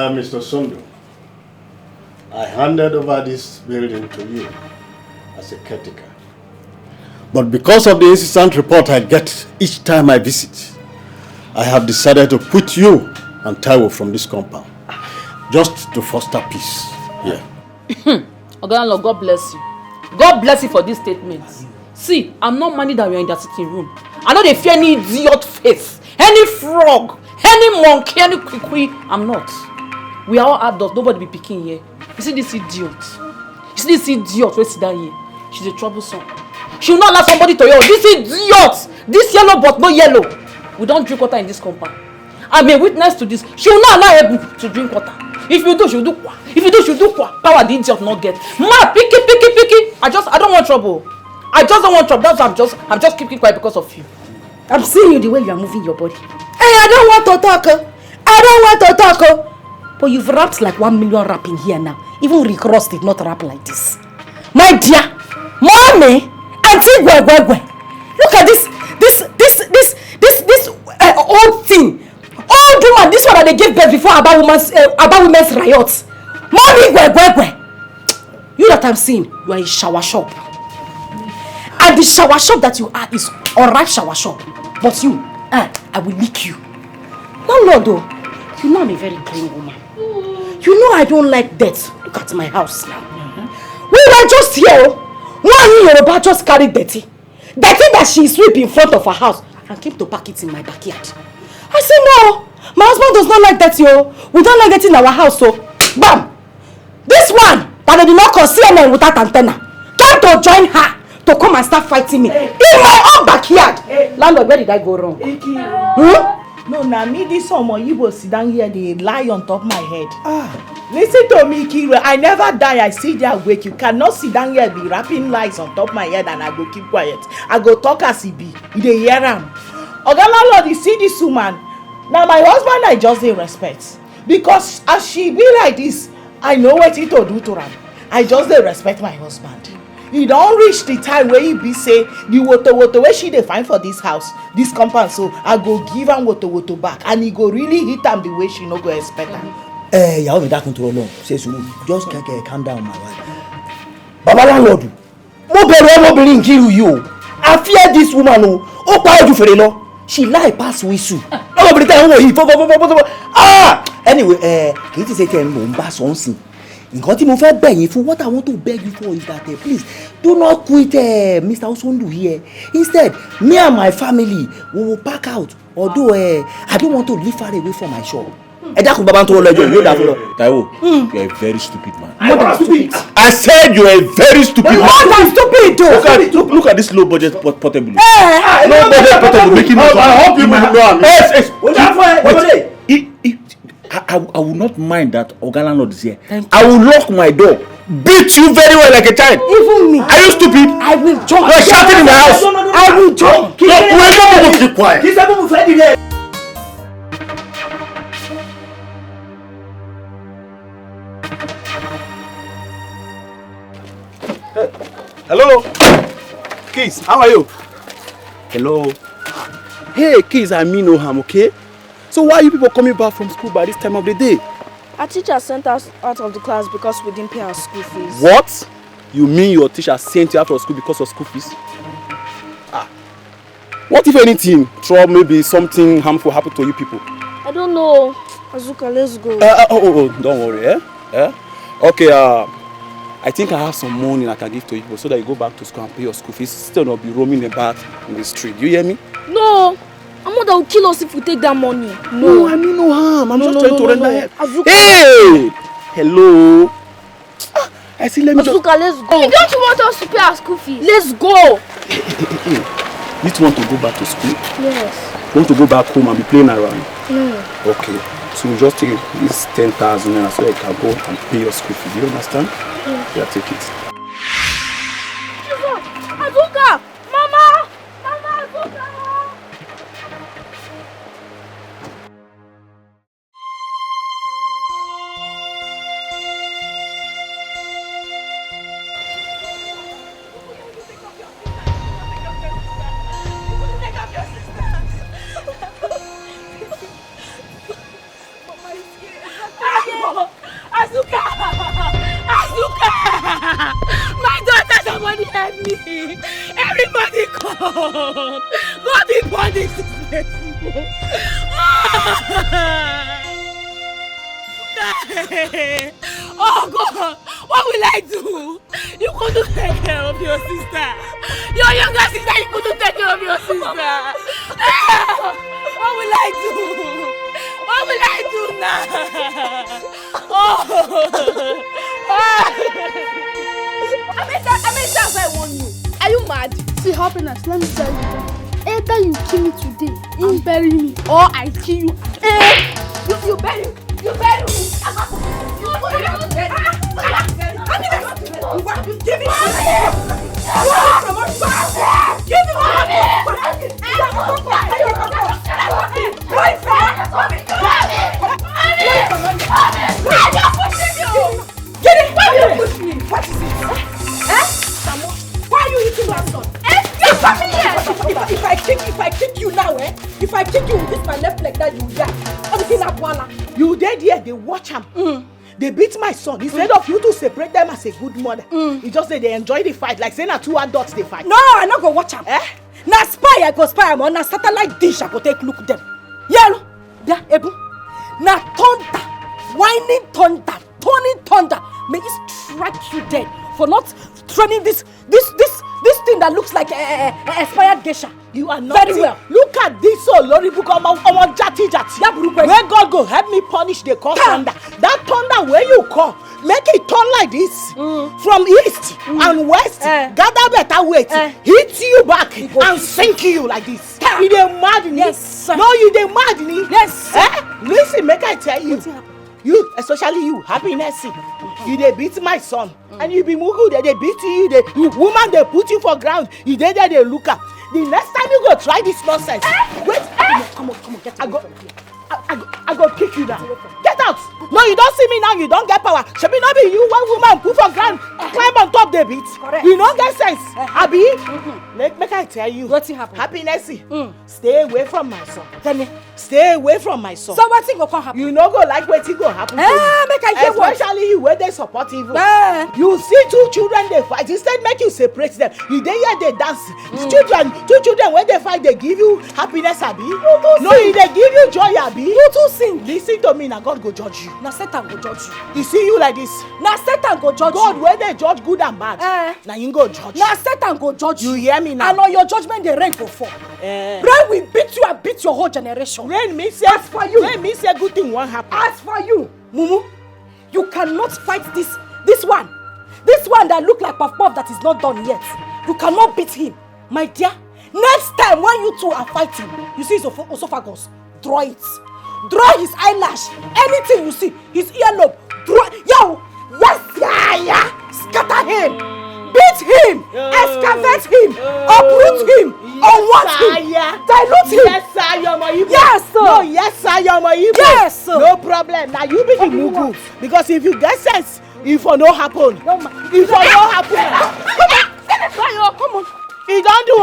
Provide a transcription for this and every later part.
Mr. Sundu, I handed over this building to you as a caretaker. But because of the incessant report I get each time I visit, I have decided to put you and Taiwo from this compound, just to foster peace here. Oganlo, God bless you. God bless you for this statement. See, I'm not minding that we are in the sitting room. I know they fear any idiot face, any frog, any monkey, any kwikwi. I'm not. We are all adults. Nobody be picking here. You see this idiot? You see this idiot? Wait, sit down here. She's a troublesome. She will not allow somebody to yell. This idiot! This yellow but no yellow. We don't drink water in this compound. I'm a witness to this. She will not allow Ebu to drink water. If you do, she'll do kwa. If you do, she'll do kwa. Power the idiot not get. Ma, picky. I don't want trouble. I just don't want trouble. That's why I'm just keeping quiet because of you. I'm seeing you the way you are moving your body. Hey, I don't want to talk. But you've rapped like 1 million rapping here now. Even Rick Ross did not rap like this. My dear, mommy, auntie Gwe. Look at this old thing. Old woman, this one that they gave birth before about women's riots. Mommy Gwe. You that I'm seeing, you are a shower shop. And the shower shop that you are is alright shower shop. But you, I will lick you. Landlord though, you know I'm a very clean woman. You know I don't like dirt. Look at my house now. We were just here. One Yoruba just carried dirty that she sweep in front of her house and came to pack it in my backyard. I said no, my husband does not like that, yo. We don't like that in our house, so bam! This one that they did not call CNN without antenna came to join her to come and start fighting me in my own backyard. Landlord, where did I go wrong? No, now me this summer you will sit down here, they lie on top of my head. Listen to me, Kira. I never die. I see their wake. You cannot sit down here be rapping lies on top of my head and I go keep quiet. I go talk as he be. They hear him. Oganalo, you see this woman. Now my husband I just dey respect because as she be like this, I know what to do to her. I just dey respect my husband. He don't reach the time where he be say the water where she dey find for this house, this compound. So I go give am water back, and he go really hit am the way she no go expect am. Y'all be that control long. Say so, just calm down, my wife. Baba landlord, mo bẹ̀rù kill you. I fear this woman. Oh, power you for the law. She lie pass whistle. Nobody tell her anyway, kì í ti ṣe tẹ́ mo ń bá something. Nǹkan tí mo fẹ́ bẹ̀ yín fún, what I want to beg you for is that please do not quit Mr. Osondu here. Instead, me and my family we will pack out. Although I don't want to live far away from my shop. Taiwo, you're a very stupid man. I said you're a very stupid man. I'm stupid too. Look at this low budget portable. Low budget portable making I hope you will know. I will not mind that Ogalandlord is here. I will lock my door, beat you very well like a child. Even me. Are you stupid? I will jump. You're shouting in the house. No. I will jump. Keep quiet. Hello, Keys, how are you? Hello. Hey, Keys, I mean no harm, okay? So why are you people coming back from school by this time of the day? Our teacher sent us out of the class because we didn't pay our school fees. What? You mean your teacher sent you out of school because of school fees? What if anything, trouble, maybe something harmful happened to you people? I don't know. Azuka, let's go. Don't worry, Okay, I think I have some money I can give to you so that you go back to school and pay your school fees. Still not be roaming about in the street. You hear me? No. Mama will kill us if we take that money. No, I mean no harm. I'm just trying to render help. Azuka. Hey! Hello. I see, let me Azuka, let's go. Hey, don't you want us to pay our school fees? Let's go. You want to go back to school? Yes. You want to go back home and be playing around? No. Okay. So just take this 10,000 naira so you can go and pay your school fee. Do you understand? Yes. Yeah, take it. Azuka! Mama! Azuka! Everybody come! God is punished this merciful! Oh God! What will I do? You couldn't take care of your sister! Your younger sister, you couldn't take care of your sister! What will I do? What will I do now? I mean, that's I want you. Are you mad? See, happiness, let me tell you. Either you kill me today and bury me, or I kill you. You bury me. You bury me. Give me money. Give me money. Get it! Why you push me? What is it? Why are you eating my son? If I kick you now, if I kick you with this my left leg, that you die. You dead here, they watch him. They beat my son. Instead of you to separate them as a good mother, you just say they enjoy the fight. Like saying 2 adults they fight. No, I not go watch him. Na spy I go spy am on. Na satellite dish I go take look them. Yeah, Ebu. Na thunder, whining thunder, turning thunder. May it strike you dead for not training this thing that looks like a expired geisha. You are not very well. Look at this Lori book on jati. Where God go help me punish the call thunder. That thunder where you call, make it turn like this from east and west. Gather better weight, hit you back and sink you like this. You dey mad me? Yes, sir. No, you dey mad me? Yes, sir. Listen, make I tell you. You, especially you, happiness. You dey beat my son, and you be mugu. They beat you. You woman, they put you for ground. You dey there, they look up. The next time you go try this nonsense, wait. Come on, get out. I go kick you down. Get out. No, you don't see me now. You don't get power. Should be not be you, one woman, put for ground, climb on top the beat. Correct. You don't get sense. Abi, make I tell you. What's happen? Happiness. Stay away from my son. Tell me. Stay away from my son. So what's go happen? You no go like wetin go happen to you. Make I hear what? Especially you where they support evil. You see 2 children they fight. Instead make you separate them. You dey here they dance. Two children when they fight they give you happiness, abi. No, they give you joy, abi. You too sing. Listen to me, now God go judge you. Now Satan go judge you. You see you like this. Now Satan go judge God you. where they judge good and bad. Now you go judge. Now Satan go judge you. You hear me now? And on your judgment the rain go fall. Rain will beat you and beat your whole generation. Rain me say. As for you. Rain me say good thing won't happen. As for you, Mumu, you cannot fight this one. This one that look like puff puff that is not done yet. You cannot beat him. My dear, next time when you two are fighting, you see his esophagus, draw it. Draw his eyelash. Anything you see, his earlobe, draw. Yo, yes, yeah. Scatter him. Beat him. Excavate him. Uproot him. Unwatch him. Dilute him. Yes, sir, you're my Igbo. Yes, sir. No, yes, sir, you're my Igbo. Yes, sir. No problem. Now you be the mugu. Because if you get sense, if for no happen. If for no happen. Come on. He don't do.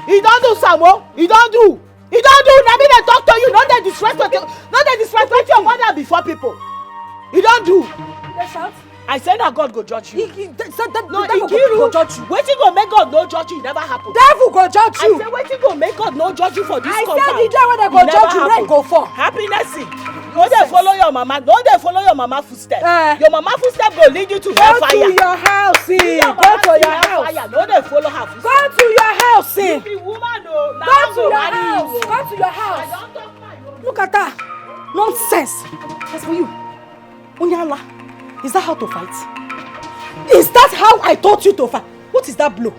He don't do, Samo. He don't do. He don't do. Now me they talk to you. Not they disrespect your mother before people. He don't do. I said that God go judge you. He said that No, the devil go judge you. Wetin go make God no judge you? It never happen. Devil go judge you. I say wetin go make God no judge you for this compound? I said the day when they go judge you, rain go fall. Happiness. No dey follow your mama. No dey follow your mama footstep. Your mama footstep go lead you to hellfire. Go to your house, go to your house. No dey follow her footstep. Go to your house, You be woman o. Go to your house. Go to your house. I don talk my own. Look at that. Nonsense. As for you, Onyala, is that how to fight? Is that how I taught you to fight? What is that blow?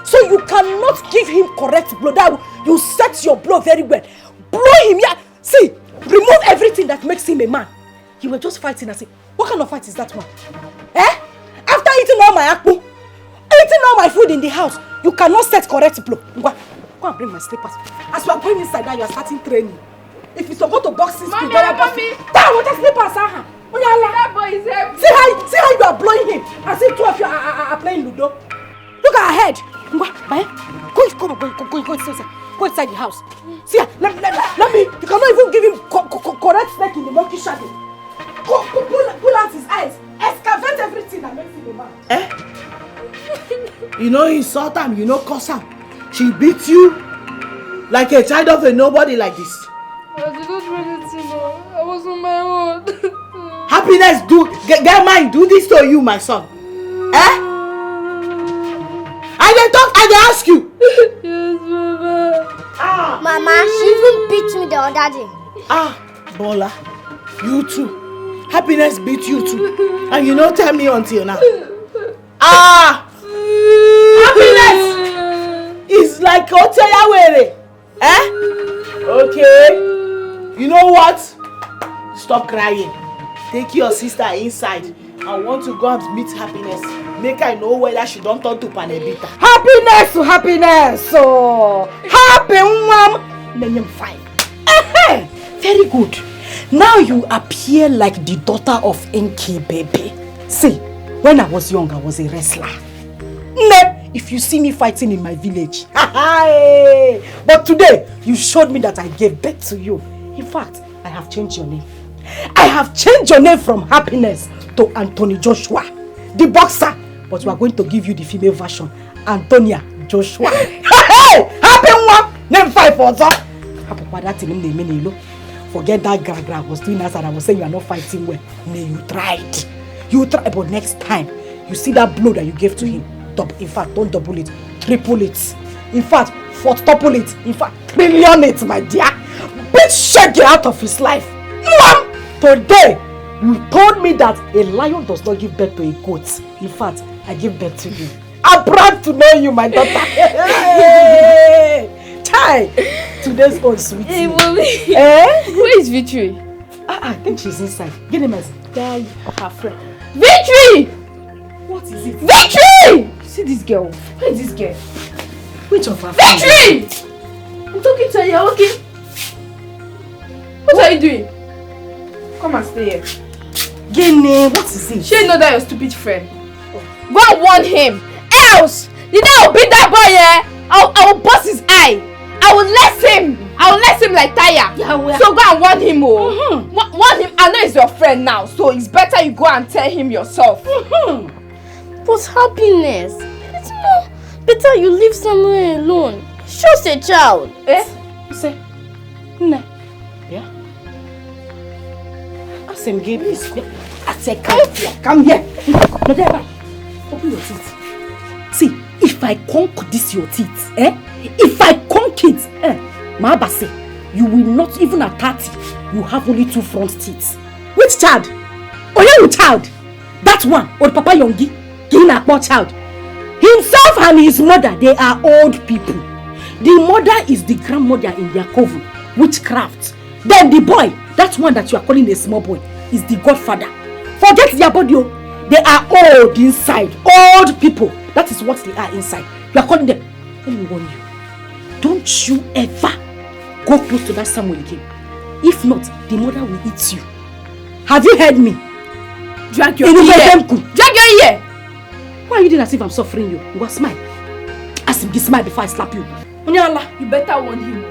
So you cannot give him correct blow. That you set your blow very well. Blow him, yeah. See, remove everything that makes him a man. You were just fighting and say, what kind of fight is that one? After eating all my akpu, eating all my food in the house, you cannot set correct blow. Go and bring my slippers. As you are going inside now, you are starting training. If you go to boxing school, you are boxing. That with the slippers, that boy is heavy. See how you are blowing him. As if two of you are playing Ludo. Look at her head. Go inside the house. See, let me. You cannot even give him correct snake in the monkey shadow. Pull out his eyes. Excavate everything that makes him a man. You know insult am, you know curse am. She beat you like a child of a nobody like this. I did not do anything, no. I was on my own. Happiness, get mine, do this to you, my son. Eh? I dey talk, I dey ask you. Yes, Mama. Mama, she even beat me the other day. Bola, you too. Happiness beat you too. And you don't tell me until now. Happiness is like Oteyawere. Eh? Okay. You know what? Stop crying. Take your sister inside. I want to go and meet Happiness. Make I know whether she don't turn to Panebita. Happiness! Oh, happy mom. Then I'm fine. Very good. Now you appear like the daughter of Enki baby. See, when I was young, I was a wrestler. If you see me fighting in my village. But today, you showed me that I gave birth to you. In fact, I have changed your name. I have changed your name from Happiness to Anthony Joshua, the boxer. But we are going to give you the female version, Antonia Joshua. Happy one! Name 5 for that. Forget that gra I was doing as I was saying you are not fighting well. No, you tried. You tried, but next time, you see that blow that you gave to him. In fact, don't double it, triple it. In fact, quadruple it. In fact, trillion it, my dear. Beat Shaggy out of his life. Mom! Today, you told me that a lion does not give birth to a goat. In fact, I give birth to you. I'm proud to know you, my daughter. Chai! Today's own sweetie. Hey, Mommy. Where is Victory? I think she's inside. Get him as There, her friend. Victory! What is it? Victory! See this girl. Where is this girl? Which of her Victory! I'm talking to you, okay? What are you doing? Come and stay here. Gene, what is it? She know that your stupid friend. Go and warn him. Else, the day I'll beat that boy, I will bust his eye. I will less him like tire. Yeah, so go and warn him, warn him. I know he's your friend now, so it's better you go and tell him yourself. But Happiness, it's more better you leave somewhere alone. It's just a child. You say, no. Yeah. I said, give me. I said, come here. No, there. Open your teeth. See, if I conk this your teeth, if I conk it, Mabase, you will not even at 30. You have only 2 front teeth. Which child? Oyewu child. That one, or Papa Yongi, Gina poor child. Himself and his mother, they are old people. The mother is the grandmother in their coven, witchcraft. Then the boy, that one that you are calling a small boy, is the godfather. Forget their body. They are old inside. Old people. That is what they are inside. You are calling them. Let me warn you. Don't you ever go close to that Samuel again. If not, the mother will eat you. Have you heard me? Drag your ear. Drag your ear. Why are you doing as if I'm suffering you? You will smile. Ask him to smile before I slap you. Onyala, you better warn him.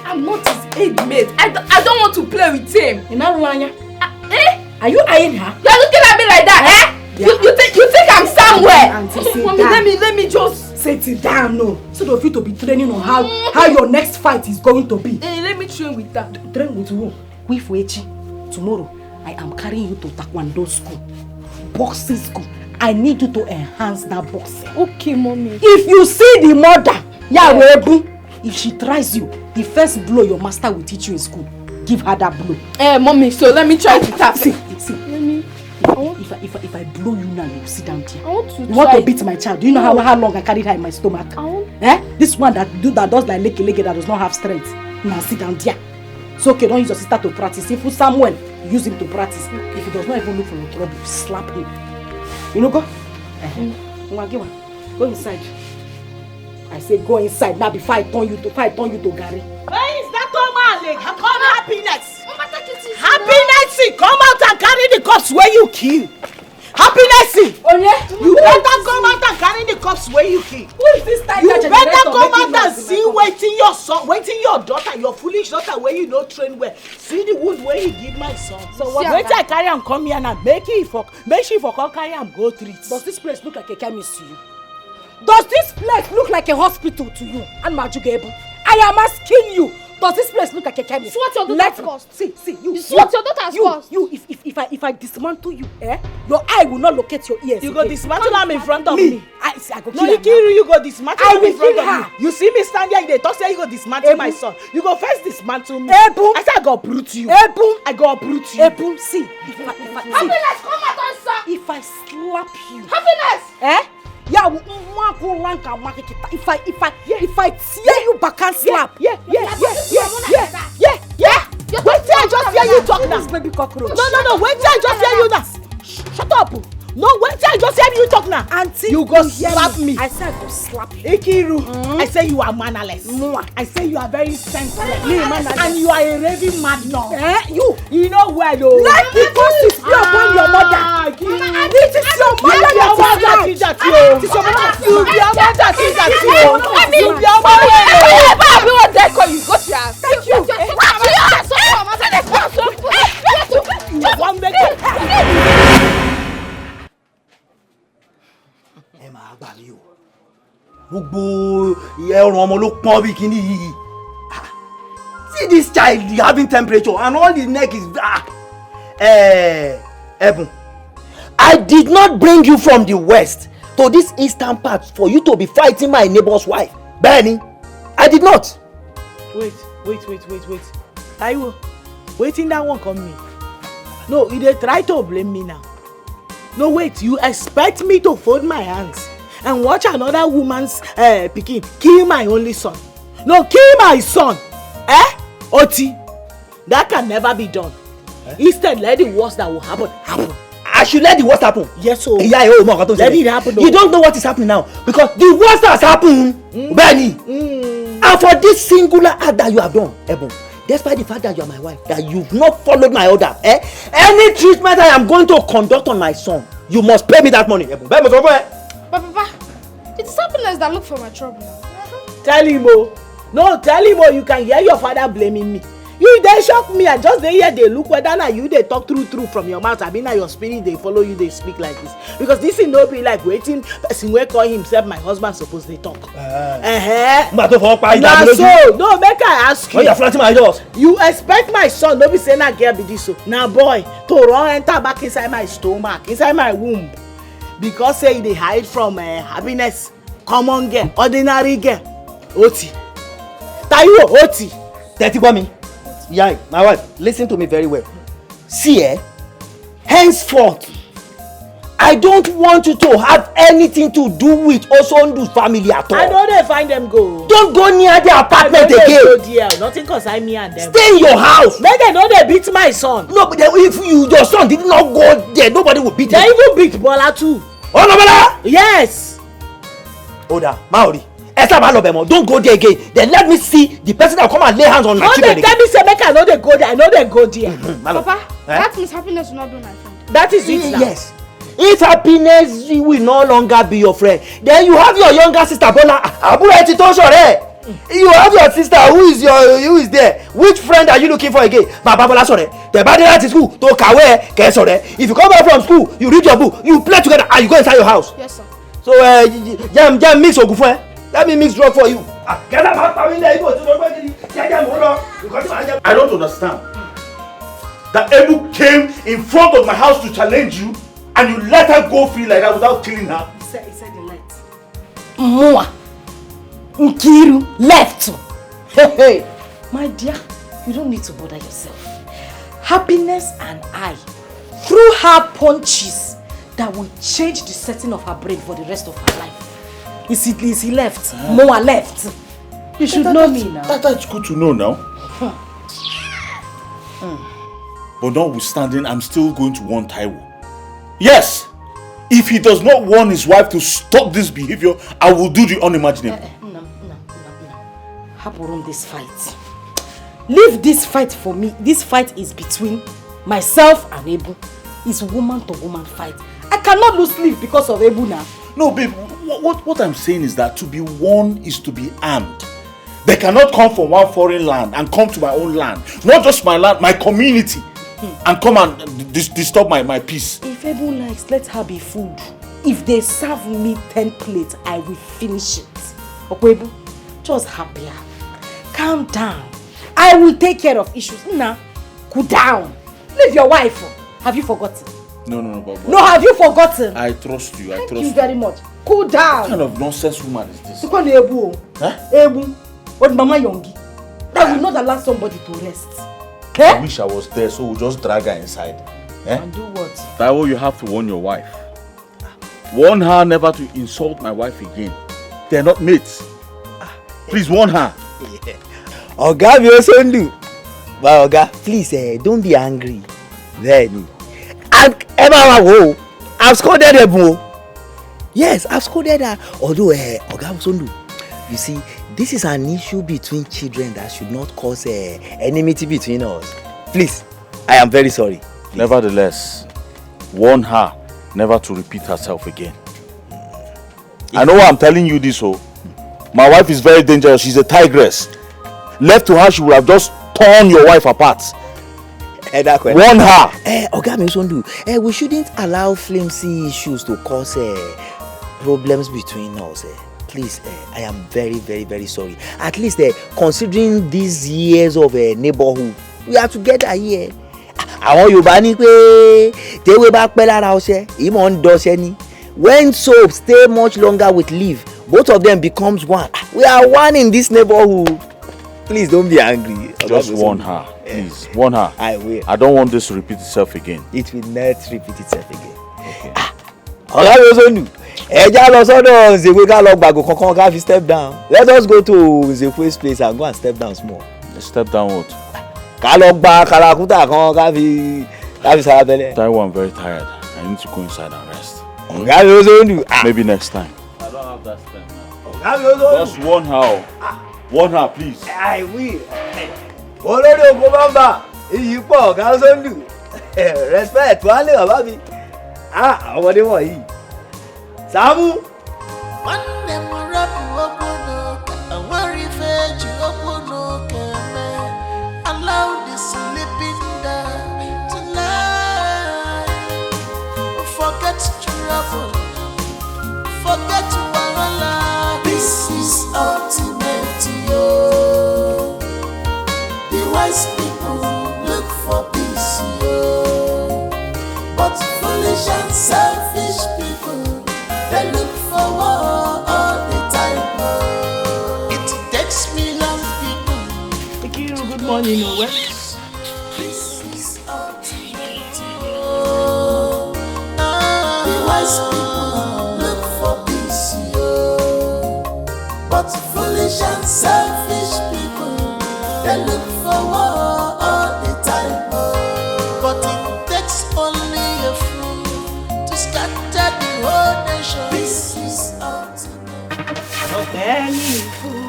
I'm not his aid mate. I don't want to play with him. Are you eyeing her? You're looking at me like that, Yeah. You think I'm somewhere? Mommy, let me just sit it down, no. So of you to be training on how your next fight is going to be. Let me train with that. Train with who? With Wechi. Tomorrow, I am carrying you to Taekwondo school, boxing school. I need you to enhance that boxing. Okay, Mommy. If you see the mother, if she tries you, the first blow your master will teach you in school. Give her that blow. Mommy, so let me try to tap. See. Let me. If I blow you now, you sit down there. I want to You want to beat my child? Do you know how long I carried her in my stomach? This one that does like leke that does not have strength. Now sit down there. It's okay, don't use your sister to practice. If you Samuel, use him to practice. If he does not even look for your trouble, slap him. You know, go. Go inside. I say go inside now before I turn you to Gary. Where is that Omale? Come Happiness. Happiness, come out and carry the cups where you kill. Happiness, you better come out and carry the cups where you kill. Who is this tiger? You better come out and see waiting your son, waiting your daughter, your foolish daughter where you no train well. See the wood where you give my son. So what? Wait till I carry him come here and make she for come carry him go treat. Does this place look like a chemist to you? Does this place look like a hospital to you? And Majugebu, I am asking you. Does this place look like a chemist? It's what your daughter's cost. See, you. It's what your daughter's cost. You, if I dismantle you, your eye will not locate your ears. You go dismantle am in front of me. me. I go kill No, you kill you go dismantle am in front of me. You see me stand here, they talk say you go dismantle my son. You go first dismantle me. I say I go uproot you. I go uproot you. See, Happiness, come out and sir. If I slap you. Happiness. Yeah, if I tear you back and slap. Yeah. Wait till I just hear you talk now. Baby cockroach. No. Wait till I just hear you now. Shut up. No, wait till I just hear you talk now. Auntie, you go slap me. I said I go slap you. Ikiru, I say you are mannerless. I say you are very senseless. And you are a raving madman. You know where though? Like because it's upon your mother. It is your mother that is that you. It is your mother that is that you. You be your mother. Baby, what they call you? Go to your house. Thank you. One minute. See this child having temperature and all his neck is Eben, I did not bring you from the west to this eastern part for you to be fighting my neighbor's wife. Benny, I did not. Wait. Taiwo, waiting that one come me. No, you dey try to blame me now. No, wait, you expect me to fold my hands and watch another woman's pikin kill my only son? No, kill my son. Oti, that can never be done. Instead, let the worst that will happen. I should let the worst happen. Yes, so. Let it happen. You don't know what is happening now because the worst has happened, Benny. And for this singular act that you have done, Eben, despite the fact that you are my wife, that you've not followed my order, any treatment I am going to conduct on my son, you must pay me that money. Eben. Papa, it's happiness that look for my trouble. Tell him, tell him, you can hear your father blaming me. You dey shock me. I just dey hear they look whether na you dey talk true from your mouth. I mean, na your spirit they follow you, they speak like this. Because this thing no be like waiting person wey call himself my husband suppose they talk. Na so, no, make I ask you. When you are flattering my doors. You expect my son, no be say na girl be this so. Na boy to run enter back inside my stomach, inside my womb. Because say they hide from happiness. Common girl, ordinary girl. Oti. Taiwo, Oti. Dirty me. Yeah, my wife, listen to me very well. See, henceforth, I don't want you to have anything to do with Osondu's family at all. I know they find them go. Don't go near their apartment again. Go there. Nothing concern me and them. Stay in your house. Make they know they beat my son. No, but if your son did not go there, nobody will beat him. They even beat Bola too. Oh, no, Bola? Yes. Oda, Maori. Don't go there again. Then let me see the person that will come and lay hands on my children. Tell me say make I know they go there. I know they go there. Papa, that means happiness will not be my friend. That is it now. Yes. If happiness will no longer be your friend, then you have your younger sister Bola. You have your sister who is there. Which friend are you looking for again? Baba Bola sorry. The body at school to kawe ke sorry. If you come back from school, you read your book, you play together and you go inside your house. Yes, sir. So jam mix ogufun. Let me mix drug for you. I don't understand. That Ebu came in front of my house to challenge you and you let her go free like that without killing her. He said he left. Mwa. Nkiru left. Hey. My dear, you don't need to bother yourself. Happiness and I threw her punches that will change the setting of her brain for the rest of her life. Is he left? Moa left. You should know me now. That's good to know now. But notwithstanding, I'm still going to warn Taiwo. Yes! If he does not warn his wife to stop this behavior, I will do the unimaginable. No. Hapurum this fight. Leave this fight for me. This fight is between myself and Ebu. It's woman to woman fight. I cannot lose sleep because of Ebu now. No, babe, what I'm saying is that to be won is to be armed. They cannot come from one foreign land and come to my own land. Not just my land, my community. And come and disturb my peace. If Ebu likes, let her be food. if they serve me 10 plates, I will finish it. Okwebu, just happier. Calm down. I will take care of issues. Now, cool down. Leave your wife. Have you forgotten? No, Baba. No, have you forgotten? I trust you. Thank you very much. Cool down. What kind of nonsense woman is this? Huh? Ebu. What Mama Yongi? I will not allow somebody to rest. I wish I was there, so we'll just drag her inside. And do what? Taiwo, you have to warn your wife. Warn her never to insult my wife again. They're not mates. Please warn her. Oga, we also do. But Oga, please, don't be angry. Then, I've scolded her. Yes, I've scolded her. Although, Oga Osondu, you see, this is an issue between children that should not cause enmity between us. Please, I am very sorry. Please. Nevertheless, warn her never to repeat herself again. I know I'm telling you this, my wife is very dangerous. She's a tigress. Left to her, she would have just torn your wife apart. Warn her. Oga Osondu, we shouldn't allow flimsy issues to cause problems between us. Please, I am very, very, very sorry. At least considering these years of neighborhood, we are together here. Àwọn Yorùbá ní pé tewé bá pẹ́ lára ọṣẹ, ìmọ̀ ń dọṣẹ ni. When soap stay much longer with leaf, both of them becomes one. We are one in this neighborhood. Please don't be angry. Just warn her. Please, warn her. I will. I don't want this to repeat itself again. It will not repeat itself again. Okay. Oga Osondu. Ẹja lọ sọ́dọ̀ Nzekwe ká lọ gbàgò kankan ká fi step down. Let us go to Nzekwe's place and go and step down small. Step down what? Ká lọ gba kàràkútà kan ká fi sarabẹ́lẹ̀. Taiwo, I'm very tired. I need to go inside and rest. Oga Osondu. Maybe next time. I don't have that strength now. Oga Osondu. Just warn her. Warn her, please. I will. Olórí oko bàbá iyì pọ̀ Oga Osondu. Respect wà lè bàbá mi. Ọmọdé wọ̀nyí. Samu. Nwanne m rapụ okwu n'oke, enwere ife ji okwu n'oke mee. Allow the sleeping dog to lie. Forget trouble, forget wahala. This is ultimate, yo. The wise people look for peace, yo. But foolish and selfish people, they look for war all the time. It takes me long people. Ikiru, good morning, Owe. This is ultimate. The wise people look for peace, but foolish and selfish people, they look for war all the time. But it takes only a fool to scatter the whole nation. This is ultimate. Any fool.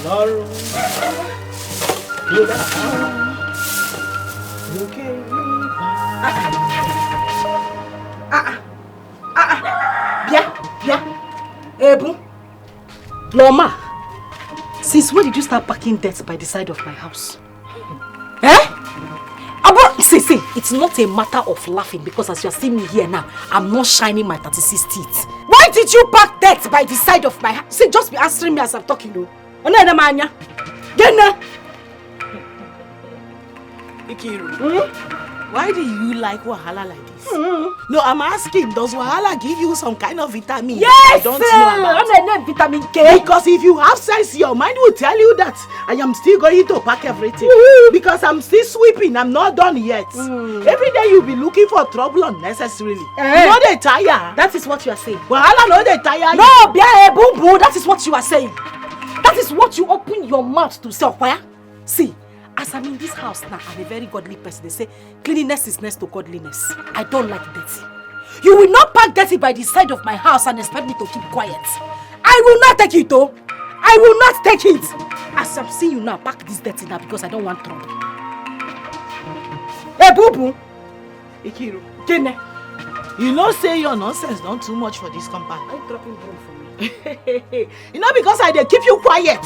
Lord, Ebu. Loma. Since when did you start packing debt by the side of my house? See, it's not a matter of laughing because as you are seeing me here now, I'm not shining my 36 teeth. Why did you pack debt by the side of my house? See, just be answering me as I'm talking, though. Ikiru, why do you like wahala like this? No, I'm asking, does wahala give you some kind of vitamin? Yes, I don't know about. I'm a vitamin K. Because if you have sense, your mind will tell you that I am still going to pack everything. Because I'm still sweeping, I'm not done yet. Every day you'll be looking for trouble unnecessarily. You know they tire. That is what you are saying. Wahala no they tire. No, Bia Boo Boo, that is what you are saying. That is what you open your mouth to say, Okwaya. See, as I'm in this house now, I'm a very godly person. They say cleanliness is next to godliness. I don't like dirty. You will not pack dirty by the side of my house and expect me to keep quiet. I will not take it, though. I will not take it. As I'm seeing you now, pack this dirty now because I don't want trouble. Hey, Boo Boo. Ikiru, Kene. you know say your nonsense not too much for this compound. Are you dropping broom for me? You know, because I dey keep you quiet.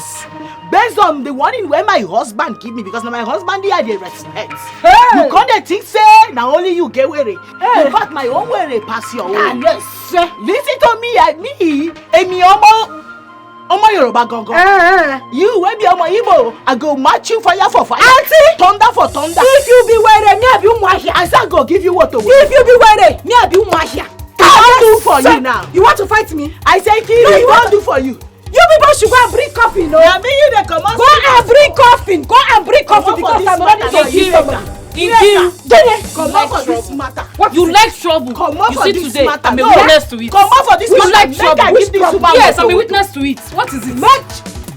Based on the warning where my husband give me, because now my husband here dey respect. Hey. You can't think say now only you get weary. Hey. In fact, my own weary pass your own. Yes, sir. Listen to me, Emi Omo Yoruba gongo. You wey be Omo Igbo, I go match you fire for fire. Auntie, thunder for thunder. If you be weary, me I be umahia. I say go give you what to. If you be weary, me I be umahia. I do for you now. You want to fight me? I say Kiri, you want do for you. You people should go and bring coffee, no? Yeah, me you dey come on. Go and bring coffee. Go and bring coffee because I'm ready to give somebody. Come on for this matter. What you like trouble? Come on you for see this today, matter. I'm a witness to it. Come on for this you matter. Like trouble? I give this woman. Yes, I'm a witness to it. What is it?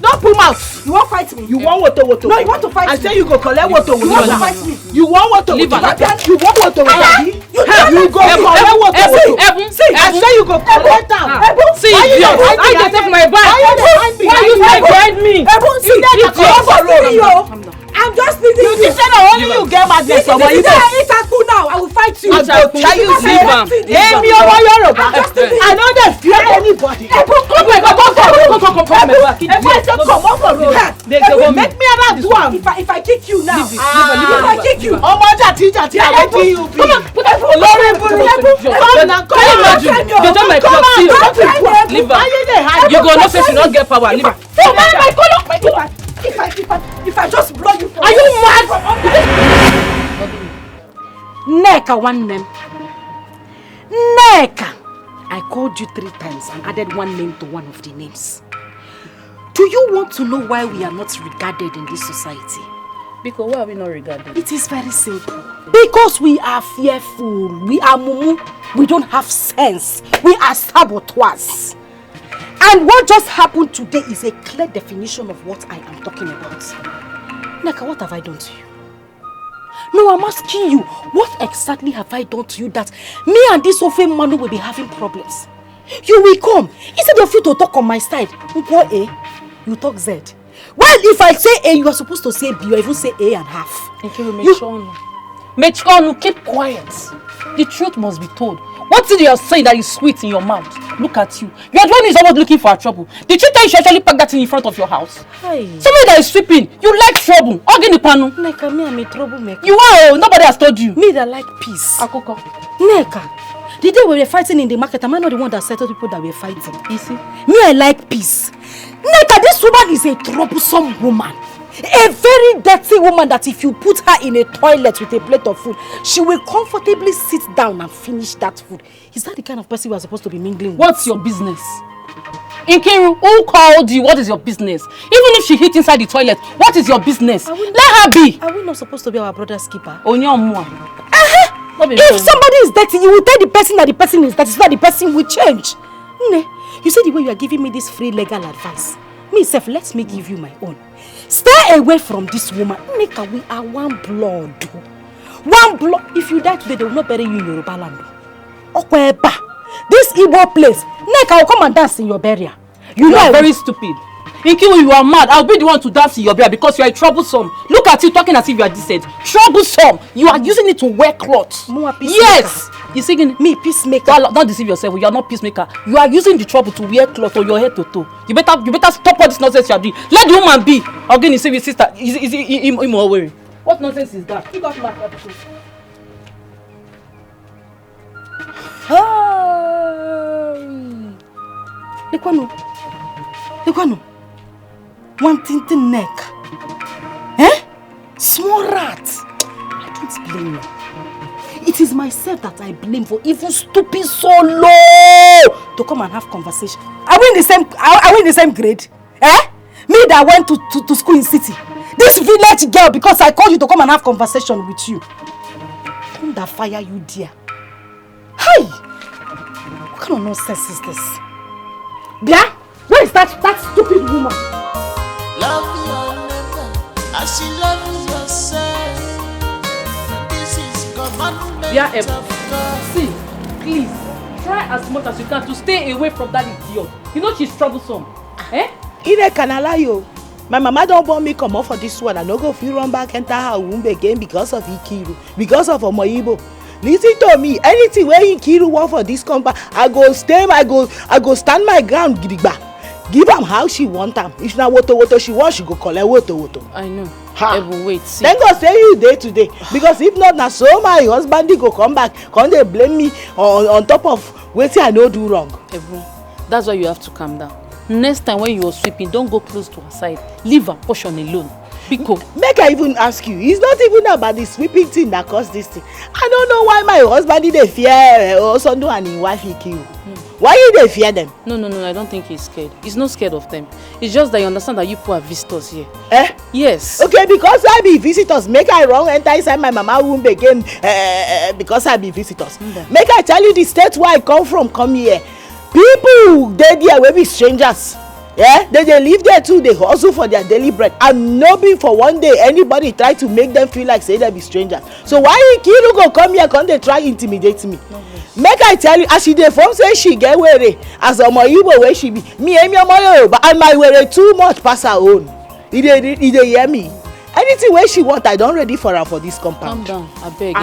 Don't pull mouth. You want fight me? You want woto. No, you want to fight me. I say you go collect woto. You want to fight me? You want woto. Leave her. You want woto. You go collect woto. I say you go collect am. See, I get take my bag. Why you stay behind me? I'm just leaving you. You say that only you get madness. If it's a cool now, I will fight you. I go tell you, Emi Omo Yoruba. I know they fear anybody. Come on for road. Make me around do am. If I kick you now, if I kick you, Omo jati I wetin you be. Olori buru. Come now, come on. They don't like your seal. Leave her. You go no say she don't get power. Leave her. If I just blow you for Are you mad? Neka one name. Neka. I called you 3 times and added one name to one of the names. Do you want to know why we are not regarded in this society? Because why are we not regarded? It is very simple. Because we are fearful. We are mumu. We don't have sense. We are saboteurs. And what just happened today is a clear definition of what I am talking about. Neka, what have I done to you? No, I'm asking you, what exactly have I done to you that me and this Ofe Manu will be having problems? You will come. Instead of you to talk on my side, you talk Z. Well, if I say A, you are supposed to say B or even say A and half. Mechonu, keep quiet. The truth must be told. What is it you're saying that is sweet in your mouth? Look at you. You're the one who is always looking for trouble. Did you tell you should actually pack that thing in front of your house? Hi. Somebody that is sweeping. You like trouble. Panu. Neka, me, I'm a troublemaker. You are. Nobody has told you. Me that like peace. Akoko. Neka, the day we were fighting in the market, am I not the one that settled people that were fighting? You see? Me, I like peace. Neka, this woman is a troublesome woman. A very dirty woman that if you put her in a toilet with a plate of food, she will comfortably sit down and finish that food. Is that the kind of person we are supposed to be mingling with? What's your business? Nkiru, who called you? What is your business? Even if she hit inside the toilet, what is your business? Let her be. Are we not supposed to be our brother's keeper? Onyomwa. If somebody is dirty, you will tell the person that the person is dirty so that the person will change. You see the way you are giving me this free legal advice. Me self, let me give you my own. Stay away from this woman. Neka, we are one blood. One blood. If you die today, they will not bury you in Yoruba land. Okweba. This Igbo place. Neka will come and dance in your burial. You are very stupid. Nkiru, you are mad. I'll be the one to dance in your burial because you are troublesome. Look at you talking as if you are decent. Troublesome. You are using it to wear clothes. Yes. You singing me peacemaker. Don't deceive yourself. You are not peacemaker. You are using the trouble to wear clothes on your head to toe. You better stop all this nonsense you are doing. Let the woman be. Again, you say your sister. Is him wearing? What nonsense is that? You got my episode. Lekwano. One tintin neck. Small rat. I don't blame you. It is myself that I blame for even stooping so low to come and have conversation. Are we in the same grade? Me that went to school in city. This village girl, because I called you to come and have conversation with you. Don't that fire you, dear. Hey! What kind of nonsense is this? Bia, where is that stupid woman? Love your neighbor as you love yourself. This is commandment of God. See, please, try as much as you can to stay away from that idiot. You know she's troublesome. Ine can allow you. My mama don't want me come off for this one. I no go feel run back enter her womb again because of Ikiru, because of Omoibo. listen to me, anything where Nkiru want for this compound, I go stand my ground gidigba. Give am how she want am. If na woto she want, she go collect woto. I know. Ha. Wait, see. Thank God say you day today. Because if not, na so my husband go come back, come they blame me on top of wetin I no do wrong. Ebru, that's why you have to calm down. Next time when you are sweeping, don't go close to her side. Leave her portion alone. Because make I even ask you, it's not even about the sweeping thing that caused this thing. I don't know why my husband dey fear Osondu and his wife Ikiru. Why you dey fear them? No, I don't think he's scared. He's not scared of them. It's just that you understand that you people are visitors here. Yes. Okay, because I be visitors, make I wrong enter inside my mama womb again because I be visitors. Make I tell you the state where I come from, come here. People dey there wey be strangers. Yeah, they live there too, they hustle for their daily bread, and no be for one day anybody try to make them feel like say they be strangers. So why Nkiru go come here, come they try intimidate me? Make I tell you, as she dey form say she get were, as omo Igbo wey she be, me emi omo Yoruba, and my were too much pass her own. He dey hear me. Anything wey she want, I don ready for her for this compound. Calm down, abeg,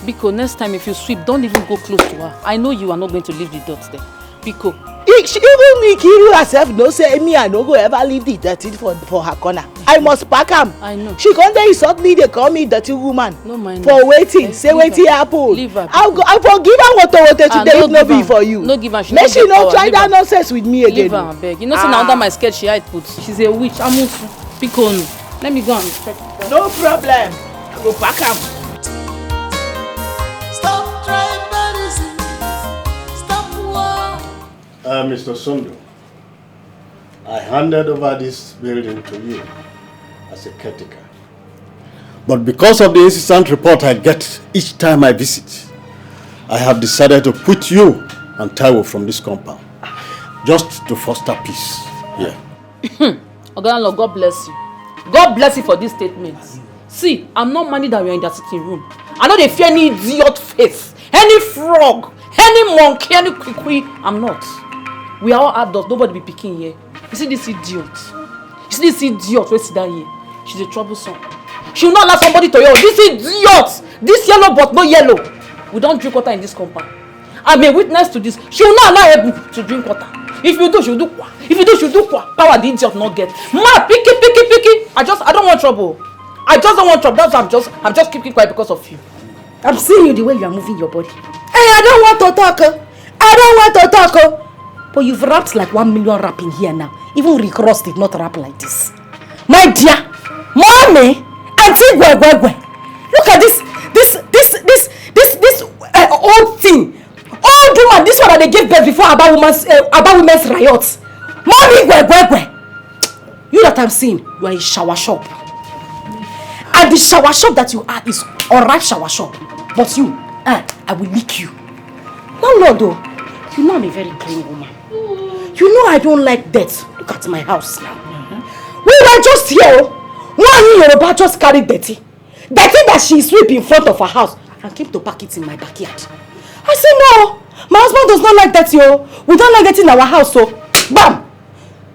Because next time if you sweep, don't even go close to her. I know you are not going to leave the dots there. Because even Nkiru herself know say me I no go ever leave the dirty for her corner. I must pack am. I know. She come dey insult me, dey call me dirty woman. No mind. For waiting, say wetin happen. Leave her. I forgive her woto today if no be for you. No give her. Make she no try that nonsense with me again. Leave her, abeg. You know say na under my skirt she hide put. She's a witch. Amusu. Because let me go and check. No problem. I go pack am. Stop tribalism. Stop war. Mr. Sundu, I handed over this building to you as a caretaker. But because of the incessant report I get each time I visit, I have decided to put you and Taiwo from this compound, just to foster peace. Yeah. Oga, God bless you. God bless you for this statement. See, I'm not money that we are in the sitting room. I know they fear any idiot face, any frog, any monkey, any kwikwi. I'm not. We are all adults. Nobody be picking here. You see this idiot? You see this idiot wey sit down here? She's a troublesome. She will not allow somebody to yell. This idiot! This yellow but no yellow. We don't drink water in this compound. I'm a witness to this. She will not allow Ebu to drink water. If you do, she'll do kwa. If you do, she'll do kwa. Power the idiot not get. Ma, picky. I don't want trouble. I just don't want trouble. That's why I'm just keeping quiet because of you. I'm seeing you the way you are moving your body. Hey, I don't want to talk. But you've rapped like 1 million rapping here now. Even Rick Ross did not rap like this. My dear, mommy, auntie Gwegwegwe, look at this old thing. Old woman, this one that they gave birth before about women's riots. Mommy Gwegwegwe. You that I'm seeing, you are a shower shop. And the shower shop that you are is alright shower shop. But you, I will lick you. Landlord though, you know I'm a very clean woman. You know I don't like dirt. Look at my house now. We were just here. One Yoruba just carried dirty. Dirty that she sweep in front of her house and came to pack it in my backyard. I said no, my husband does not like dirty. We don't like dirty in our house. So, bam!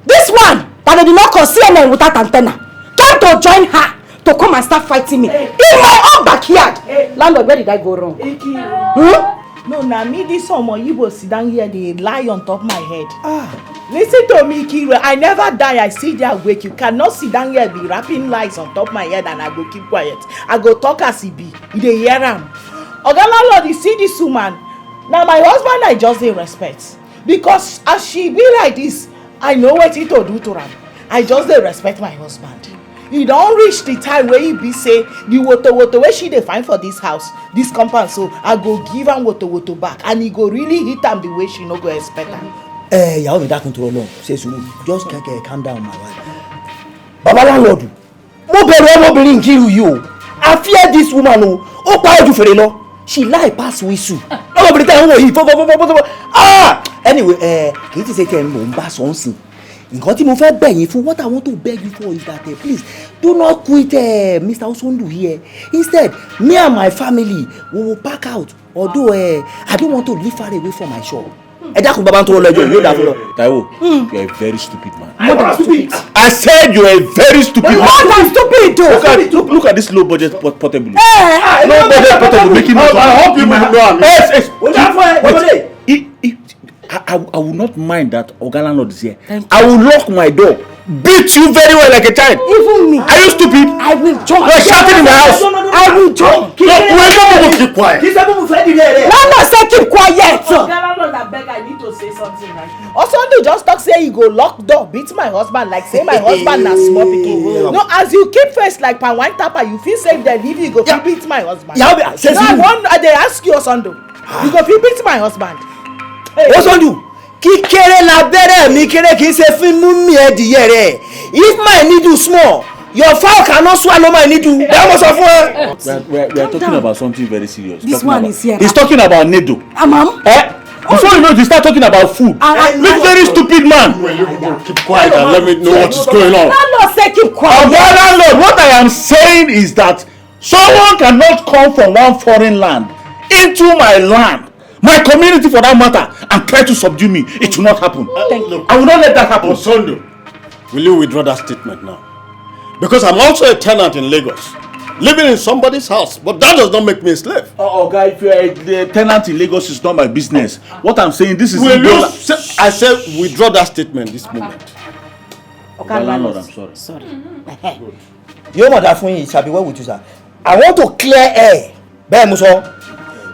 This one that they did not call CNN without antenna came to join her to come and start fighting me in my own backyard. Landlord, where did I go wrong? No, na me this omo Igbo sit down here, they lie on top my head. Listen to me, Kiro. I never die. I see their wake. You cannot sit down here be rapping lies on top my head and I go keep quiet. I go talk as he be. You dey hear am. Oga landlord, you see this woman. Now my husband I just dey respect. Because as she be like this, I know wetin to do to am. I just dey respect my husband. You don't reach the time where you be say the woto where she dey find for this house, this compound, so I go give am woto back and he go really hit am the way she no go expect am. Ìyàwó mi dákun tó lọ ṣe sùúrù, just calm down my wife. Baba landlord, mo bẹ̀rù ọmọbìnrin Nkiru yìí o. I fear this woman o. Ó pa ojú fèrè lọ. She lie pass whistle. Ọmọbìnrin tẹ́ ń wò yìí fọ́fọ́fọ́fọ́fọ́. Anyway, kì í ti ṣe tẹ̀ ń mò ń bá sọ́nsìn. Nǹkan tí mo fẹ́ bẹ̀ yín fún, what I want to beg you for is that please do not quit Mr. Osondu here. Instead, me and my family we will pack out. Although I don't want to live far away from my shop. dákun bàbá tó lọ́jọ́ yóò dà fún lọ. Taiwo, you are a very stupid man. More than stupid. I said you are a very stupid man. More than stupid though. Look at this low budget portable. Low budget portable making me. I hope you will know. Yes. Wait. I will not mind that Oga landlord is here. I will lock my door. Beat you very well like a child. Even me. Are you stupid? I will join. You are shouting in my house. I will join. Keep quiet. Landlord say keep quiet. Landlord, I beg, I need to say something right. Osondu just talk say he go lock door, beat my husband like say my husband na small pikin. No, as you keep face like pan wine tapper, you feel say dem leave you go fit beat my husband. I dey ask you Osondu, you go fit beat my husband. Osondu. Kíkéré lábẹ́rẹ́ mi kéré kìí ṣe fún mú mi ẹ̀dìyẹ rẹ̀. If my needle small, your fowl cannot swallow my needle. That was of We are talking about something very serious. This one is here. He's talking about needle. Ma'am. Before you know it, he start talking about food. This very stupid man. Keep quiet and let me know what is going on. Landlord say keep quiet. Landlord, what I am saying is that someone cannot come from one foreign land into my land, my community for that matter, and try to subdue me. It will not happen. I will not let that happen. Osondo, will you withdraw that statement now? Because I'm also a tenant in Lagos, living in somebody's house, but that does not make me a slave. Guy, if you are a tenant in Lagos, it's not my business. What I'm saying, this is... I said withdraw that statement this moment. Okay, landlord, I'm sorry. Sorry. Your mother for you shall be well with you, sir. I want to clear air. Bẹ́ẹ̀ mo sọ.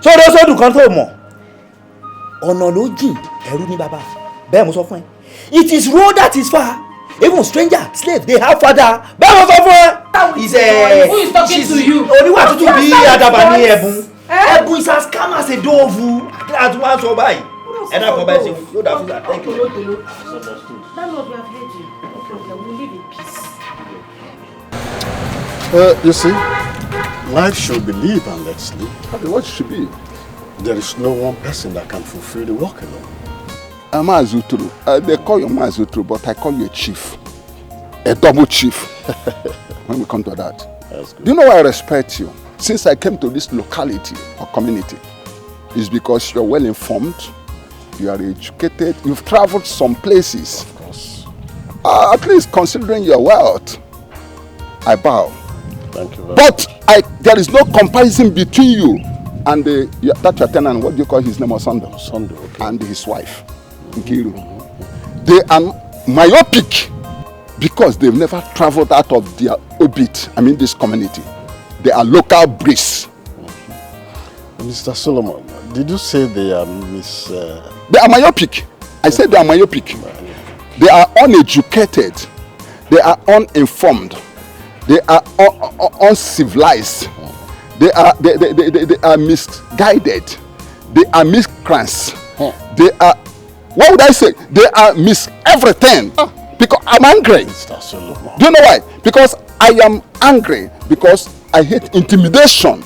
So those who do control more. Ọ̀nà ló jìn, ẹ̀rù ni bàbá. Bẹ́ẹ̀ mo sọ fún ẹ. It is road that is far. Even stranger, slave, they have father. Bẹ́ẹ̀ mo sọ fún ẹ. Who is talking to you? Oníwà tuntun bí Adaba ní ẹ̀bùn. Ẹ̀bùn is as calm as a dove. That's why sọ báyìí. Ẹ̀dá kan báyìí ṣe yóò dà fún that. Thank you. Landlord, we have heard you. Okay, we'll live in peace. You see, life should be lived and let's live. What should be? There is no one person that can fulfill the work alone. I'm Azutru. They call you Mazutru, but I call you a chief. A double chief. When we come to that. That's good. Do you know why I respect you? Since I came to this locality or community, it's because you're well informed, you are educated, you've traveled some places. Of course. At least considering your wealth, I bow. Thank you very much. But there is no comparison between you and that your tenant, what do you call his name, Osondo? Osondo, okay. And his wife, Nkiru. They are myopic because they've never traveled out of their orbit, this community. They are local breeds. Mr. Solomon, did you say they are They are myopic. I said they are myopic. They are uneducated. They are uninformed. They are uncivilized. They are misguided. They are miscreants. They are, what would I say? They are everything. Because I'm angry. Do you know why? Because I am angry because I hate intimidation.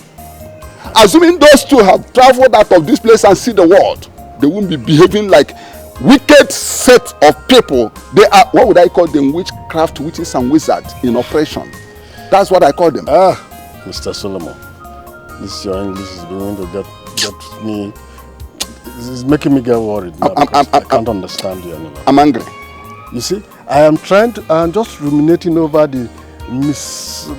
Assuming those two have traveled out of this place and see the world, they won't be behaving like wicked set of people. They are, what would I call them? Witchcraft, witches and wizards in operation. That's what I call them. Mr. Solomon, this your English is beginning to get me. It's making me get worried now I can't understand you anymore. I'm angry. You see, I'm just ruminating over the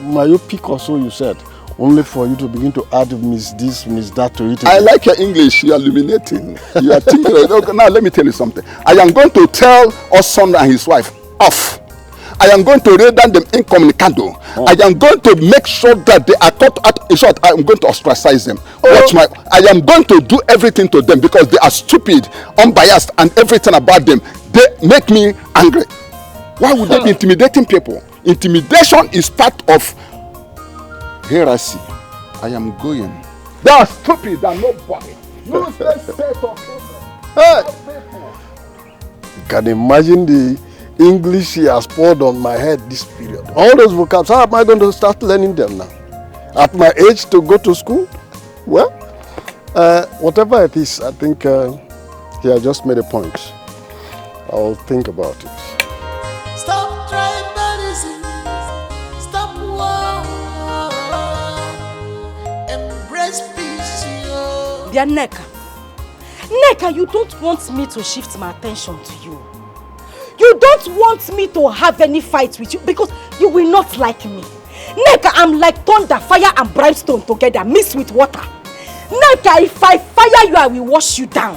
myopic or so you said, only for you to begin to add miss this, miss that to it. I like your English. You are illuminating. You are thinking. Okay, now let me tell you something. I am going to tell Oson and his wife off. I am going to render them incommunicado. I am going to make sure that they are taught out. In short, I am going to ostracize them. I am going to do everything to them because they are stupid, unbiased, and everything about them. They make me angry. Why would they be intimidating people? Intimidation is part of heresy. I am going. They are stupid and nobody. Useless set of people. You can imagine the English he has poured on my head this period. All those vocabs, how am I going to start learning them now? At my age to go to school? Well, whatever it is, I think he has just made a point. I'll think about it. Stop tribalism. Stop war. Embrace peace. Their neck. Nneka, you don't want me to shift my attention to you. You don't want me to have any fight with you because you will not like me. Nneka, I'm like thunder, fire and brimstone together, mixed with water. Nneka, if I fire you, I will wash you down.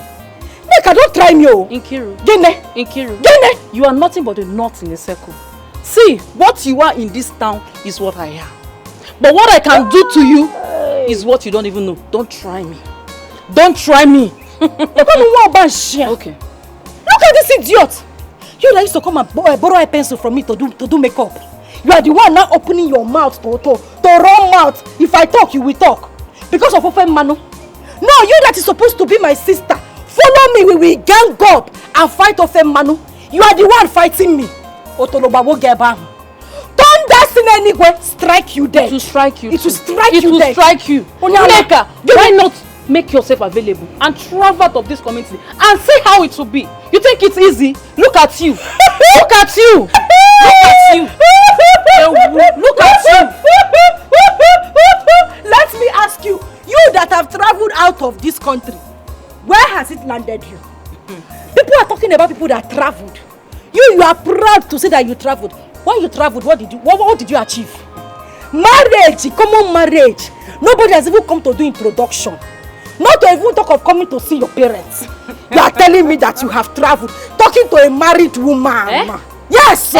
Nneka, don't try me, oh. Nkiru. Gene. You are nothing but a knot in a circle. See, what you are in this town is what I am. But what I can do to you is what you don't even know. Don't try me. Don't try me. Okay. Look at this idiot. You used to come and borrow a pencil from me to do makeup. You are the one now opening your mouth to run mouth. If I talk, you will talk. Because of open manu. No, you that is supposed to be my sister. Follow me, we will gang up and fight open manu. You are the one fighting me. Otolobawo geba. Don't dance in any way, strike you dead. It will strike you. It will strike you. It will dead. strike you. Nneka, why not make yourself available and travel out of this community and see how it will be? You think it's easy? Look at you. Look at you. Look at you. Look at you. Let me ask you, you that have traveled out of this country, where has it landed you? People are talking about people that traveled. You are proud to say that you traveled. When you traveled, what did you achieve? Marriage, common marriage. Nobody has even come to do introduction. Not to even talk of coming to see your parents. You are telling me that you have traveled, talking to a married woman. Yes.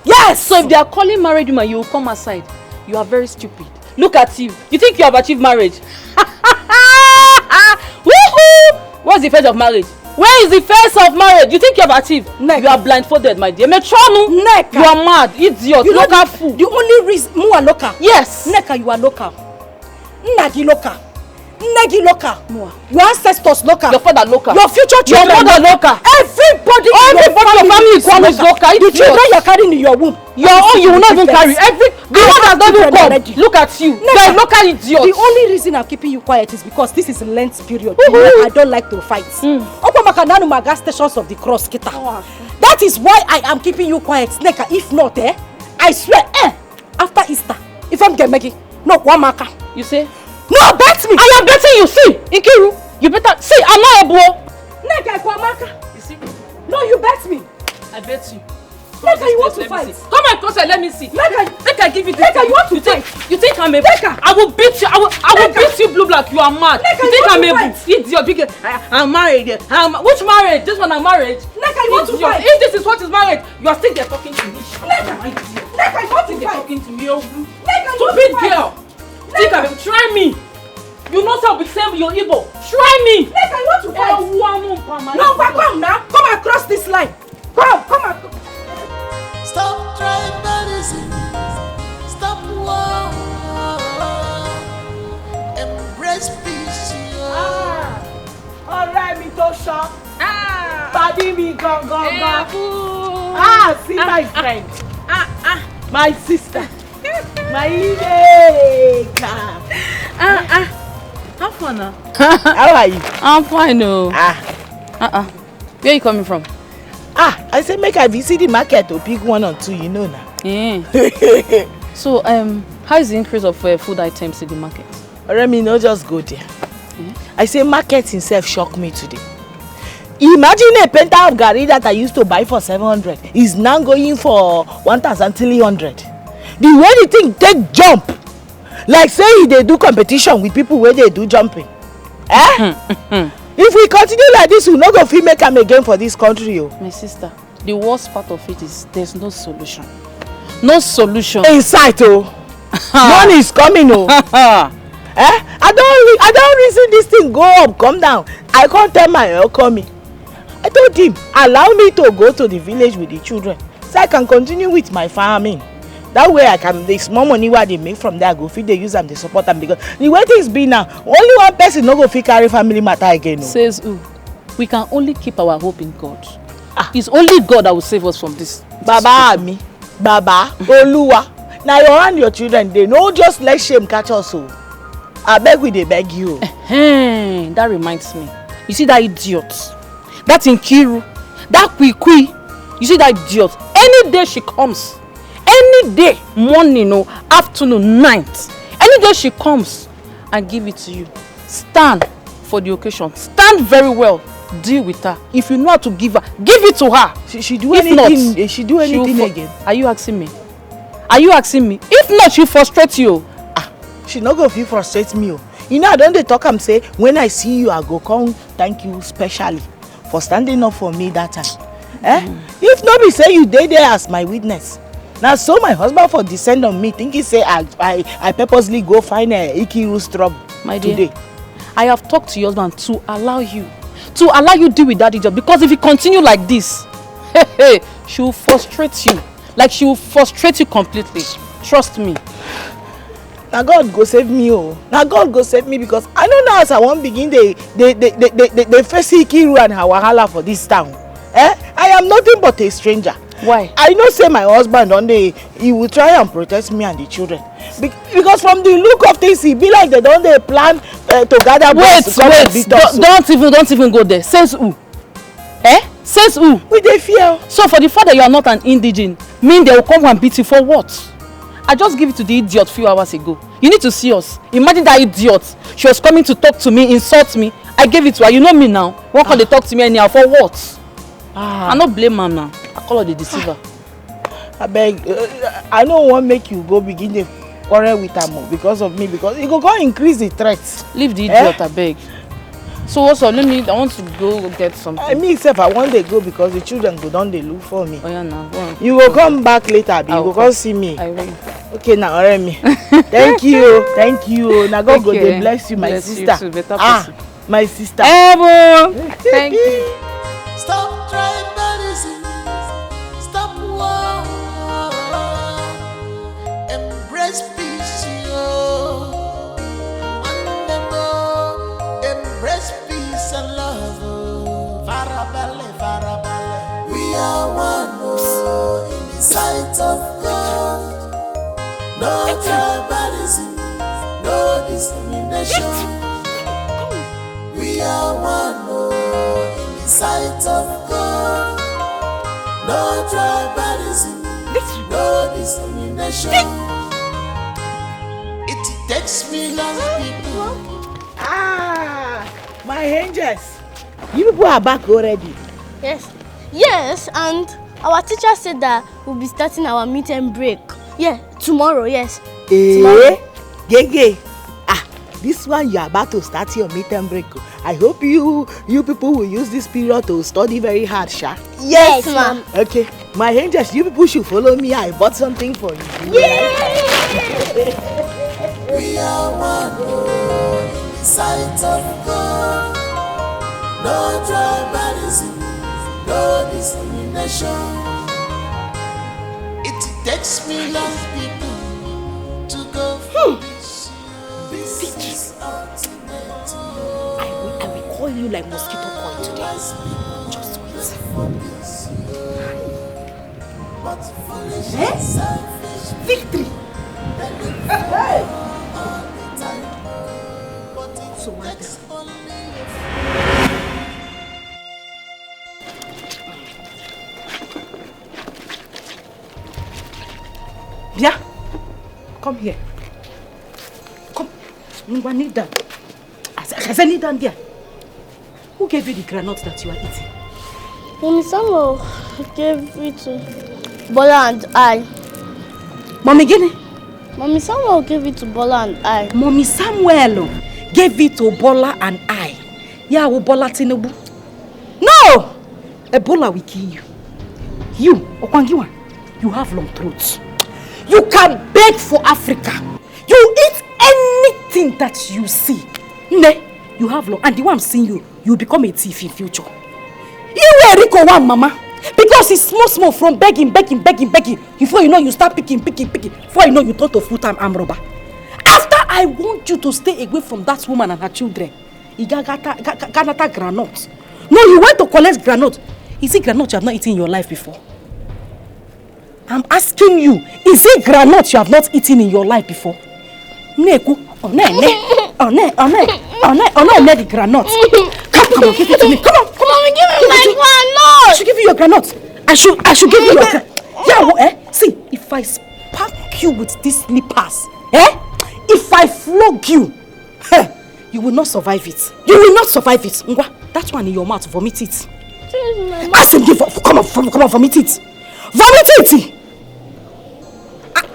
Yes. So if they are calling married woman, you will come aside. You are very stupid. Look at you. You think you have achieved marriage? Woohoo! What's the face of marriage? Where is the face of marriage? You think you have achieved? Nneka. You are blindfolded, my dear. Nneka. You are mad, idiot, local fool. The only reason you are local. Yes. Nneka, you are local. Nnagi local. Nnagi local. Your ancestors local. Your father local. Your future children. Your mother local. Everybody in your family is local. The children you are carrying in your womb. Your own you will not even carry. The one that doesn't come. Look at you. You are a local idiot. The only reason I'm keeping you quiet is because this is a Lent period. I don't like to fight. Gas stations of the cross. That is why I am keeping you quiet, Nneka. If not, I swear, after Easter, if I'm getting no one marker. You say? No, bet me. I am betting you. See, Nkiru, you better see. I'm not a boy. Nneka, one marker. You see? No, you bet me. I bet you. Nneka, you want to fight? Come and closer, let me see. Nneka, give it. Nneka, you want to fight? You think I'm a Nneka? I will beat you. I will beat you blue black. You are mad. Nneka, you think I'm a idiot? Big. I'm married. Which marriage? This one I'm married. Nneka, you want to fight? If this is what is marriage, you are still there talking to me. Nneka, you want to fight? Talking to me. Nneka, stupid girl. Think I'm try me. You know how we say you're evil. Try me. Nneka, you want to fight? No, come now. Come across this line. Come across. Stop tribalism. Stop war. Embrace peace. Alright, me to shop. Body me go. See my friend. My sister. My Nneka. How fun now? How are you? I'm fine, no. Where are you coming from? I say make I visit the market to pick one or two, you know now. Yeah. So, how is the increase of food items in the market? Remy, no, just go there. I say market himself shocked me today. Imagine a penta of garri that I used to buy for 700 is now going for 1,300. The way the thing take jump, like say they do competition with people where they do jumping. If we continue like this, we no go fit make am again for this country. My sister, the worst part of it is there's no solution. No solution. In sight, money is coming, I don't reason this thing go up, come down. I can't tell my coming. I told him, allow me to go to the village with the children so I can continue with my farming. That way I can, the small money what they make from there, I go feed they use them, they support them, because the way things be now, only one person no go fit carry family matter again. Says who? We can only keep our hope in God. It's only God that will save us from this. Baba me, Baba, Oluwa. Now you and your children, they no just let shame catch us. I beg we they beg you. That reminds me. You see that idiot? That Nkiru, that Kwikwi. You see that idiot? Any day she comes, any day, morning or afternoon, night, any day she comes and give it to you, stand for the occasion. Stand very well. Deal with her. If you know how to give her, give it to her. She do if anything. Not, she do anything again. Are you asking me? Are you asking me? If not, she frustrate you. She not go feel frustrate me. You know, I don't talk and say, when I see you, I go come thank you specially for standing up for me that time. If not be say you dey there as my witness. Now so my husband for descend on me, think he say I purposely go find a Ikiru's trouble my dear, today. I have talked to your husband to allow you deal with that idiot, because if you continue like this, she will frustrate you. Like she will frustrate you completely. Trust me. Now God go save me, oh. Now God go save me, because I know now as I won't begin they face Ikiru and her wahala for this town. I am nothing but a stranger. Why? I know say my husband one day he will try and protect me and the children. Because from the look of things, he be like they don't plan to gather boys to come and beat us. Don't even go there. Says who? Says who? We dey fear. So for the fact that you are not an indigene, mean they will come and beat you for what? I just give it to the idiot few hours ago. You need to see us. Imagine that idiot. She was coming to talk to me, insult me. I gave it to her. You know me now. Why can't they talk to me anyhow? For what? I not blame her now. I call her the deceiver. I beg. I don't want to make you go begin the quarrel with her more because of me. Because it go increase the threats. Leave the idiot, I beg. So also, I want to go get something. I mean, except I want to go because the children go down, they look for me. Oh yeah, now. You will come back later, you will come see me. I will. Okay, now, me. Thank you. Now God go they bless you, my sister. You too, better my sister. Thank you. Stop tribalism. Stop war. Embrace peace, yo. Embrace peace and love. Farabale. We are one in the sight of God. No tribalism, no discrimination. We are one in the sight of God. No tribalism, no discrimination. It takes me long people. My angels. You people are back already. Yes, and our teacher said that we'll be starting our meet and break. Yeah, tomorrow, yes. Tomorrow. Gege. This one you are about to start your meet and break. I hope you people will use this period to study very hard, Sha. Yes, ma'am. Okay, my angels, you people should follow me. I bought something for you. We are one in the sight of God. No tribalism, no discrimination. It takes me long people to go for this. This is ultimate. I will call you like mosquito coil today. Just wait. Victory! So what? Bia, come here. Come. Kneel down. I said kneel down there. Who gave you the granite that you are eating? Mommy Samuel gave it to Bola and I. Mommy Guinea? Mommy Samuel gave it to Bola and I. Mommy Samuel gave it to Bola and I. Yeah, Bola Tinubu. No! Ebola will kill you. You, Okwangiwa, you have long throats. You can beg for Africa. You eat anything that you see. Ne, you have long. And the one I'm seeing you, you become a thief in future. You were Rico one, mama. Because it's small from begging. Before you know, you start picking. Before you know, you turn to full-time arm robber. After I want you to stay away from that woman and her children. Ganata granite. No, you went to collect granite. Is it granite you have not eaten in your life before? I'm asking you, is it granite you have not eaten in your life before? Neku, the granite. Come on, give it to me. Come on. Mommy, give me my granite. I should give you your granite. I should give you your granite. Yeah, see, if I spank you with these slippers, if I flog you, You will not survive it. You will not survive it. Ngwa, that one in your mouth, vomit it. Ask him, come on, vomit it. Vomit it!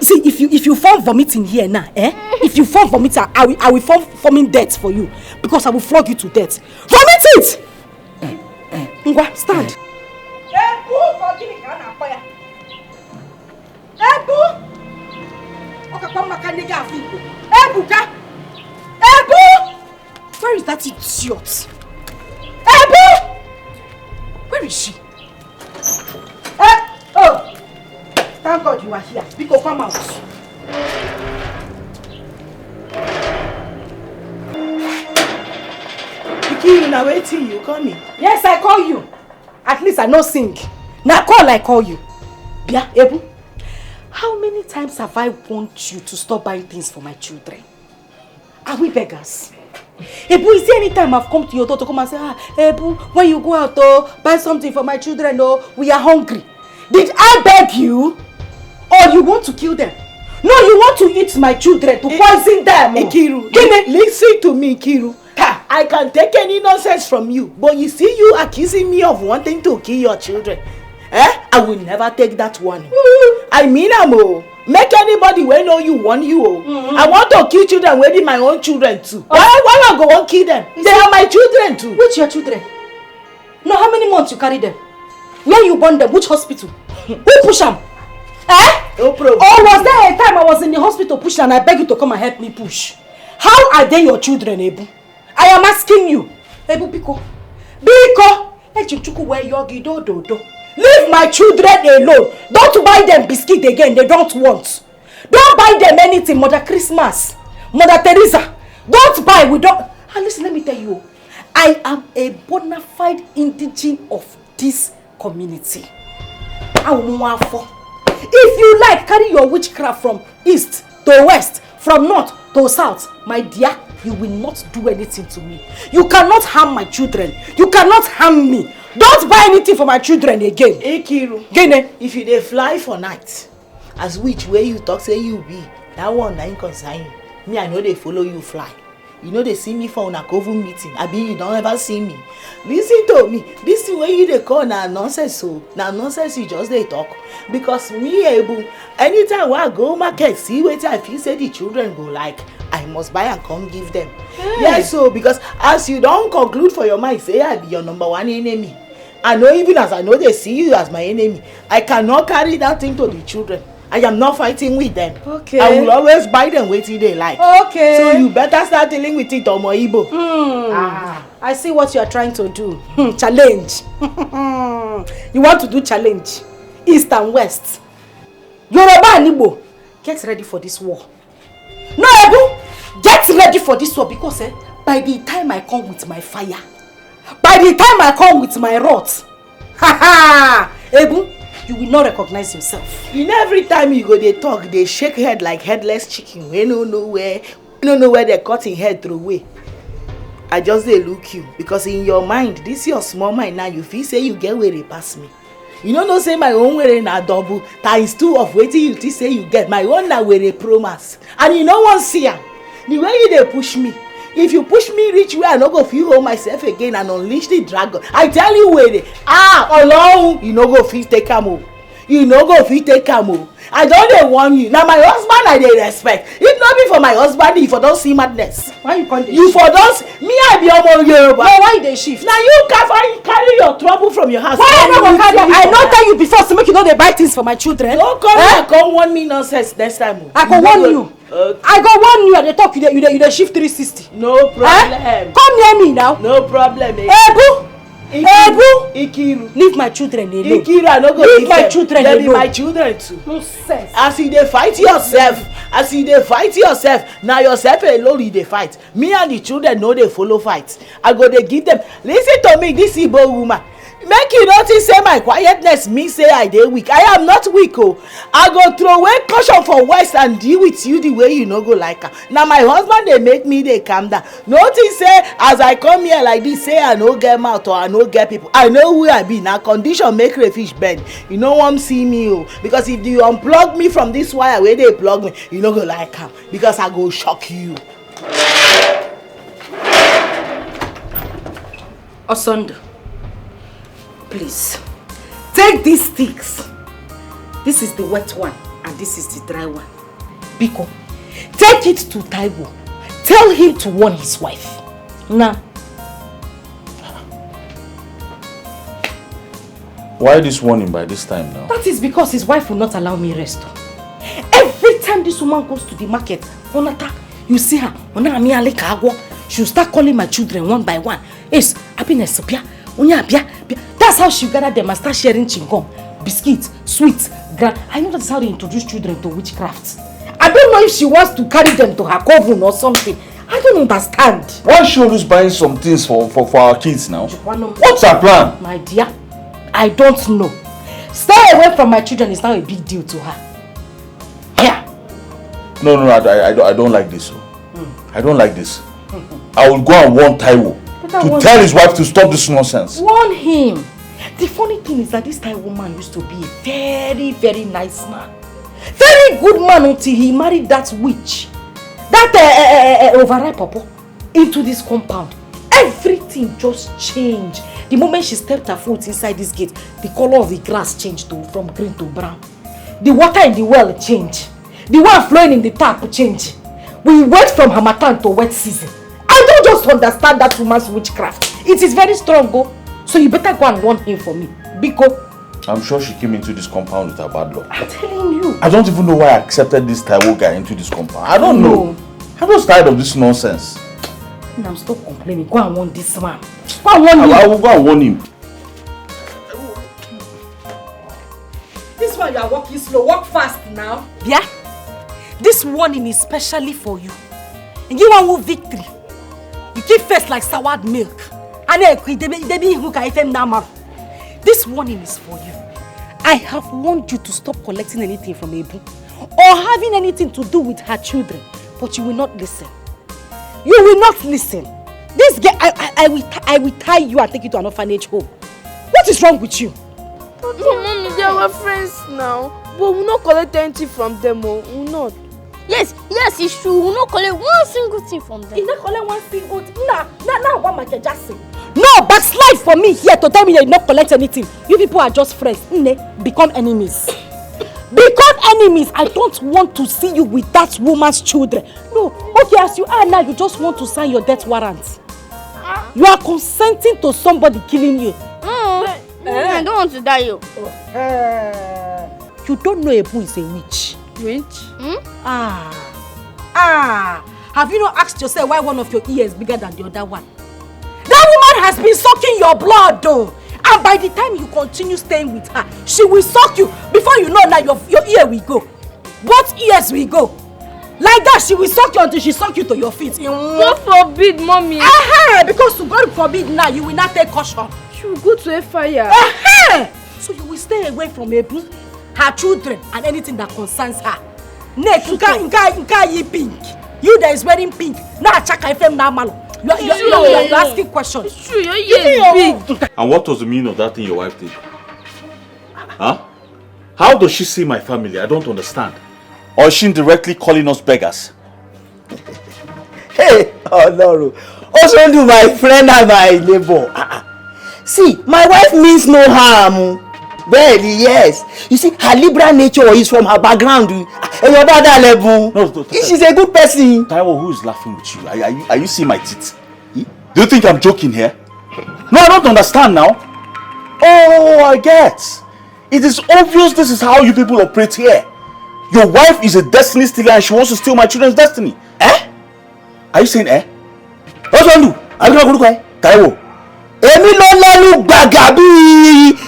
See, if you form vomiting here now, if you form vomiting, I will form forming death for you. Because I will flog you to death. Vomit it! Ngwa, stand. Where is that idiot? Where is she? Oh! Thank God you are here. Biko, come out. Iki, now waiting, you call me. Yes, I call you. At least I know sing. Now I call you. Bia, Ebu. How many times have I want you to stop buying things for my children? Are we beggars? Ebu, is there any time I've come to your door to come and say, Ebu, when you go out, buy something for my children, we are hungry. Did I beg you? Or you want to kill them? No, you want to eat my children, to poison them. Ikiru, listen to me, Ikiru. I can take any nonsense from you, but you see you accusing me of wanting to kill your children. I will never take that one. I mean, make anybody wey know you want you. I want to kill children wey be my own children too. Why I go and kill them? They are my children too. Which your children? No, how many months you carry them? Where you born them? Which hospital? Who push them? No problem. Or was there a time I was in the hospital pushing and I beg you to come and help me push? How are they your children, Ebu? I am asking you. Ebu, Biko. Echichuku where yogi do. Leave my children alone. Don't buy them biscuit again. They don't want. Don't buy them anything. Mother Christmas. Mother Teresa. Don't buy. We don't. And listen, let me tell you. I am a bona fide indigene of this community. If you like, carry your witchcraft from east to west, from north to south, my dear, you will not do anything to me. You cannot harm my children. You cannot harm me. Don't buy anything for my children again. Ikiru, Gene, if you dey fly for night, as which way you talk say you be, that one na concern you. Me, I know they follow you fly. You know they see me for una coven meeting. I be you don't ever see me. Listen to me. This thing wey you dey call na nonsense so. Na nonsense you just dey talk. Because me, Ebu, anytime I go market, see wetin I feel say the children go like, I must buy and come give them. Yes, so because as you don't conclude for your mind, say I be your number one enemy. I know even as I know they see you as my enemy, I cannot carry that thing to the children. I am not fighting with them. Okay. I will always buy them wetin they like. Okay. So you better start dealing with it, Omo Igbo. I see what you are trying to do. Challenge. You want to do challenge. East and West. Yoruba and Igbo. Get ready for this war. No, Ebu. Get ready for this war because by the time I come with my fire, by the time I come with my wrath, Ebu, you will not recognize yourself. You know, every time you go they talk, they shake head like headless chicken. We don't know where they cut in head through way. I just they look you because in your mind, this your small mind now. You feel say you get where they pass me. You know, no say my own way na double times 2 of waiting you think say you get. My own na where they promise, and you no one see am. The way you they push me. If you push me reach where I no go feel hold myself again and unleash the dragon, I tell you where they alone you no go fit take am. You no go fit take am. I don't dey warn you. Now my husband I dey respect. If not be for my husband, if I don't see madness. Why you can't? You for don't me I be Omo Yoruba. No, why they shift? Now you carry your trouble from your house. Why I no go carry? I not tell you before to make you know they buy things for my children. Don't come here, come warn me nonsense next time. I go warn you. I go warn you at the talk. You shift 360. No problem. Come near me now. No problem. Ebu. Ikiru. Leave my children alone. Ikiru, I no go leave my children alone. They be my children too. Nonsense. As you dey fight yourself, now yourself alone you dey fight. Me and the children no dey follow fight. I go dey give them. Listen to me, this Igbo woman. Make you notice say my quietness me say I dey weak. I am not weak. I go throw away caution for West and deal with you the way you no go like her. Now my husband they make me they calm down. Notice say as I come here like this, say I no get mouth or I no get people. I know who I be. Now condition make crayfish bend. You no want see me because if you unplug me from this wire where they plug me, you no go like her because I go shock you. Osondo, please, take these sticks. This is the wet one and this is the dry one. Biko, take it to Taiwo. Tell him to warn his wife. Now. Why this warning by this time now? That is because his wife will not allow me rest. Every time this woman goes to the market, Onata, you see her, she'll start calling my children one by one. Yes, happiness, that's how she gather them and start sharing chingom, biscuits, sweets, I know that's how they introduce children to witchcraft. I don't know if she wants to carry them to her coven or something. I don't understand. Why she always buying some things for our kids now? What's her plan? My dear, I don't know. Stay away from my children is now a big deal to her. Yeah. No, I don't like this. I don't like this. I will go and warn Taiwo to tell his wife to stop this nonsense. Warn him. The funny thing is that this Taiwo man used to be a very, very nice man. Very good man until he married that witch. That overripe papa into this compound. Everything just changed. The moment she stepped her foot inside this gate, the color of the grass changed from green to brown. The water in the well changed. The one flowing in the tap changed. We went from Hamatan to wet season. I don't just understand that woman's witchcraft. It is very strong, go. So you better go and warn him for me. Biko. I'm sure she came into this compound with her bad luck. I'm telling you. I don't even know why I accepted this Taiwo guy into this compound. I don't know. I'm just tired of this nonsense. I'm still complaining. Go and warn this man. Go and warn him. I will go and warn him. This one you are walking slow. Walk fast now. Yeah? This warning is specially for you. And you want victory. You keep face like soured milk. This warning is for you. I have warned you to stop collecting anything from Ebu or having anything to do with her children, but you will not listen. You will not listen. This girl, I will tie you and take you to an orphanage home. What is wrong with you? But mommy, they are friends now. But we'll not collect anything from them, we'll not. Yes, it's true. We'll not collect one single thing from them. You not collect one single thing? Nah, what am I just saying? No, backslide for me here to tell me that you not collect anything. You people are just friends. Become enemies. Become enemies. I don't want to see you with that woman's children. No, okay, as you are now, you just want to sign your death warrant. You are consenting to somebody killing you. I don't want to die, you. You don't know Ebu is a witch. Witch? Have you not asked yourself why one of your ears is bigger than the other one? That woman has been sucking your blood though. And by the time you continue staying with her, she will suck you. Before you know that your ear will go. Both ears will go. Like that, she will suck you until she suck you to your feet. God forbid, mommy. Because to God forbid now, you will not take caution. She will go to a fire. So you will stay away from her children and anything that concerns her. Next, you pink. You that is wearing pink. Now check FM now, malo. You're asking questions. It's true, your ear is big. And what was the meaning of that thing your wife did? Huh? How does she see my family? I don't understand. Or is she indirectly calling us beggars? Hey, no. Also do my friend and my neighbor. See, my wife means no harm. Really, yes. You see, her liberal nature is from her background. And your brother level. No, she's a good person. Taiwo, who is laughing with you? Are you seeing my teeth? Do you think I'm joking here? No, I don't understand now. Oh, I get. It is obvious this is how you people operate here. Your wife is a destiny stealer and she wants to steal my children's destiny. Are you saying What's wrong with you? Are you not going to go? Taiwo. Èmi ló lẹ́nu gbàgà bí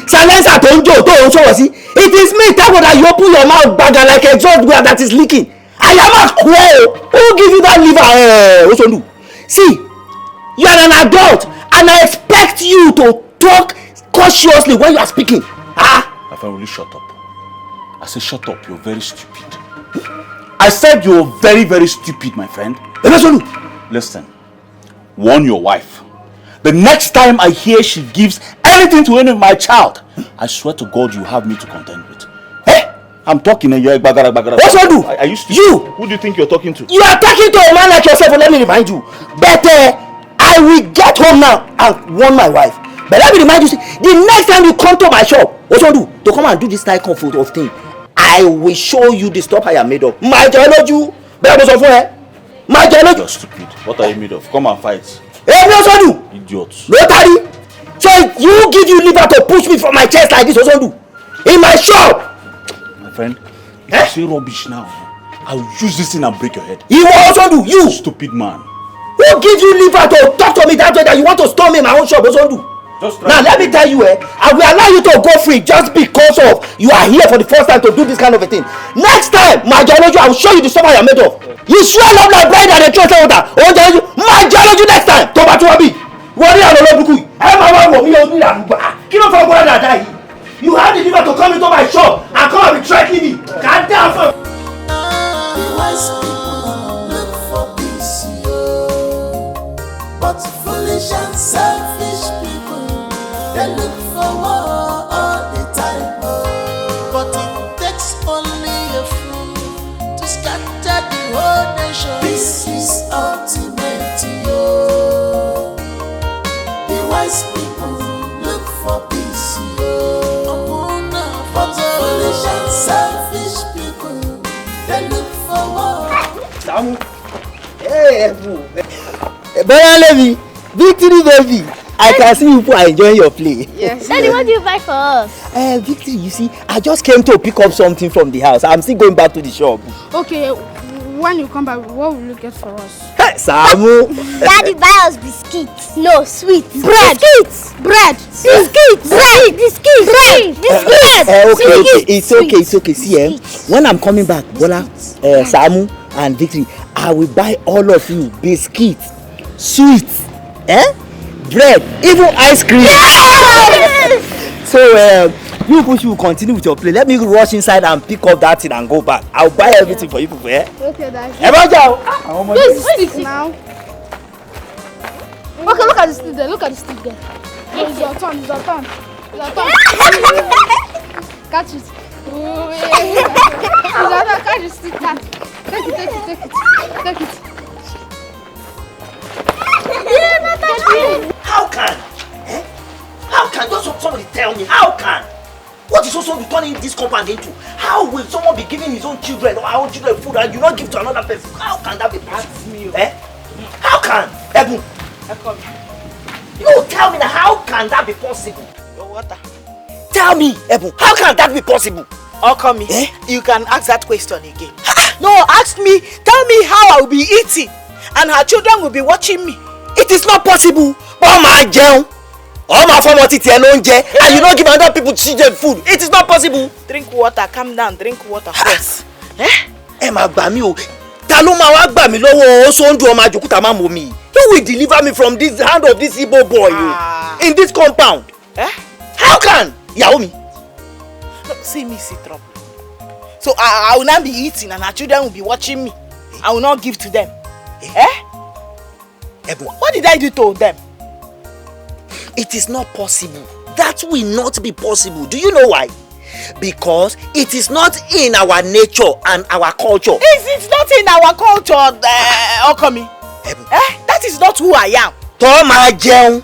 silencer tó ń jò tó ń sọ̀rọ̀ sí. It is me, Taiwo, that you open your mouth gbàgà like a exhaust where that is leaking. I am not queer. Who give you that liver? What's wrong with you? See, you are an adult and I expect you to talk cautiously when you are speaking. My friend, will you shut up? I said shut up, you're very stupid. I said you're very, very stupid, my friend. Listen, warn your wife. The next time I hear she gives anything to any of my child, I swear to God you have me to contend with. I'm talking and you're bagara. What's wrong with you? Are you stupid? You? Who do you think you're talking to? You are talking to a man like yourself, let me remind you. But I I will get home now and warn my wife. But let me remind you, the next time you come to my shop, what you do to come and do this type of thing, I will show you the stuff I am made of. My geology, my geology. You're stupid. What are you made of? Come and fight. Hey, no, so do. Idiots. Rotary. So you give you liver to push me from my chest like this, also do. In my shop. My friend, if you say rubbish now, I will use this thing and break your head. You will also do. You. Stupid man. Who gives you liver to talk to me that way that you want to storm me in my own shop, also do? Now let me tell you, I will allow you to go free just because of you are here for the first time to do this kind of a thing. Next time, my geology, I will show you the stuff I am made of. You swell up like bread and a trust water. Oh, geology, my geology next time. Toba Toba B. What are you? You have the liver to come into my shop and come and be threatening me. God damn. The wise people look for peace, but foolish and selfish people, they look for war all the time. But it takes only a fool to scatter the whole nation. Peace is ultimate, yo. The wise people look for peace, yo. But foolish and selfish people, they look for war. Samu. Hey, Brother Levy, Victory baby. I can see you are enjoying your play. Yes. Daddy, what do you buy for us? Victory, you see, I just came to pick up something from the house. I'm still going back to the shop. Okay, when you come back, what will you get for us? Hey, Samu. Daddy, buy us biscuits. No, sweets. Bread. Biscuits. Bread. Biscuits. Bread. Biscuits. Bread. Biscuits. Okay, it's okay. See, when I'm coming back, Bola, Samu, and Victory, I will buy all of you biscuits, sweets, bread, even ice cream. Yes! So you push, you continue with your play. Let me rush inside and pick up that thing and go back. I'll buy everything for you people. Okay, Daddy. This stick now. Okay, look at the stick there. Look at the stick there. It's your turn. It's your turn. It's your turn. Catch it. Catch the stick. Take it. How can just somebody tell me? How can? What is also turning this compound into? How will someone be giving his own children or our own children food and you not give to another person? How can that be possible? How can? Ebu? No, tell me now, how can that be possible? Your water. Tell me, Ebu, how can that be possible? Okoli, you can ask that question again. No, ask me, tell me how I will be eating and her children will be watching me. It is not possible. Oh my girl. All my family and you don't give other people children food. It is not possible. Drink water, calm down, drink water first. Emma Bami o. Taloma wa gba mi lowo Osondu o ma jokuta ma mo mi. Who will deliver me from this hand of this Igbo boy in this compound? How can? Yaomi. No, see me see trouble. So I will not be eating and our children will be watching me. I will not give to them. What did I do to them? It is not possible. That will not be possible. Do you know why? Because it is not in our nature and our culture. It's not in our culture, Okoli. That is not who I am. Toma jẹun.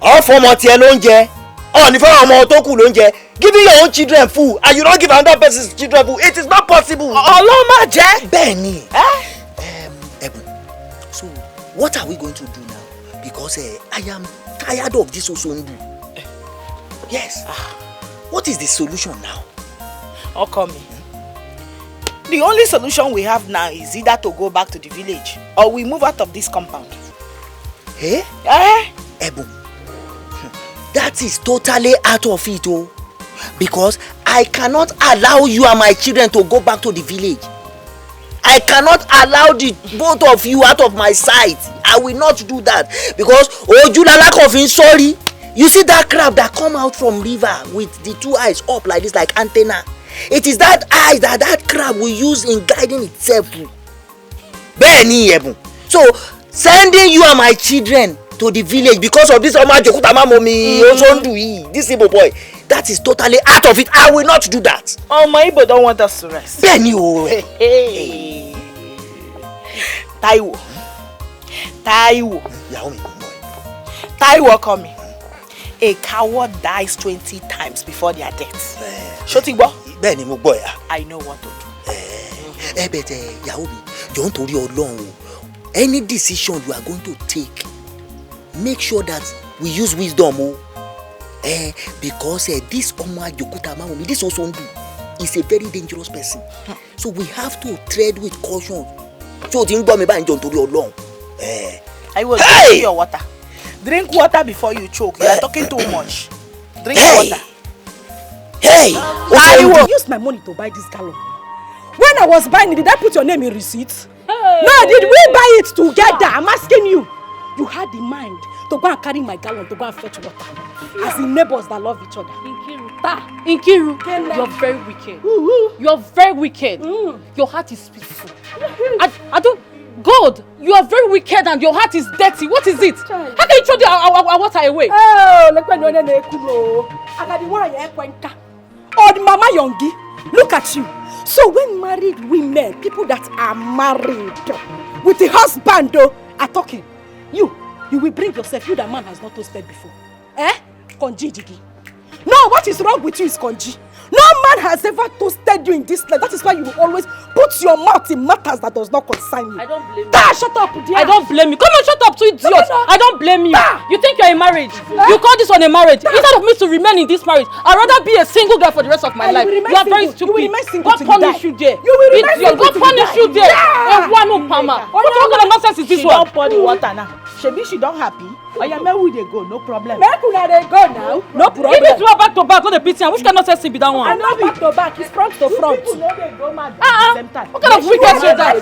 All for mo tie lo nje. On for ọmọ tó kù ló nje. Giving your own children food and you don't give another person's children food. It is not possible. Ọlọ́run má jẹ́. Bẹ́ẹ̀ni. So what are we going to do now? Because I am tired of this Osondu. Yes. What is the solution now? Okoli. The only solution we have now is either to go back to the village or we move out of this compound. Ebu, that is totally out of it, because I cannot allow you and my children to go back to the village. I cannot allow the both of you out of my sight. I will not do that because Ojulala sorry. You see that crab that come out from river with the two eyes up like this, like antenna. It is that eye that crab will use in guiding itself. Bẹ́ẹ̀ni Ebu. So sending you and my children to the village because of this this Igbo boy, that is totally out of it. I will not do that. Oh, my Igbo don't want us to rest. Bẹ́ẹ̀ni o. Taiwo. Yaomi. Taiwo come me. A coward dies 20 times before their death. Shotigbo? Bẹ́ẹ̀ni mo gbọ́ ya. I know what to do. Bẹ̀tẹ̀ ìyàwó mi, jọ̀ọ́ nítorí Ọlọ́run o. Any decision you are going to take, make sure that we use wisdom o. Because this Ọmọ Àjòkúta Máwòmí, this Osondu, is a very dangerous person. So we have to tread with caution. So ti ń gbọ́ mi báyìí jọ̀ọ́ nítorí Ọlọ́run. I will drink your water. Drink water before you choke. You are talking too much. Drink water. Hey! I will use my money to buy this gallon. When I was buying it, did I put your name in receipt? Hey. No, did we buy it together? I'm asking you. You had the mind to go and carry my gallon to go and fetch water. Yeah. As in neighbors that love each other. Nkiru, you're very wicked. You're very wicked. Your heart is peaceful. I don't... God, you are very wicked and your heart is dirty. What is it? How can you throw our water away? Oh, Mama Yongi, look at you. So when married women, people that are married with the husband are talking, you will bring yourself, you that man has not toasted before. Konji Jigi. No, what is wrong with you is Konji. No man has ever toasted you in this life. That is why you will always put your mouth in matters that does not concern you. I don't blame you. Shut up, dear. I don't blame you. Come on, shut up, to idiot. I don't blame you. You think you're in marriage? You call this one a marriage? Instead of me to remain in this marriage, I'd rather be a single girl for the rest of my life. You are very stupid. You will remain single. God punish you there. You will remain single. God punish you there. What kind of nonsense is this one? She don't pour the water now. She don't happy. Oya, where will they go? No problem. Where could they go now? No problem. If it's back to back, not the pity. Which kind of nonsense be that one? I know back to back. It's front to front. People know they go mad at the same time. What kind of wicked is that?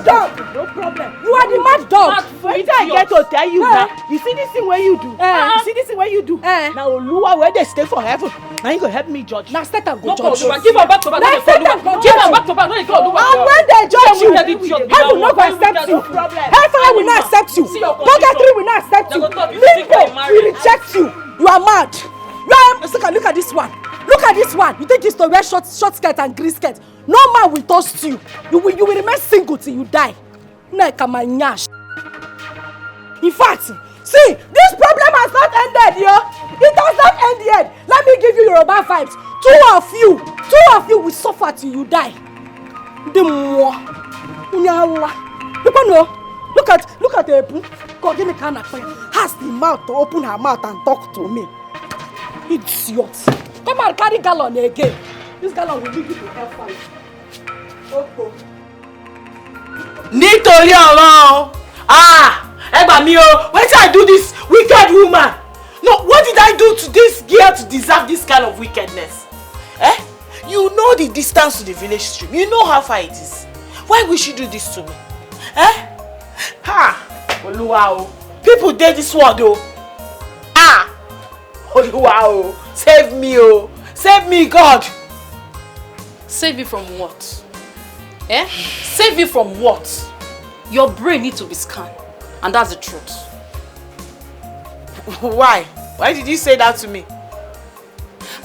No problem. You are the mad dog. Wait I get to tell you now. You see this thing where you do? You see this thing where you do? Now Oluwa where they stay for heaven. Now you go help me judge. Now Satan go judge. Give her back to back. Give her back to back. And when they judge you, heaven will not accept you. Hellfire will not accept you. Purgatory will not accept you. Limbo will reject you. You are mad. Look at this one. Look at this one. You think it's to wear short skirt and green skirt? No man will toast you. You will remain single till you die. In fact, see, this problem has not ended, yo. It has not ended yet. Let me give you Yoruba vibes. Two of you will suffer till you die. The more. Look at the God, give me kind of fire. Has the mouth to open her mouth and talk to me. Idiot. Come and carry gallon again. This gallon will lead you to hellfire. Okay. Nítorí Ọlọ́run. Ẹ gbà mí o. Why did I do this wicked woman? No, what did I do to this girl to deserve this kind of wickedness? You know the distance to the village stream. You know how far it is. Why would she do this to me? Oluwa o. People did this world o. Oluwa o. Save me o. Save me, God. Save you from what? Save you from what? Your brain needs to be scanned. And that's the truth. Why? Why did you say that to me?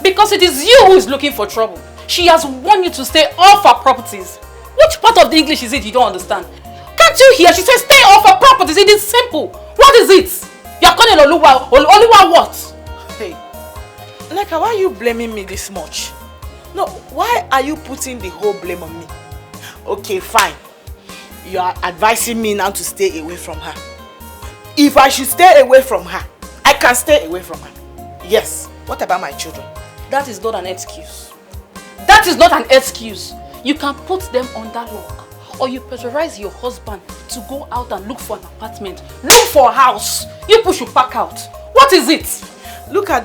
Because it is you who is looking for trouble. She has warned you to stay off her properties. Which part of the English is it you don't understand? Can't you hear? She says stay off her properties. It is simple. What is it? You are calling Oluwa. Oluwa what? Hey, Neka, why are you blaming me this much? No, why are you putting the whole blame on me? Okay, fine. You are advising me now to stay away from her. If I should stay away from her, I can stay away from her. Yes. What about my children? That is not an excuse. That is not an excuse. You can put them under lock. Or you pressurize your husband to go out and look for an apartment. Look for a house. You push you pack out. What is it?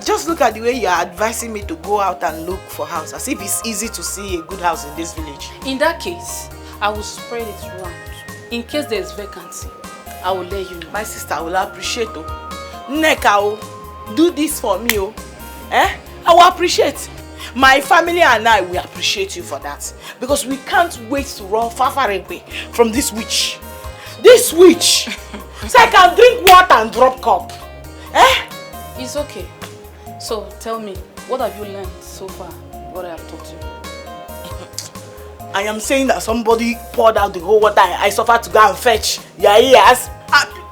Just look at the way you are advising me to go out and look for a house. As if it's easy to see a good house in this village. In that case, I will spread it around. In case there is vacancy, I will let you know. My sister, I will appreciate it. Neka, do this for me. I will appreciate. My family and I will appreciate you for that. Because we can't wait to run far away from this witch. This witch! So I can drink water and drop cup. It's okay. So tell me, what have you learned so far? What I have taught you? I am saying that somebody poured out the whole water I suffered to go and fetch. Your ears.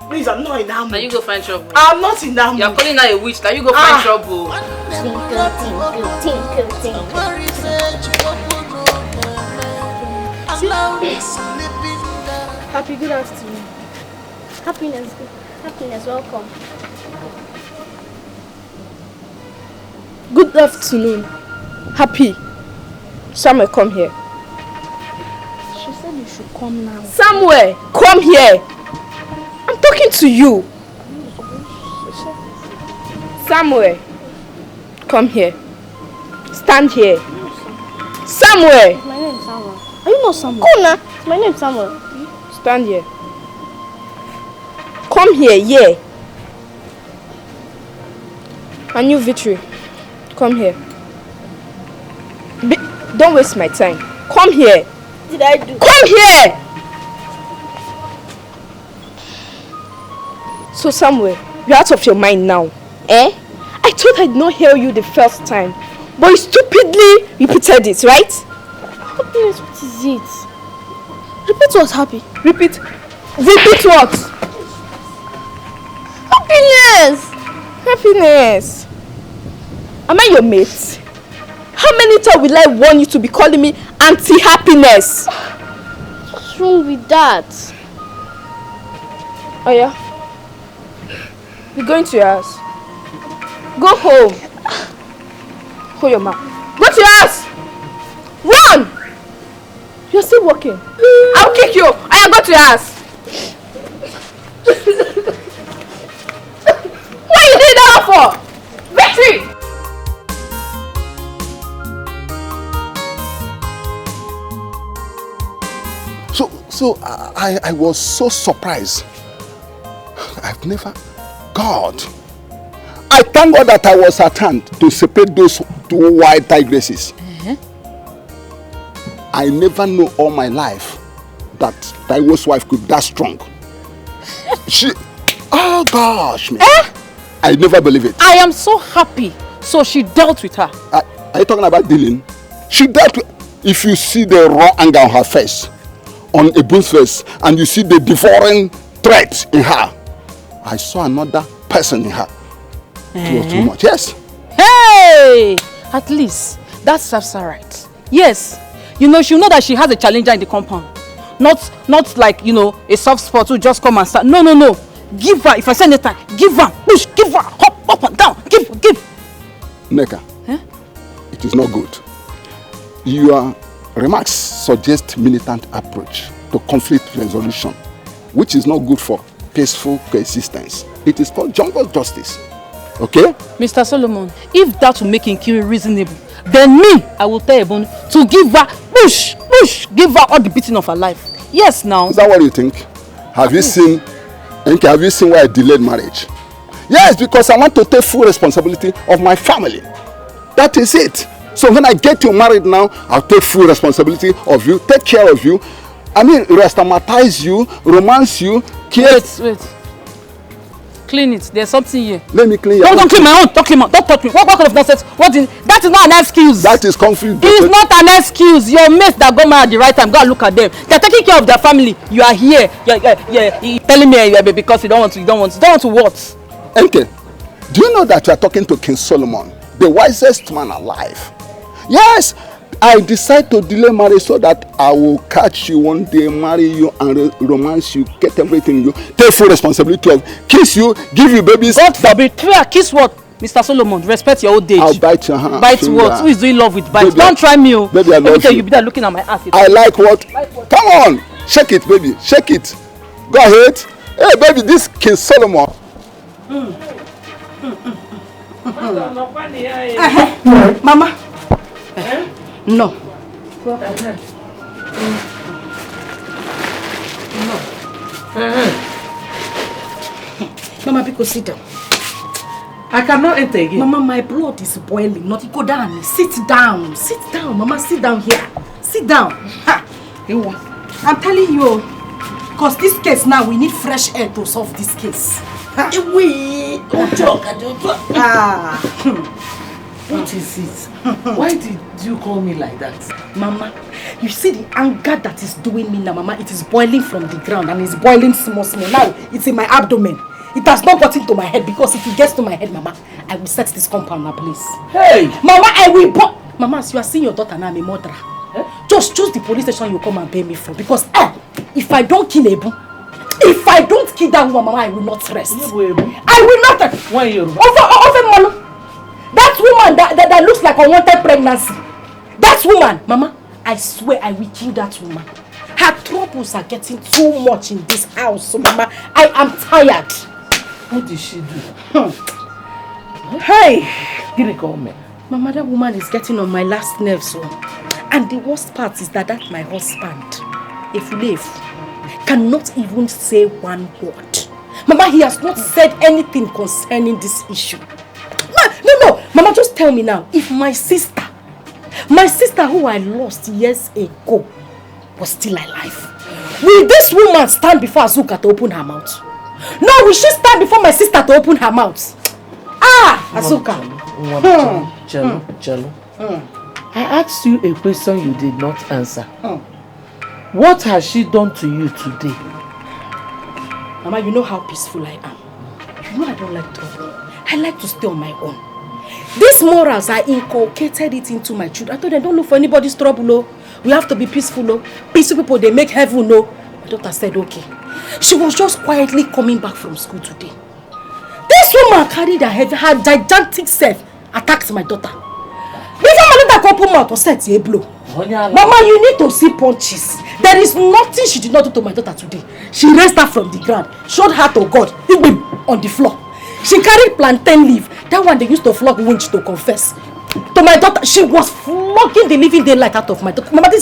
Please, I'm not in that mood. Now you go find trouble. I'm not in that mood. You're calling her a witch. Now you go find trouble. Happy good afternoon. Happiness, welcome. Good afternoon. Happy. Samuel, come here. She said you should come now. Samuel, come here. I'm talking to you. Samuel, come here. Stand here. Samuel. My name is Samuel. Are you not Samuel? Come now. My name is Samuel. Stand here. Come here, yeah. And you, Victory. Come here. Don't waste my time. Come here. What did I do? Come here! So Samuel, you're out of your mind now. Eh? I thought I'd not hear you the first time. But you stupidly repeated it, right? Happiness, what is it? Repeat what's happy. Repeat what? Happiness! Happiness. Am I your mate? How many times will I warn you to be calling me anti-happiness? What's wrong with that? Oh yeah? You're going to your house. Go home. Hold your mouth. Go to your house. Run! You're still walking. I'll kick you. I go to your house. What you did that for? Victory! So I was so surprised. I've never, God. I thank God that I was at hand to separate those two white tigresses. I never know all my life that Taiwo's wife could be that strong. Oh gosh, man. I never believe it. I am so happy. So she dealt with her. Are you talking about dealing? She dealt with, if you see the raw anger on her face, on Ebu's face, and you see the devouring threat in her, I saw another person in her. It was too much. Yes. Hey! At least that serves her right. Yes. You know, she'll know that she has a challenger in the compound. Not like, you know, a soft spot who just come and start. No. Give her, if I send it time, give her, push, give her, hop up and down, give. Neka, it is not good. Your remarks suggest militant approach to conflict resolution, which is not good for peaceful coexistence. It is called jungle justice. Okay? Mr. Solomon, if that will make Nkiri reasonable, then me, I will tell Ebon to give her, push, give her all the beating of her life. Yes, now. Is that what you think? Have you seen why I delayed marriage? Yes, because I want to take full responsibility of my family. That is it. So when I get you married now, I'll take full responsibility of you, take care of you. I mean, restamatize you, romance you, care. Wait. Clean it. There's something here. Let me clean your Don't clean my own. Don't clean my. Don't touch me. What kind of nonsense? That is not an excuse. That is conflict. It is not an excuse. Your mates that got married at the right time, go and look at them. They're taking care of their family. You are here. You're telling me because you don't want to what? Okay. Do you know that you are talking to King Solomon, the wisest man alive? Yes. I decide to delay marriage so that I will catch you one day, marry you and romance you, get everything you, take full responsibility of, kiss you, give you babies. God forbid. Kiss what? Mr. Solomon, respect your old age. I'll bite your hand. Bite what? Who is doing love with bites? Don't try me. Baby, I love you. Let me tell you, be there looking at my ass. I like what? Come on. Shake it, baby. Shake it. Go ahead. Hey, baby, this King Solomon. Mama. No. Mama, because sit down. I cannot enter again. Mama, my blood is boiling. Not go down. Sit down. Sit down. Mama, sit down here. Sit down. Ha. I'm telling you, because this case now, we need fresh air to solve this case. We don't talk. What is it? Why did you call me like that? Mama, You see the anger that is doing me now, Mama? It is boiling from the ground and it's boiling small. Now it's in my abdomen. It has not got into my head because if it gets to my head, Mama, I will set this compound now, please. Hey! Mama, I will... Mama, as you are seeing your daughter now, I'm a murderer. Just choose the police station you come and pay me for. Because if I don't kill Ebu, if I don't kill that woman, Mama, I will not rest. I will not rest. Why you? That woman that looks like unwanted pregnancy. That woman, Mama, I swear I will kill that woman. Her troubles are getting too much in this house. So, Mama, I am tired. What did she do? Hey! Did it call me? Mama, that woman is getting on my last nerve, so. And the worst part is that my husband, if you leave, cannot even say one word. Mama, he has not said anything concerning this issue. No. Mama, just tell me now, if my sister who I lost years ago was still alive, will this woman stand before Azuka to open her mouth? No, will she stand before my sister to open her mouth? Azuka. Chalo. I asked you a question you did not answer. What has she done to you today? Mama, you know how peaceful I am. You know I don't like trouble. I like to stay on my own. These morals, I inculcated it into my children. I told them, don't look for anybody's trouble, no. We have to be peaceful, no. Peaceful people, they make heaven, no. My daughter said, okay. She was just quietly coming back from school today. This woman carried her gigantic self, attacked my daughter. Before my daughter could open mouth or set a blow. Mama, you need to see punches. There is nothing she did not do to my daughter today. She raised her from the ground, showed her to God, on the floor. She carried plantain leaf. That one they used to flog winch to confess. To my daughter, she was flogging the living daylight out of my daughter. Mama, that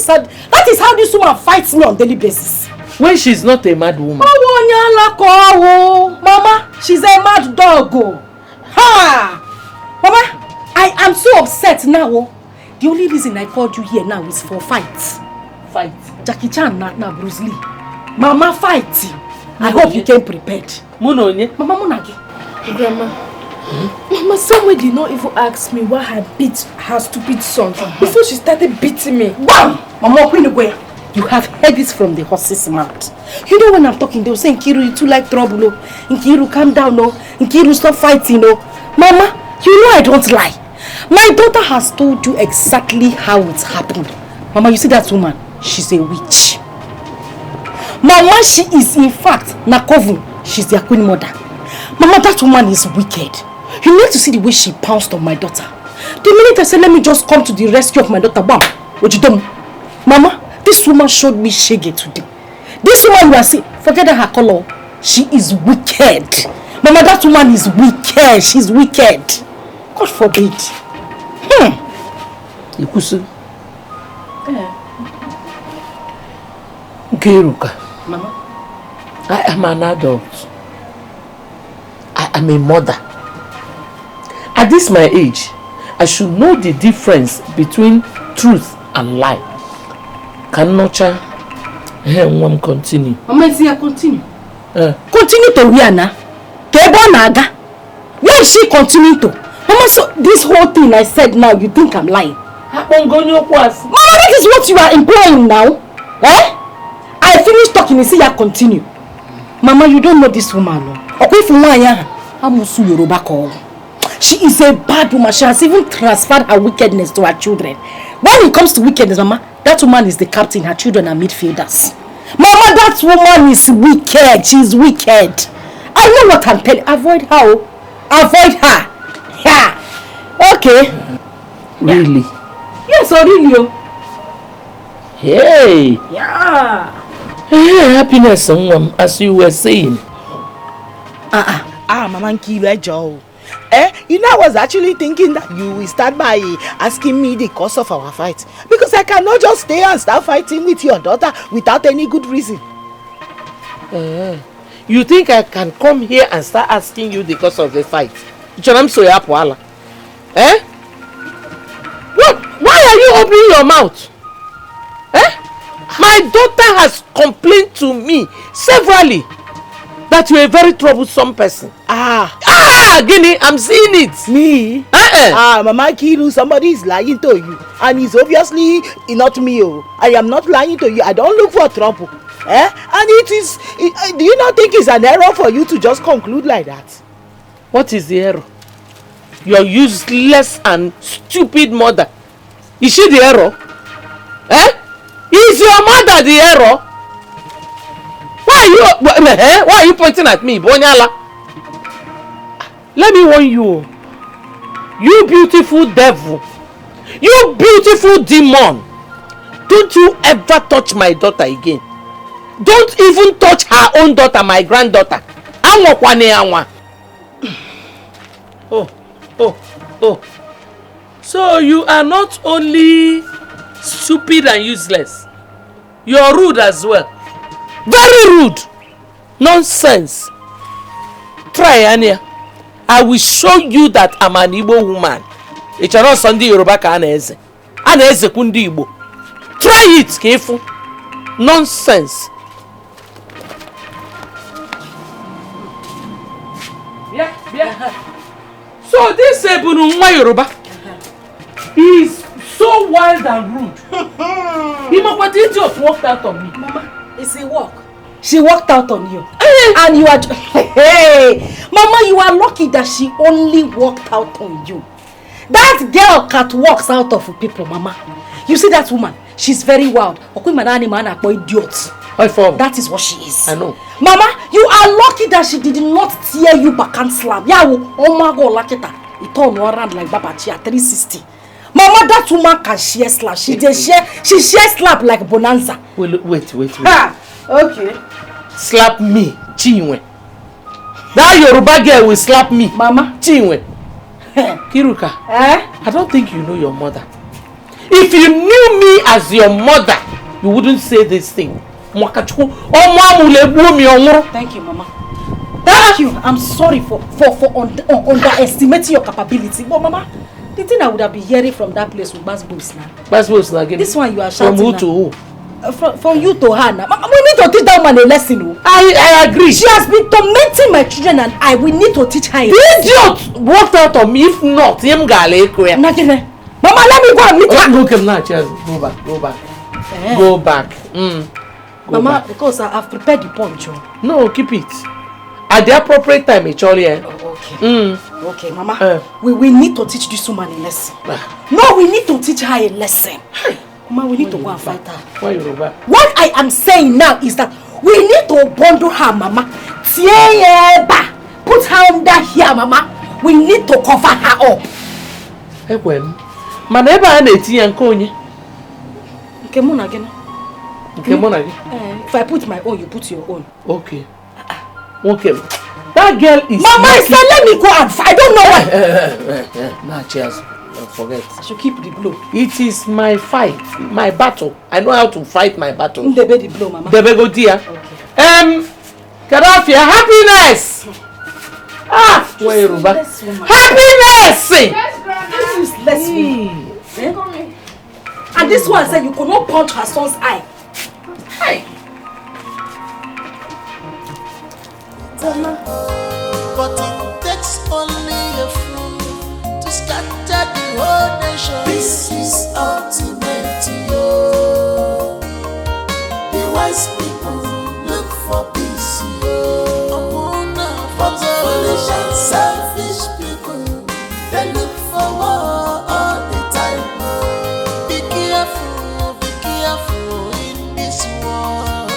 is how this woman fights me on daily basis. When she's not a mad woman. Mama, she's a mad dog. Ha! Mama, I am so upset now. The only reason I called you here now is for fights. Fight? Jackie Chan, not Bruce Lee. Mama, fight. I hope you came prepared. Munonye? Mama Munagi. Grandma. Mama, somebody did not even ask me why I beat her stupid son before she started beating me. Bam! Mama, you have heard this from the horse's mouth. You know when I'm talking, they will say, Nkiru, you too like trouble. No. Nkiru, calm down. No. Nkiru, stop fighting. No. Mama, you know I don't lie. My daughter has told you exactly how it happened. Mama, you see that woman? She's a witch. Mama, she is in fact Nakovu. She's their queen mother. Mama, that woman is wicked. You need to see the way she pounced on my daughter. The minute I said, let me just come to the rescue of my daughter, bam, what you done? Mama, this woman showed me shege today. This woman you are seeing, forget her color. She is wicked. Mama, that woman is wicked. She's wicked. God forbid. Ikusu. Nkiruka. Mama. I am an adult. I am a mother. At this my age, I should know the difference between truth and lie. Can Nocha continue? Mama, is here continue. Continue to where now? Naga. Where is she continuing to? Mama, so this whole thing I said now, you think I'm lying? Mama, that is what you are implying now. I finished talking and see you continue. Mama, you don't know this woman. She is a bad woman. She has even transferred her wickedness to her children. When it comes to wickedness, Mama, that woman is the captain. Her children are midfielders. Mama, that woman is wicked. She is wicked. I know what I'm telling you. Avoid her. Avoid her. Yeah. Okay. Really? Yes, really. Hey. Yeah. Hey, happiness, as you were saying. Mama Nkiru Joe. You know, I was actually thinking that you will start by asking me the cause of our fight. Because I cannot just stay and start fighting with your daughter without any good reason. You think I can come here and start asking you the cause of the fight? What? Why are you opening your mouth? My daughter has complained to me severally that you're a very troublesome person. Guinea, I'm seeing it. Me? Mama Kiru, somebody is lying to you. And it's obviously not me. Oh. I am not lying to you. I don't look for trouble. And it is, do you not think it's an error for you to just conclude like that? What is the error? Your useless and stupid mother. Is she the error? Is your mother the error? Why are you pointing at me, Bonyala? Let me warn you. You beautiful devil. You beautiful demon. Don't you ever touch my daughter again. Don't even touch her own daughter, my granddaughter. Oh. So you are not only stupid and useless. You are rude as well. Very rude. Nonsense. Try, Anya. I will show you that I'm an Igbo woman. It's not Sunday Yoruba ka ana-eze. Ana-eze kundi Igbo. Try it, careful. Nonsense. Yeah. So this Ebununwa Yoruba is so wild and rude. He just walked out on me. Mama, it's a walk. She walked out on you. And you are... Hey! Mama, you are lucky that she only walked out on you. That girl catwalks out of people, Mama. You see that woman? She's very wild. Idiot. That is what she is. I know. Mama, you are lucky that she did not tear you back and slap. Yeah, oh my God, like it. It turned around like Baba Chia 360. Mama, that woman can share slap. She shares slap like Bonanza. Wait. Ah, okay. Slap me, Chinwe. That Yoruba girl will slap me. Mama. Chinwe. Kiruka. I don't think you know your mother. If you knew me as your mother, you wouldn't say this thing. Thank you, Mama. Thank you. I'm sorry for underestimating your capability. But Mama, the thing I would have been hearing from that place with Basbos now. Basbos again. This one you are shouting. From who to who? From you to her now. We need to teach that woman a lesson. I agree. She has been tormenting my children and we need to teach her a lesson. Idiot walked out on me. If not, him gale. Mama, let me go and meet her. Look him now, go back. Go back. Mama, because I've prepared the punch. No, keep it. At the appropriate time, actually. Okay. Okay, Mama. We need to teach this woman a lesson. No, we need to teach her a lesson. Mama, we need to go and fight her. Why Yoruba? What I am saying now is that we need to bundle her, Mama. Put her under here, Mama. We need to cover her up. Hey, well, Maneba and Konye. If I put my own, you put your own. Okay. That girl is... Mama, I said let me go and fight. I don't know why. Nah, cheers. Forget. I should keep the blow. It is my fight, my battle. I know how to fight my battle. Debe the blow, Mama. Debe go dear. Okay. Kadafia, happiness. Where Yoruba? Happiness. This is less And this one said you could not punch her son's eye. Hey. But it takes only a fool to scatter the whole nation. This is ultimate, yo. The wise people look for peace, yo. But the foolish and selfish people, they look for war all the time. Be careful in this world.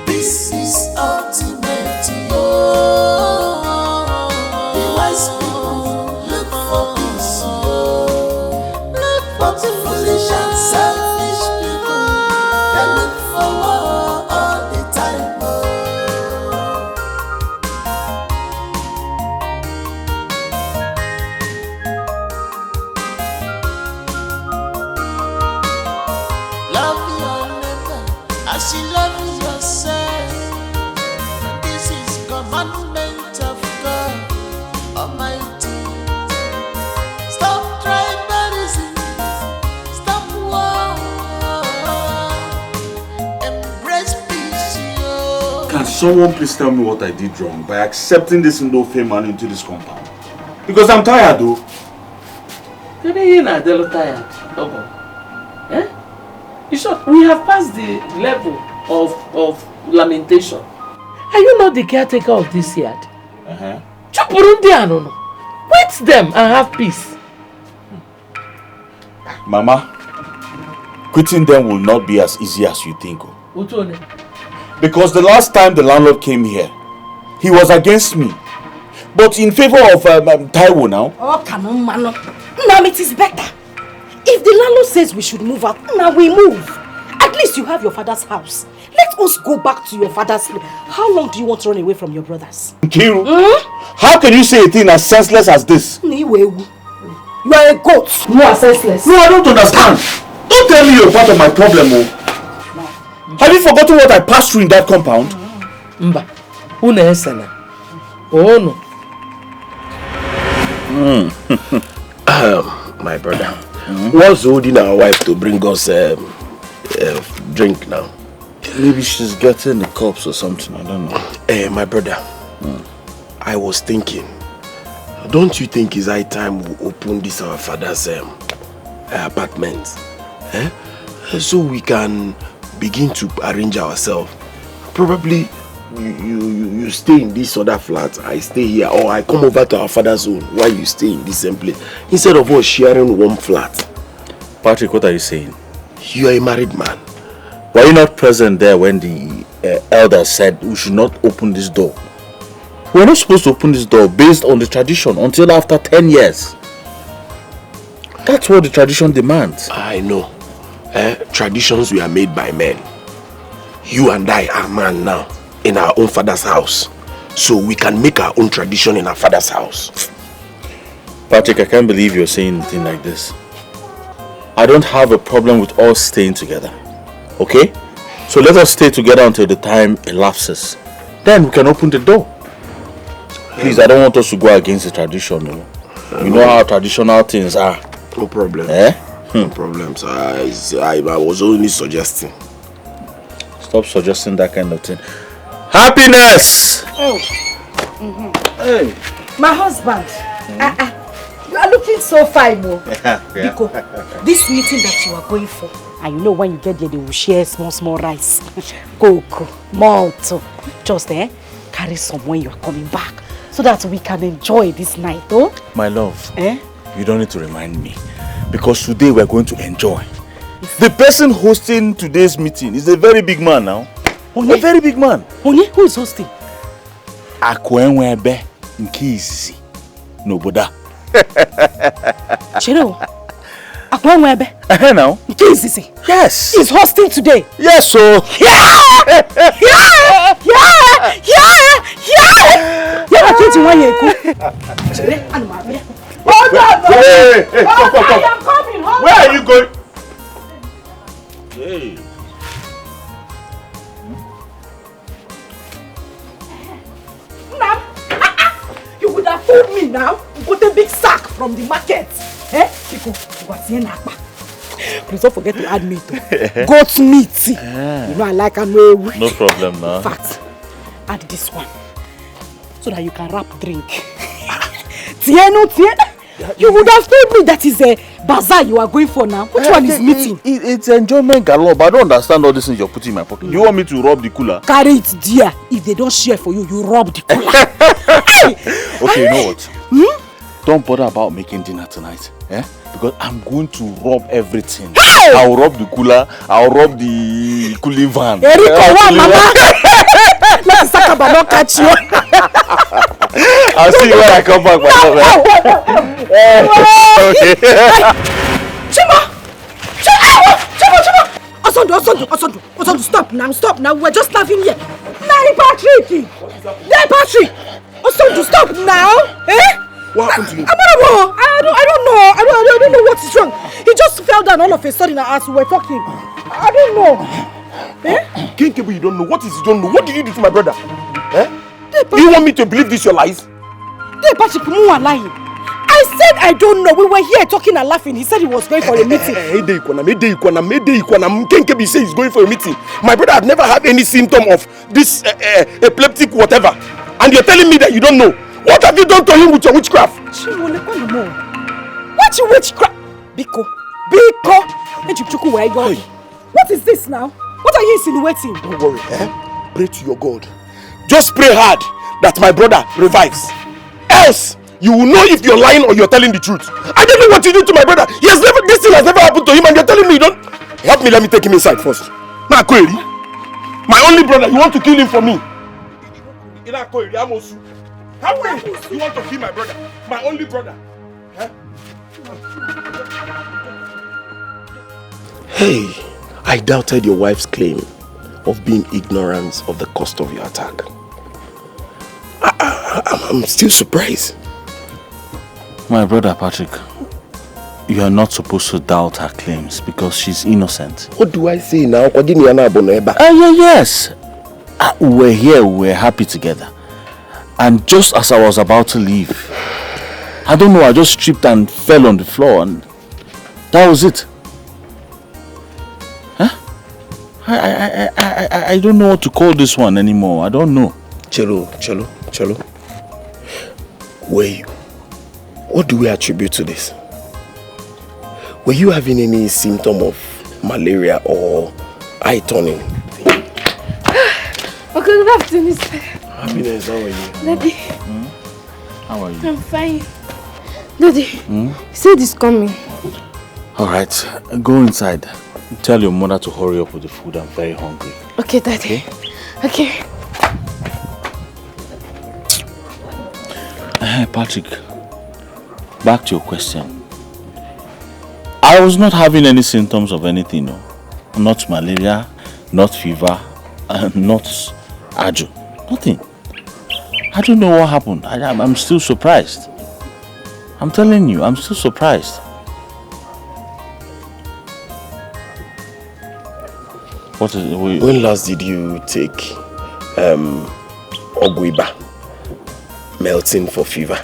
This is ultimate, yo. The wise people look for peace, yo. But the foolish and selfish people, they look for war all the time. Love your neighbor as you love yourself. This is commandment of God Almighty. Stop tribalism, stop war, embrace peace, yo. Can't someone please tell me what I did wrong by accepting this no-fame man into this compound? Because I'm tired though. You're not tired, eh? In short, we have passed the level of lamentation. Are you not the caretaker of this yard? Wait them and have peace. Mama, quitting them will not be as easy as you think. Because the last time the landlord came here, he was against me. But in favor of Taiwo now. Oh, come on, man. Now it is better. If the landlord says we should move out, now we move. At least you have your father's house. Let us go back to your father's place. How long do you want to run away from your brothers? Kiru, how can you say a thing as senseless as this? You are a goat. You are senseless. No, I don't understand. Don't tell me you're part of my problem, oh. Have you forgotten what I passed through in that compound? Mba, oh no. My brother, what's holding our wife to bring us drink now? Maybe she's getting the cups or something, I don't know. My brother, I was thinking, don't you think it's high time we open this our father's apartment? So we can begin to arrange ourselves. Probably you stay in this other flat, I stay here, or I come over to our father's home while you stay in this same place, instead of us sharing one flat. Patrick, what are you saying? You are a married man. Were you not present there when the elder said we should not open this door? We're not supposed to open this door based on the tradition until after 10 years. That's what the tradition demands. I know. Traditions were made by men. You and I are man now in our own father's house. So we can make our own tradition in our father's house. Patrick, I can't believe you're saying anything like this. I don't have a problem with us staying together. Okay? So let us stay together until the time elapses. Then we can open the door. Please, I don't want us to go against the tradition. You know how traditional things are. No problem. No problem. So I was only suggesting. Stop suggesting that kind of thing. Happiness! Hey. My husband. You are looking so fine, Mo. Biko, this meeting that you are going for, and you know when you get there, they will share small rice, cocoa, malt. Just carry some when you are coming back, so that we can enjoy this night, oh? My love, you don't need to remind me, because today we are going to enjoy. The person hosting today's meeting is a very big man now. A very big man. Who is hosting? Akwenwebe Nkisi. Noboda. Chiro. Akwenwebe. Now. Nkisi. Yes. He's hosting today. Yes, so. Yeah. Hey, come. Where are you going? Hey. You would have told me now. You got a big sack from the market. Please don't forget to add meat. Goat meat. You know I like a no problem now. In fact, add this one so that you can wrap drink. You would have told me that is a bazaar you are going for now. Which one is meeting? It's enjoyment galore, but I don't understand all this things you're putting in my pocket. You want me to rob the cooler? Carry it, dear. If they don't share for you, you rob the cooler. Okay, you know what? Don't bother about making dinner tonight. Because I'm going to rob everything. Hey! I'll rob the cooler. I'll rob the cooling van. Mama. Let Sakaba not catch you. I'll see you when I come back. Chima! Osondu, stop now. We're just laughing here. Patrick! Osondu, stop now. What happened to you? I don't know what is wrong. He just fell down all of a sudden as we were talking. I don't know. Kinkebu, you don't know. What is you don't know? What did you do to my brother? Do you want me to believe this your lies? Patrick, you are lying. I said I don't know. We were here talking and laughing. He said he was going for a meeting. Mkenkebi say he's going for a meeting. My brother had never had any symptom of this epileptic whatever. And you're telling me that you don't know. What have you done to him with your witchcraft? What you witchcraft? Biko. What is this now? What are you insinuating? Don't worry, Pray to your God. Just pray hard that my brother revives. Else, you will know if you're lying or you're telling the truth. I don't know what you did to my brother. This thing has never happened to him and you're telling me you don't... Help me, let me take him inside first. My only brother, you want to kill him for me? How will you want to kill my brother? My only brother. Hey, I doubted your wife's claim of being ignorant of the cost of your attack. I'm still surprised. My brother Patrick, you are not supposed to doubt her claims because she's innocent. What do I say now? Yes. We're here, we're happy together. And just as I was about to leave, I don't know, I just tripped and fell on the floor and that was it. I don't know what to call this one anymore. I don't know. Chelo. What do we attribute to this? Were you having any symptom of malaria or eye turning? Okay, good afternoon, sir. Happiness, how are you? Daddy. How are you? I'm fine. Daddy, say this coming. Alright, go inside. Tell your mother to hurry up with the food. I'm very hungry. Okay, Daddy. Okay. Hey, Patrick. Back to your question. I was not having any symptoms of anything, no. Not malaria, not fever, not ajo. Nothing. I don't know what happened. I'm still surprised. I'm telling you, I'm still surprised. What is it? When last did you take Ogwiba melting for fever?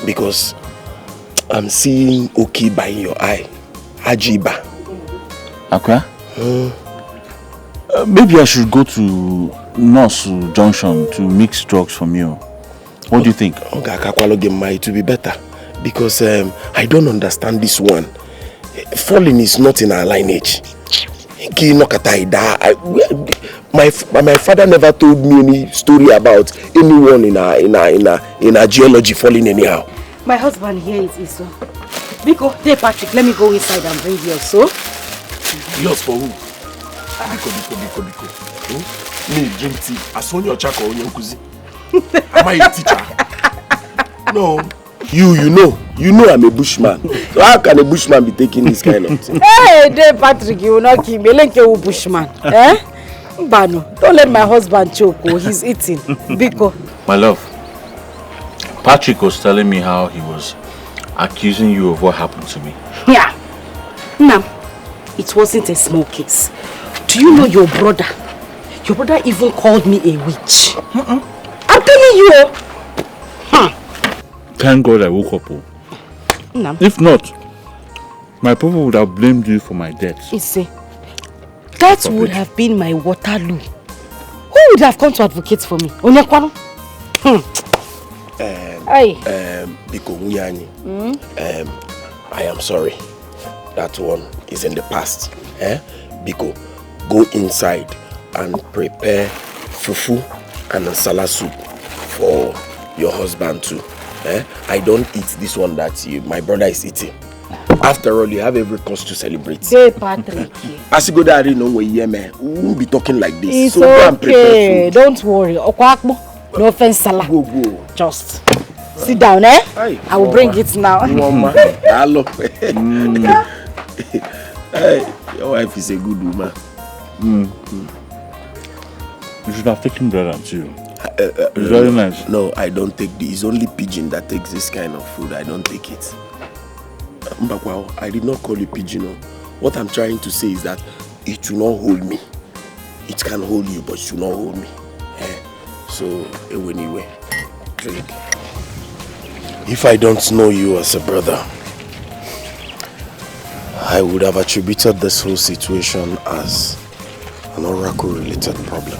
Because I'm seeing Okiba in your eye. Ajiba. Okay. Maybe I should go to Nurse Junction to mix drugs from you. What do you think? It will be better. Because I don't understand this one. Falling is not in our lineage. My father never told me any story about anyone in our geology falling anyhow. My husband here is Iso. Biko, hey Patrick, let me go inside and bring yours, so? Yours for who? Biko. Me drink tea. I saw your chako on your kuzi. Am I a teacher? No. You know I'm a bushman. So how can a bushman be taking this kind of thing? Hey, there, Patrick, you will not kill me. Like a bushman. Bano, don't let my husband choke. He's eating. Biko. My love, Patrick was telling me how he was accusing you of what happened to me. Yeah. Now, it wasn't a small case. Do you know your brother? Your brother even called me a witch. I'm telling you. Thank God I woke up. No. If not, my people would have blamed you for my death. You see, that would have been my Waterloo. Who would have come to advocate for me? Onyekwano? Biko Munyani, I am sorry. That one is in the past. Biko, go inside and prepare fufu and nsala soup for your husband too. I don't eat this one that my brother is eating. After all, you have every cause to celebrate. Hey, Patrick. As you go there, no way, we won't be talking like this. It's so go and prepare okay. food. Don't worry. Okwakbo, no offense, Salah. Go. Just sit down, I will bring it now. Hello. Hey, your wife is a good woman. You should have taken bread too. It's very nice. No, I don't take this. It's only pigeon that takes this kind of food. I don't take it. Mbakwao, I did not call you pigeon. What I'm trying to say is that it will not hold me. It can hold you, but it will not hold me. So, anyway, drink. If I don't know you as a brother, I would have attributed this whole situation as an oracle-related problem.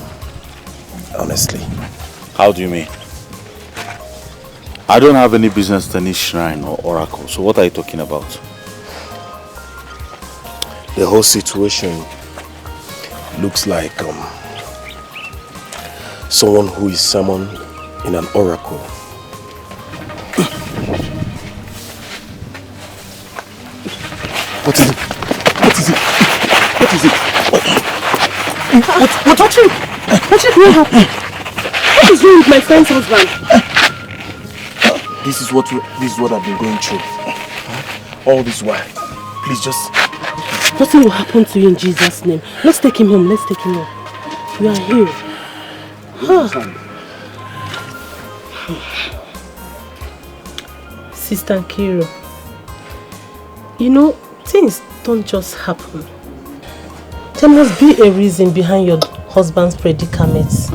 Honestly. How do you mean? I don't have any business to any shrine or oracle, so what are you talking about? The whole situation looks like someone who is summoned in an oracle. What is it? What is it? What is it? What actually happened? What is wrong with my friend's husband? This is what I've been going through. All this while. Please just... Nothing will happen to you in Jesus' name. Let's take him home. Let's take him home. We are here. Sister Kiro, you know, things don't just happen. There must be a reason behind your husband's predicaments.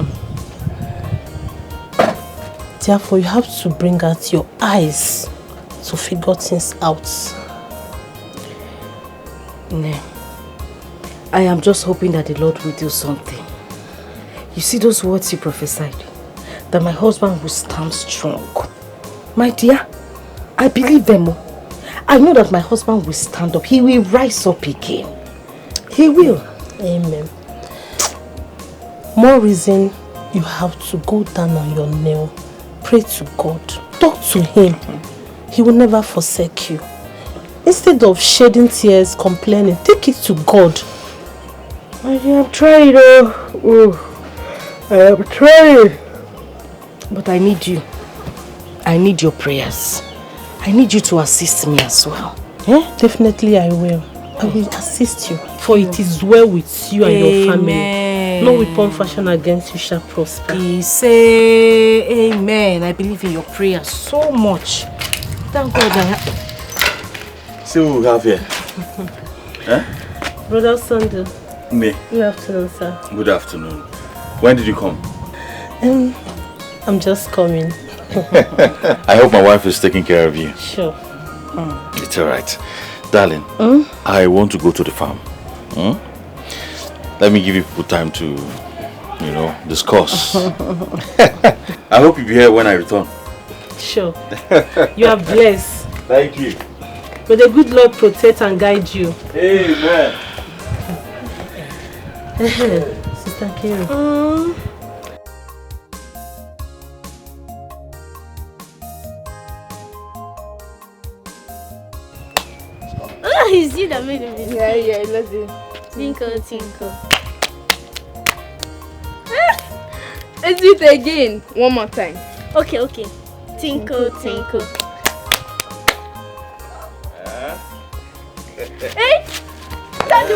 Therefore, you have to bring out your eyes to figure things out. No. I am just hoping that the Lord will do something. You see those words you prophesied? That my husband will stand strong. My dear, I believe them. I know that my husband will stand up. He will rise up again. He will. Amen. More reason you have to go down on your knee. Pray to God. Talk to him. He will never forsake you. Instead of shedding tears, complaining, take it to God. I am trying, I am trying. But I need you. I need your prayers. I need you to assist me as well. Yeah? Definitely I will. I will assist you. For it is well with you and your family. No weapon fashioned against you shall prosper. Say amen. I believe in your prayers so much. Thank God. See what we have here. Brother Sunday. Me. Good afternoon, sir. Good afternoon. When did you come? I'm just coming. I hope my wife is taking care of you. Sure. It's alright. Darling, I want to go to the farm. Let me give you people time to, discuss. I hope you'll be here when I return. Sure. You are blessed. Thank you. May the good Lord protect and guide you. Amen. Sister Kiro. Oh, you see that made it. Yeah, let's do it. Tinkle, tinkle. Let's do it again. One more time. Okay. Tinkle, tinkle. Hey! Daddy,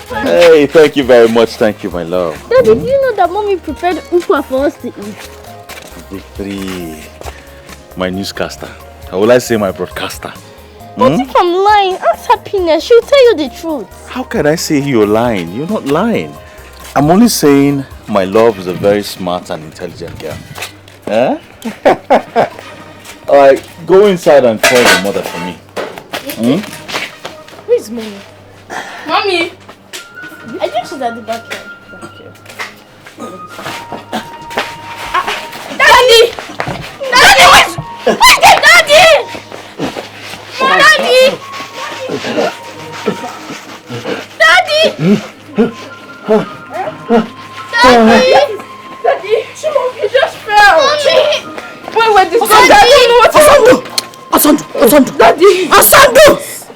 Hey, thank you very much. Thank you, my love. Daddy, do you know that mommy prepared ukwa for us to eat? Victory. My newscaster. How will I say my broadcaster? But if I'm lying, ask Happiness. She'll tell you the truth. How can I say you're lying? You're not lying. I'm only saying my love is a very smart and intelligent girl. Alright, go inside and call your mother for me. Who is mommy? Mommy! I think she's at the back here. Daddy! Daddy! Where's the daddy? Daddy! Daddy! Daddy! Shimon, you just fell! Mommy! Wait, this one, Daddy! I don't know what to do! Asandu! Daddy! Asandu!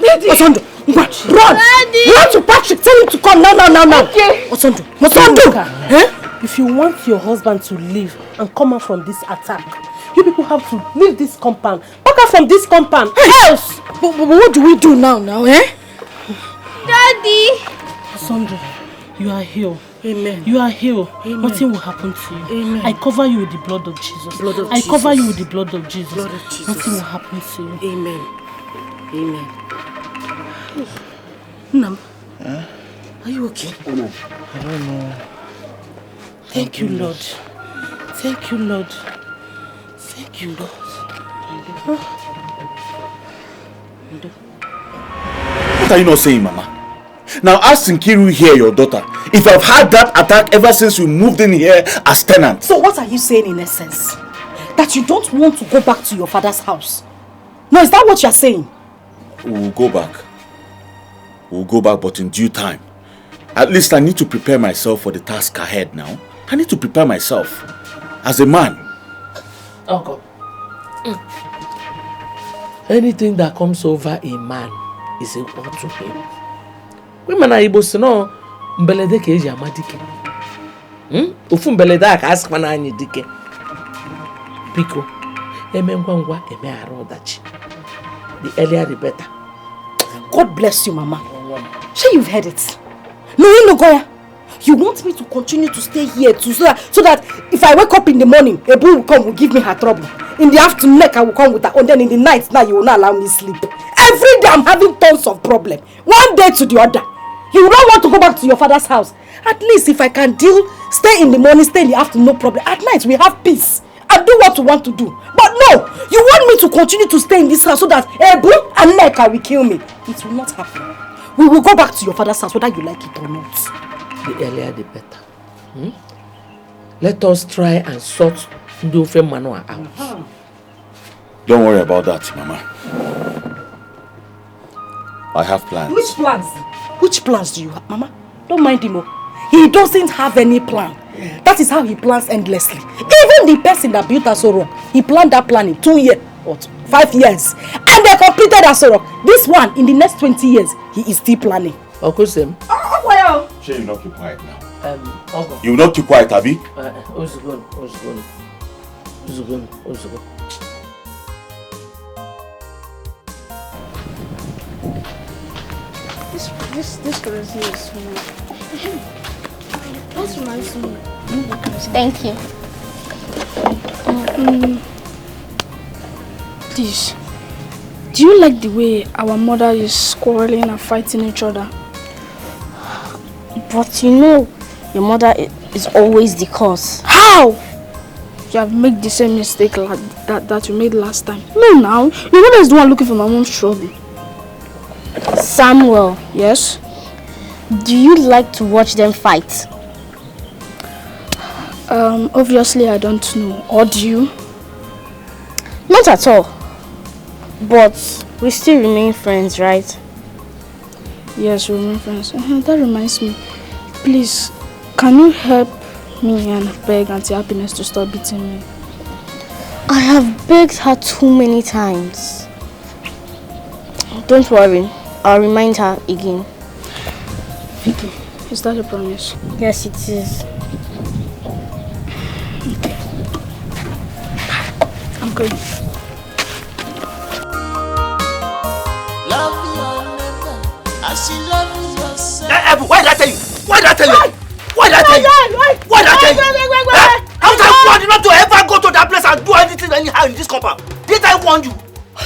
Daddy! Asandu! Run! Daddy! Run to Patrick! Tell him to come now! Okay. Asandu! If you want your husband to leave and come out from this attack, you people have to leave this compound. Back out from this compound. Else! But what do we do now, Daddy! Asandu, you are healed. Amen. You are healed. Amen. Nothing will happen to you. Amen. I cover you with the blood of Jesus. I cover you with the blood of Jesus. Nothing will happen to you. Amen. Amen. Nam, are you okay? I don't know. Thank you, Lord. Thank you, Lord. Thank you, Lord. What are you not saying, Mama? Now ask Nkiru here, your daughter, if I've had that attack ever since we moved in here as tenants. So what are you saying in essence? That you don't want to go back to your father's house? No, is that what you're saying? We'll go back. We'll go back, but in due time. At least I need to prepare myself for the task ahead now. I need to prepare myself as a man. Uncle. Anything that comes over a man is equal to him. Women are able to know mbelede ke eji amadike. Ofu mbelede aka ask mana anyi dike. Biko, eme ngwa eme aro dachi. The earlier the better. God bless you, Mama. Sure, you've heard it. No, Goya. You want me to continue to stay here so that if I wake up in the morning, Ebu will come, will give me her trouble. In the afternoon, I will come with her, and then in the night, now you will not allow me sleep. Every day I'm having tons of problems. One day to the other. You don't want to go back to your father's house. At least if I can stay in the morning, stay in the afternoon, no problem. At night, we have peace. I do what you want to do. But no, you want me to continue to stay in this house so that Ebu and Neka will kill me. It will not happen. We will go back to your father's house whether you like it or not. The earlier the better. Let us try and sort Ndofe Manoa out. Don't worry about that, Mama. I have plans. Which plans? Which plans do you have, Mama? Don't mind him. He doesn't have any plan. That is how he plans endlessly. Even the person that built Asoro, he planned that plan in 2 years or 5 years. And they completed Asoro. This one, in the next 20 years, he is still planning. Okusem. Sure, you will not keep quiet now. You will not keep quiet, Abi? Ozugun. This girl here is small. That's reminds me. Thank you. Please, do you like the way our mother is quarreling and fighting each other? But you know, your mother is always the cause. How? You have made the same mistake that you made last time. No, now. Your mother is the one looking for my mom's trouble. Samuel. Yes? Do you like to watch them fight? Obviously I don't know. Or do you? Not at all. But we still remain friends, right? Yes, we remain friends. That reminds me. Please, can you help me and beg Auntie Happiness to stop beating me? I have begged her too many times. Don't worry. I'll remind her again. Okay. Is that a promise? Yes, it is. Okay. I'm going. Love your neighbor as you love yourself. Why did I tell you? Why did I tell you? Why did I tell you? Why did I tell you? How did I warn you not to ever go to that place and do anything anyhow in this compound? Did I warn you?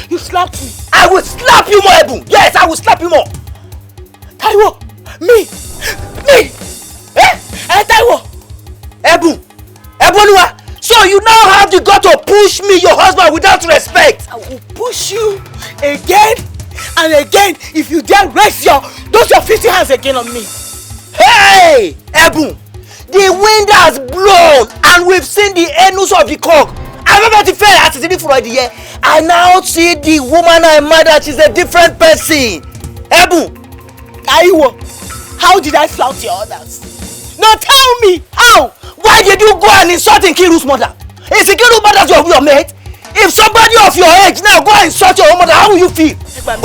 You slapped me. I will slap you more, Ebu. Yes, I will slap you more. Taiwo, me. Taiwo, Ebu, Eboluwa. So you now have the gut to push me, your husband, without respect. I will push you again and again if you dare raise your 50 hands again on me. Hey, Ebu, the wind has blown and we've seen the anus of the cock. I remember the fair at the for the year. I now see the woman I murdered. She's a different person. Ebu, Aiwo, how did I flout your orders? Now tell me, how? Why did you go and insult Nkiru's mother? Is Nkiru's mother your mate? If somebody of your age now go and insult your own mother, how will you feel? Before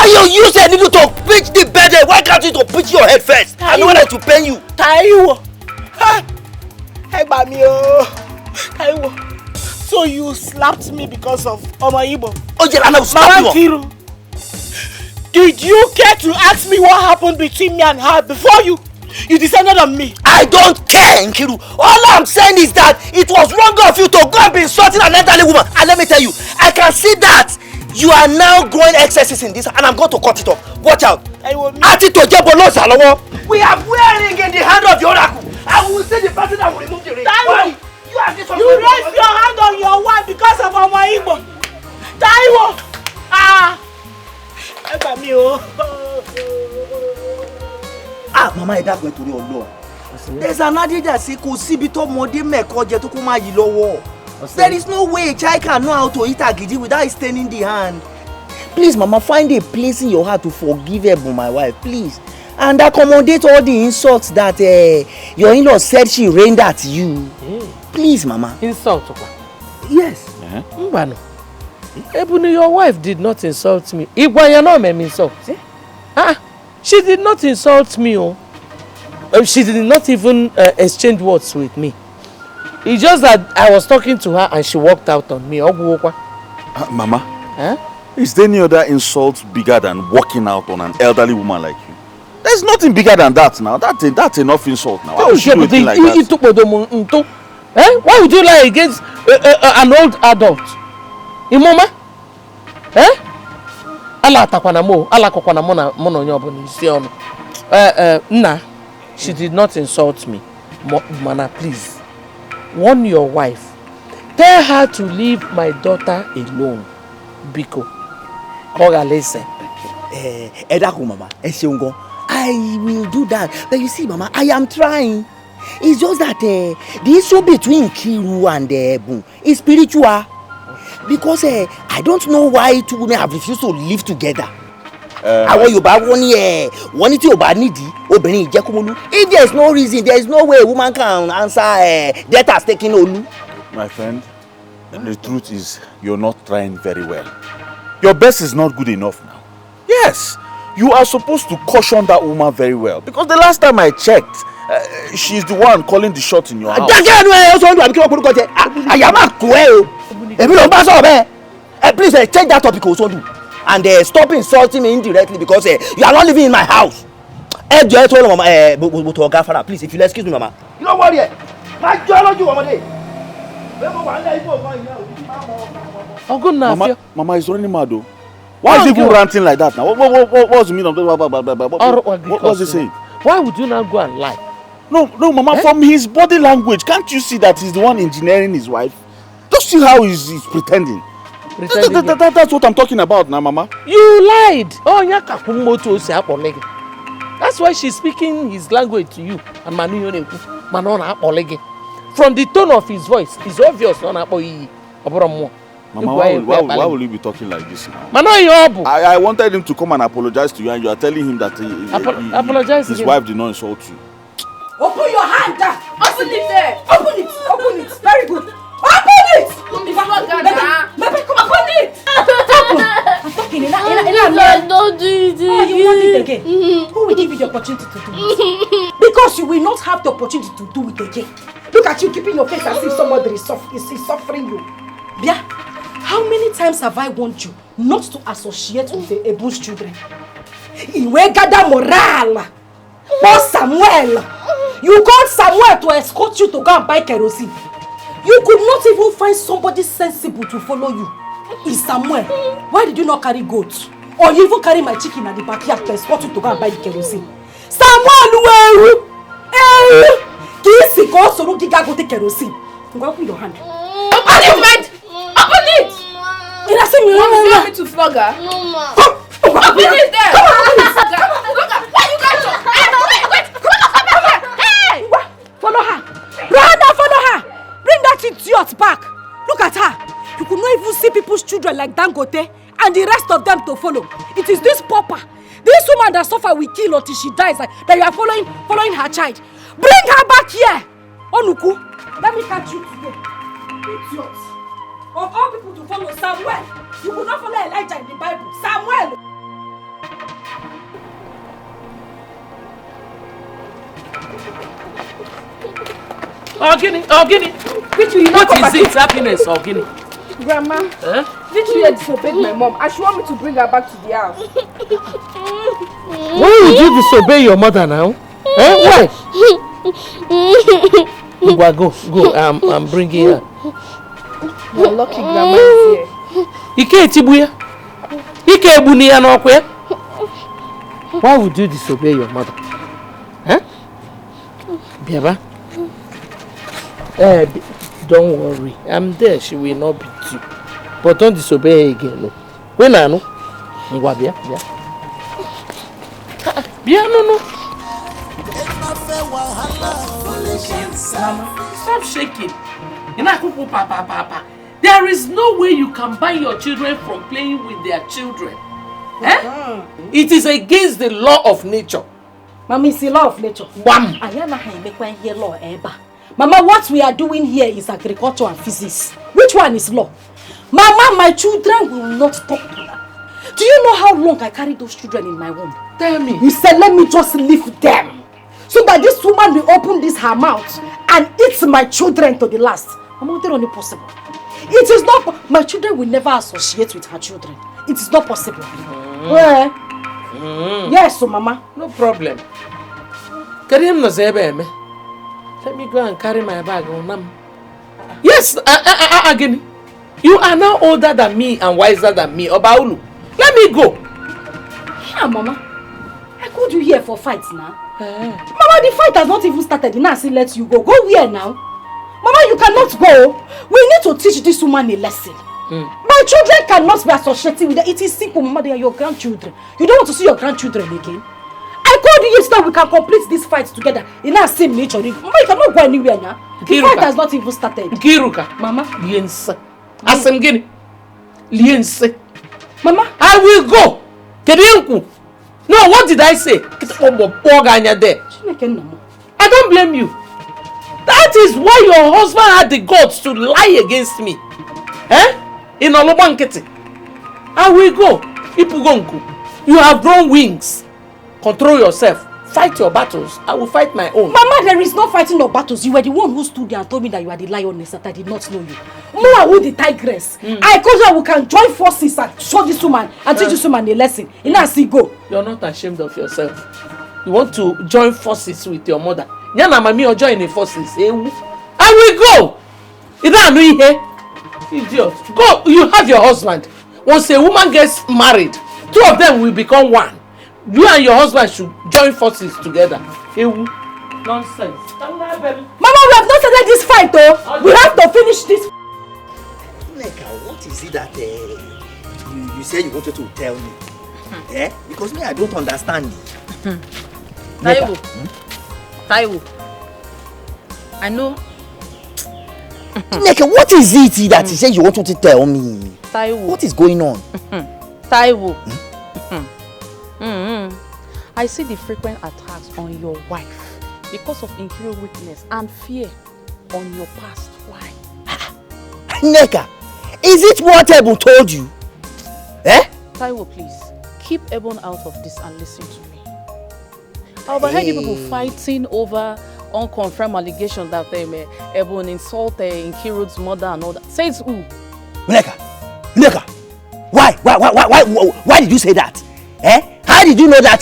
you use a needle to pitch the bed, why can't you to pitch your head first? I know that to pain you. Taiwo. Hey, Bamio. Taiwo. So you slapped me because of Omaibo? Oh, yeah, I know. Slap you. Did you care to ask me what happened between me and her before you descended on me? I don't care, Nkiru. All I'm saying is that it was wrong of you to go and be insulting an elderly woman. And let me tell you, I can see that you are now growing excesses in this, and I'm going to cut it off. Watch out. We are wearing in the hand of the oracle. I will say the person that will remove the ring. You have this one. You You raise your hand on your wife because of our Igbo. Taiwo! Mama, I don't go to your law. There's an adage that says, there is no way a child can know how to eat agidi without staining the hand. Please, Mama, find a place in your heart to forgive my wife, please. And accommodate all the insults that your in-law said she rained at you. Please, Mama. Insult? Yes. Ebony, your wife did not insult me. Insult. She did not insult me. She did not even exchange words with me. It's just that I was talking to her and she walked out on me. Mama, is there any other insult bigger than walking out on an elderly woman like you? There's nothing bigger than that now. That's enough insult now. Why would you do a thing like that? Why would you lie against an old adult? Imoma? Nah, she did not insult me. Mana, please. Warn your wife. Tell her to leave my daughter alone. Biko. Mama, I will do that. But you see, Mama, I am trying. It's just that the issue between Kiru and Boom is spiritual. Because I don't know why two women have refused to live together. If there is no reason, there is no way a woman can answer death has taken Olu. My friend, the truth is you're not trying very well. Your best is not good enough now. Yes, you are supposed to caution that woman very well. Because the last time I checked, she's the one calling the shots in your house. Please change that topic also. And stop insulting me indirectly because you are not living in my house. Please, if you'll excuse me, Mama. You don't worry. Mama is running mad though. Why is he even ranting like that now? What's the meaning of that? What's he saying? Why would you not go and lie? No, Mama, from his body language, can't you see that he's the one engineering his wife? Just see how he's pretending. That's what I'm talking about now, Mama. You lied. That's why she's speaking his language to you. From the tone of his voice, it's obvious. Mama, why will you be talking like this now? I wanted him to come and apologize to you, and you are telling him that his wife did not insult you. Open your hand! Open it there! Open it! Open it! Very good! Open it! Open it! I'm talking. Don't do it. Oh, you want it again? Who will give you the opportunity to do it? Because you will not have the opportunity to do it again. Look at you keeping your face as if somebody is suffering you. Yeah? How many times have I warned you not to associate with the Ebu's children? In Wegada Moral, or Samuel, you called Samuel to escort you to go and buy kerosene. You could not even find somebody sensible to follow you. Is Samuel, why did you not carry goats? Or you even carry my chicken at the backyard to escort you to go and buy the kerosene? Samuel, Kisi go so no giga go take kerosene. Open your hand. Open it, man! Open it! You want me to flog her? No, ma. Open it there! Come on, Why you guys so... Wait! Hey! Follow her! Brother, follow her! Bring that idiot back! Look at her! You could not even see people's children like Dangote and the rest of them to follow. It is this pauper, this woman that suffer will kill until she dies, that you are following her child. Bring her back here! Onuku, let me catch you today. Idiot! Of all people to follow, Samuel! You could not follow Elijah in the Bible. Samuel! Ogini. What is it? Happiness, Ogini? Grandma, Lizzy disobeyed my mom and she wants me to bring her back to the house. Why would you disobey your mother now? Why? Go. I'm bringing her. You're lucky Grandma is here. Why would you disobey your mother? Don't worry. I'm there. She will not beat you. But don't disobey her again. No. When I know. Bia, no. Mama, stop shaking. Papa. There is no way you can ban your children from playing with their children. Eh? It is against the law of nature. Mama, it's the law of nature. Wham! Mama, what we are doing here is agriculture and physics. Which one is law? Mama, my children will not talk to her. Do you know how long I carried those children in my womb? Tell me. You said, let me just leave them. So that this woman will open her mouth and eat my children to the last. Mama, it's not possible. It is not. My children will never associate with her children. It is not possible. Yes, so Mama. No problem. Let me go and carry my bag on. Yes, again. You are now older than me and wiser than me, Obaulu. Let me go. Yeah, Mama. I called you here for fights now. Mama, the fight has not even started. Now I say let you go. Go where now? Mama, you cannot go. We need to teach this woman a lesson. My children cannot be associated with her. It is simple, Mama. They are your grandchildren. You don't want to see your grandchildren again? I called you yesterday. We can complete this fight together in our same nature. Mama, you cannot go anywhere now. The fight has not even started. Kiruka. Mama. Liense. Asemgini. Liense. Mama. I will go. Kedienku. No, what did I say? I don't blame you. That is why your husband had the guts to lie against me. In Olobankete. I will go. Ipugonku. You have grown wings. Control yourself. Fight your battles. I will fight my own. Mama, there is no fighting your battles. You were the one who stood there and told me that you are the lioness, that I did not know you. More who the tigress. I told you we can join forces and show this woman and teach this woman a lesson. You know, see go. You're not ashamed of yourself. You want to join forces with your mother. Yana mami or join the forces. I will go. Idiot. Go. You have your husband. Once a woman gets married, two of them will become one. You and your husband should join forces together. Nonsense. Mama, we have not started this fight though. We have to finish this. Neka, what is it that you said you wanted to tell me? Because me, I don't understand. Taiwo. I know. Neka, what is it that you said you wanted to tell me? Taiwo. What is going on? Taiwo. I see the frequent attacks on your wife because of interior weakness and fear on your past. Why? Neka, is it what Ebon told you? Taiwo, please, keep Ebon out of this and listen to me. I overheard you people fighting over unconfirmed allegations that Ebon insulted Nkiru's mother and all that. Says who? Neka, why did you say that? How did you know that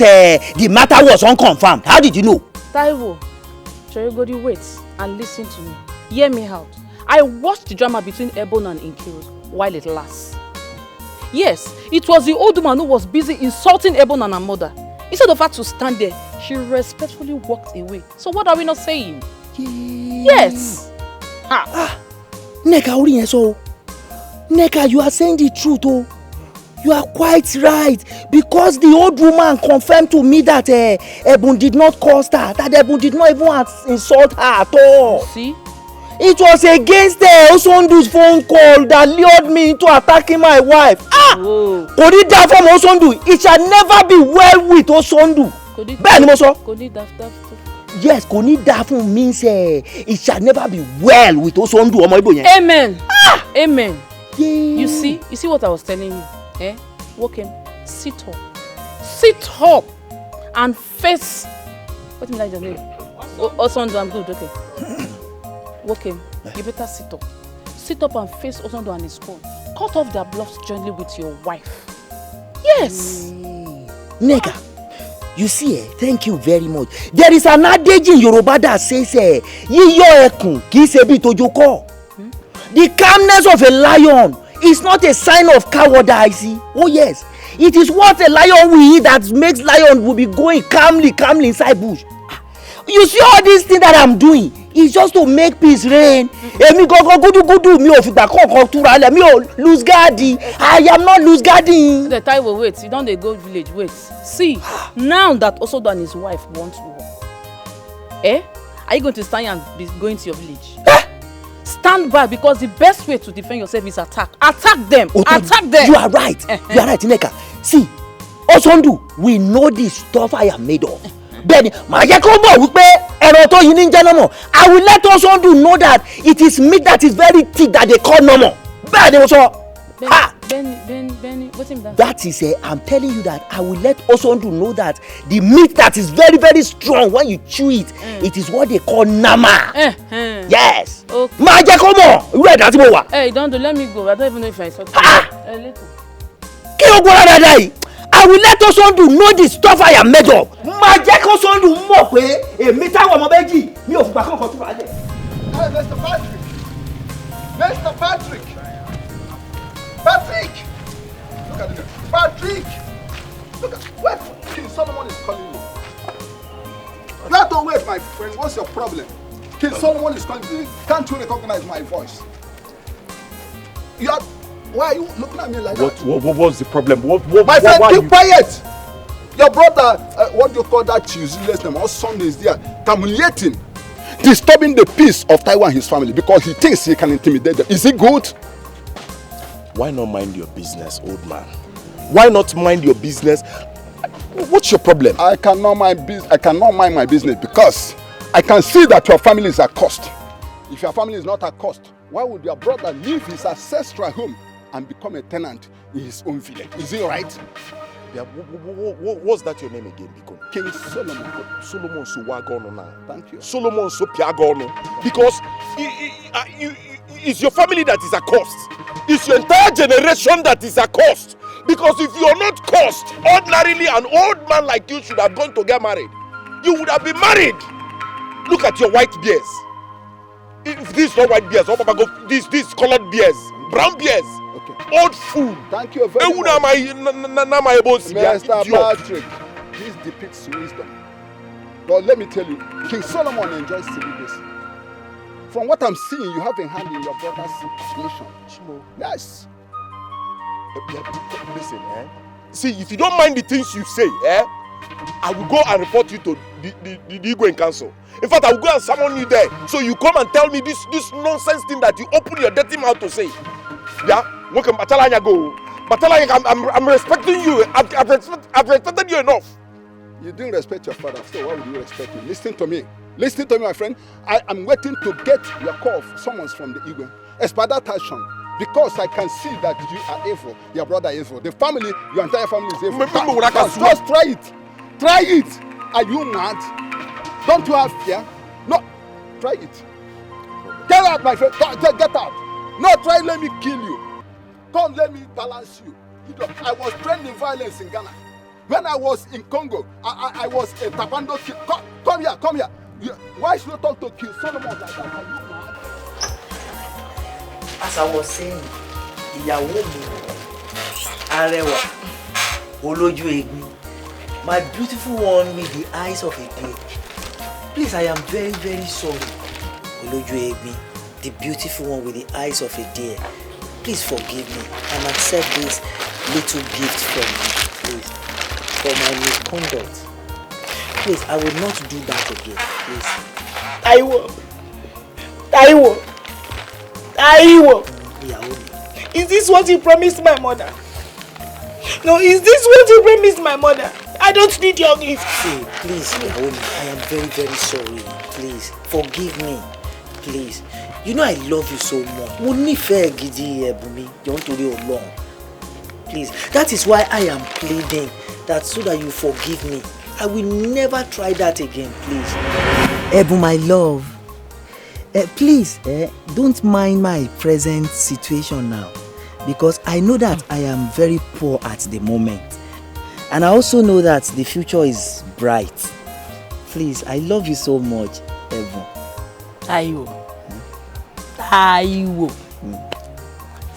the matter was unconfirmed? How did you know? Taiwo, Chorigodi, wait and listen to me. Hear me out. I watched the drama between Ebon and Nkiru while it lasts. Yes, it was the old woman who was busy insulting Ebon and her mother. Instead of her to stand there, she respectfully walked away. So what are we not saying? Yes. Neka, you are saying the truth, oh. You are quite right, because the old woman confirmed to me that Ebon did not cause her, that Ebon did not even insult her at all. See? It was against Osondu's phone call that lured me into attacking my wife. Could it die from Osondu? It shall never be well with Osondu. Yes, Konidafu means it shall never be well with Osondu. Amen. Amen. Yeah. You see what I was telling you? Walk in, sit up and face. What do you like your name? Osondu, I'm good, okay. Walk in, you better sit up and face Osondu and his phone. Cut off their bluffs jointly with your wife. Yes. Nega, you see, thank you very much. There is an adage in Yoruba that says, Yiyo ekun ki se bi tojoko. The calmness of a lion is not a sign of cowardice. Oh yes, it is what a lion will eat that makes lion will be going calmly inside bush. You see all these things that I'm doing, It's just to make peace reign. Èmi gangan gudu mi ò fìgbà kankan túra lẹ̀ mi ò lose guarding. I am not lose guarding. The Taiwo, wait, you don't dey go village, wait. See, now that Osodo and his wife want war, are you going to stand and be going to your village? Stand by, because the best way to defend yourself is attack. Attack them. Attack them. You are right. You are right, Nneka. See, Osondu, we know the stuff I am made of. Then, I will let Osondu know that it is meat that is very thick that they call normal. Benny, what's in that? That is I'm telling you that I will let Osondu know that the meat that is very, very strong, when you chew it, it is what they call nama. Yes. Okay. Hey, don't let me go. I don't even know if I saw you. I will let Osondu know the stuff I am made of. Mr. Patrick! Mr. Patrick! Patrick! Look at it. Patrick! Look at wait. King Solomon is calling you. You have to wait, my friend. What's your problem? King Solomon is calling you. Can't you recognize my voice? You are. Why are you looking at me like that? What was the problem? My friend, keep quiet. Your brother, what do you call that useless name? All Sundays there, humiliating, disturbing the peace of Taiwan and his family because he thinks he can intimidate them. Is it good? Why not mind your business, old man? Why not mind your business? What's your problem? I cannot mind my business because I can see that your family is at cost. If your family is not at cost, why would your brother leave his ancestral home and become a tenant in his own village? Is it right? Yeah, what's that your name again? King Solomon. Solomon Suwagono now. Thank you. Solomon Sopiagono. Because it's your family that is a cost. It's your entire generation that is a cost. Because if you're not cost, ordinarily an old man like you should have gone to get married. You would have been married. Look at your white beards. If this is not white beards, this colored beards, brown beards. Okay. Old fool. Thank you very much. Mr. Patrick, this depicts wisdom. But let me tell you, King Solomon enjoys celibacy. From what I'm seeing, you have a hand in your brother's nation. Yes. Listen, see, if you don't mind the things you say, I will go and report you to the Igwe in council. In fact, I will go and summon you there. So you come and tell me this nonsense thing that you open your dirty mouth to say. Yeah? Welcome, Batalanya go. Batalanya, I'm respecting you. I've respected you enough. You didn't respect your father, so why would you respect him? Listen to me. Listen to me, my friend. I am waiting to get your call, summons from the Igwe. Expeditation. Because I can see that you are evil. Your brother is evil. The family, your entire family is evil. Just try it. Try it. Are you mad? Don't you have fear? No. Try it. Get out, my friend. Get out. No, try let me kill you. Come, let me balance you. I was trained in violence in Ghana. When I was in Congo, I was a Tapando kid. Come here, come here. Why should you talk to King Solomon like that? Are you mad? As I was saying, ìyàwó mi, arẹwà, olójú egbin, my beautiful one with the eyes of a deer. Please, I am very, very sorry. Olójú egbin, the beautiful one with the eyes of a deer. Please forgive me and accept this little gift from me, please, for my misconduct. Please, I will not do that again, please. Taiwo. Is this what you promised my mother? No, is this what you promised my mother? I don't need your gift. See, please, Naomi, I am very, very sorry. Please, forgive me. Please. You know I love you so much. Please, that is why I am pleading that so that you forgive me. I will never try that again, please. Ebu, my love. Please, don't mind my present situation now. Because I know that I am very poor at the moment. And I also know that the future is bright. Please, I love you so much, Ebu. Taiwo.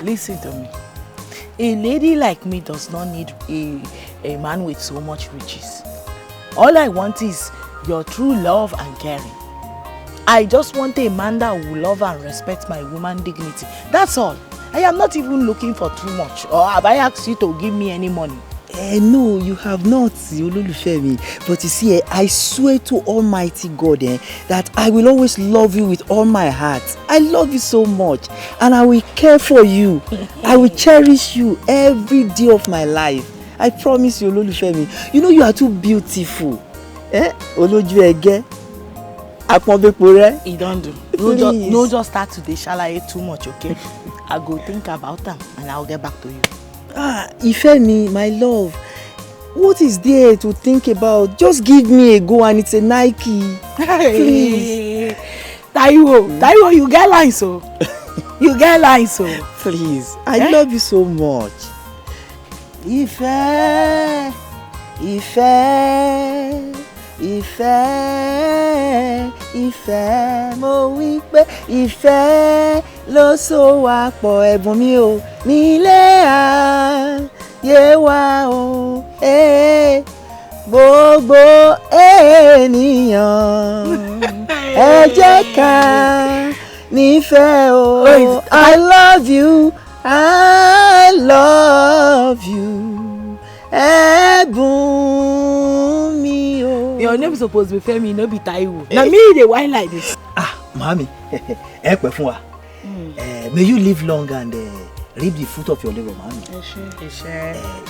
Listen to me. A lady like me does not need a man with so much riches. All I want is your true love and caring. I just want a man that will love and respect my woman dignity. That's all. I am not even looking for too much. Or have I asked you to give me any money? No, you have not, Ololufemi. But you see, I swear to Almighty God that I will always love you with all my heart. I love you so much, and I will care for you. I will cherish you every day of my life. I promise you, Ololufemi. You know you are too beautiful. Olojuege. He don't do. No just start today, shall I eat too much, okay? I go think about them and I'll get back to you. Ifemi, my love, what is there to think about? Just give me a go and it's a Nike. Please. Taiwo, you get lines, so. You get lines, so. Please, I love you so much. Ìfẹ́, mo wí pé ìfẹ́ ló so wá pọ̀ ẹ̀bùn mi ò nílé ayé wa o. Gbogbo ènìyàn ẹ jẹ́ ká nífẹ̀ẹ́ o. I love you, I love you. Ẹ̀bùn mi o. Your name is supposed to be Femi, no be Taiwo. Now me dey whine like this. Mami, ẹ pẹ́ fún wa. May you live long and reap the fruit of your labor, mami.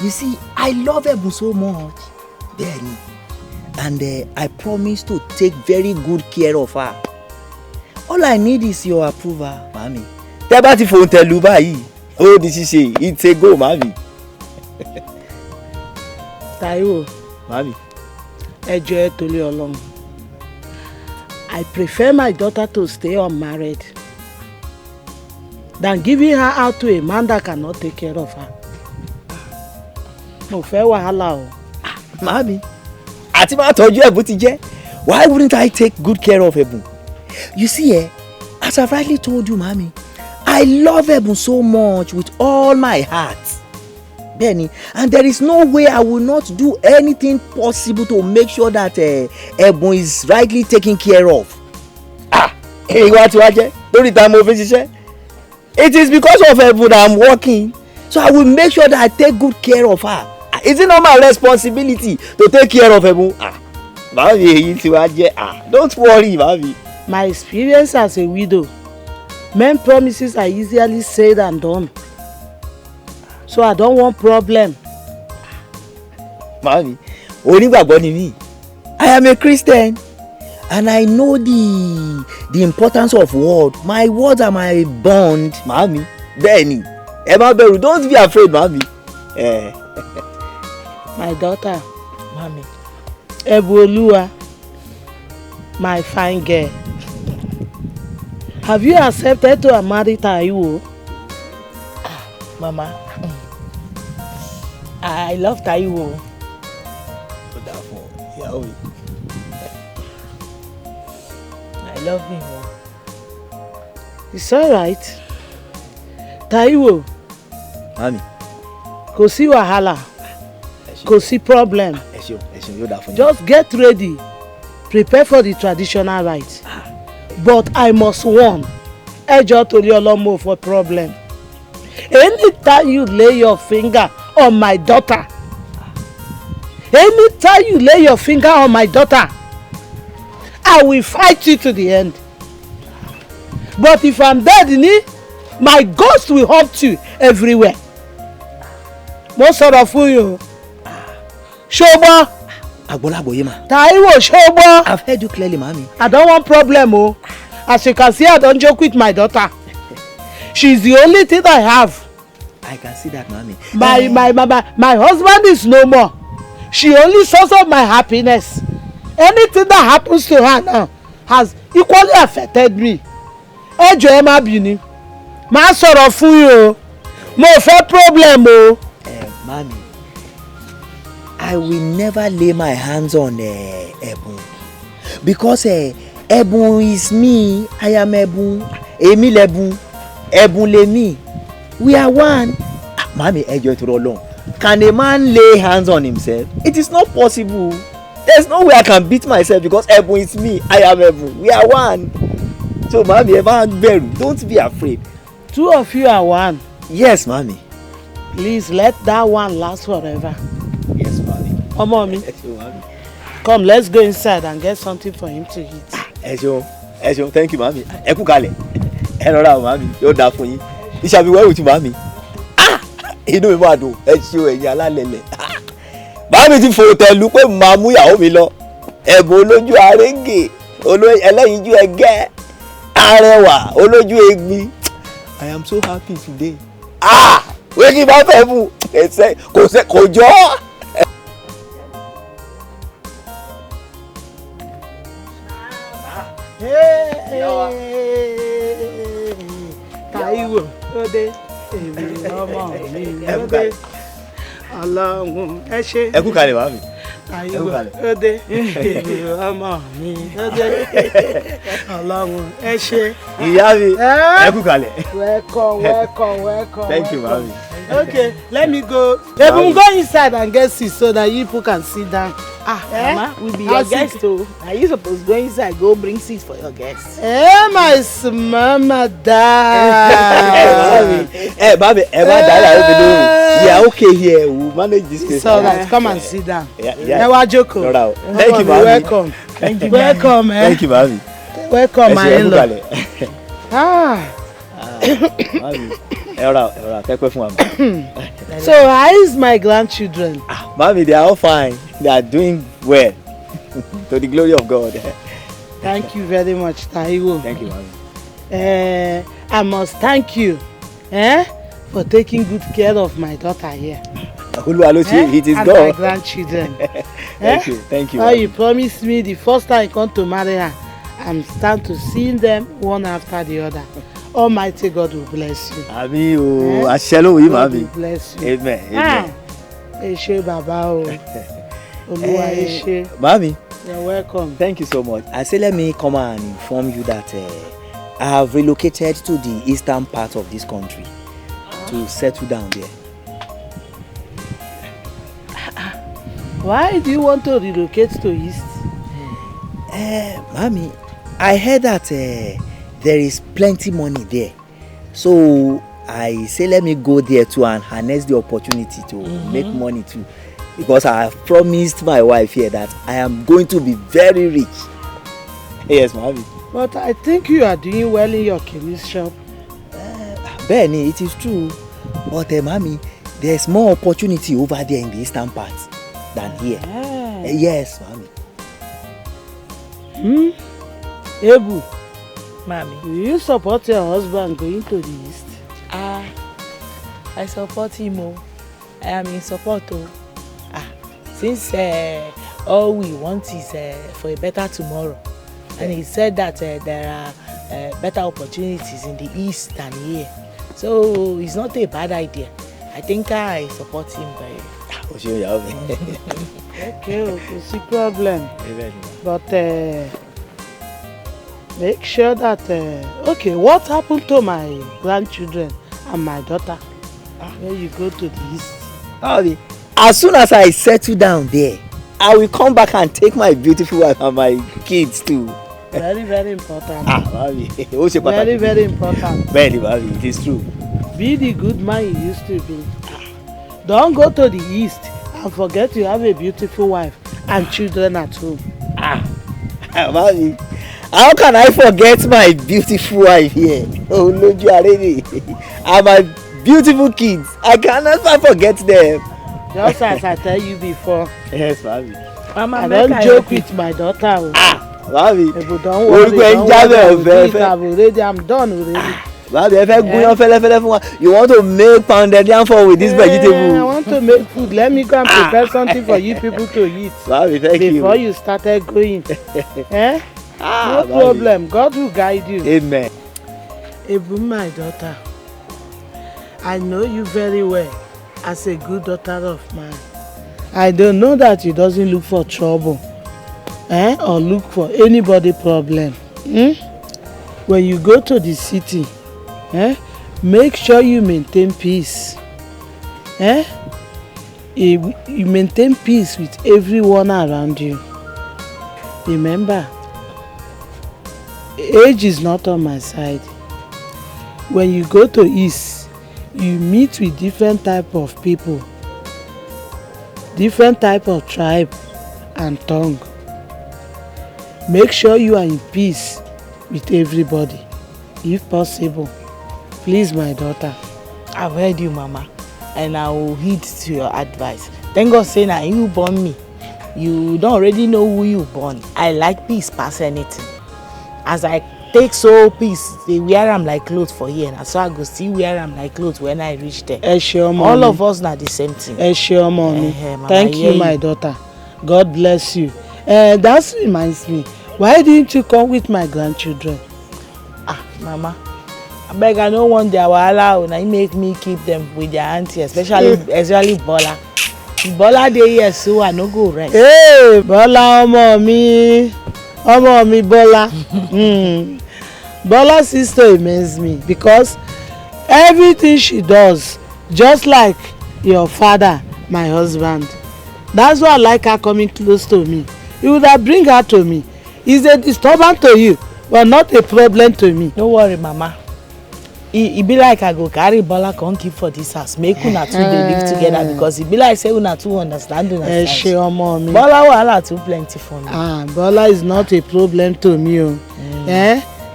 You see, I love Ẹ̀bùn so much. Bẹ́ẹ̀ni. And I promise to take very good care of her. All I need is your approval, mami. Tẹ́ bá ti fòun tẹ̀lú báyìí, ó di ṣíṣe, it's a go, mami. Taiwo. Mami. Ẹ jọ̀ọ́ torí Ọlọ́run. I prefer my daughter to stay unmarried than giving her out to a man that cannot take care of her. Mo fẹ́ wàhálà o. Mami, àti máa tọ́jú Ẹ̀bùn ti jẹ́. Why wouldn't I take good care of Ẹ̀bùn? You see, as I've rightly told you, Mami, I love Ẹ̀bùn so much with all my heart. Benny, and there is no way I will not do anything possible to make sure that Ẹ̀bùn is rightly taken care of. What don't time of it is because of Ẹ̀bùn that I'm working, so I will make sure that I take good care of her. Is it not my responsibility to take care of Ẹ̀bùn? Don't worry, Mami. My experience as a widow, men promises are easily said and done. So I don't want problem. Mami, onígbàgbọ́ ni mí. I am a Christian and I know the importance of word. My words are my bond, Mami. Bẹ́ẹ̀ni, ẹ má bẹ̀rù, don't be afraid, Mami. My daughter, Mami. Ẹ̀bùn, my fine girl. Have you accepted to marry Taiwo? Mama. I love Taiwo. I love him. It's alright. Taiwo. Mami. Kò sí wàhálà. Kò sí problem. Just get ready. Prepare for the traditional rite. But I must warn. Ẹ jọ̀ọ́ torí Ọlọ́run for problem. Anytime you lay your finger on my daughter, anytime you lay your finger on my daughter, I will fight you to the end. But if I'm dead, my ghost will haunt you everywhere. Mo sọ̀rọ̀ fún yín. Ṣọgbọ́n. Agbolagboye ma. Taiwo, ṣọgbọ́n. I've heard you clearly, Mami. I don't want problem, oh. As you can see, I don't joke with my daughter. She's the only thing I have. I can see that, Mami. My husband is no more. She only source of my happiness. Anything that happens to her now has equally affected me. Ẹ jọ̀ọ́ ẹ má bínú. Má sọ̀rọ̀ fún yín o. Mo fẹ́ problem o. Mami, I will never lay my hands on Ẹ̀bùn because Ẹ̀bùn is me. I am Ẹ̀bùn. Èmi l'Ẹ̀bùn. Ẹ̀bùn lèmi. We are one. Mami, ẹ jọ̀ọ́ ìtorí Ọlọ́run. Can a man lay hands on himself? It is not possible. There's no way I can beat myself because Ẹ̀bùn is me. I am Ẹ̀bùn. We are one. So, mommy, don't be afraid. 2 of you are one. Yes, mommy. Please let that one last forever. Yes, mommy. Oh, mommy. Yes, mommy. Come, let's go inside and get something for him to eat. Esho, thank you, mommy. Ẹ kú kalẹ̀. Ẹ rọra, mommy. Yóò dáa fún yín. It shall be well with you, mommy. Inú mi máa dùn. Ẹ ṣé o, ẹ̀yin alálẹ̀lẹ̀. Màmí ti fòrò tẹ̀lú pé màá mú ìyàwó mi lọ. Ẹ̀bùn olójú arẹ́ngè, ẹlẹ́yinjú ẹgẹ́, arẹwà, olójú egbin. I am so happy today. Wé kí n bá fẹ́ mú kò jọ. Táíwò lóde èmi ọmọ mi lóde Ọlọ́run ẹ ṣé. Ẹ kú kalẹ̀ màmí. Táíwò lóde èmi ọmọ mi lóde Ọlọ́run ẹ ṣé. Ìyá mi ẹ kú kalẹ̀. Welcome. Thank you, mami. Okay, let me go. They will go inside and get seats so that you people can sit down. Mama, we be your guest too. Are you supposed to go inside, go bring seats for your guests? My mama Baby, we are okay here. We'll manage this place. So let's come and sit down. Yeah. Joko. Thank you, mami. Welcome. Thank you, welcome, Thank you, mami. Welcome, my in-law. So how is my grandchildren? Mami, they are all fine. They are doing well. To the glory of God. Thank you very much, Taiwo. Thank you, mami. I must thank you for taking good care of my daughter here. It is and God. My grandchildren. Thank you. How you promised me the first time I come to marry her, I'm starting to see them one after the other. Almighty God will bless you. Amen. Ashelo, God will bless you. Amen. Eshe Baba o. Oluwa Eshe. Mami. You're welcome. Thank you so much. I say let me come and inform you that I have relocated to the eastern part of this country to settle down there. Why do you want to relocate to east? Mami, I heard that there is plenty money there. So I say let me go there too and harness the opportunity to make money too. Because I have promised my wife here that I am going to be very rich. Yes, Mami. But I think you are doing well in your chemist shop. Benny, it is true. But Mami, there's more opportunity over there in the eastern part than here. Yes, Mami. Ebu. Mami. Do you support your husband going to the east? I support him. I am in support. Since all we want is for a better tomorrow. And he said that there are better opportunities in the east than here. So it's not a bad idea. I think I support him very well. Okay, see problem. But make sure that okay, what happened to my grandchildren and my daughter when you go to the east? As soon as I settle down there, I will come back and take my beautiful wife and my kids too. Very, very important. Very, very important. Very, it is true. Be the good man you used to be. Don't go to the east and forget you have a beautiful wife and children at home. Mami, how can I forget my beautiful wife here? Oh, no, you are ready. And my beautiful kids. I cannot forget them. Just as I tell you before. Yes, Mami. Mama, I don't joke with my daughter. Mami. Don't worry. I'm done already. Mami, you want to make pounded yam for with this vegetable? I want to make food. Let me go and prepare something for you people to eat. Mami, thank you. Before you started going. No problem. God will guide you. Amen. Ebu, my daughter, I know you very well as a good daughter of mine. I don't know that you doesn't look for trouble or look for anybody problem. When you go to the city, make sure you maintain peace. You maintain peace with everyone around you. Remember, age is not on my side. When you go to East, you meet with different type of people, different type of tribe and tongue. Make sure you are in peace with everybody, if possible. Please, my daughter. I've heard you, Mama, and I will heed to your advice. Thank God say now you born me. You don't already know who you born. I like peace past anything. As I take so peace, they wear am like clothes for here, and so I go see wear am like clothes when I reach there. All of us na the same thing. Sure, mommy. Thank you, my daughter. God bless you. That reminds me. Why didn't you come with my grandchildren? Mama, I beg, I don't want their wahala. Now you make me keep them with their auntie, especially Bola. Bola dey here, so I no go rest. Hey, Bola, ọmọ mi Bola. Bola's sister amazes me because everything she does, just like your father, my husband. That's why I like her coming close to me. You would have bring her to me. It's a disturbance to you, but not a problem to me. Don't worry, Mama. It be like I go carry Bola come keep for this house. Make una two dey live together because it be like say una two understand una side. Bola wahala too plenty for me. Bola is not a problem to me.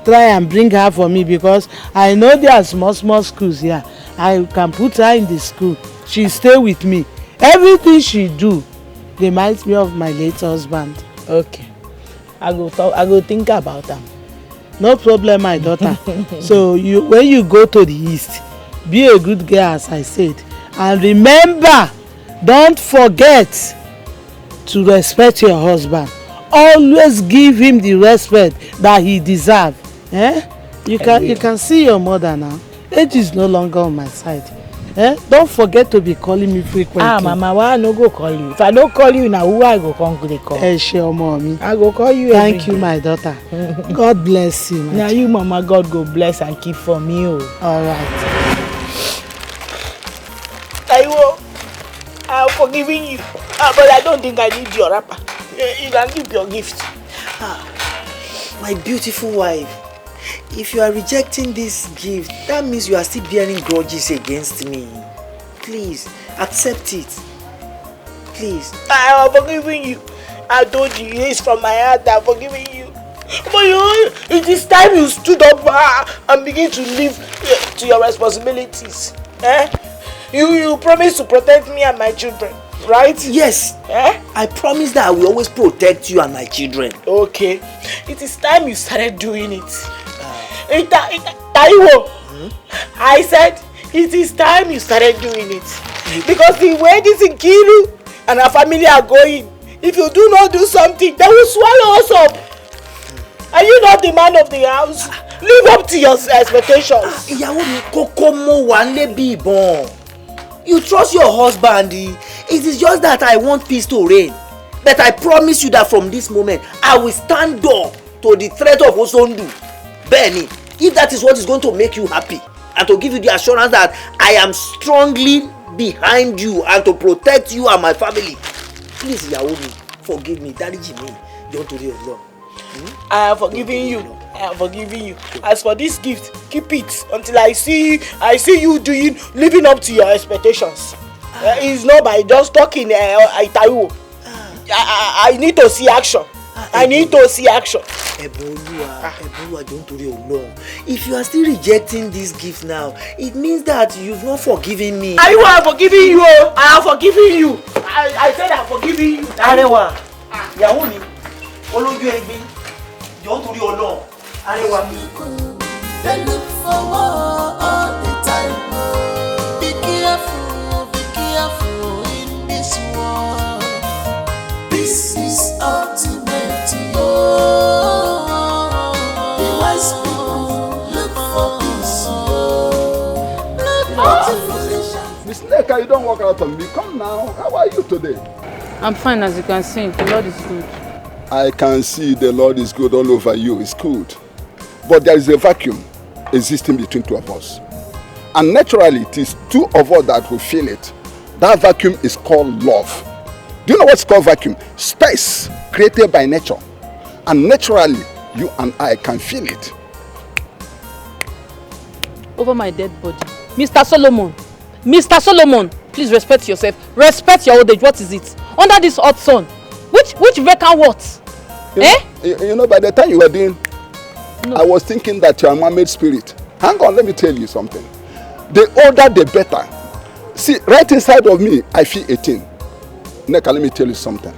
Try and bring her for me because I know there are small schools here. I can put her in the school. She stay with me. Everything she do reminds me of my late husband. Okay. I go think about them. No problem, my daughter. So when you go to the East, be a good girl, as I said. And remember, don't forget to respect your husband. Always give him the respect that he deserves. You can see your mother now. Age is no longer on my side. Don't forget to be calling me frequently. Mama, why I no go call you? If I don't call you now, who I go come to the call? Sure, mommy. I go call you. Thank you, my daughter. God bless you. Now you, Mama, God go bless and keep for me. All right. Taiwo, I'm forgiving you, but I don't think I need your wrapper. You can keep your gift. My beautiful wife. If you are rejecting this gift, that means you are still bearing grudges against me. Please, accept it. Please. I am forgiving you. I told you, it's from my heart. I am forgiving you. But it is time you stood up and begin to live to your responsibilities. You promised to protect me and my children, right? Yes. I promise that I will always protect you and my children. Okay. It is time you started doing it. Taiwo, I said it is time you started doing it. Because the way this Nkiru and her family are going, if you do not do something, they will swallow us up. Are you not the man of the house? Live up to your expectations. You trust your husband. It is just that I want peace to reign. But I promise you that from this moment, I will stand up to the threat of Osondu. Benny, if that is what is going to make you happy and to give you the assurance that I am strongly behind you and to protect you and my family, please, Yaomi, forgive me. Dariji me. Don't do it alone. I am forgiving you. I am forgiving you. As for this gift, keep it until I see you living up to your expectations. It's not by just talking. I need to see action. I need to see action. Eboluwa, don't worry alone. If you are still rejecting this gift now, it means that you've not forgiven me. I am forgiving you. I am forgiving you. I said I'm forgiving you. Arewa, Yahoo, Oloju Egbe, don't worry alone. Arewa. They look for war all the time. Be careful in this war. This is ultimate. The wise people look for peace. Miss Neka, you don't walk out on me. Come now. How are you today? I'm fine, as you can see. The Lord is good. I can see the Lord is good all over you. It's good. But there is a vacuum existing between two of us. And naturally, it is two of us that will feel it. That vacuum is called love. Do you know what's called vacuum? Space created by nature. And naturally, You and I can feel it. Over my dead body. Mr. Solomon. Mr. Solomon, please respect yourself. Respect your old age. What is it? Under this hot sun. Which vacant what? You know, by the time you were doing, no. I was thinking that you are a man-made spirit. Hang on, let me tell you something. The older, the better. See, right inside of me, I feel 18. Neka, let me tell you something.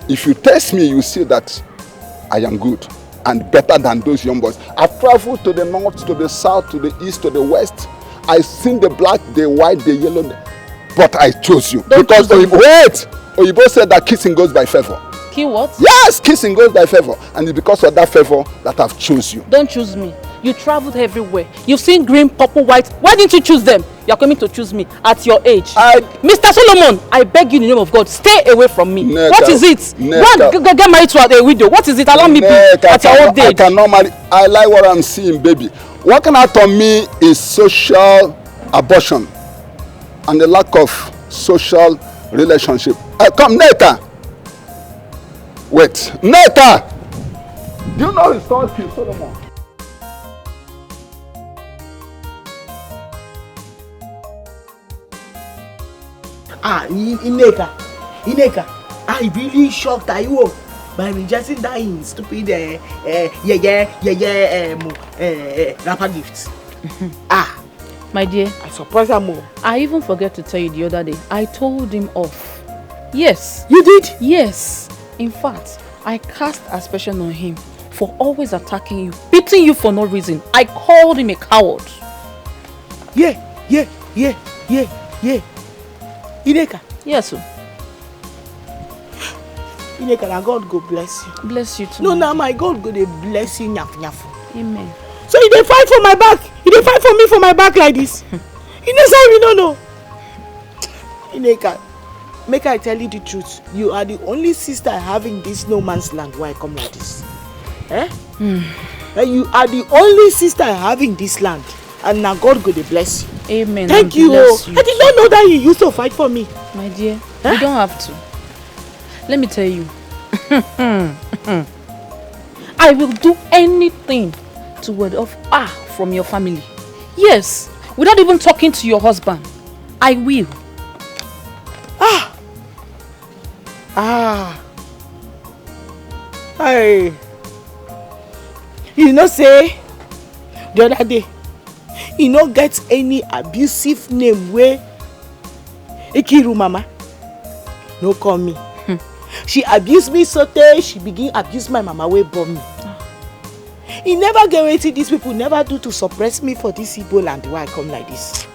If you test me, you see that I am good and better than those young boys. I've traveled to the north, to the south, to the east, to the west. I've seen the black, the white, the yellow, but I chose you. Because Oyibo said that kissing goes by favor. What? Yes, kissing goes by favor. And it's because of that favor that I've chose you. Don't choose me. You traveled everywhere. You've seen green, purple, white. Why didn't you choose them? You're coming to choose me at your age. Mr. Solomon, I beg you in the name of God, stay away from me. Neka, what is it? Go get married to a widow. What is it? Allow me at your old age. I cannot marry. I like what I'm seeing, baby. Working out on me is social abortion and the lack of social relationship. Come, Neta. Wait, Neta! Do you know his called King Solomon? Ineka, I really shocked you by rejecting that stupid rapper gifts. My dear, I surprised her more. I even forgot to tell you the other day. I told him off. Yes. You did? Yes. In fact, I cast aspersion on him for always attacking you, beating you for no reason. I called him a coward. Yeah. Ineka. Yes, sir. Ineka, now God go bless you. Bless you too. No, now my God go dey bless you, nyafu. Amen. So you dey fight for my back? You dey fight for me for my back like this? You know say we don't know. Ineka, make I tell you the truth. You are the only sister I have in this no man's land where I come like this. You are the only sister I have in this land. And now God go dey bless you. Amen. Thank you. I did not know that you used to fight for me. My dear, you don't have to. Let me tell you. I will do anything to ward off from your family. Yes, without even talking to your husband. I will. Hey. You know say the other day you no get any abusive name where Ikiru mama no call me. She abused me so tey she begin abuse my mama wey born me. He never get wetin these people never do to suppress me for this Igbo land where I come like this.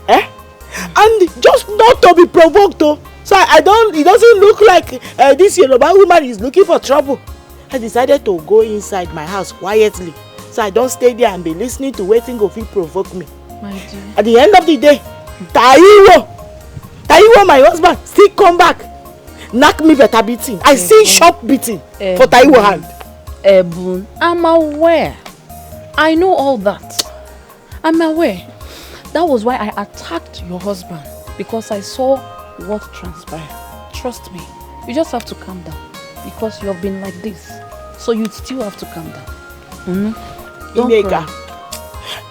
And just not to be provoked though. So it doesn't look like this Yoruba woman is looking for trouble. I decided to go inside my house quietly. So I don't stay there and be listening to wetin go fit provoke me. My dear. At the end of the day, Taiwo, my husband, still come back. Knock me better beating. I see sharp beating for Taiwo hand. Ebun, I'm aware. I know all that. I'm aware. That was why I attacked your husband. Because I saw what transpired. Trust me. You just have to calm down. Because you have been like this. So you still have to calm down.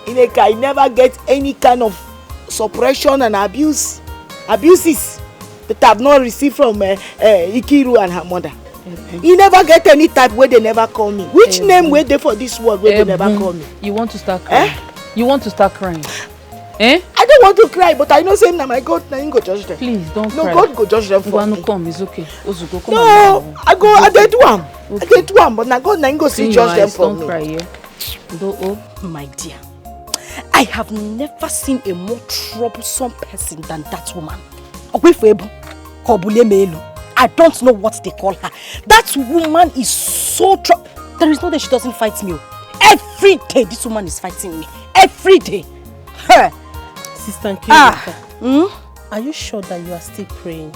Ineka, I never get any kind of suppression and abuses that I've not received from Ikiru and her mother. You never get any type where they never call me. Which name were they for this word where they never call me? You want to start crying? You want to start crying? I don't want to cry, but I know saying that my God, now you go judge them. Please don't cry. No, God go judge them for me. Come, it's okay. Ozugo, come no, I did one. Okay. I did one, but now God, now you go see judge them for me. Don't cry, yeah? My dear, I have never seen a more troublesome person than that woman. I don't know what they call her. That woman is so there is no day she doesn't fight me. Every day this woman is fighting me. Every day. Her. Sister Nkirika, are you sure that you are still praying?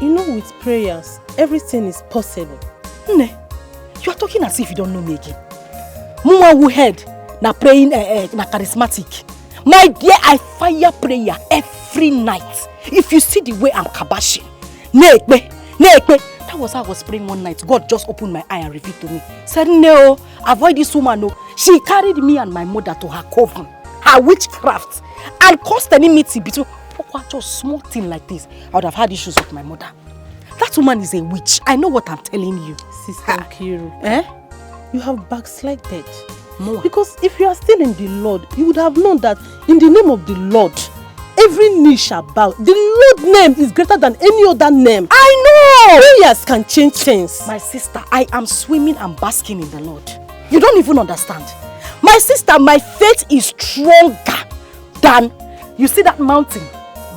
You know, with prayers, everything is possible. You are talking as if you don't know me again. Muma who head na praying na charismatic. My dear, I fire prayer every night. If you see the way I'm kabashing, that That was how I was praying one night. God just opened my eye and revealed to me. Said, no, avoid this woman. No. She carried me and my mother to her coven, her witchcraft, and caused enmity between. Just small thing like this, I would have had issues with my mother. That woman is a witch. I know what I'm telling you. Sister Kiru, you have backslided. More. Because if you are still in the Lord, you would have known that in the name of the Lord, every knee shall bow. The Lord name is greater than any other name. I know! Prayers can change things. My sister, I am swimming and basking in the Lord. You don't even understand. My sister, my faith is stronger than, you see that mountain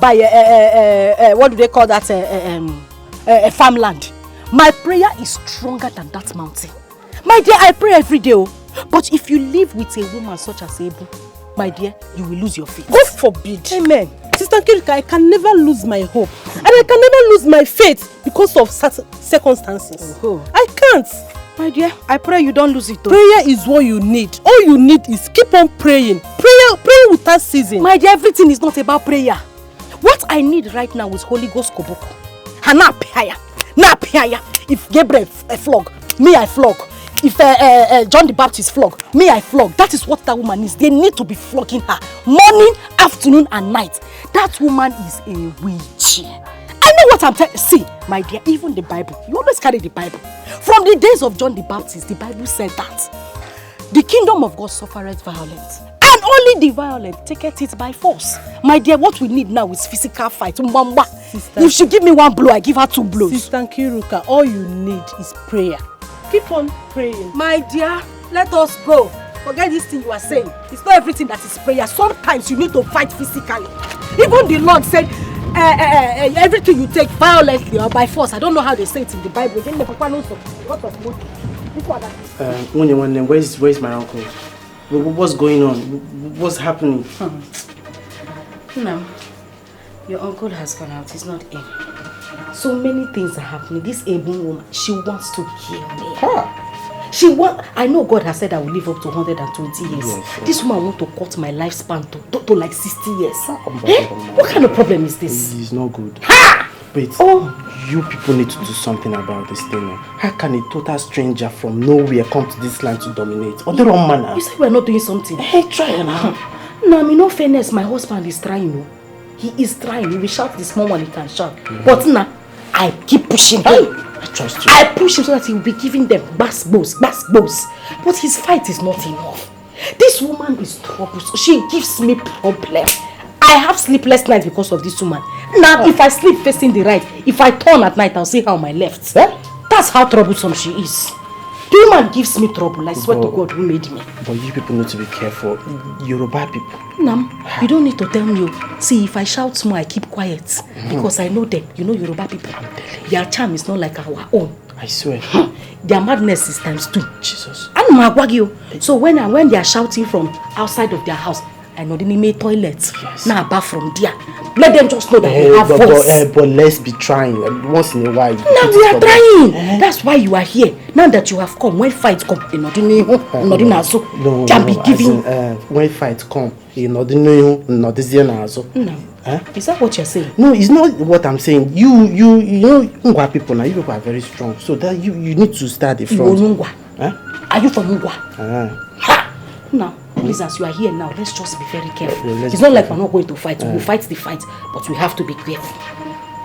by, what do they call that, farmland. My prayer is stronger than that mountain. My dear, I pray every day. But if you live with a woman such as Ebu, my dear, you will lose your faith. God forbid. Amen. Sister Kirika, I can never lose my hope. And I can never lose my faith because of circumstances. I can't. My dear, I pray you don't lose it though. Prayer is what you need. All you need is keep on praying. Pray without ceasing. My dear, everything is not about prayer. What I need right now is Holy Ghost Koboko. And now prayer. If Gabriel flog, me I flog. If John the Baptist flog, me I flog. That is what that woman is. They need to be flogging her morning, afternoon and night. That woman is a witch. I know what I'm telling you. See, my dear, even the Bible, you always carry the Bible. From the days of John the Baptist, the Bible said that the kingdom of God suffereth violence, and only the violent taketh it by force. My dear, what we need now is physical fight. Sister, if she give me one blow, I give her 2 blows. Sister Kiruka, all you need is prayer. Keep on praying. My dear, let us go. Forget this thing you are saying. It's not everything that is prayer. Sometimes you need to fight physically. Even the Lord said, everything you take violently or by force. I don't know how they say it in the Bible. Where's my uncle? What's going on? What's happening? No, your uncle has gone out. He's not in. So many things are happening. This Ebon woman, she wants to kill me. I know God has said I will live up to 120 years. Yes. This woman wants to cut my lifespan to like 60 years. What kind of problem is this? It's not good. Wait, you people need to do something about this thing. How can a total stranger from nowhere come to this land to dominate? On the wrong manner. You say we're not doing something. Hey, try now. No, I mean, no fairness, my husband is trying. He is trying. He will shout the small one he can shout. But now, I keep pushing him. I trust you. I push him so that he will be giving them bass bows. But his fight is not enough. This woman is troublesome. She gives me problem. I have sleepless nights because of this woman. Now, if I sleep facing the right, if I turn at night, I'll see her on my left. That's how troublesome she is. The woman gives me trouble. I swear to God who made me. But you people need to be careful. Yoruba people. Nam, you don't need to tell me. See, if I shout more, I keep quiet. Because I know them. You know Yoruba people. Their charm is not like our own. I swear. Their madness is ×2. Jesus. So when they are shouting from outside of their house, I know they need toilets. Yes. Now back from there. Let them just know that they have voice. But let's be trying. Once in a while. Now we are trying. That's why you are here. Now that you have come, when fights come, can be giving. When fights come, not Is that what you're saying? No, it's not what I'm saying. You know, Ngwa people now. You people are very strong. So that you need to start the front. Are you from Ngwa? Now, please, as you are here now, let's just be very careful. It's not like we're not going to fight. We'll fight the fight, but we have to be careful.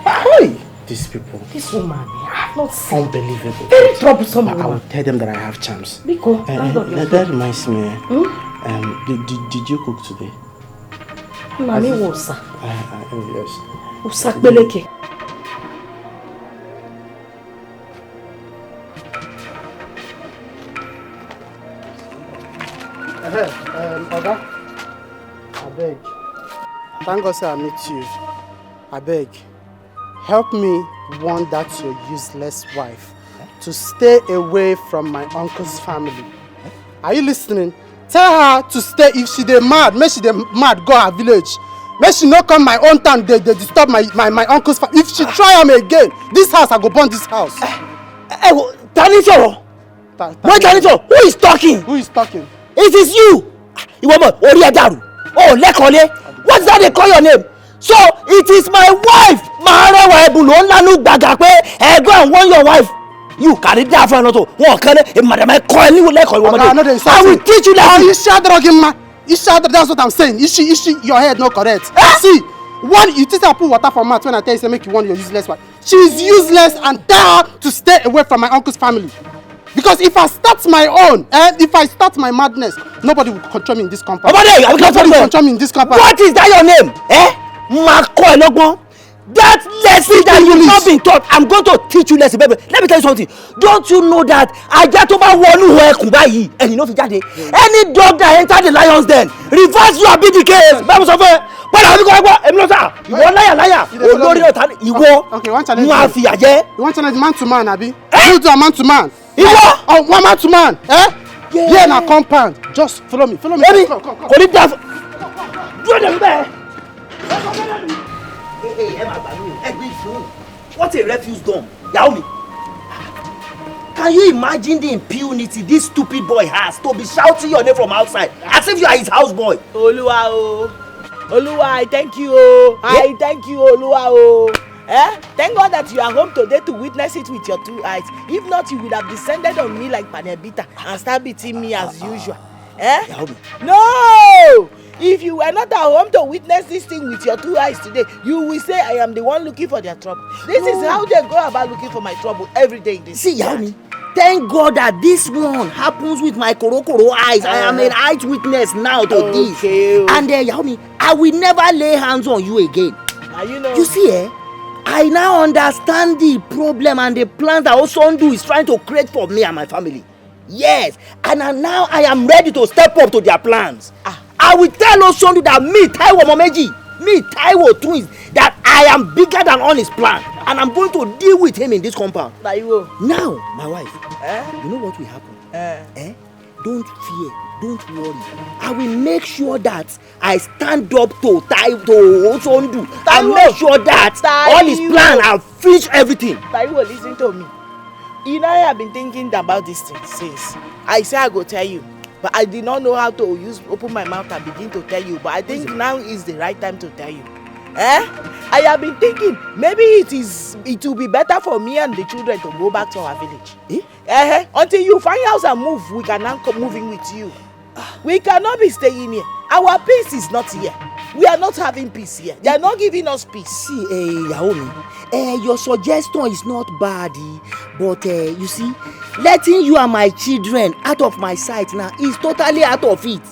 Hey, these people. This woman, I have not seen. Unbelievable. Very troublesome woman. I will tell them that I have charms. Because that reminds me. Did you cook today? Mami wosa. Yes. Usak beleke. Oga, I beg. Thank God I meet you. I beg. Help me warn that your useless wife to stay away from my uncle's family. Are you listening? Tell her to stay. If she dey mad, make she dey mad go her village. Make she not come my own town. They disturb my uncle's family. If she try am again, this house I go burn this house. Tanito! Who is talking? Who is talking? It is you! Oh, Lekole! What's that they call your name? So it is my wife. Maharewa Ebulon Lanu Bagakwe. Go and warn your wife. You carry that for another. What can madam I call you like I will teach you that. You shut the you shut the, that's what I'm saying. Is she your head not correct? See, one you teach her put water for mouth when I tell you say make you want your useless wife. She is useless and tell her to stay away from my uncle's family. Because if I start my own, if I start my madness, nobody will control me in this compound. Nobody will control me in this compound. What is that your name? That lesson that you've not been taught, I'm going to teach you lesson, baby. Let me tell you something. Don't you know that I get over one who and you know any dog that enter the lion's den, reverse your BDK. Okay, one challenge. You want challenge man to man, Abi? You do a man to man. Oh, one man to man. Yeah, na compound. Just follow me. Follow me. Come. Hey, what a refuse dump. Yaomi. Can you imagine the impunity this stupid boy has to be shouting your name from outside as if you are his houseboy? Oluwa, I thank you. I thank you, Oluwa. Thank God that you are home today to witness it with your 2 eyes. If not, you would have descended on me like Panebita and start beating me as usual. No! If you were not at home to witness this thing with your 2 eyes today, you will say I am the one looking for their trouble. This is how they go about looking for my trouble every day. See, Yaomi, thank God that this one happens with my korokoro eyes. I am an eyewitness now to this. And Yaomi, I will never lay hands on you again. You see, I now understand the problem and the plans that Osondu is trying to create for me and my family. Yes, and now I am ready to step up to their plans. I will tell Osondu that me, Taiwo twins, that I am bigger than on his plan. And I'm going to deal with him in this compound. Now, my wife, you know what will happen? Don't fear, don't worry. I will make sure that I stand up to Osondu and make sure that all his plan and finish everything. Taiwo, listen to me. You know, I have been thinking about this thing since. I say I go tell you. But I did not know how to open my mouth and begin to tell you. But I think now is the right time to tell you. I have been thinking maybe it will be better for me and the children to go back to our village. Until you find house and move, we can now come moving with you. We cannot be staying here. Our peace is not here. We are not having peace here. They are not giving us peace. See, Yaomi, your suggestion is not bad, but you see, letting you and my children out of my sight now is totally out of it.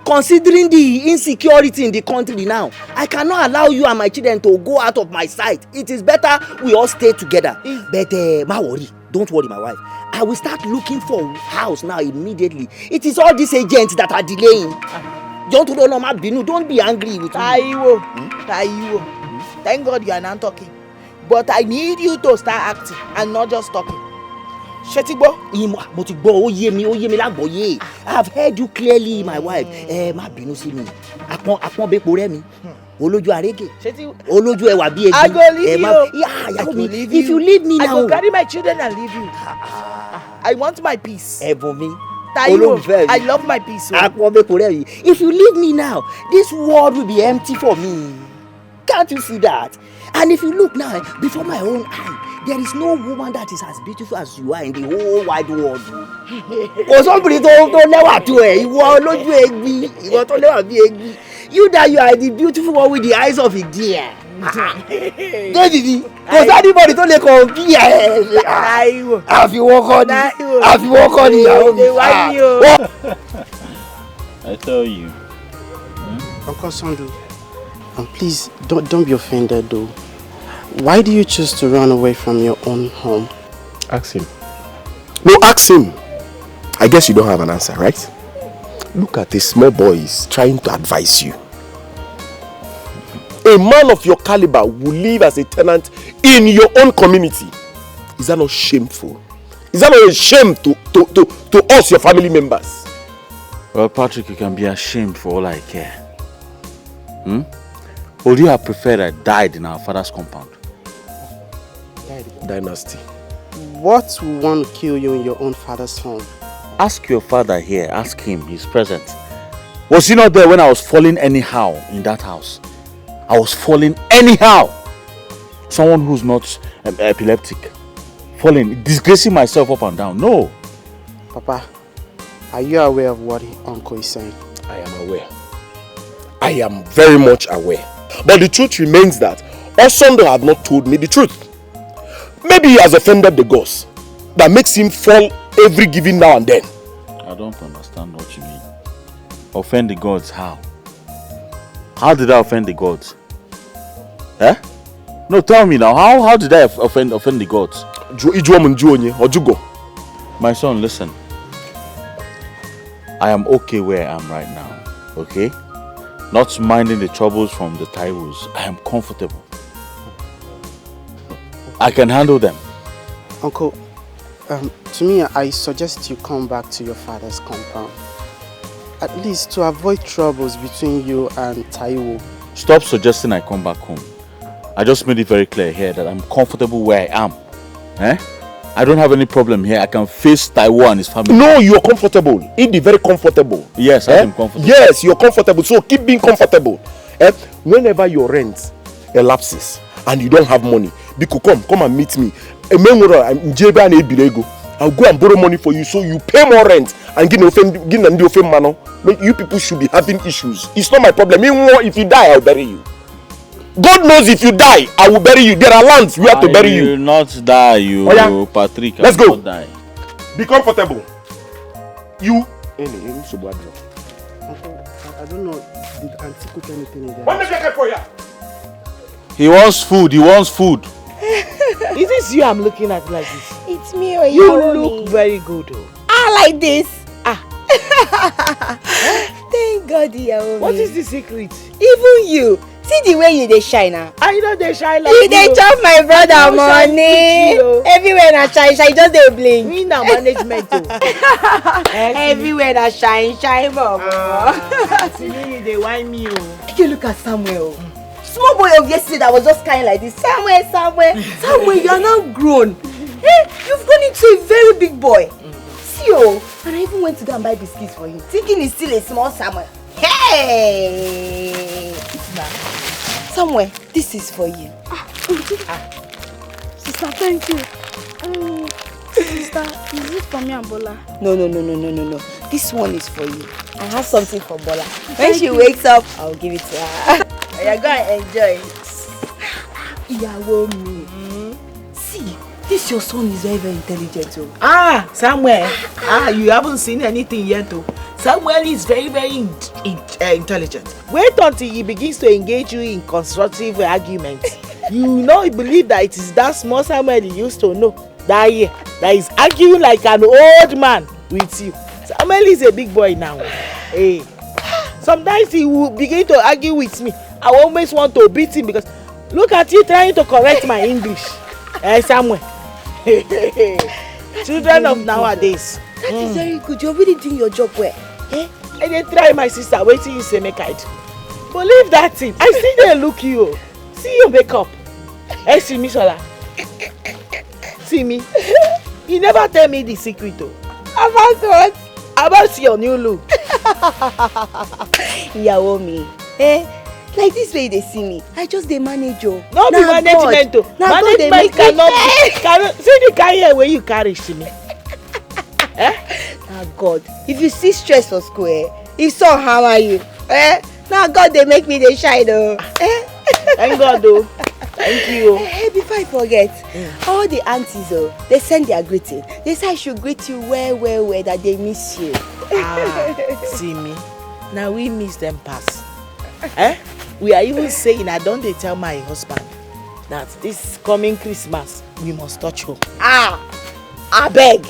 Considering the insecurity in the country now, I cannot allow you and my children to go out of my sight. It is better we all stay together. But don't worry, my wife. I will start looking for a house now immediately. It is all these agents that are delaying. Don't be angry with me. Taiwo. Thank God you are now talking. But I need you to start acting and not just talking. Shetibo. I have heard you clearly, my wife. Olójú arege. Olójú ẹwà bí egbin. I go leave you. If you leave me now. I go carry my children and leave you. I want my peace. Taiwo, I love my peace. If you leave me now, this world will be empty for me. Can't you see that? And if you look now, before my own eye, there is no woman that is as beautiful as you are in the whole wide world. You that you are the beautiful one with the eyes of a deer. Baby, because anybody don't let compare. Have you walk on it? Have you walk on it? I tell you. Uncle Sandu, please don't be offended though. Why do you choose to run away from your own home? Ask him. No, ask him. I guess you don't have an answer, right? Look at this small boy is trying to advise you. A man of your caliber will live as a tenant in your own community. Is that not shameful? Is that not a shame to us, your family members? Well, Patrick, you can be ashamed for all I care. Would you have preferred I died in our father's compound? Dynasty. What will want to kill you in your own father's home? Ask your father here. Ask him. He's present. Was he not there when I was falling anyhow in that house? I was falling anyhow. Someone who's not epileptic. Falling, disgracing myself up and down. No. Papa, are you aware of what Uncle is saying? I am aware. I am very much aware. But the truth remains that Osondo have not told me the truth. Maybe he has offended the gods. That makes him fall every giving now and then. I don't understand what you mean. Offend the gods how? How did I offend the gods? Eh? No, tell me now. How did I offend the gods? My son, listen. I am okay where I am right now. Okay? Not minding the troubles from the Taiwos. I am comfortable. I can handle them. Uncle, to me, I suggest you come back to your father's compound. At least to avoid troubles between you and Taiwo. Stop suggesting I come back home. I just made it very clear here that I'm comfortable where I am. Eh? I don't have any problem here. I can face Taiwo and his family. No, you're comfortable. Be very comfortable. Yes, I am comfortable. Yes, you're comfortable. So keep being comfortable. Whenever your rent elapses and you don't have money, Biko, come and meet me. I'll go and borrow money for you so you pay more rent and give man. You people should be having issues. It's not my problem. If you die, I'll bury you. God knows if you die, I will bury you. There are lands we have to bury you. I will not die, you, Patrick. Let's go. Not die. Be comfortable. You. I don't know. Did Auntie cook anything in there? He wants food. Is this you I'm looking at like this? It's me or you look very good. Like this. Thank God you are What is the secret? Even you. See the way you dey shine now. I know they shine like you. They chop my brother money. Everywhere na shine, just dey blink. Me na management everywhere na shine, baba. See me, they whine me. You look at Samuel. Small boy of yesterday that was just kind like this. Samuel, you are now grown. Hey, you've grown into a very big boy. See and I even went to go and buy biscuits for him, thinking he's still a small Samuel. Hey! Samuel, this is for you. Sister, thank you. Sister, is it for me and Bola? No. This one is for you. I have something for Bola. When she wakes up, I'll give it to her. You're going to enjoy it. See, this your son is very, very intelligent. Samuel. You haven't seen anything yet though. Samuel is very, very intelligent. Wait until he begins to engage you in constructive arguments. You believe that it is that small Samuel you used to know. That is arguing like an old man with you. Samuel is a big boy now. Hey. Sometimes he will begin to argue with me. I always want to beat him because look at you trying to correct my English. Samuel. Children of nowadays. That is very good. You're really doing your job well. I dey try my sister. Wait till you say make I do. Believe that thing. I see they look you. See your makeup. See me, Shola. See me. You never tell me the secret though. About what? About your new look. Yawomi. Like this way they see me. I just dey manage you. No be management though. Management cannot see the career where you carry to me. Now God, if you see stress for school, if so hammer you, now God they make me dey shine though. Thank God though. Thank you. Hey, before I forget, all the aunties they send their greeting. They say I should greet you well, that they miss you. See me. Now we miss them pass. We are even saying I don't they tell my husband that this coming Christmas we must touch home. I beg.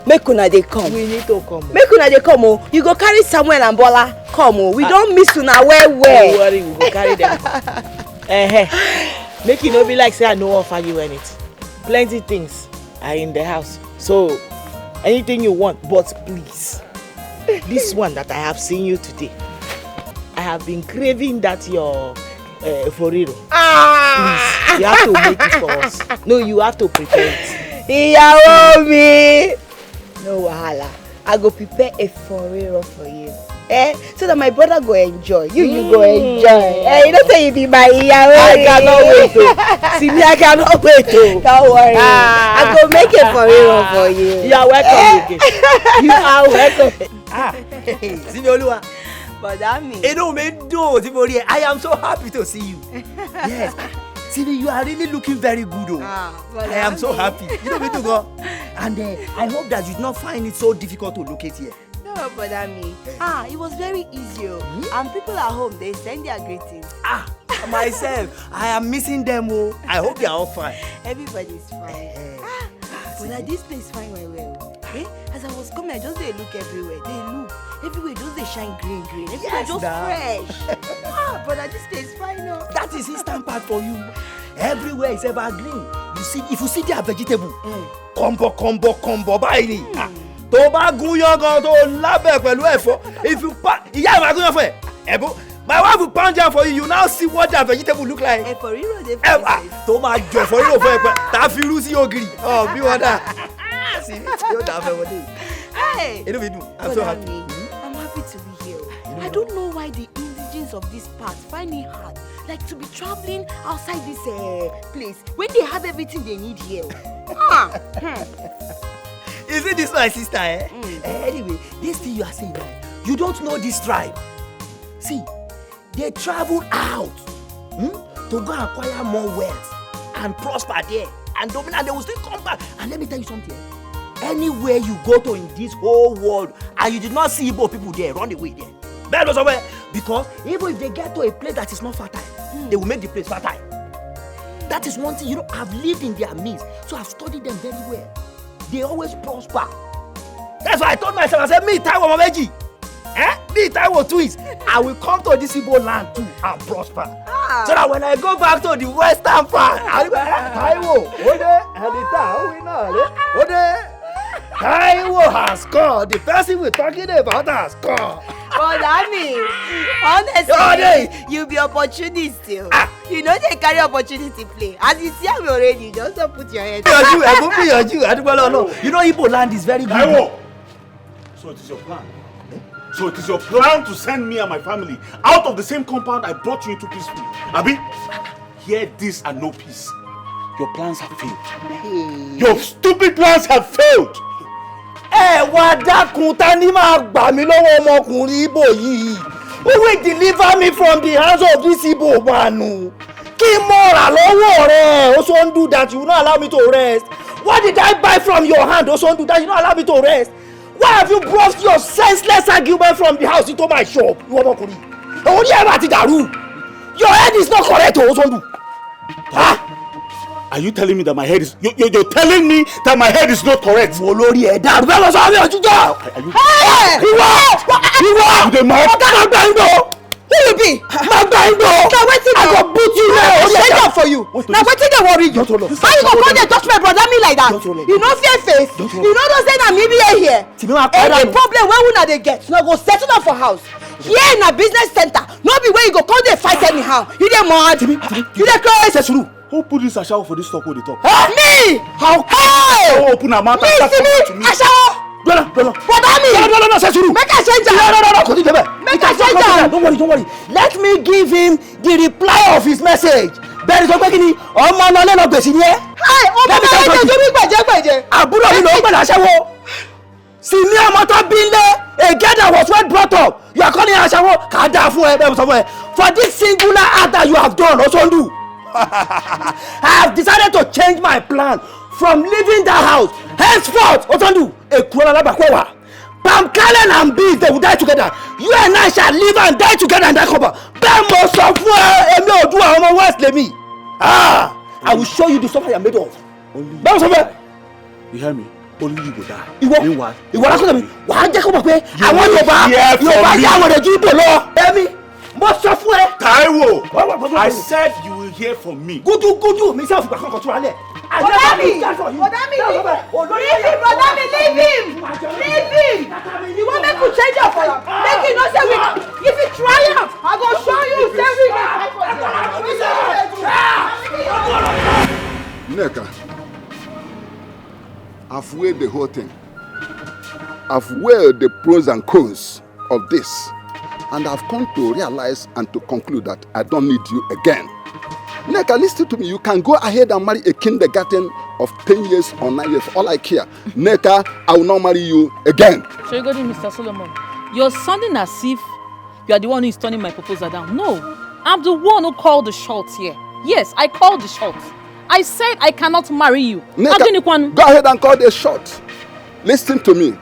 Make una dey come. We need to come. Make una dey come. You go carry Samuel and Bola. Come. We don't miss una well. Don't worry, we go carry them. Make it not be like say I no offer you anything. Plenty things are in the house. So anything you want, but please, this one that I have seen you today, I have been craving that your foriro. Please, you have to make it for us. No, you have to prepare it. Yawomi. No wahala. I go prepare a foriro for you. So that my brother go enjoy. You go enjoy. You don't say you be my Yahweh. I cannot wait. See me, I cannot wait. Don't worry. I go make it for you. You are welcome again. You are welcome. Simeoluwa. But that means. I am so happy to see you. Yes. Simi, you are really looking very good. I am so happy. You know me to go. And I hope that you do not find it so difficult to locate here. No, but I mean, it was very easy. And people at home, they send their greetings. Myself, I am missing them. I hope they are all fine. Everybody's fine. But this place fine well. As I was coming, I just they look everywhere. Everywhere just they shine green. Everywhere just fresh. But this place fine now. That is instant part for you. Everywhere is evergreen. You see, if you see their vegetable, combo, buy it. Tó bá gúnyán gan tó lábẹ́ pẹ̀lú ẹ̀fọ́. If you ìyá ìwà gúnyán fún ẹ. My wife will pound jam for you. You now see what that vegetable look like. For real, they tó máa jọ for real fún ẹ pẹ́. Tá fi rú sí ògiri. Bí wọ́n dà. See, you don't have a Hey. I'm so happy. I'm happy to be here. I don't know why the indigenes of this part find it hard. Like to be traveling outside this place when they have everything they need here. Is it this my sister, Anyway, this thing you are saying, you don't know this tribe. See, they travel out to go acquire more wealth and prosper there. And they will still come back. And let me tell you something. Anywhere you go to in this whole world and you did not see Igbo people there, run away there. Better somewhere. Because even if they get to a place that is not fertile, they will make the place fertile. That is one thing, I've lived in their midst. So I've studied them very well. They always prosper. That's why I told myself, I said, me, Taiwo Mameji. Me, Taiwo twins. I will come to this Igbo land too and prosper. So that when I go back to the western part, I'll be like, Taiwo, Taiwo has come. The person we're talking about has come. But I mean, honestly, you be opportunist still. You know they carry opportunity play. As you see me already, just don't put your head. You know Igbo land is very good. So it is your plan. So it is your plan to send me and my family out of the same compound I brought you into peacefully. Abi, hear this and no peace. Your plans have failed. Your stupid plans have failed. Wá dákun ta ni máa gbà mí lọ́wọ́ ọmọkùnrin Igbo yìí. Who will deliver me from the hands of this Igbo man? Kí mo rà lọ́wọ́ rẹ? Also do that you will not allow me to rest. What did I buy from your hand? Also do that you will not allow me to rest. Why have you brought your senseless argument from the house into my shop? You ọmọkùnrin. Orí ẹ̀ bá ti dàrú. Your head is not correct, also do. Are you telling me that my head is... You're telling me that my head is not correct? Olórí ẹ̀ dàrú bẹ́ẹ̀ lọ sọ àmì ọ̀túnjọ́. Ìwọ! You dey mad? Ọ̀gá máa gbà ń dọ̀. Who you be? Máa gbà ń dọ̀. Na wetin dey? I go beat you now. I change am for you. Na wetin dey worry you? How you go come dey touch my brother me like that? You no fear face? You no know say na me be here? Any problem wey una dey get, una go settle am for house. Here na business center. No be where you go come dey fight anyhow. You dey mad? You dey crazy? Who put this ashawo for this talk wey dey talk? Me! How come? How open her mouth and start talking to me? Ashawo! No. Brother me! No, Sesuru! Make I change am! No, continue there. Make I change am! Don't worry. Let me give him the reply of his message. Bẹ́ẹ̀ni sọ pé kí ni ọmọ ọlọ́lẹ́ lọ gbèsè ni ẹ́. Ọmọ ọlọ́lẹ́ tó bí gbẹ̀jẹ̀. Àbúrò mi ló ń gbẹ̀dẹ̀ aṣẹ́wó. Sì ní ọmọ tó bí lé a girl that was well brought up. You are calling aṣẹ́wó kà á dáa fún ẹ bẹ́ẹ̀ sọ fún ẹ. For this singular act that you have done, Osondu. I have decided to change my plan from leaving that house. Henceforth, Otondu, Ekwalabakwa, Pamkalen and Bees, they will die together. You and I shall live and die together in that cover. Bemo software, Emi Odua, Omo West Lemi. I will show you the stuff I am made of. Bemo software. You hear me? Only you go die. Ìwọ lákòókò mi. Wàá jẹ́ kó mọ̀ pé àwọn Yorùbá yà wọ́n rẹ̀ ju Igbo lọ. Ẹ̀mí. Taiwo, I said you will hear from me. Gudu, me self gba kankan tura lẹ. Brother me, leave him. You want make you change your for make you know say we if you try am, I go show you say we Neka, I've weighed the whole thing. I've weighed the pros and cons of this. And I've come to realize and to conclude that I don't need you again. Neka, listen to me. You can go ahead and marry a kindergarten of 10 years or 9 years. All I care. Neka, I will not marry you again. So you got it, Mr. Solomon. You're sounding as if you are the one who is turning my proposal down. No, I'm the one who called the shots here. Yes, I called the shots. I said I cannot marry you. Neka, go ahead and call the shot. Listen to me.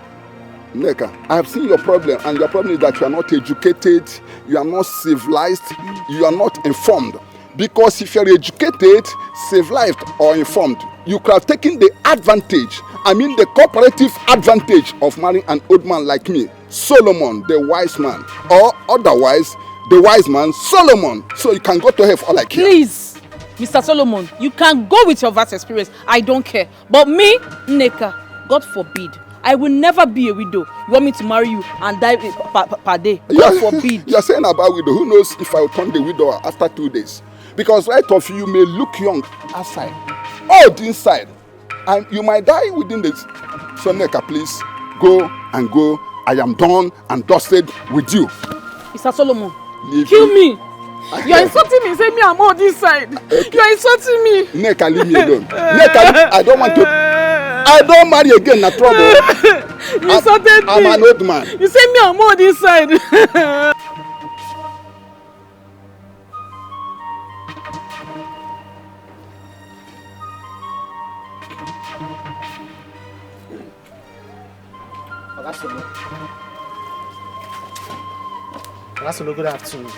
Neka, I have seen your problem, and your problem is that you are not educated, you are not civilized, you are not informed. Because if you are educated, civilized, or informed, you could have taken the advantage, the cooperative advantage of marrying an old man like me, Solomon, the wise man, or otherwise, the wise man, Solomon. So you can go to hell for all I care. Please, Mr. Solomon, you can go with your vast experience. I don't care. But me, Neka, God forbid, I will never be a widow. You want me to marry you and die per day? God forbid. You're saying about widow. Who knows if I will turn the widow after 2 days? Because right of you may look young outside, old inside, and you might die within this. So Neka, please, go and go. I am done and dusted with you. Mr. Solomon, kill me. You're insulting me. Say me I'm old inside. Okay. You're insulting me. Neka, leave me alone. Neka, I don't want to. I don't marry again, na trouble. You insulted me. I'm an old man. You say me I'm old inside. Good afternoon.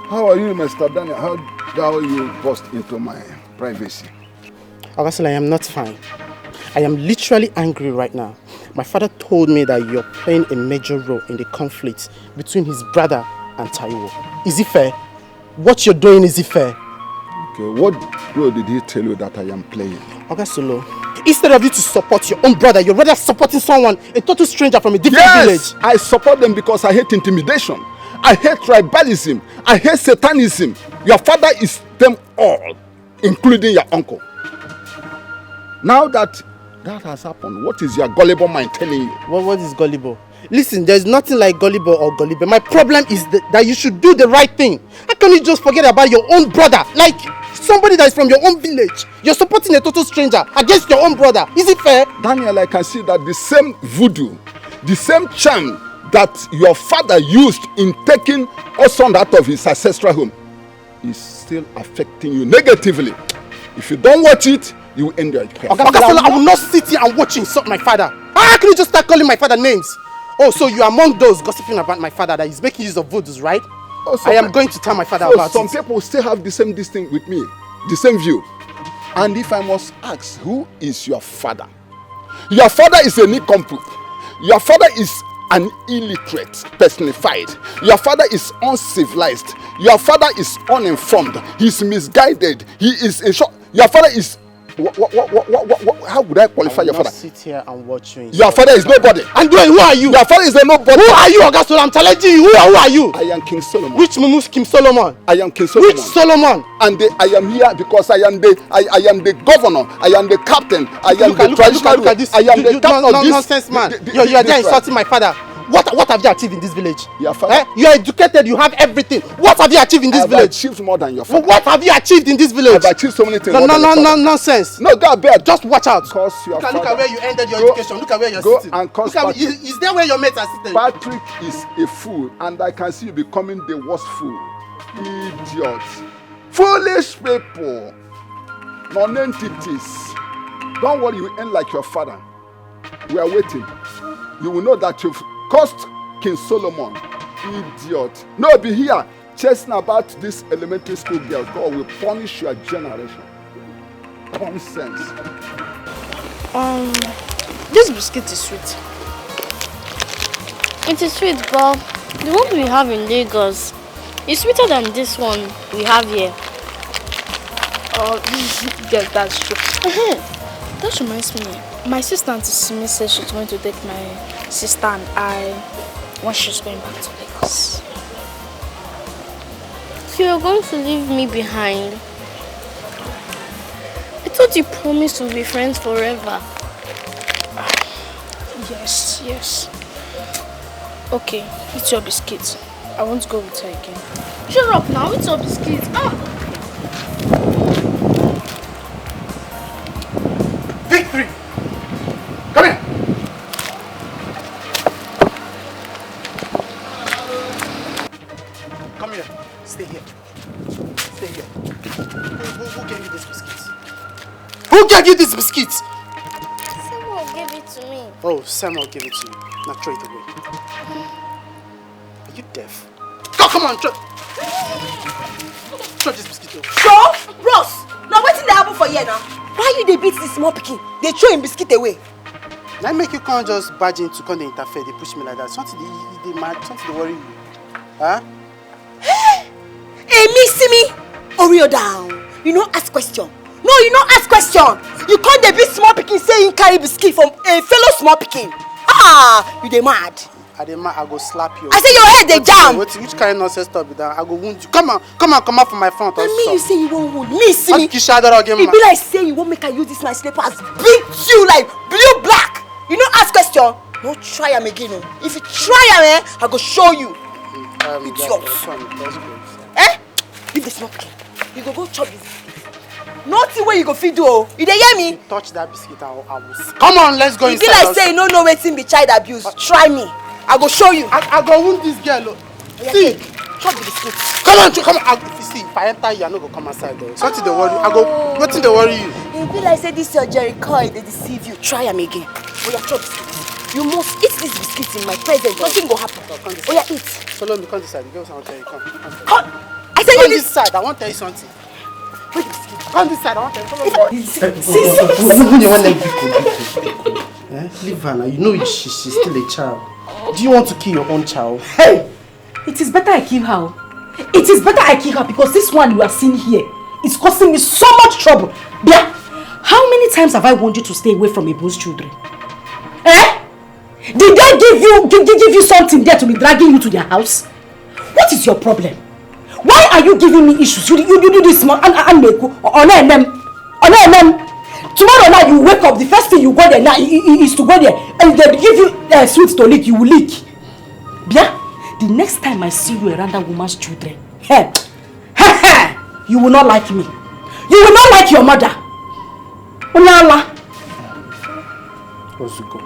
How are you, Mr. Daniel? How you burst into my privacy? Augustine, I am not fine. I am literally angry right now. My father told me that you're playing a major role in the conflict between his brother and Taiwo. Is it fair? What you're doing, is it fair? Okay, what role did he tell you that I am playing? Augustine, instead of you to support your own brother, you're rather supporting someone, a total stranger from a different village. I support them because I hate intimidation. I hate tribalism. I hate satanism. Your father is them all, including your uncle. Now that has happened, what is your gullible mind telling you? What is gullible? Listen, there's nothing like gullible or gullible. My problem is that you should do the right thing. How can you just forget about your own brother? Like somebody that is from your own village. You're supporting a total stranger against your own brother. Is it fair? Daniel, I can see that the same voodoo, the same charm that your father used in taking our son out of his ancestral home is still affecting you negatively. If you don't watch it, you will end your life. I will not sit here and watch you insult my father. How can you just start calling my father names? Oh, so you are among those gossiping about my father that is making use of voodoos, right? Oh, I am going to tell my father about it. Some people still have the same thing with me, the same view. And if I must ask, who is your father? Your father is a nincompoop. Your father is an illiterate personified. Your father is uncivilized. Your father is uninformed. He's misguided. He is a short. Your father is. How would I qualify your father? Sit here and watch you. Your father is nobody. And who are you? Your father is a nobody. Who are you, Augustine? I'm challenging you. Who are you? I am King Solomon. Which Mumus King Solomon? I am King Solomon. Which Solomon? And I am here because I am the governor. I am the captain. I am the traditional. Look at this. I am the captain of this nonsense man. You are there insulting my father. What have you achieved in this village? Your father. You are educated. You have everything. What have you achieved in this village? I have achieved more than your father. What have you achieved in this village? I have achieved so many things. Nonsense. No, God, bear. Just watch out. Because your father. Look at where you ended your education. Look at where you're sitting. And look at is there where your mates are sitting? Patrick is a fool, and I can see you becoming the worst fool. Idiot. Foolish people. Non-entities. Don't worry, you end like your father. We are waiting. You will know that you've caused King Solomon. Idiot. No, be here chasing about this elementary school girls. God will punish your generation. Nonsense. This biscuit is sweet. It is sweet, but the one we have in Lagos is sweeter than this one we have here. Oh, yes, that's true. That reminds me. My sister Auntie Simi said she's going to take my sister and I when she's going back to Lagos. So you're going to leave me behind? I thought you promised to be friends forever. Yes. Okay, eat your biscuits. I won't go with her again. Shut up now, eat your biscuits. Victory! Come here! Come here. Stay here. Stay here. Who gave you these biscuits? Who gave you these biscuits? Someone gave it to me. Oh, Samuel gave it to you. Now throw it away. Are you deaf? Come on, throw this biscuit away. Sure? Bros, now what's in the happen for you now? Why you they beat this small pikin? They throw him biscuit away. Now make you can't just barge into come they interfere, they push me like that. Something they mad, something they worry you. Huh? Hey, see me? Oreo down. You know ask question. No, you don't ask question. You can't they beat small pikin saying carry biscuit from a fellow small pikin. Ah, you they mad. I go slap you. I say your head they jam. Which kind of nonsense stuff be that? I go wound you. Come on from my front. And me you say you won't wound me, see me. It be like say you won't make I use this my slippers beat you like blue black. You know ask question. No try am again. If you try am, I go show you. It's yours. Eh? Leave the smoke. You go chop this. Nothing where you go feed do. You dey hear me? You touch that biscuit, I will. Come on, let's go inside. You be like say you don't know wetin be child abuse. Try me. I go show you. I go wound this girl. See, chop the biscuit. Come on. If you see, if I enter you, I no go come outside though. Something they worry. Nothing they worry you. You be like say this your Jericho, they deceive you. Try am again. Oh yeah, chop biscuit. You must eat this biscuit in my presence. Nothing go happen. Oh yeah, eat. Follow me, come this side. Girls, I want to tell you. Come. I said you this side. I want to tell you something. Wait, come this side. I want to tell you. See. Leave her now. You know she's still a child. Do you want to kill your own child? Hey! It is better I kill her. It is better I kill her because this one you are seeing here is causing me so much trouble. Bia, how many times have I warned you to stay away from Ibu's children? Eh? Did they give you something there to be dragging you to their house? What is your problem? Why are you giving me issues? You do this small and them. Tomorrow night you wake up, the first thing you go there now is to go there and they give you sweets to lick, you will lick. Bia, the next time I see you around that woman's children, you will not like me. You will not like your mother. Wazico,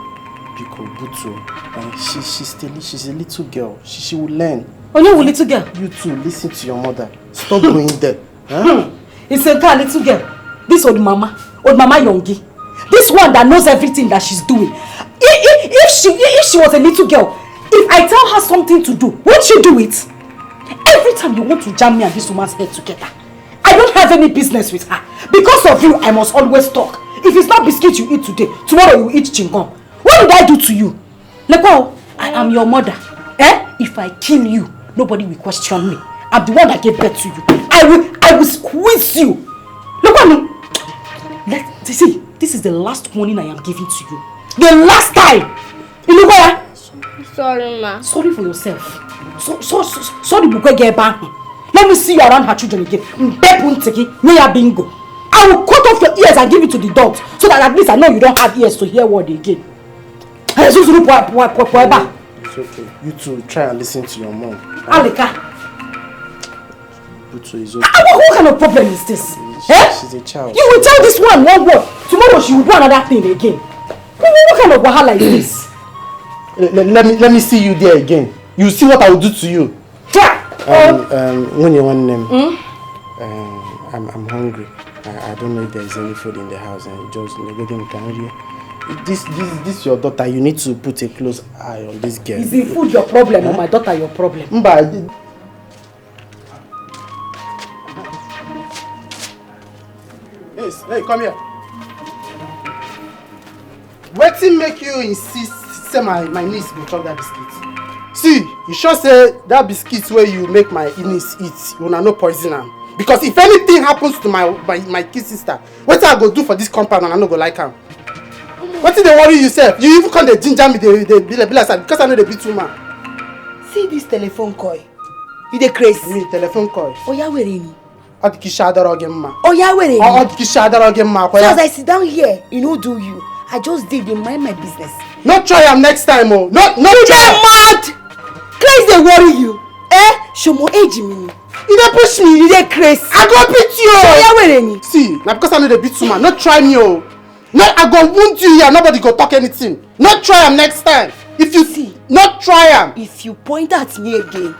Biko, Butu, she's a little girl. She will learn. Oh, you little girl? You too, listen to your mother. Stop going there. Huh? It's a girl, little girl. This old mama Yongi. This one that knows everything that she's doing. If she was a little girl, if I tell her something to do, won't she do it? Every time you want to jam me and this woman's head together, I don't have any business with her. Because of you, I must always talk. If it's not biscuit you eat today, tomorrow you eat chingom. What did I do to you? Lekwa, I am your mother. If I kill you, nobody will question me. I'm the one that gave birth to you. I will squeeze you. Look at me. See, this is the last warning I am giving to you. The last time. Sorry, ma. Sorry for yourself. Sorry, let me see you around her children again. Bingo. I will cut off your ears and give it to the dogs so that at least I know you don't have ears to hear word again. It's okay. You two try and listen to your mom. Alika. Butu is okay. What kind of problem is this? She's a child. You will tell this one word. Tomorrow she will do another thing again. What kind of wahala is this? Let me see you there again. You see what I will do to you. When you want them, I'm hungry. I don't know if there is any food in the house, and just this your daughter. You need to put a close eye on this girl. Is the food your problem or my daughter your problem? Yes, hey, come here. Wetin make you insist say my niece go chop that biscuit? See, you sure say that biscuit where you make my niece eat, you no poison am. Because if anything happens to my kid sister, what I go do for this compound and I no go like am? What did they worry yourself? You even come dey ginger me, they be like that because I know they beat woman. See this telephone call. You dey crazy? Me telephone call. Oh yeah, where ni? Oh yeah, where ni? So as I sit down here, you know do you? I just did. They mind my business. Not try am next time, oh. Not you try. Mad. Craze dey worry you? Shomo age me. You dey push me, you dey craze. I go beat you. So yeah, where any? See, now because I know the beat woman, not try me oh. No, I go wound you here, nobody go talk anything. Not try am next time. If you see, not try am. If you point at me again,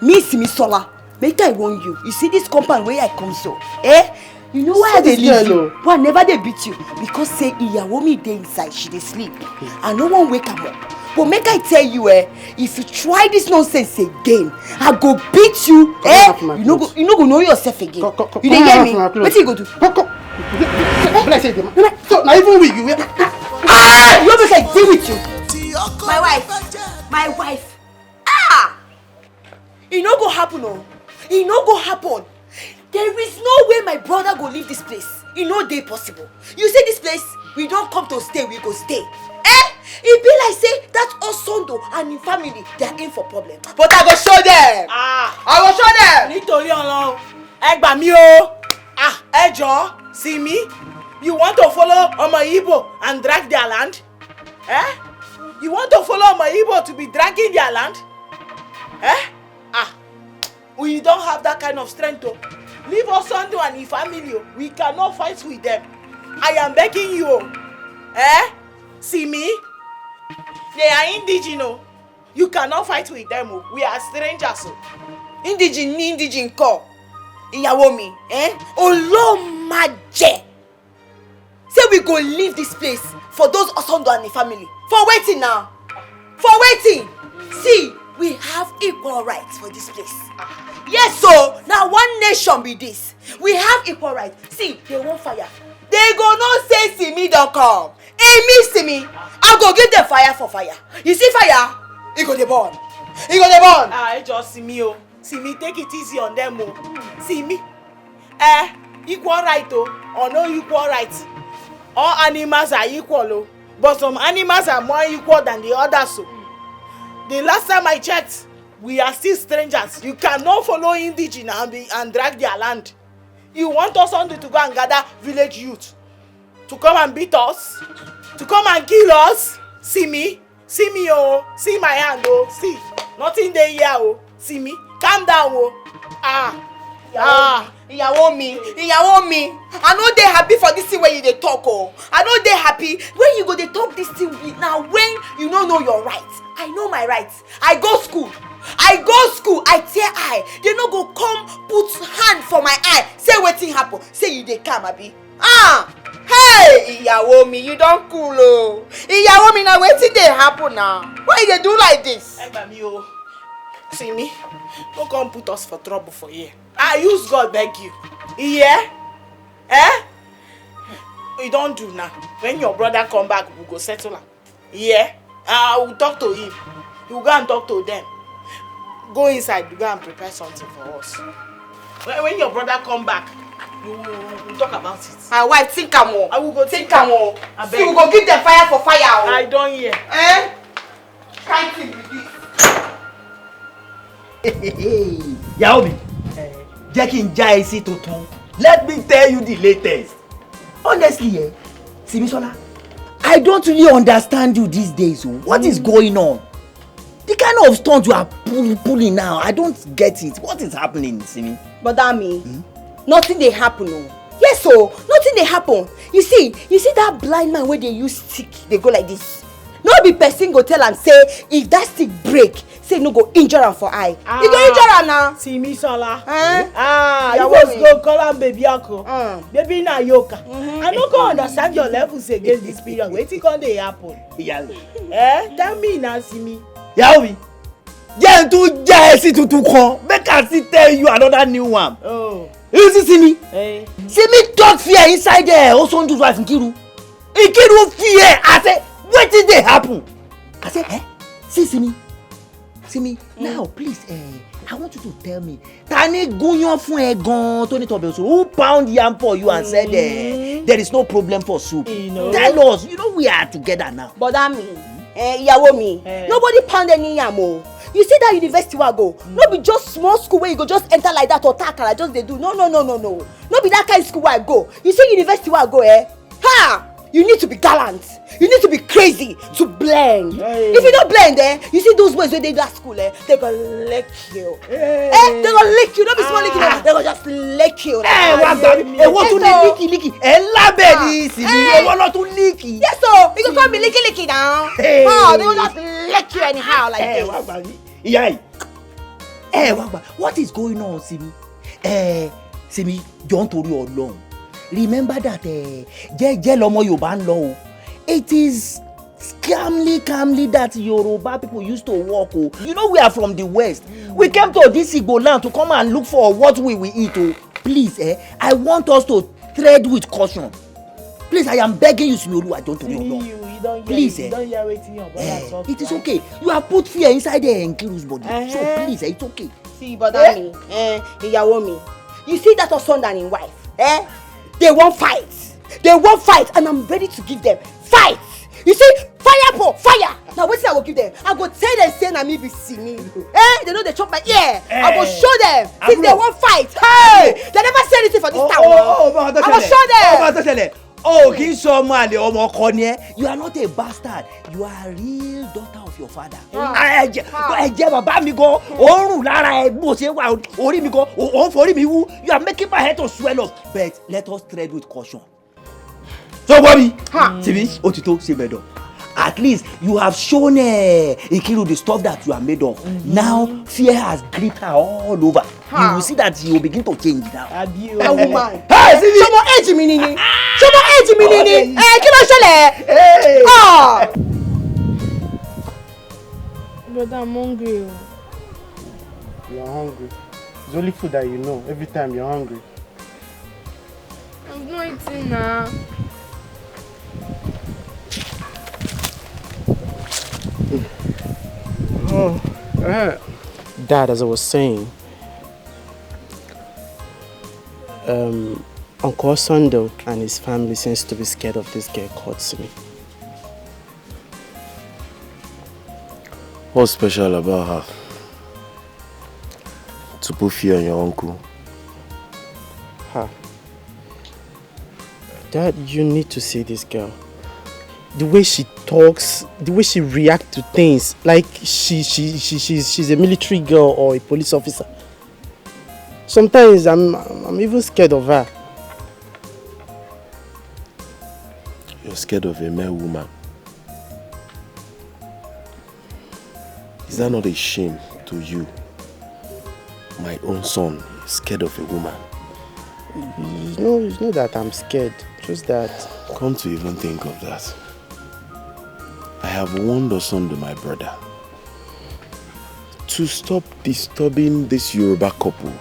me see me sola. Make I warn you. You see this compound where I come so, You know why they leave you? Why never they beat you? Because say Iyawo me dey inside, she dey sleep. And no one wake am up. But make I tell you, if you try this nonsense again, I go beat you, You no go know yourself again. You dey hear me? What you go do? So now even we you make I deal with you. My wife. It no go happen, oh. It no go happen. There is no way my brother go leave this place. It no dey possible. You see this place, we don't come to stay, we go stay. It be like say that Osondo and his family, they are in for problem. But I go show them. I go show them. Nítorí Ọlọ́run, ẹ gbà mí o. Ẹ jọ̀ọ́, see me? You want to follow Omo Igbo and drag their land? You want to follow Omo Igbo to be dragging their land? We don't have that kind of strength to leave Osondo and his family. We cannot fight with them. I am begging you. See me? They are indigenous. You cannot fight with them. We are strangers. Indigene call. Ìyàwó mi, Olomaje. Say we go leave this place for those Osondo and the family. For waiting now. For waiting. See, we have equal rights for this place. Yes, so now one nation be this. We have equal rights. See, they won't fire. They go no say see me don't come. See me. I go give them fire for fire. You see fire? It go dey burn. It go dey burn. I just see me See me, take it easy on them See me. Equal right or no equal right. All animals are equal but some animals are more equal than the others The last time I checked, we are still strangers. You cannot follow indigenous and drag their land. You want us only to go and gather village youth to come and beat us, to come and kill us. See me, see my hand see, nothing there here see me, calm down Ìyàwó mi, I know they happy for this thing when you dey talk I know they happy when you go dey talk this thing now when you don't know your rights. I know my rights. I go school, I tear eye. They no go come put hand for my eye. Say wetin happen. Say you dey calm abi. Hey, Ìyàwó mi, you don't cool Ìyàwó mi, now wetin dey happen now? Why you dey do like this? See me, don't come put us for trouble for here. I use God beg you. Yeah? We don't do now. When your brother come back, we go settle him. Yeah? I will talk to him. You go and talk to them. Go inside, you go and prepare something for us. When your brother come back, we'll talk about it. My wife, think more. I will go think more. See, we go give them fire for fire. I don't hear. Can't think with this. Yaomi, jẹ́ kí n já ẹ sí tuntun. Let me tell you the latest. Honestly, Simisola, I don't really understand you these days. What is going on? The kind of stunt you are pulling now, I don't get it. What is happening, Simi? But that mean, nothing dey happen. Yes, nothing dey happen. You see that blind man where they use stick, they go like this. No be person go tell am say if that stick break, say no go injure am for eye. You go injure am now. Simisola. You just go call am baby uncle. Baby na yoka. I no go understand your levels again this period. Wetin come dey happen? Tell me now, Simi. Yaomi, jẹ́ tún já ẹ sí tuntun kan. Make I still tell you another new one. You see Simi? Simi talk fear inside there. Osondu's wife Nkiru. Nkiru fear. I say, wetin dey happen? I say, see Simi, now please, I want you to tell me, Tani gúnyán fún ẹ gan tó ní tọbẹ̀ òṣù, who pound yam for you and said there is no problem for soup? Tell us, we are together now. But that mean, Ìyàwó mi, nobody pound any yam o. You see that university wey I go, no be just small school where you go just enter like that or takara just dey do. No. No be that kind of school where I go. You see university where I go, You need to be gallant. You need to be crazy to blend. If you don't blend, you see those boys when they do at school, they gonna lick you. They gonna lick you. Don't be small licking. They gonna just lick you. What to licky? Yes, so you can call me licky now. They gonna just lick you anyhow like this. What is going on, Simi? Simi, don't worry alone. Remember that it is calmly that Yoruba people used to walk. You know we are from the west. We came to this Igbo land to come and look for what we will eat. Please, I want us to tread with caution. Please, I am begging you, Simi, I don't worry alone. Please, it is okay. You have put fear inside the Nkiru's body. So please, it's okay. See, brother me, me. You see that husband and his wife, They won't fight, and I'm ready to give them fight. You see, fire. Now what's I will give them? I go tell them say na me be see me. They know they chop my ear. I go show them. If they won't fight, hey, they never say anything for this town. I go show them. You are not a bastard. You are a real daughter of your father. You are making my head to swell up. But let us tread with caution. So, Bobby, Otito, Semedo. At least you have shown Ikiru the stuff that you are made of. Now fear has gripped her all over. You will see that you will begin to change now. That woman. Hey, Somo age mi nini. Kí ló ṣẹlẹ̀? Brother, I'm hungry. You're hungry. It's only food that you know. Every time you're hungry. I'm not eating now. Dad, as I was saying, Uncle Sondo and his family seems to be scared of this girl called Simi. What's special about her? To put fear on your uncle? Dad, you need to see this girl. The way she talks, the way she reacts to things, like she's a military girl or a police officer. Sometimes I'm even scared of her. You're scared of a male woman? Is that not a shame to you? My own son is scared of a woman. It's not that I'm scared, just that... Come to even think of that. I have warned Osondo, my brother, to stop disturbing this Yoruba couple.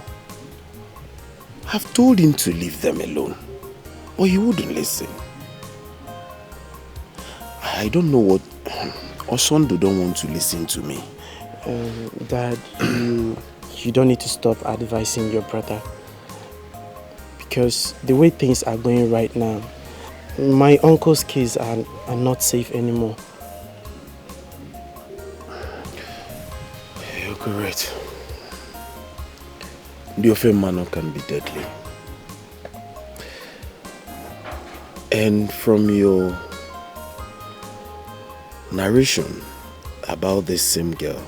I've told him to leave them alone, but he wouldn't listen. I don't know what... Osondo don't want to listen to me. Dad, you don't need to stop advising your brother. Because the way things are going right now, my uncle's kids are not safe anymore. You're correct. The offense manner can be deadly. And from your narration about this same girl,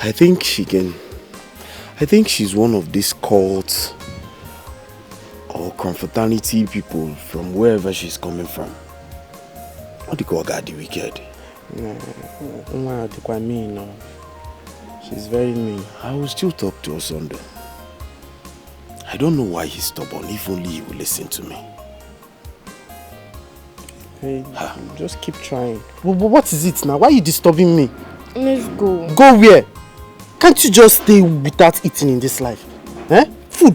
I think she's one of these cults or confrontation people from wherever she's coming from. What do you call God the wicked? No. She's very mean. I will still talk to Osondo. I don't know why he's stubborn, if only he will listen to me. Hey, just keep trying. What is it now? Why are you disturbing me? Let's go. Go where? Can't you just stay without eating in this life? Food.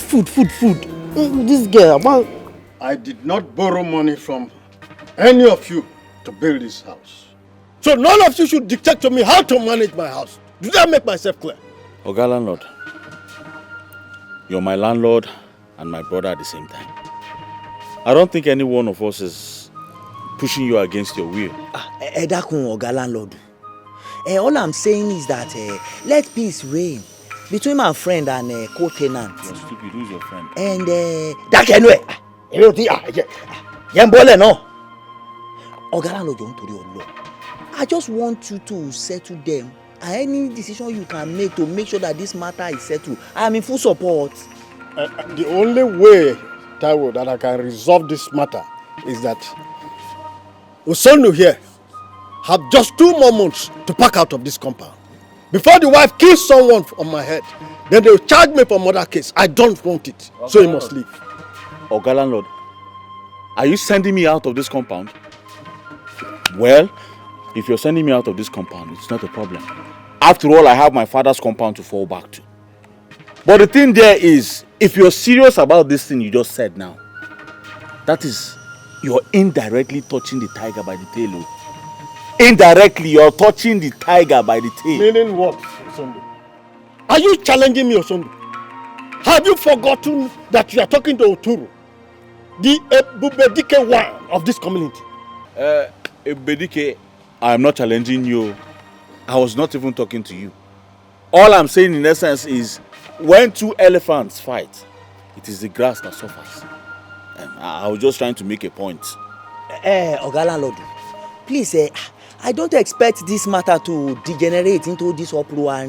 This girl, I did not borrow money from any of you to build this house. So none of you should dictate to me how to manage my house. Do that make myself clear? Oga landlord, you're my landlord and my brother at the same time. I don't think any one of us is pushing you against your will. Edakun Oga landlord. All I'm saying is that let peace reign between my friend and co-tenant. You're stupid. Who's your friend? And that Ekene. Yembole no. Ogalano don't to your law. I just want you to settle them. And any decision you can make to make sure that this matter is settled, I am in full support. The only way, Taiwo, that I can resolve this matter is that Usonu here have just 2 more months to pack out of this compound. Before the wife kills someone on my head, then they will charge me for murder case. I don't want it, so he must leave. Oga landlord, are you sending me out of this compound? Well, if you're sending me out of this compound, it's not a problem. After all, I have my father's compound to fall back to. But the thing there is, if you're serious about this thing you just said now, that is, you're indirectly touching the tiger by the tail. Indirectly, you're touching the tiger by the tail. Meaning what, Osondu? Are you challenging me, Osondu? Have you forgotten that you are talking to Oturu, the Ebubedike one of this community? Ebubedike, I am not challenging you. I was not even talking to you. All I'm saying in essence is, when 2 elephants fight, it is the grass that suffers. I was just trying to make a point. Oga landlord, please, I don't expect this matter to degenerate into this uproar.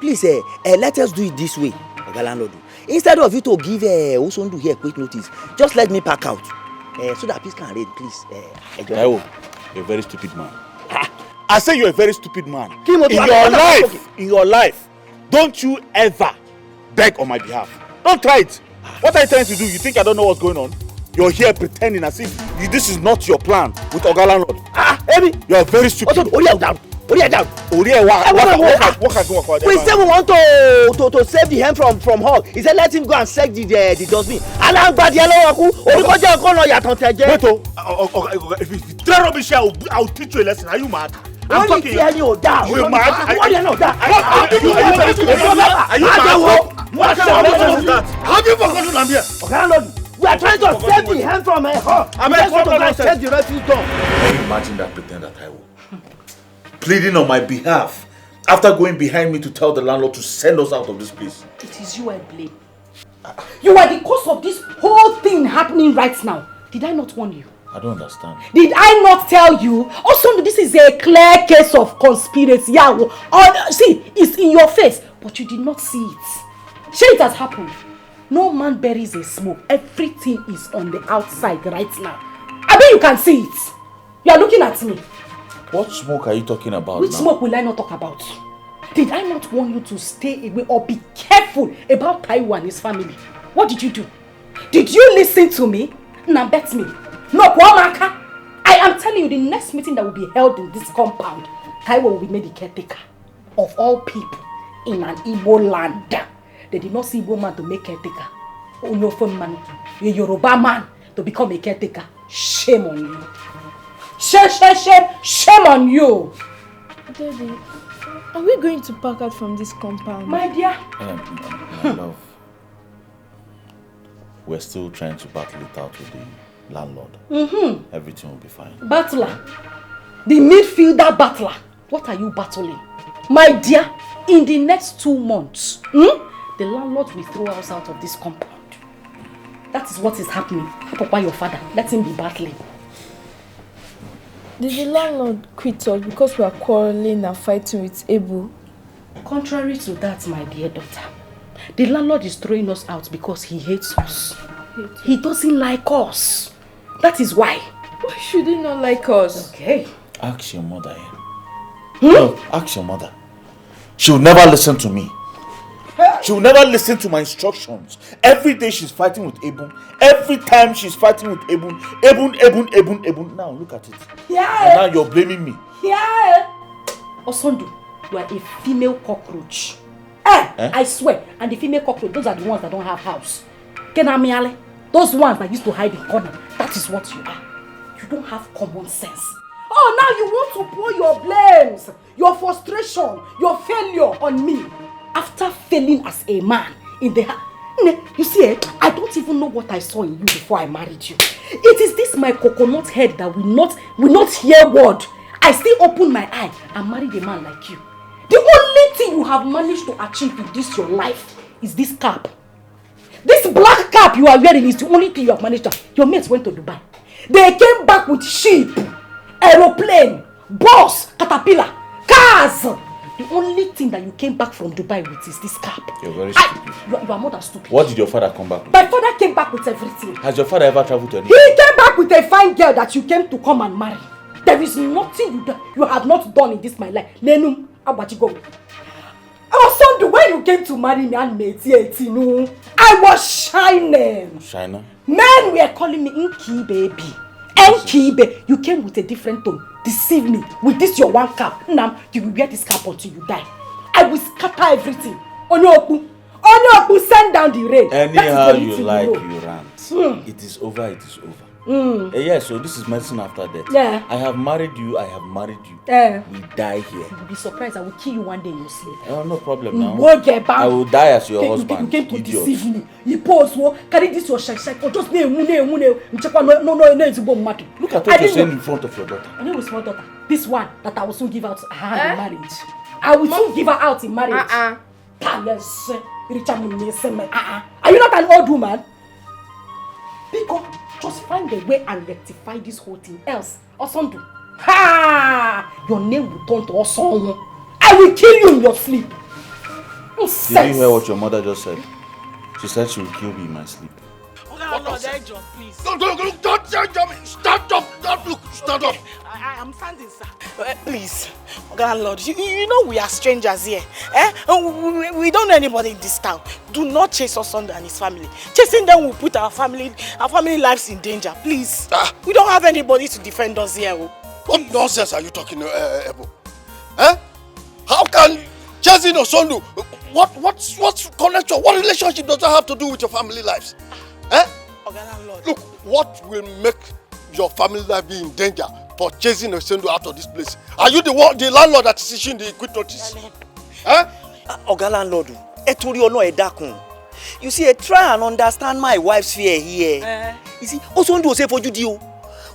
Please, let us do it this way, Oga landlord. Instead of you to give Osondu here quick notice, just let me pack out, so that peace can reign, please. You're a very stupid man. I say you're a very stupid man. In your life, don't you ever beg on my behalf. Don't try it. What are you trying to do? You think I don't know what's going on? You're here pretending as if this is not your plan with Oga landlord. You are very stupid. We say we want to save the hen from hog. He said let him go and search the dustbin. Wait, if you throw rubbish here, I'll teach you a lesson. Are you mad? I'm talking. You down. You're mad. Are you Have you forgotten I'm here? We are trying to save the hen from a hog. I'm going to check the refuse dump. Can you imagine that pretender, Taiwo? Pleading on my behalf after going behind me to tell the landlord to send us out of this place. It is you I blame. You are the cause of this whole thing happening right now. Did I not warn you? I don't understand. Did I not tell you? Also, this is a clear case of conspiracy. Yeah, see, it's in your face, but you did not see it. Sure, it has happened. No man buries a smoke. Everything is on the outside right now. I bet you can see it. You are looking at me. What smoke are you talking about? Which smoke will I not talk about? Did I not want you to stay away or be careful about Taiwo and his family? What did you do? Did you listen to me? Now bet me. No, Kwamaka. I am telling you, the next meeting that will be held in this compound, Taiwo will be made the caretaker of all people in an Igbo land. They did not see Igbo man to make caretaker. Onofon man, a Yoruba man to become a caretaker. Shame on you. Shame on you. Daddy, are we going to pack out from this compound? My dear. My love, we're still trying to battle it out with the landlord. Everything will be fine. Battler. The midfielder battler. What are you battling? My dear, in the next 2 months, the landlord will throw us out of this compound. That is what is happening. Papa, your father, let him be battling. Did the landlord quit us because we are quarreling and fighting with Ebu? Contrary to that, my dear daughter, the landlord is throwing us out because he hates us. He doesn't like us. That is why. Why should he not like us? Okay. Ask your mother here. No, ask your mother. She'll never listen to me. She'll never listen to my instructions. Every day she's fighting with Ebun. Every time she's fighting with Ebun. Ebun. Now look at it. Yeah. And now you're blaming me. Yeah. Osondu, you are a female cockroach. I swear. And the female cockroach, those are the ones that don't have house. Kenamiale, those ones that used to hide in corner. That is what you are. You don't have common sense. Oh, now you want to pour your blames, your frustration, your failure on me. After failing as a man in the you see, I don't even know what I saw in you before I married you. It is this my coconut head that will not hear word. I still open my eye and married a man like you. The only thing you have managed to achieve in this your life is this cap. This black cap you are wearing is the only thing you have managed to. Your mates went to Dubai. They came back with sheep, aeroplane, bus, caterpillar, cars. The only thing that you came back from Dubai with is this cap. You're very stupid. You are more than stupid. What did your father come back with? My father came back with everything. Has your father ever traveled to any? He came back with a fine girl that you came to come and marry. There is nothing you have not done in this my life. Nenum, Abachigo. Also, when you came to marry me and mate, I was shining. Shiner? Men were calling me Inky baby. Enkibe. You came with a different tone. Deceive me with this your one cap. Now you will wear this cap until you die. I will scatter everything. Onyoku, send down the rain. Anyhow you like, you rant. It is over, it is over. Yeah, so this is medicine after death. Yeah. I have married you, We die here. You will be surprised. I will kill you one day in your sleep. Oh, no problem now. I will die as your husband. You came to deceive me. You pose, carry this your shake or just no. Look at what you're saying in front of your daughter. I know a small daughter. This one that I will soon give out her hand in marriage. I will soon give her out in marriage. Yes. Are you not an old woman? Because just find a way and rectify this whole thing. Else, Osondu, your name will turn to Osondu. I will kill you in your sleep. Did you hear what your mother just said? She said she will kill me in my sleep. Please. Don't jump me. Stand up. I'm standing, sir. Please, landlord, you know we are strangers here. We don't know anybody in this town. Do not chase Osondu and his family. Chasing them will put our family lives in danger. Please. We don't have anybody to defend us here. What nonsense are you talking, Ebo? How can chasing Osondu? What's connection? What relationship does that have to do with your family lives? Look, what will make your family life be in danger for chasing Osondu out of this place? Are you the landlord that is issuing the quit notice? Oga landlord, you see, try and understand my wife's fear here. You see, Osondu say for you,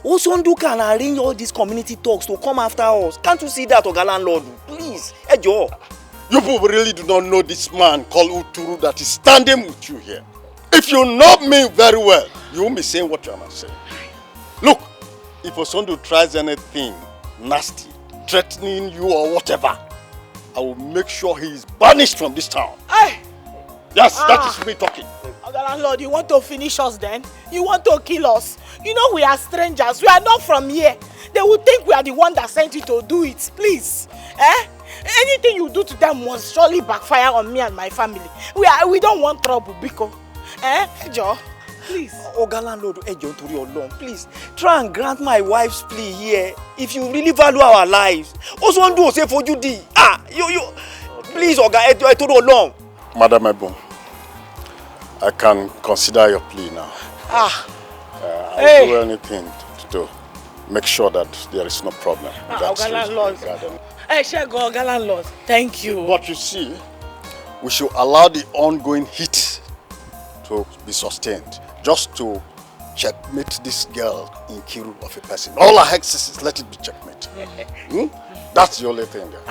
Osondu can arrange all these community talks to come after us. Can't you see that, Oga landlord? Please, Ejo. You people really do not know this man called Uturu that is standing with you here. If you know me very well, you won't be saying what you are not saying. Look, if Osondu tries anything nasty, threatening you or whatever, I will make sure he is banished from this town. Yes, that is me talking. Landlord, you want to finish us then? You want to kill us? You know we are strangers. We are not from here. They will think we are the one that sent you to do it. Please. Anything you do to them must surely backfire on me and my family. We don't want trouble, Biko. Ejo, please. Oga landlord, Ejo, please try and grant my wife's plea here. If you really value our lives, Osondu say for you di. Please, Oga, I told you long. Madam Ebon, I can consider your plea now. I'll do anything to make sure that there is no problem with that situation. Oga landlord, thank you. But you see, we should allow the ongoing heat to be sustained, just to checkmate this girl in Kiru of a person. All our hexes, let it be checkmate. That's the only thing there.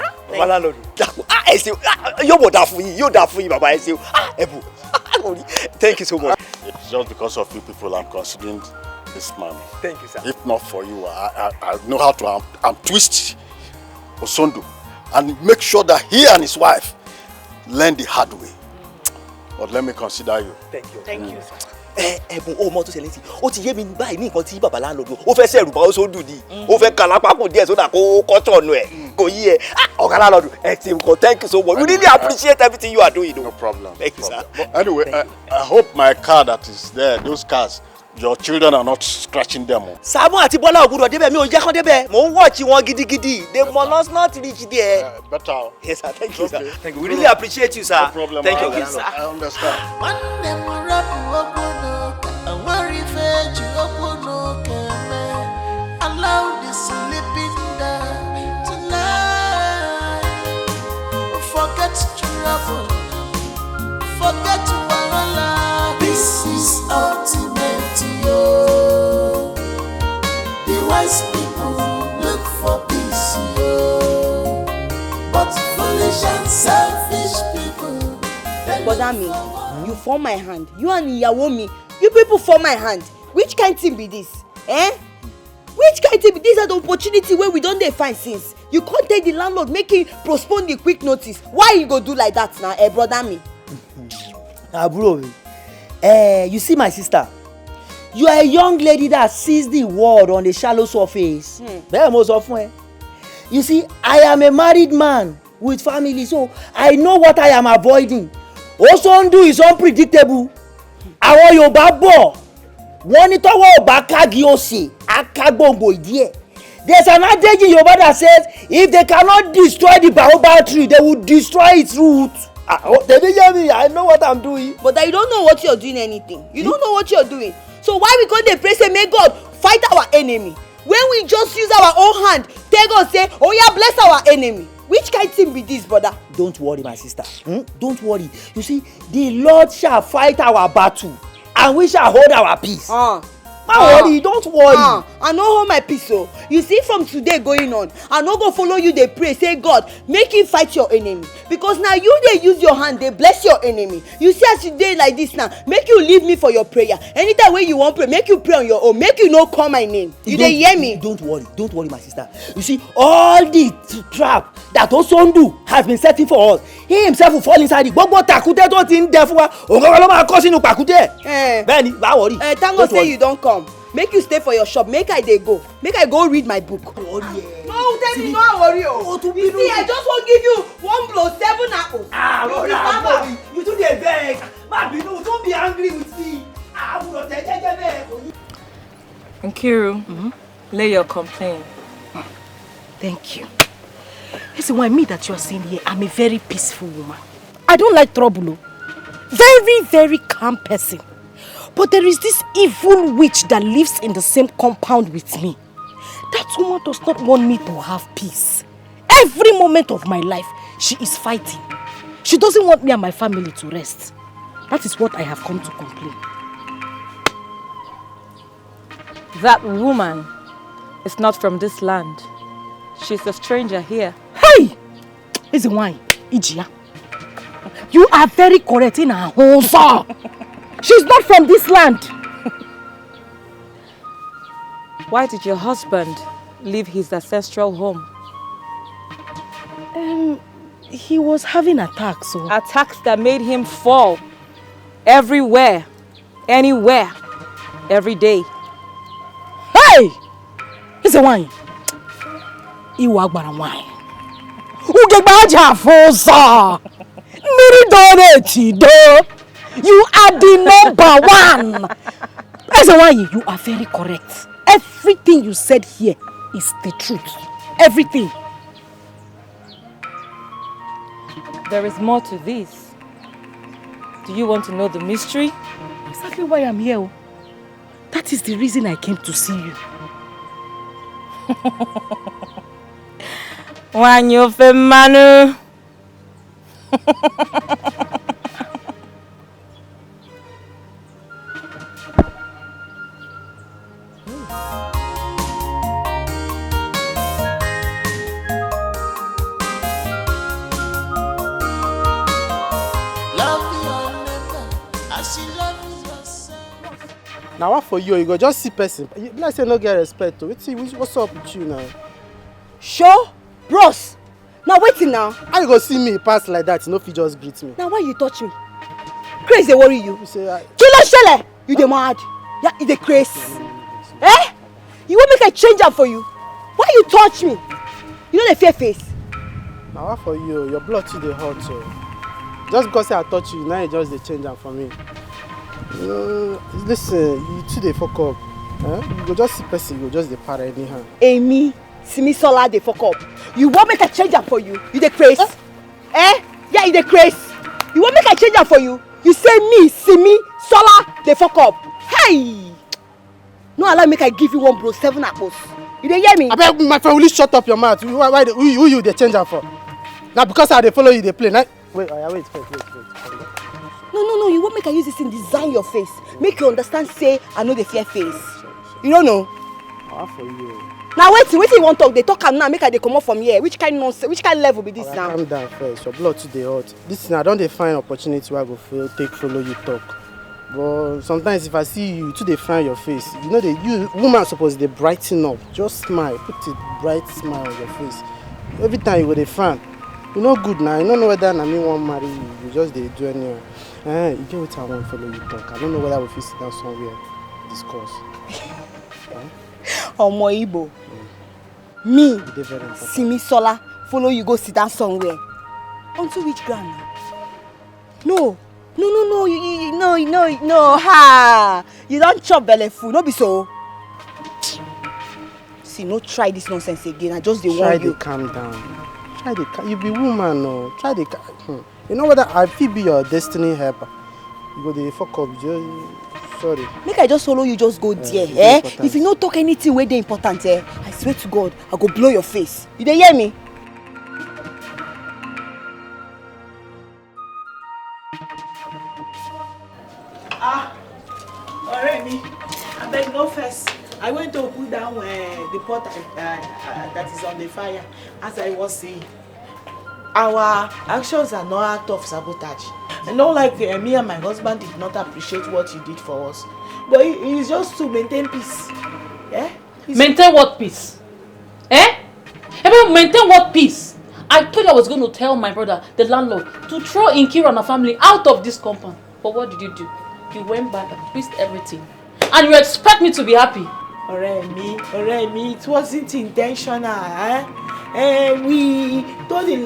Thank you so much. It's just because of you people I'm considering this man. Thank you, sir. If not for you, I know how to twist Osondu and make sure that he and his wife learn the hard way. But let me consider you. Thank you. Thank you, sir. Mo to say leti. Ó ti yé mi báyìí ní nǹkan tí baba landlord ó fẹ́ ṣẹ̀rù bá Osondu di. Ó fẹ́ kalapa ko díẹ̀ so that ko turn ẹ. Kò yé ẹ. Oga landlord, thank you so much. We really appreciate everything you are doing. No problem. Thank you, sir. But anyway, I hope my car that is there, those cars, your children are not scratching them. Sabo àti Bola ogudo débẹ̀ mi ò jẹ́ kan débẹ̀. Mo ń watch wọn gidigidi. They must not reach there. Better. Yes, sir. Thank you, sir. Thank you. We really appreciate you, sir. No problem. Thank you, sir. I understand. Allow the sleeping there tonight. Forget trouble. Forget wahala. This is ultimate, yo. The wise people look for peace, yo. But foolish and selfish people. Bother me. You form my hand. You and Iyawo me. You people form my hand. Which kind thing be this? Which kind of these are the opportunity where we don't find since? You can't tell the landlord make him postpone the quick notice. Why you go do like that now, brother me? Bro, you see my sister? You are a young lady that sees the world on a shallow surface. Very most often. You see, I am a married man with family, so I know what I am avoiding. Also, undo is unpredictable. Àwọn Yorùbá bọ̀, wọ́n ní tọ́wọ́ ò bá kági òsì, akágbòǹgbò ìdí ẹ̀. There's an adage in Yoruba that says, if they cannot destroy the baobab tree, they will destroy its roots. They didn't hear me. I know what I'm doing. But you don't know what you're doing anything. You don't know what you're doing. So why we go dey pray say may God fight our enemy? When we just use our own hand, tell God say, oh yeah, bless our enemy. Which kind of thing be this, brother? Don't worry, my sister. Don't worry. You see, the Lord shall fight our battle, and we shall hold our peace. Worry, don't worry. I no hold my peace. So you see, from today going on, I no go follow you. They pray, say God, make him fight your enemy. Because now you they use your hand, they bless your enemy. You see, as you dey like this now, make you leave me for your prayer. Anytime when you want pray, make you pray on your own. Make you no call my name. You dey hear me? Don't worry, my sister. You see, all the trap that Osondu has been setting for us, he himself will fall inside it. Gbogbo takute tó ti ń dẹ fún wa, ògógó ló máa kó sínú pàkúté. Bẹ́ẹ̀ni, bá worry. Thank God say you don't come. Make you stay for your shop. Make I dey go. Make I go read my book. Oh yeah. No, tell me no worry. You see, I just want give you 1 blow 7 apples. You do the beg. Mabi, no, don't be angry with me. I will not take it. Nkiru, lay your complaint. Thank you. Listen, why me that you are seeing here, I'm a very peaceful woman. I don't like trouble. Very, very calm person. But there is this evil witch that lives in the same compound with me. That woman does not want me to have peace. Every moment of my life, she is fighting. She doesn't want me and my family to rest. That is what I have come to complain. That woman is not from this land. She's a stranger here. Hey! It's a wine. Ijia. You are very correct in her home, sir. She's not from this land. Why did your husband leave his ancestral home? He was having attacks. So. Attacks that made him fall. Everywhere. Anywhere. Every day. Hey! It's a wine. Iwagbara wine. Ugebaja fosa. Miri do. You are the number 1. That's why you are very correct. Everything you said here is the truth. Everything. There is more to this. Do you want to know the mystery? Exactly why I'm here. That is the reason I came to see you. Wanyofe Manu. Now what for you? You go just see person. Let's say no get respect. What's up with you now? Sure, bros. Now waiting now. How you go see me pass like that? You know if you just greet me. Now why you touch me? Craze they worry you. You say Kilo shele. You dey mad? Yeah, you dey craze. Eh? You want make I change am for you? Why you touch me? You know the fear face. Now what for you? Your blood too dey hot. So. Just because I touch you, now you just dey change am for me. Listen, you two dey fuck up. You go just see person, you go just dey para anyhow. Amy, Simi Sola dey fuck up. You want make I change am for you? You dey craze? Yeah, you dey craze. You want make I change am for you? You say me, Simi Sola dey fuck up. Hey! No allow make I give you 1 blow 7 apples. You dey hear me? Abeg, my friend, will you shut up your mouth? Who you dey change am for? Now because I dey follow you dey play. Now, wait. No, you won't make I use this thing design your face. Make you understand, say, I know the fear face. You don't know? How for you? Now wait till you want talk. They talk am now, make I they come up from here. Which kind nonsense, which kind level be this now? Calm down first, your blood too dey hot. Listen, I don't find opportunity where I go take follow you talk. But sometimes if I see you too, they frown your face. You know, you woman supposed to brighten up. Just smile, put a bright smile on your face. Every time you go they frown. You know good now. You don't know whether I mean one marry you. You just they do anyway. You get what I want to follow you talk. I don't know whether we fit sit down somewhere discuss. Omo Igbo. Me, Simisola, follow you go sit down somewhere. Onto which ground now? No, ha! You don't chop belly food, no be so. See, no try this nonsense again. I just dey warn you. Try to calm down. You be woman, no. Try to. You know what? I feel be your destiny helper. You go the fuck up, just sorry. Make I just follow you, just go there, If you don't talk anything where they important, I swear to God, I go blow your face. You dey hear me? Already, I beg no first. I went to put down the pot that is on the fire. As I was saying, our actions are not act of sabotage. I know, like me and my husband did not appreciate what you did for us, but it's just to maintain peace. Yeah. Maintain what peace? Maintain what peace? I told you I was going to tell my brother, the landlord, to throw Nkiru and her family out of this compound. But what did you do? You went back and fixed everything. And you expect me to be happy? Alright, me, it wasn't intentional. We told the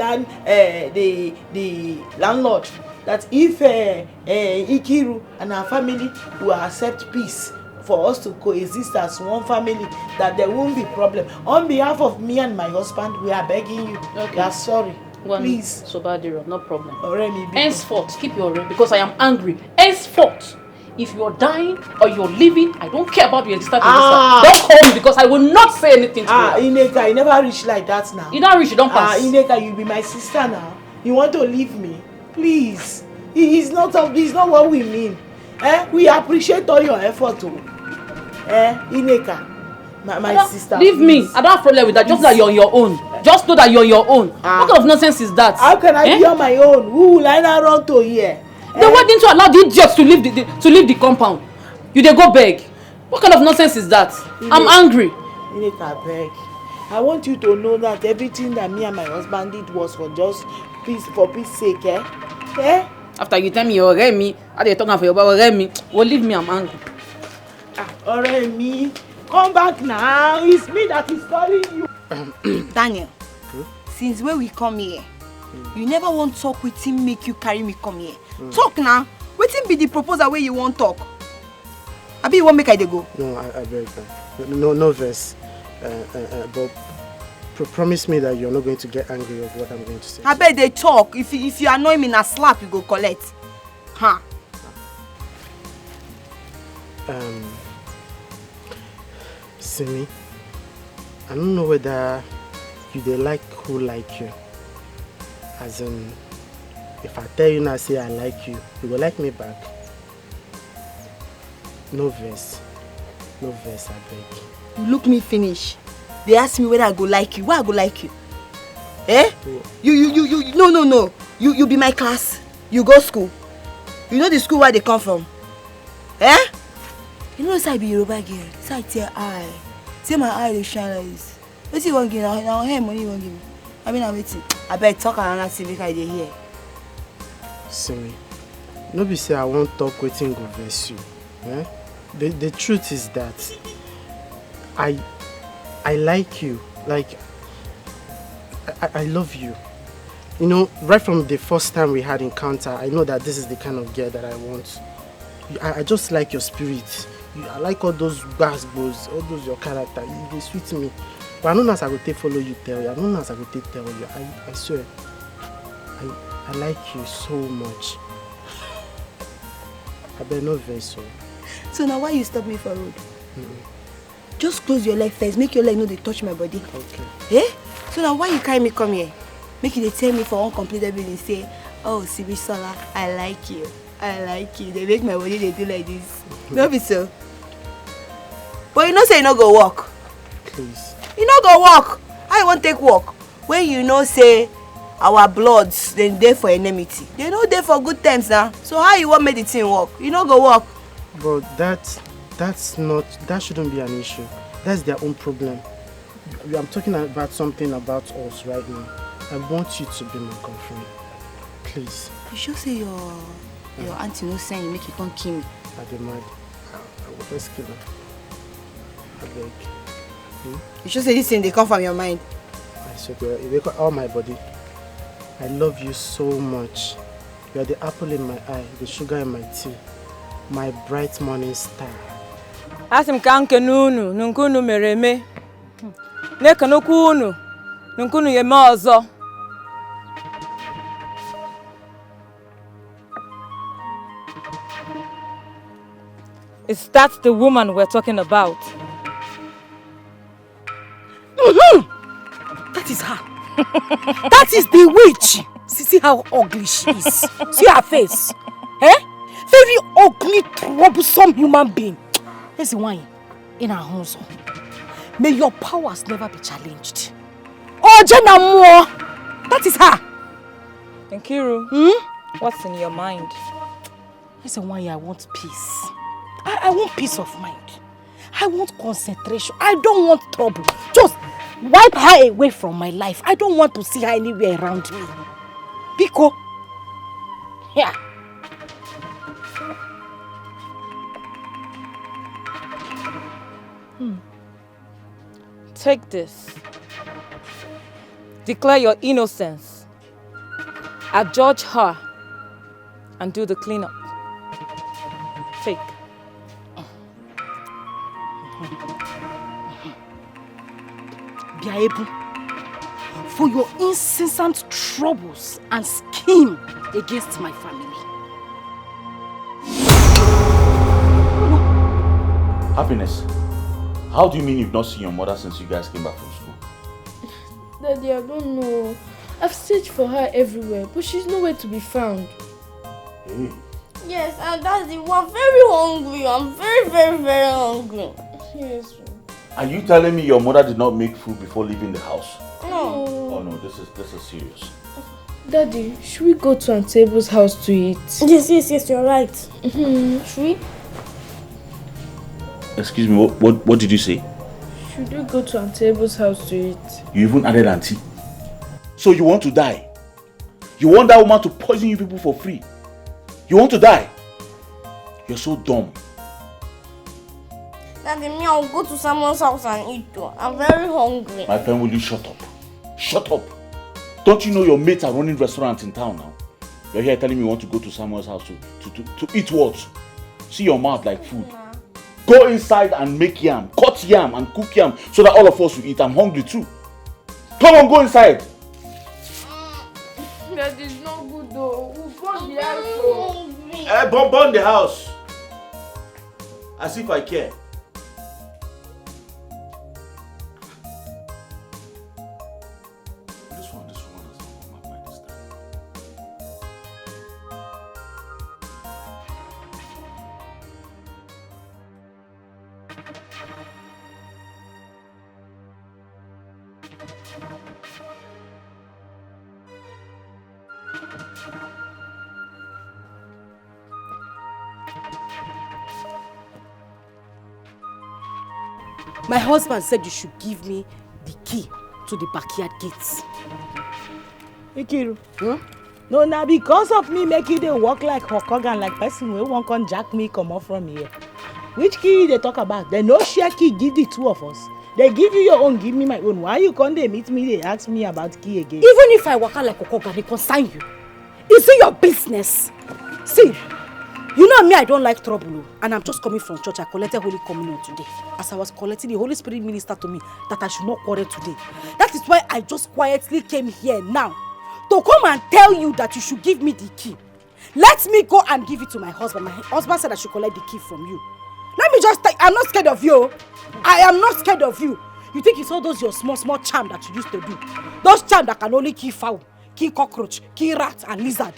landlord that if Nkiru and her family will accept peace for us to coexist as one family, that there won't be problem. On behalf of me and my husband, we are begging you. Okay. We are sorry. Please. Sobadiro, no problem. Already. Henceforth, keep your rent because I am angry. Henceforth, if you're dying or you're living, I don't care about your existence. Don't call me because I will not say anything to you. Ineka, you never reach like that now. You don't reach, you don't pass. Ineka, you be my sister now. You want to leave me? Please. It's not what we mean. We appreciate all your effort too. Ineka, my sister. Leave me. I don't have problem with that. Just that you're on your own. Just know that you're on your own. What kind of nonsense is that? How can I be on my own? Who will I not run to here? Then why didn't you allow the idiots to leave the compound? You dey go beg. What kind of nonsense is that? I'm angry. Ineka, beg. I want you to know that everything that me and my husband did was for just peace, for peace sake, After you tell me you're me, how they talking for your baba me? Well, leave me, I'm angry. Alright, me. Come back now. It's me that is calling you. Daniel, since when we come here, you never want to talk with him, make you carry me come here. Talk now. Wetin be the proposal where you want talk? Abi you want make I dey go? No, I beg. No verse. But promise me that you're not going to get angry of what I'm going to say. I bet they talk. If you annoy me na slap, you go collect. Huh? Simi, I don't know whether you dey like who like you. As in, if I tell you now say I like you, you go like me back. No verse, I beg. You look me finish. They ask me whether I go like you. Why I go like you? You no. You be my class. You go school. You know the school where they come from. You know say I be Yoruba girl. So I tell eye. Say my eye dey shine like this. Wetin you wan give me? Now hair money you wan give me? I mean I'm waiting. I beg talk another thing make I dey hear. Simi, no be say I won't talk wetin go vex you. The truth is that I like you. Like I love you. You know, right from the first time we had encounter, I know that this is the kind of girl that I want. I just like your spirit. I like all those basketballs, all those your character. They sweet me. But I don't know as I go take follow you tell you. I don't know as I go take tell you. I swear. I like you so much. I better not vex so. So now why you stop me for road? Just close your leg first. Make your leg know they touch my body. Okay. So now why you carry me come here? Make you they tell me for uncompleted building say, oh Sibisola, I like you. They make my body they do like this. No be so. But you know say you no go walk. Please. You no go walk. How you want take walk? When you know say our bloods, they dey for enmity. They no dey for good terms now. So how you want make the thing work? You no go work. But that shouldn't be an issue. That's their own problem. I'm talking about something about us right now. I want you to be my girlfriend. Please. You sure say your auntie no send you make you come kill me? I demand. I will first kill her. I beg. You sure say this thing they come from your mind? I swear to God, it wake up all my body. I love you so much. You are the apple in my eye, the sugar in my tea, my bright morning star. Asim kanke nunu, nunkunu mereme. Neka nukunu, nunkunu yeme ozo. Is that the woman we're talking about? That is her. That is the witch. See how ugly she is. See her face. Eh? Very ugly, troublesome human being. Here's the one in her house. May your powers never be challenged. Oh, Jenna Moore. That is her. Nkiru, what's in your mind? Here's the one I want peace. I want peace of mind. I want concentration. I don't want trouble. Just wipe her away from my life. I don't want to see her anywhere around me. Biko. Yeah. Take this. Declare your innocence. Adjudge her and do the cleanup. Take. Biaebu, for your incessant troubles and scheme against my family. Happiness, how do you mean you've not seen your mother since you guys came back from school? Daddy, I don't know. I've searched for her everywhere, but she's nowhere to be found. Hey. Yes, and Daddy, we're very hungry. I'm very, very, very hungry. Yes. Are you telling me your mother did not make food before leaving the house? No. Oh no, this is serious. Daddy, should we go to Aunt Table's house to eat? Yes, you're right. Should we? Excuse me, what did you say? Should we go to Aunt Table's house to eat? You even added auntie. So you want to die? You want that woman to poison you people for free? You want to die? You're so dumb. Daddy, me, I'll go to someone's house and eat too. I'm very hungry. My friend, will you shut up? Shut up. Don't you know your mates are running restaurants in town now? You're here telling me you want to go to someone's house to eat what? See your mouth like food. Go inside and make yam, cut yam and cook yam so that all of us will eat. I'm hungry too. Come on, go inside. That is not good though. We'll burn the house. Burn the house. As if I care. This one has not come up by this time. My husband said you should give me the key to the backyard gates. Ikiru, no, now because of me make you dey walk like Hokogan, like person wey wan come jack me comot from here. Which key they talk about? They no share key give the two of us. They give you your own, give me my own. Why you come dey meet me, they ask me about key again? Even if I walk out like Hokogan, they consign you. Is it your business? See, you know me, I don't like trouble. And I'm just coming from church. I collected Holy Communion today. As I was collecting, the Holy Spirit ministered to me that I should not quarrel today. That is why I just quietly came here now to come and tell you that you should give me the key. Let me go and give it to my husband. My husband said I should collect the key from you. Let me just take, I'm not scared of you. I am not scared of you. You think it's all those your small charm that you used to do? Those charm that can only kill fowl, kill cockroach, kill rat and lizard.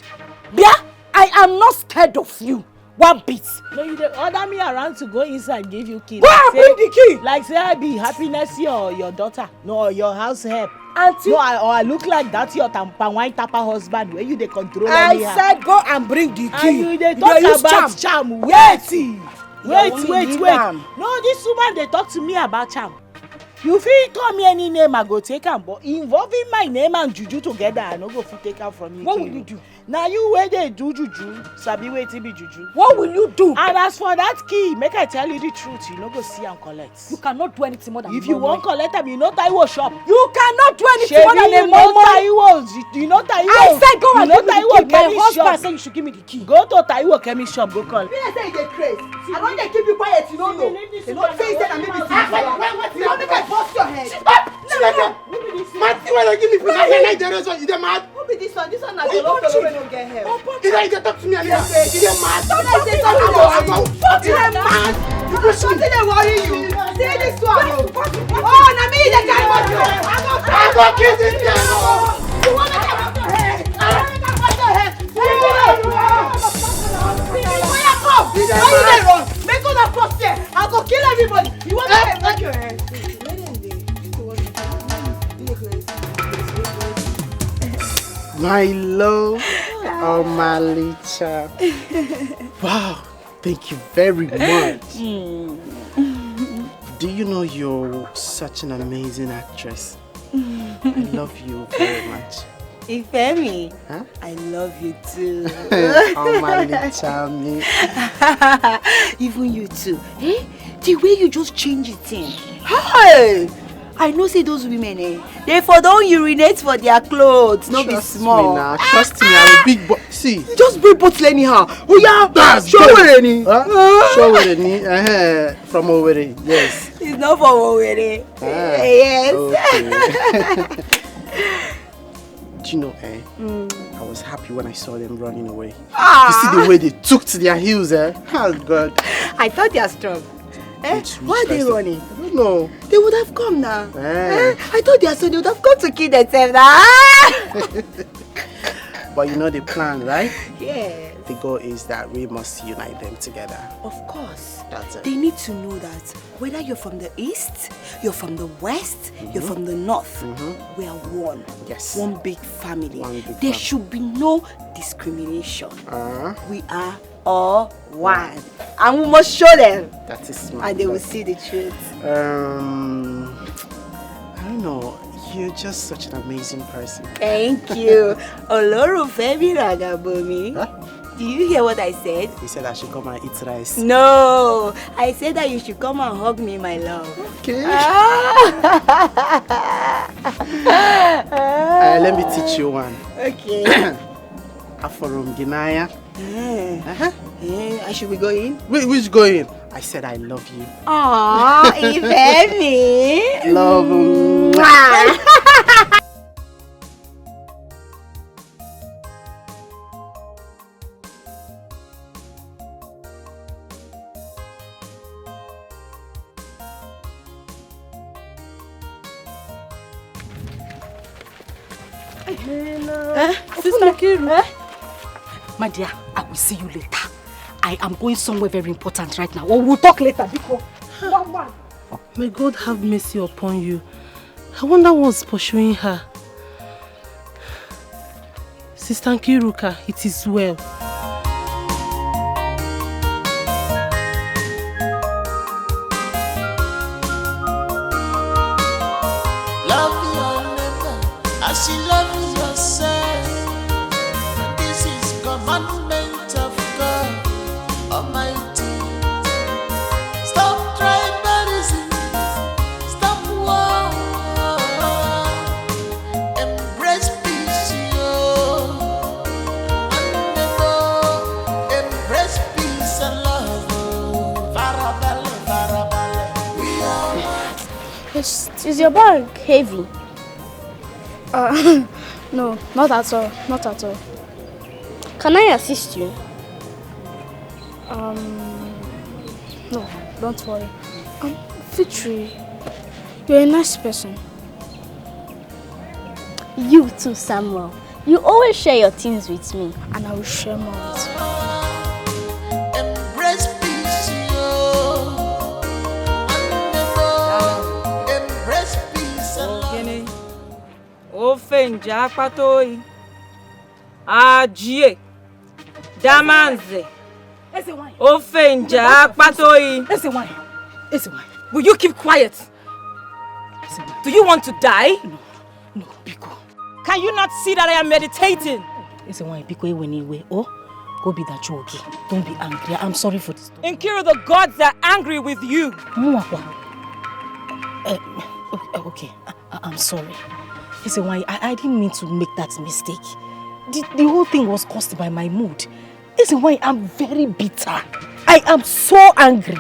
Yeah? I am not scared of you. One bit. No, you dey order me around to go inside give you key. Go and bring the key. Like say I be happiness your daughter. No, your house help. Auntie. No, I look like that your wine tapa husband where you dey control I anyhow. said go and bring the key. And you dey talk about charm. Wait. No, this woman dey talk to me about charm. You fit call me any name, I go take am, but involving my name and juju together, I no go fit take am from you. What will you do? Now you where they do juju, sabi wetin be juju. What will you do? And as for that key, make I tell you the truth, you no go see am collect. You cannot do anything more than if you wan collect am, you know Taiwo shop. You cannot do anything more than a Taiwo. You know Taiwo. I said go and give me the key. My husband shop. said you should give me the key. Go to Taiwo chemist shop, go call. Me say you dey craze. I don dey keep you quiet, you no know. You no say you said I maybe see. You no make I bust your head. Why give me for that generation? You dey mad? Who be this one? This one na the love fellow wey no get help. Is that you talk to me anyhow? You dey mad? Don't I say something? You dey mad? Something dey worry you. See this one o. Oh, na me dey carry money. I go kiss this girl o. You wan make I bust your head? I wan make I bust your head. Oya come. Why you dey run? Make una bust here. I go kill everybody. You wan make I break your head? My love, oh my Licha. Wow, thank you very much. Do you know you're such an amazing actress? I love you very much. Ifemi, huh? I love you too. Oh my Licha, me. Even you too. Eh? The way you just change it in. Hey! I know say those women, they for don't urinate for their clothes, not be small. Trust me, I'm a big boy. See, you just bring bottle anyhow. Oh yeah, that's show any. Show any. From Owerri, yes. It's not from Owerri. Yes. Okay. Do you know, I was happy when I saw them running away. You see the way they took to their heels, Oh God. I thought they are strong. Why are they running? I don't know. They would have come now. I thought they would have come to kill themselves now. But you know the plan, right? Yeah. The goal is that we must unite them together. Of course. That's it. They need to know that whether you're from the east, you're from the west, you're from the north, we are one. Yes. One big family. One big there family. should be no discrimination. We are all one. And we must show them. That is smart. And they will see the truth. I don't know. You're just such an amazing person. Thank you. Olorunfemi Ragabomi. Do you hear what I said? He said I should come and eat rice. No, I said that you should come and hug me, my love. Okay. Let me teach you one. Okay. Aforum Ginaya. I should be going? Which going? I said I love you. Aww, Ifemi. Love you. Sister Kiru. My dear, I will see you later. I am going somewhere very important right now. We'll talk later. May God have mercy upon you. I wonder what's pursuing her. Sister Kiruka, it is well. Love your neighbor as you love yourself. This is commandment of God Almighty. Stop tribalism. Stop war. Embrace peace, yo. Embrace peace and love. Farabale, farabale. We are. Is your bag heavy? No, not at all. Not at all. Can I assist you? No, don't worry. Victory, you're a nice person. You too, Samuel. You always share your things with me. And I will share more with you. Ofenja Patoi. Ajie. Damanze. Ofenja Patoi. Will you keep quiet? Do you want to die? No, Biko. Can you not see that I am meditating? Oh, go be that joke. Don't be angry. I'm sorry for this. Nkiru, the gods are angry with you. Okay, I'm sorry. Listen, I didn't mean to make that mistake. The whole thing was caused by my mood. Listen, I'm very bitter. I am so angry.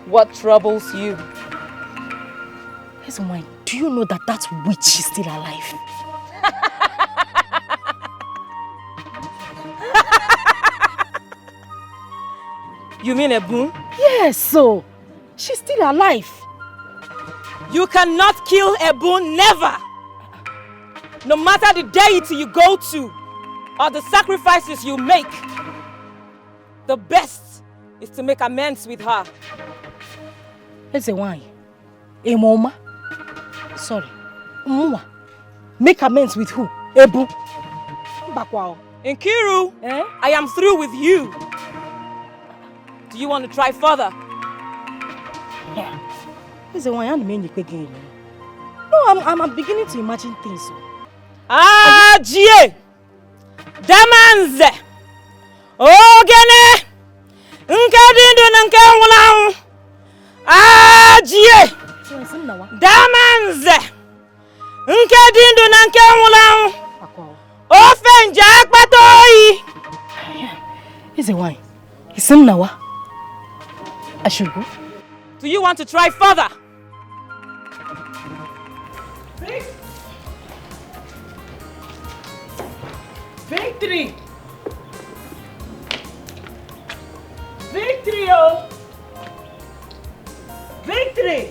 What troubles you? Listen, do you know that witch is still alive? You mean Ebun? Yes, so she's still alive. You cannot kill Ebun, never! No matter the deity you go to, or the sacrifices you make, the best is to make amends with her. Listen, Mama? Sorry. Mwa. Make amends with who? Ebu? Bakwao. Nkiru, I am through with you. Do you want to try further? Yeah. Listen, I'm beginning to imagine things. Ajie! Damanze! Ogene! Nkadindu nkewulang! Ajie! Damanze! Nkadindu nkewulang! Ofenja Patoi! Listen, why? Listen now. I should go. Do you want to try further? Victory! Victory, oh! Victory!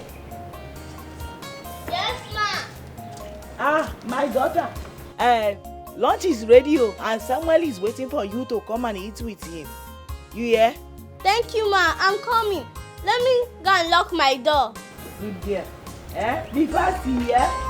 Yes, ma. My daughter. Lunch is ready, oh, and Samuel is waiting for you to come and eat with him. You hear? Thank you, ma. I'm coming. Let me go and lock my door. Good girl. Be fast, yeah?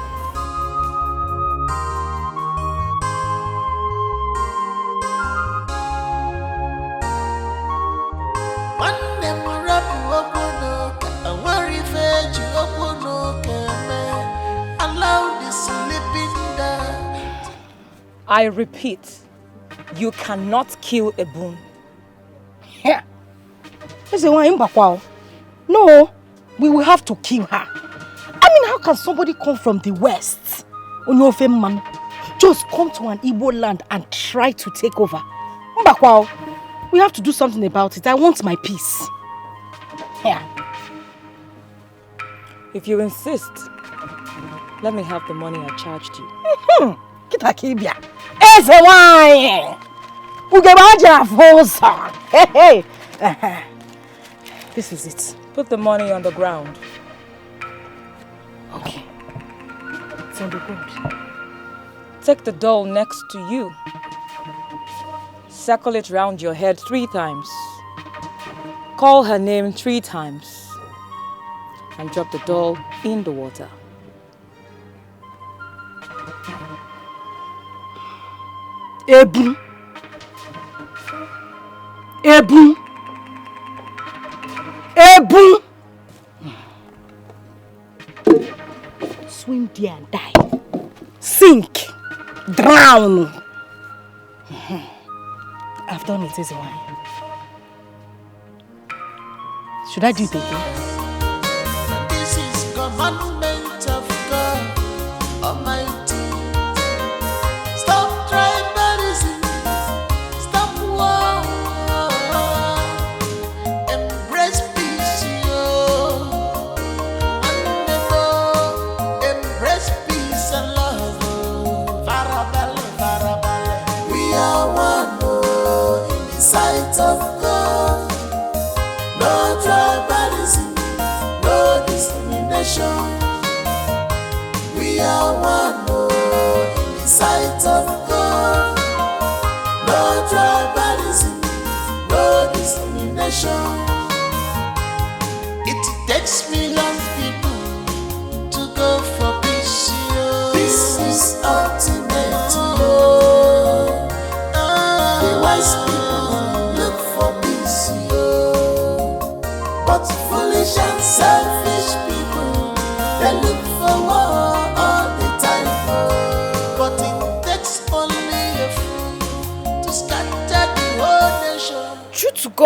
I repeat, you cannot kill Ebun. Yeah. No, we will have to kill her. I mean, how can somebody come from the west, man, just come to an Igbo land and try to take over? We have to do something about it. I want my peace. Yeah. If you insist, let me have the money I charged you. Hey. This is it. Put the money on the ground. Okay. It's on the ground. Take the doll next to you. Circle it round your head 3 times. Call her name 3 times. And drop the doll in the water. Ebu. Ebu. Ebu. Swim there and die. Sink. Drown. I've done it, is why. Should I do it again? This is commandment of God Almighty. Stop tribalism. Stop war. Embrace peace, yo. Embrace peace and love. Farabale, farabale. We are one in the sight of God. No tribalism, no discrimination. We are one in the sight of God. No tribalism, no discrimination. It takes millions of people to go for peace. This is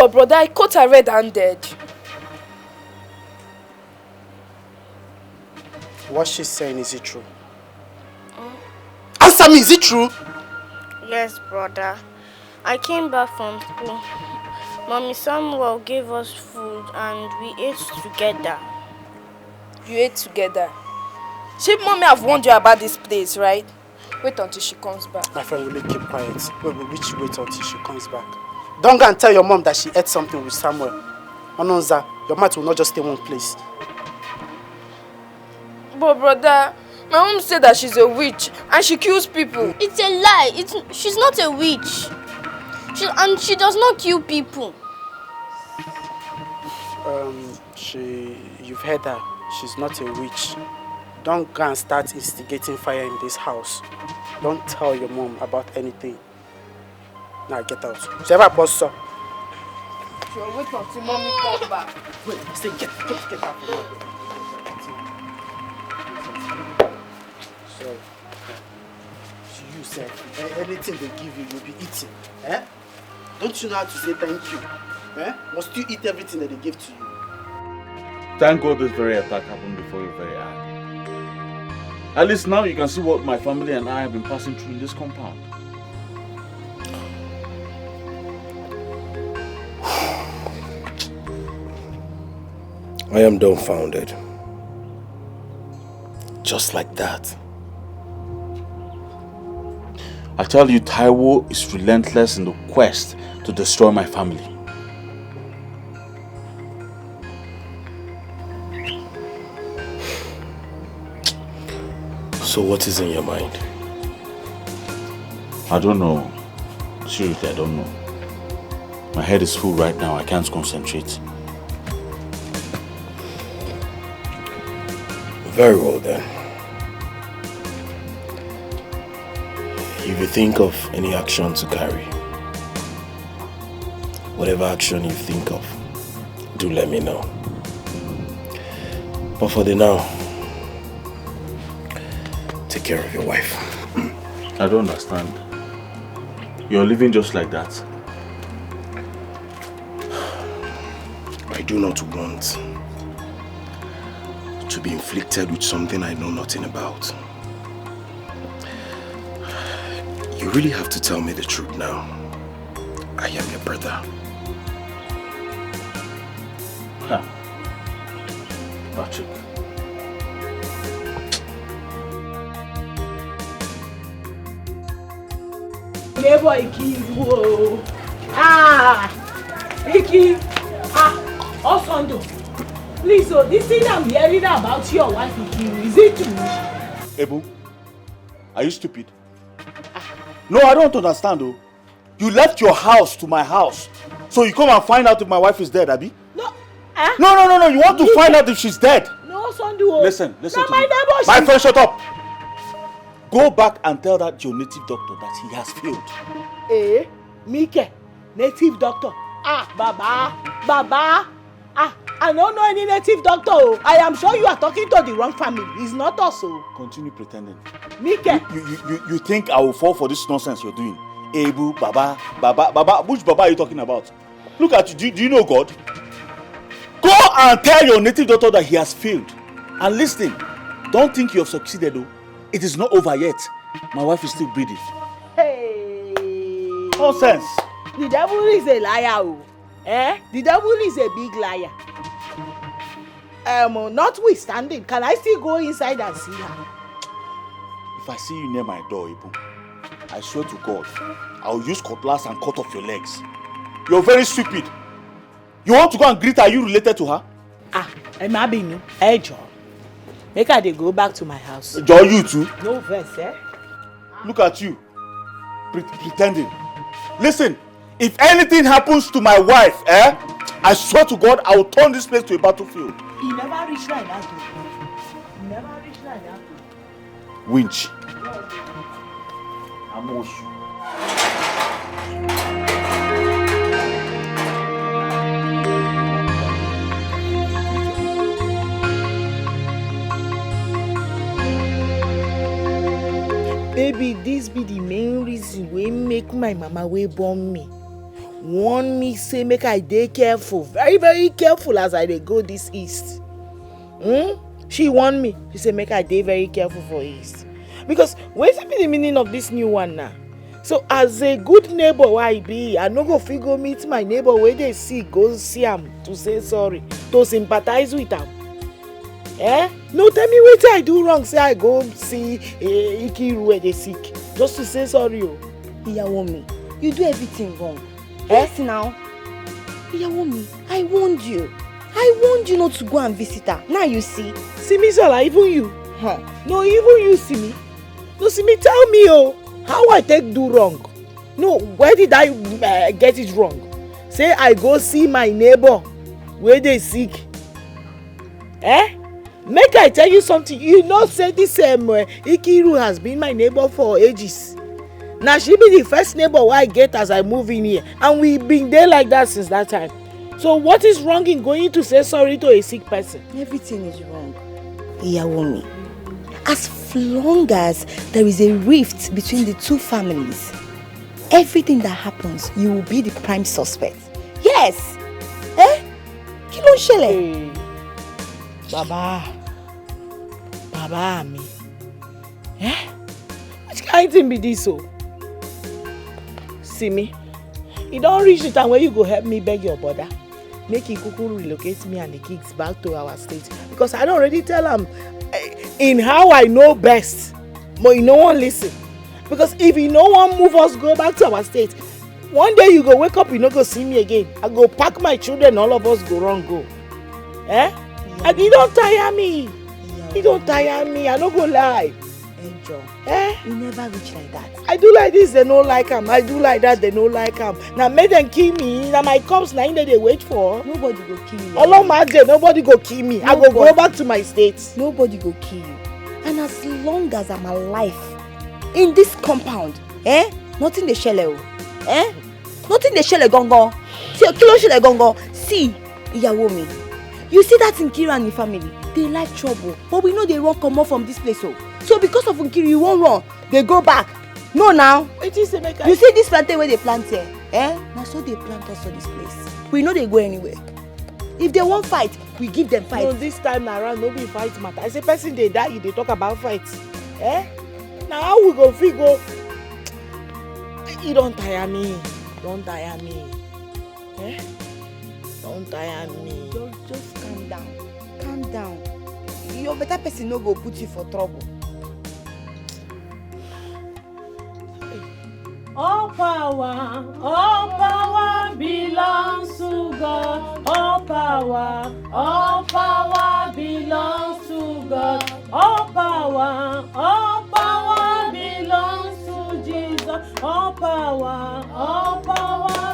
But brother, I caught her red-handed. What she's saying, is it true? Answer me, is it true? Yes, brother. I came back from school. Mommy Samuel gave us food and we ate together. You ate together? She mommy have warned you about this place, right? Wait until she comes back. My friend, will you keep quiet? Wait until she comes back. Don't go and tell your mom that she ate something with Samuel. Ononza, your mouth will not just stay one place. But brother, my mom said that she's a witch and she kills people. It's a lie. She's not a witch. She does not kill people. You've heard her. She's not a witch. Don't go and start instigating fire in this house. Don't tell your mom about anything. Now get out. Whoever pastor. She'll wait until mommy comes back. Wait, I say get out. So you said anything they give you, you'll be eating. Eh? Don't you know how to say thank you? Eh? Must you eat everything that they give to you? Thank God this very attack happened before your very eye. At least now you can see what my family and I have been passing through in this compound. I am dumbfounded. Just like that. I tell you, Taiwo is relentless in the quest to destroy my family. So what is in your mind? I don't know. Seriously, I don't know. My head is full right now. I can't concentrate. Very well then. If you think of any action to carry, whatever action you think of, do let me know. But for the now, take care of your wife. I don't understand. You're living just like that. I do not want to be inflicted with something I know nothing about. You really have to tell me the truth now. I am your brother. Huh. Patrick. Neighbor Iki, whoa. Iki, Osondo. Please, so this thing I'm hearing about your wife, Iki, is it true? Ebu, are you stupid? No, I don't understand though. You left your house to my house. So you come and find out if my wife is dead, Abi? No. No. You want to find out if she's dead. No, Sondo. Listen to my me. neighbor, My friend, shut up. Go back and tell that your native doctor that he has failed. Mike, native doctor. Baba. I don't know any native doctor. I am sure you are talking to the wrong family. It's not us. Continue pretending. Mike. You think I will fall for this nonsense you're doing? Ebu, Baba. Which Baba are you talking about? Look at you. Do you know God? Go and tell your native doctor that he has failed. And listen, don't think you have succeeded though. It is not over yet. My wife is still breathing. Hey. Nonsense. The devil is a liar. The devil is a big liar. Notwithstanding, can I still go inside and see her? If I see you near my door, Ibu, I swear to God, I will use cutlass and cut off your legs. You're very stupid. You want to go and greet her? Are you related to her? Emabinu, hey John. Make her they go back to my house. John, you too? No verse, Look at you, pretending. Listen, if anything happens to my wife, I swear to God, I will turn this place to a battlefield. He never reached like that. He never reached like that. Winch. Amoshu. Baby, this be the main reason wey make my mama wey born me warn me say make I dey careful, very very careful as I dey go this east. She warn me. She say make I dey very careful for east. Because wetin be the meaning of this new one now? So as a good neighbor wey I be, I no go fit go meet my neighbor wey dey sick, go see am to say sorry, to sympathize with am. No, tell me wetin I do wrong say I go see Ikiru wey dey sick just to say sorry o. Ìyàwó mi, you do everything wrong. Yes now. Ìyàwó mi, I warned you. I warned you not to go and visit her. Now you see. See me, Zola, even you. No, even you see me. No, see me, tell me, how I take do wrong. No, where did I get it wrong? Say I go see my neighbor where they sick. Make I tell you something. You know, say this Ikiru has been my neighbor for ages. Now she be the first neighbor I get as I move in here. And we been there like that since that time. So what is wrong in going to say sorry to a sick person? Everything is wrong. Ìyàwó mi, as long as there is a rift between the two families, everything that happens, you will be the prime suspect. Yes. Kí ló ń ṣẹlẹ̀? Baba mi. Which kind thing be this o? See me, e don reach the time where you go help me beg your brother make he kuku relocate me and the kids back to our state, because I don already tell am in how I know best, but he no wan listen. Because if he no wan move us go back to our state, one day you go wake up, you no go see me again. I go pack my children, all of us go run go. And he don tire me. He don tire me, I no go lie. Angel, you never reach like that. I do like this, they no like am. I do like that, they no like am. Now make them kill me. Now my cops, now they wait for. Nobody go kill you. All my day, nobody go kill me. I go back to my state. Nobody go kill you. And as long as I'm alive in this compound, nothing dey ṣẹlẹ̀ o. Nothing dey ṣẹlẹ̀ gangan. See, kí ló ṣẹlẹ̀ gangan. See, ìyàwó mi. You see that Nkiru and the family, they like trouble. But we know they won't come off from this place. So because of Nkiru, you won't run. They go back. No now. You see this plantain where they plant here? Now so they plant us for this place. We know they go anywhere. If they won't fight, we give them fight. No, this time around, nobody fight matter. I say person they die, they talk about fight. Now how we go figure? You don't tire me. Don't tire me. Don't tire me. Just calm down. Calm down. Your better person no go put you for trouble. All power belongs to God. All power belongs to God. All power belongs to Jesus. All power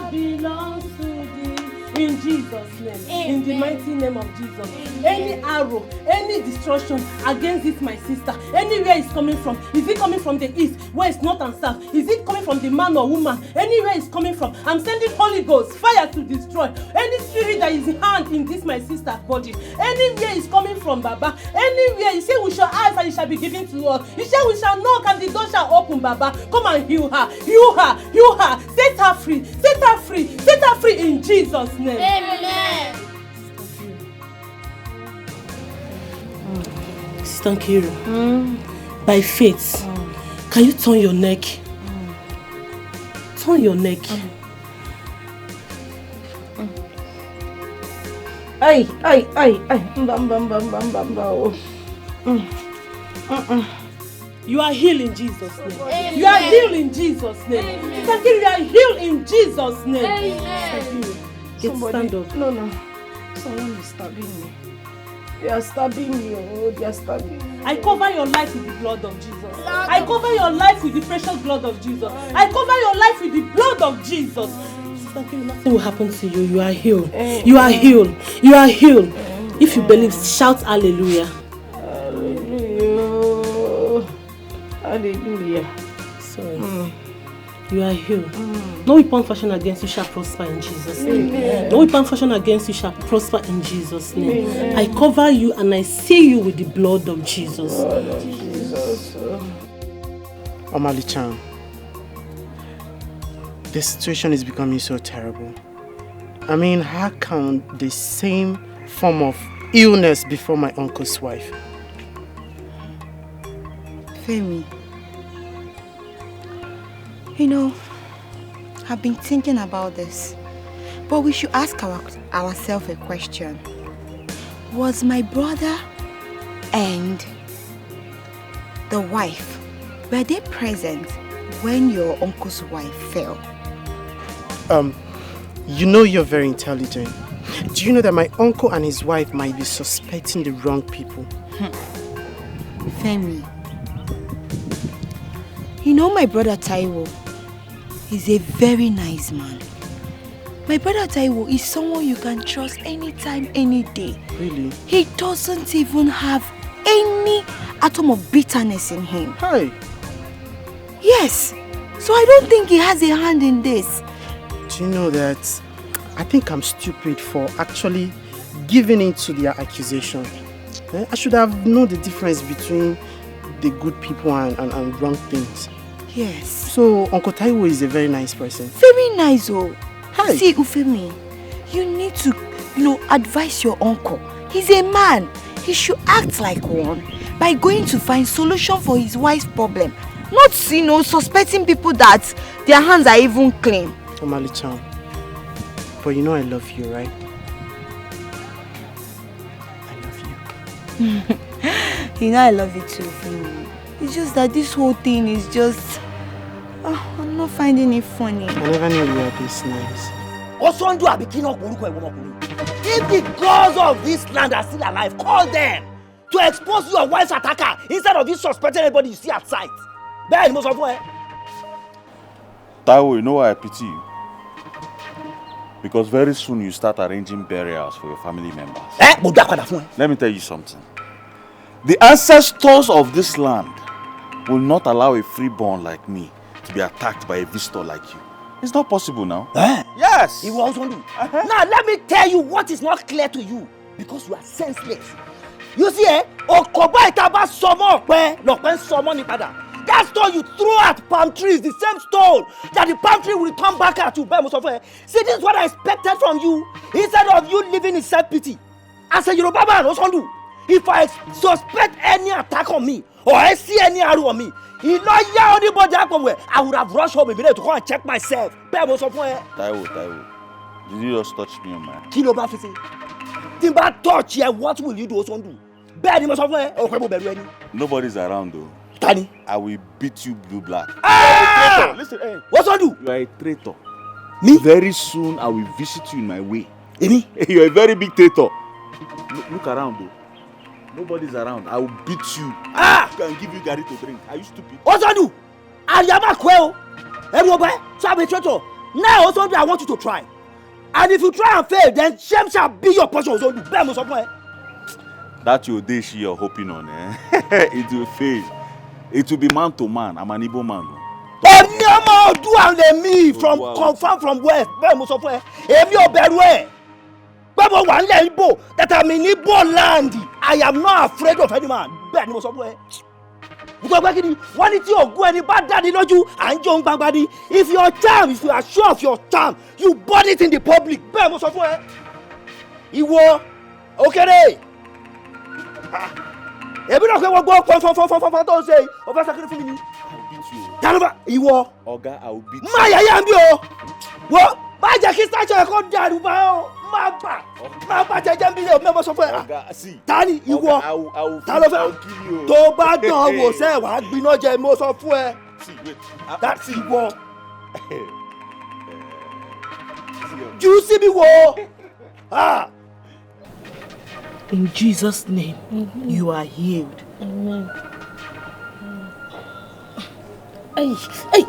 belongs to Jesus. In Jesus' name. Amen. In the mighty name of Jesus. Amen. Any arrow, any destruction against this my sister, anywhere it's coming from, is it coming from the east, west, north and south? Is it coming from the man or woman? Anywhere it's coming from, I'm sending Holy Ghost fire to destroy any spirit that is hand in this my sister's body. Anywhere it's coming from, Baba. Anywhere you say we shall ask and it shall be given to us. You say we shall knock and the door shall open, Baba. Come and heal her, heal her, heal her. Set her free, set her free, set her free in Jesus' name. Amen. Sister Nkiru, by faith, can you turn your neck? Turn your neck. Ay. You are healed in Jesus' name. Amen. You are healed in Jesus' name. Sister Nkiru, you are healed in Jesus' name. Amen. Stand up. No. Someone is stabbing me. They are stabbing me. They are stabbing me. I cover your life with the blood of Jesus. I cover your life with the precious blood of Jesus. I cover your life with the blood of Jesus. Sister Nkiru, nothing will happen to you. You are healed. You are healed. You are healed. If you believe, shout hallelujah. Hallelujah. Hallelujah. Sorry. You are healed. No weapon fashioned against you shall prosper in Jesus' name. Amen. No weapon fashioned against you shall prosper in Jesus' name. Amen. I cover you and I seal you with the blood of Jesus. Blood of Jesus. Amalichan, The situation is becoming so terrible. I mean, how can the same form of illness before my uncle's wife? Femi, you know, I've been thinking about this, but we should ask ourselves a question. Was my brother and the wife, were they present when your uncle's wife fell? You know you're very intelligent. Do you know that my uncle and his wife might be suspecting the wrong people? Femi, you know my brother Taiwo is a very nice man. My brother Taiwo is someone you can trust anytime, any day. Really? He doesn't even have any atom of bitterness in him. Hi. Yes. So I don't think he has a hand in this. Do you know that I think I'm stupid for actually giving in to their accusation? I should have known the difference between the good people and wrong things. Yes. So Uncle Taiwo is a very nice person. Very nice, oh. Hi. See, Ufemi, you need to, advise your uncle. He's a man. He should act like one by going to find solution for his wife's problem. Not, suspecting people that their hands are even clean. Omali-chan, but you know I love you, right? I love you. You know I love you too, Ufemi. It's just that this whole thing is just... I'm not finding it funny. I never knew you were this nice. If the gods of this land are still alive, call them to expose your wife's attacker instead of you suspecting anybody you see outside. Taiwo, you know why I pity you? Because very soon you start arranging burials for your family members. Let me tell you something. The ancestors of this land will not allow a freeborn like me to be attacked by a visitor like you. It's not possible now. Yes. He will also do. Now let me tell you what is not clear to you, because you are senseless. You see, that stone you throw at palm trees, the same stone that the palm tree will return back at you. See, this is what I expected from you. Instead of you living in self-pity, as a Yoruba man, if I suspect any attack on me or I see any arrow on me, I would have rushed home immediately to go and check myself. Taiwo, did you just touch me on my hand? Kilo Bafisi. Timba touch here, what will you do also do? Nobody's around though. Tani, I will beat you blue black. Ah! Listen, hey. What's I do? You are a traitor. Me? Very soon I will visit you in my way. Me? You are a very big traitor. Look around though. Nobody's around. I will beat you. I can give you Granite to drink. Are you stupid? What's I do? I am a quail. Everybody, so I'm a traitor. Now also I want you to try. And if you try and fail, then shame shall be your portion. That's your day you're hoping on, eh? It will fail. It will be man to man. I'm an Igbo man. Me from confirm from west. That I'm in Igbo land. I am not afraid of any man. If your charm, if you are sure of your charm, you burn it in the public. Iwo, okay. Ebi na kwe go don't say over sacrifice me. Janova, Iwo. Oga, I will beat you. Ma ya mbi o. Wo, ba je ki statue ko daru ba o. Ma ba je mbi le o me mo so fun. Oga, see. Tani Iwo. I will kill you. Tó bá dán wò se wá gbiná jẹ mo so fún ẹ. See, wait. That's Iwo. You see me wo. Ah. In Jesus' name, you are healed. Amen. Hey, hey.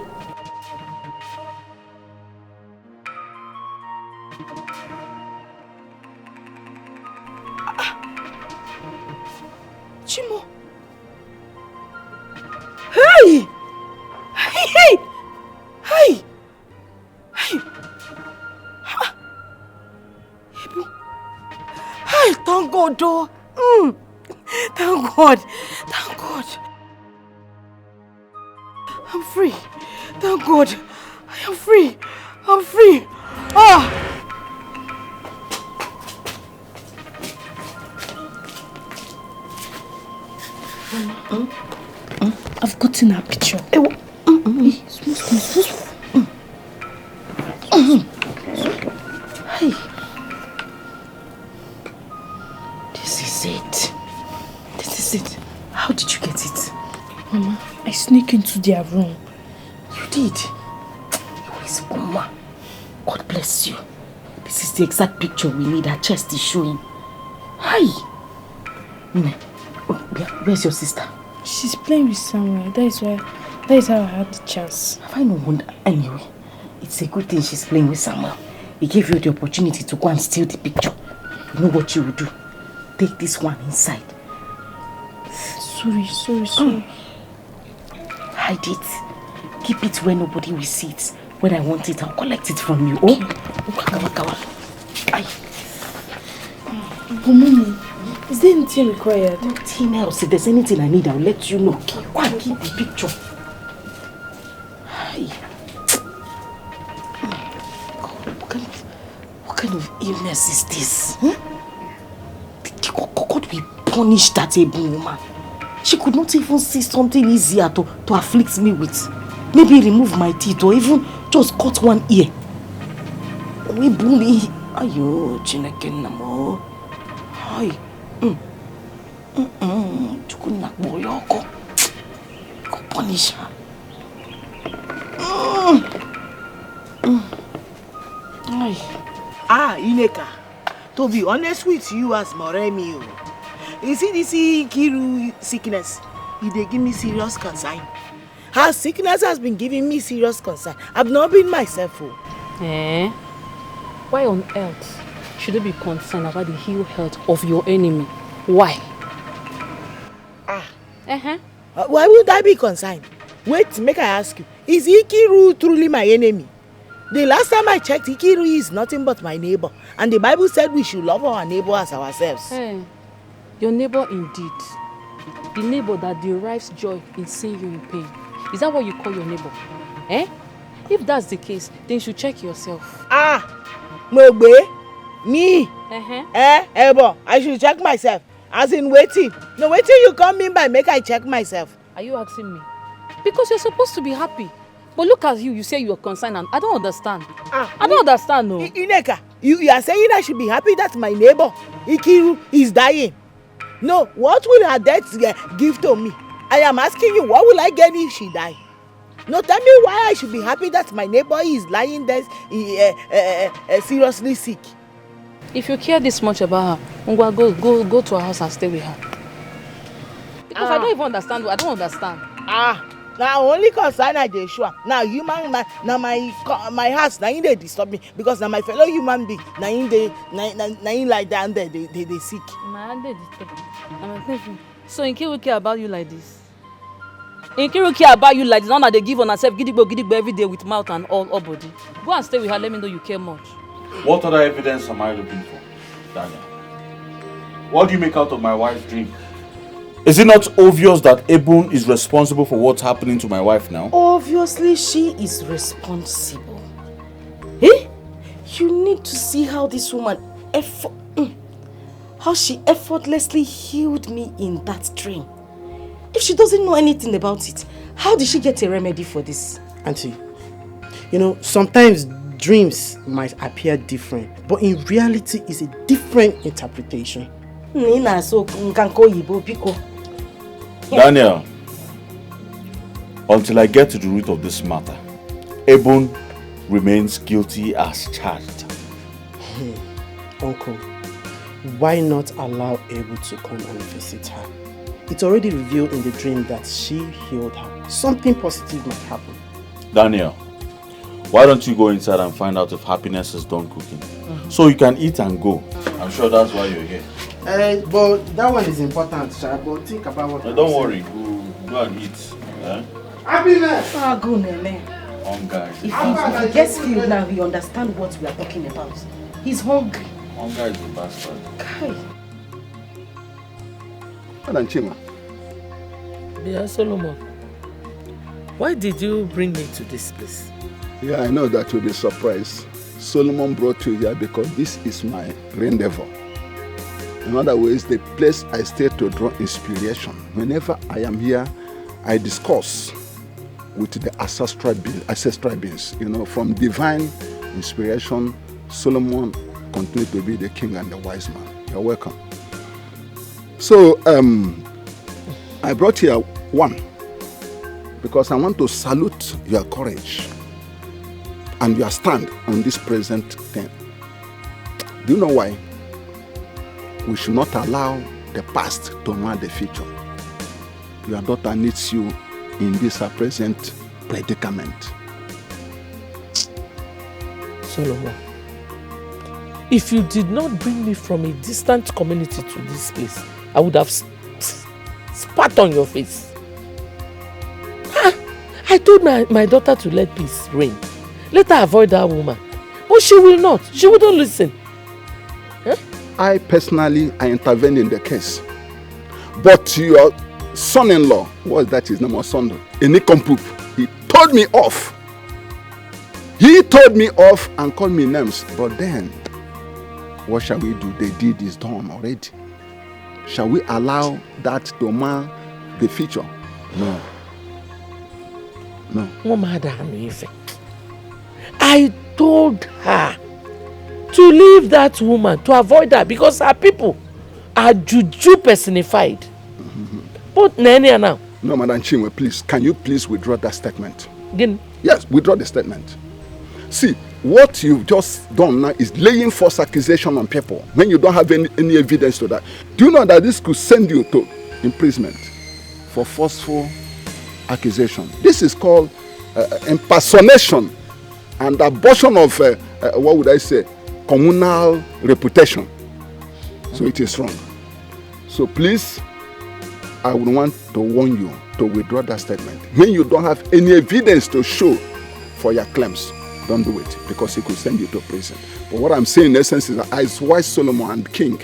Chimo. Hey! Hey! Hey! Hey! Hey! Hey, thank God, though. Thank God. Thank God. I'm free. Thank God. I am free. I'm free. Ah! I've gotten her picture. Hey. This is it. This is it. How did you get it? Mama, I sneak into their room. You did? Where's Mama? God bless you. This is the exact picture we need. Her chest is showing. Hi. Where's your sister? She's playing with someone. That is how I had the chance. Have I no wonder? Anyway, it's a good thing she's playing with Samuel. He gave you the opportunity to go and steal the picture. You know what you will do? Take this one inside. Sorry. Hide it. Keep it where nobody will see it. When I want it, I'll collect it from you. Oh? Waka. Aye. But Mommy, is there anything required? Nothing else. If there's anything I need, I'll let you know. Go and keep the picture. Aye. What kind of illness is this? Huh? God will punish that able woman. She could not even see something easier to afflict me with. Maybe remove my teeth or even just cut one ear. We bully. Ayo, Chineke namo. Hi. Chukuna boyoko. Go punish her. Ineka. To be honest with you as Moremi, you see this Kiru sickness, they give me serious concern. Her sickness has been giving me serious concern. I've not been myself. Why on earth should you be concerned about the ill health of your enemy? Why? Why would I be concerned? Wait, make I ask you. Is Ikiru truly my enemy? The last time I checked, Ikiru is nothing but my neighbor. And the Bible said we should love our neighbor as ourselves. Hey, your neighbor indeed. The neighbor that derives joy in seeing you in pain. Is that what you call your neighbor? If that's the case, then you should check yourself. Mogbe? Me? Ebo, I should check myself. As in waiting. No, waiting you come in by make I check myself. Are you asking me? Because you're supposed to be happy. But look at you say you're concerned and I don't understand. I don't understand, no. Ineka, you are saying I should be happy that my neighbor, Ikiru, is dying. No, what will her death give to me? I am asking you, what will I get if she die? No, tell me why I should be happy that my neighbor is lying there seriously sick. If you care this much about her, go to her house and stay with her. Because I don't even understand. I don't understand. Now only concern I dey sure. Now human now my house now in they disturb me because now my fellow human being now in like that they sick. My hand they disturb. So Nkiru care about you like this? Nkiru care about you like this? Now that they give on herself gidigbo every day with mouth and all body. Go and stay with her. Let me know you care much. What other evidence am I looking for, Daniel? What do you make out of my wife's dream? Is it not obvious that Ebun is responsible for what's happening to my wife now? Obviously, she is responsible. You need to see how this woman how she effortlessly healed me in that dream. If she doesn't know anything about it, how did she get a remedy for this? Auntie, you know, sometimes dreams might appear different, but in reality, it's a different interpretation. Daniel, until I get to the root of this matter, Ebun remains guilty as charged. Uncle, why not allow Ebun to come and visit her? It's already revealed in the dream that she healed her. Something positive might happen. Daniel, why don't you go inside and find out if Happiness is done cooking? So you can eat and go. I'm sure that's why you're here. But that one is important, Sha. But think about what. Don't worry, go and eat. Happiness! Go, Nene. Hunger. If he gets filled now, he understands what we are talking about. He's hungry. Hunger is a bastard. Kai. Madam Chima. Dear Solomon, why did you bring me to this place? Yeah, I know that you'll be surprised. Solomon brought you here because this is my rendezvous. In other words, the place I stay to draw inspiration. Whenever I am here, I discuss with the ancestral beings. You know, from divine inspiration, Solomon continued to be the king and the wise man. You're welcome. So, I brought here one because I want to salute your courage and your stand on this present thing. Do you know why? We should not allow the past to mark the future. Your daughter needs you in this present predicament. Solomon, if you did not bring me from a distant community to this place, I would have spat on your face. I told my daughter to let peace reign. Let her avoid that woman. But she will not. She wouldn't listen. Huh? I personally intervened in the case. But your son-in-law, what is that his name? Son, he told me off. He told me off and called me names. But then, what shall we do? The deed is done already. Shall we allow that to mar the future? No. No. I told her to leave that woman, to avoid her, because her people are juju personified. But Nenia now. No, Madam Chinwe, please, can you please withdraw that statement? Again? Yes, withdraw the statement. See, what you've just done now is laying false accusation on people when you don't have any evidence to that. Do you know that this could send you to imprisonment for forceful accusation? This is called impersonation and abortion of, what would I say, communal reputation. So it is wrong. So please, I would want to warn you to withdraw that statement. When you don't have any evidence to show for your claims, don't do it, because it could send you to prison. But what I'm saying in essence is that as wise Solomon and king,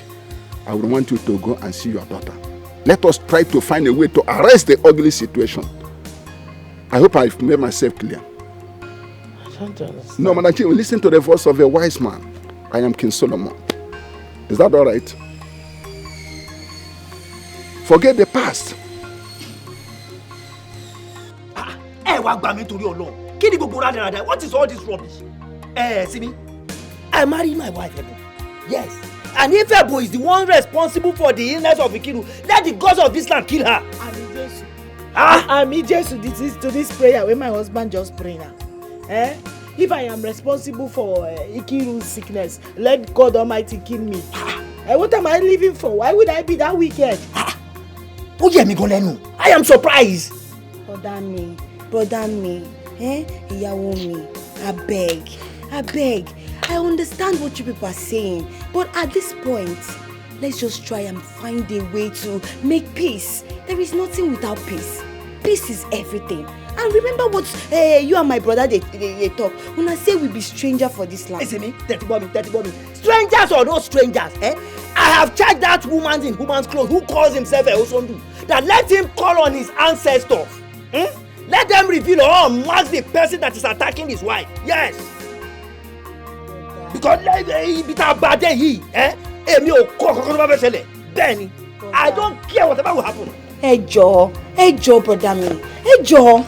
I would want you to go and see your daughter. Let us try to find a way to arrest the ugly situation. I hope I've made myself clear. I don't understand. No, Madam Chief, listen to the voice of a wise man. I am King Solomon. Is that all right? Forget the past. What is all this rubbish? See me? I married my wife, Ebo. Yes. And if Ebo is the one responsible for the illness of Ikiru, let the gods of this land kill her. I'm Jesus to this prayer when my husband just pray now. If I am responsible for Ikiru's sickness, let God Almighty kill me. What am I living for? Why would I be that wicked? Oh yeah, Migolenu. I am surprised. Brother me, ìyàwó mi, I beg. I understand what you people are saying, but at this point, let's just try and find a way to make peace. There is nothing without peace. Peace is everything. And remember what you and my brother they talk. When I say we be stranger for this land. Listen me, 30 bomb. Strangers or no strangers, I have charged that woman in woman's clothes who calls himself a Osondu that let him call on his ancestors. Let them reveal or mark the person that is attacking his wife. Yes. Because I don't care whatever will happen. Hey Joe, brother me. Hey Joe.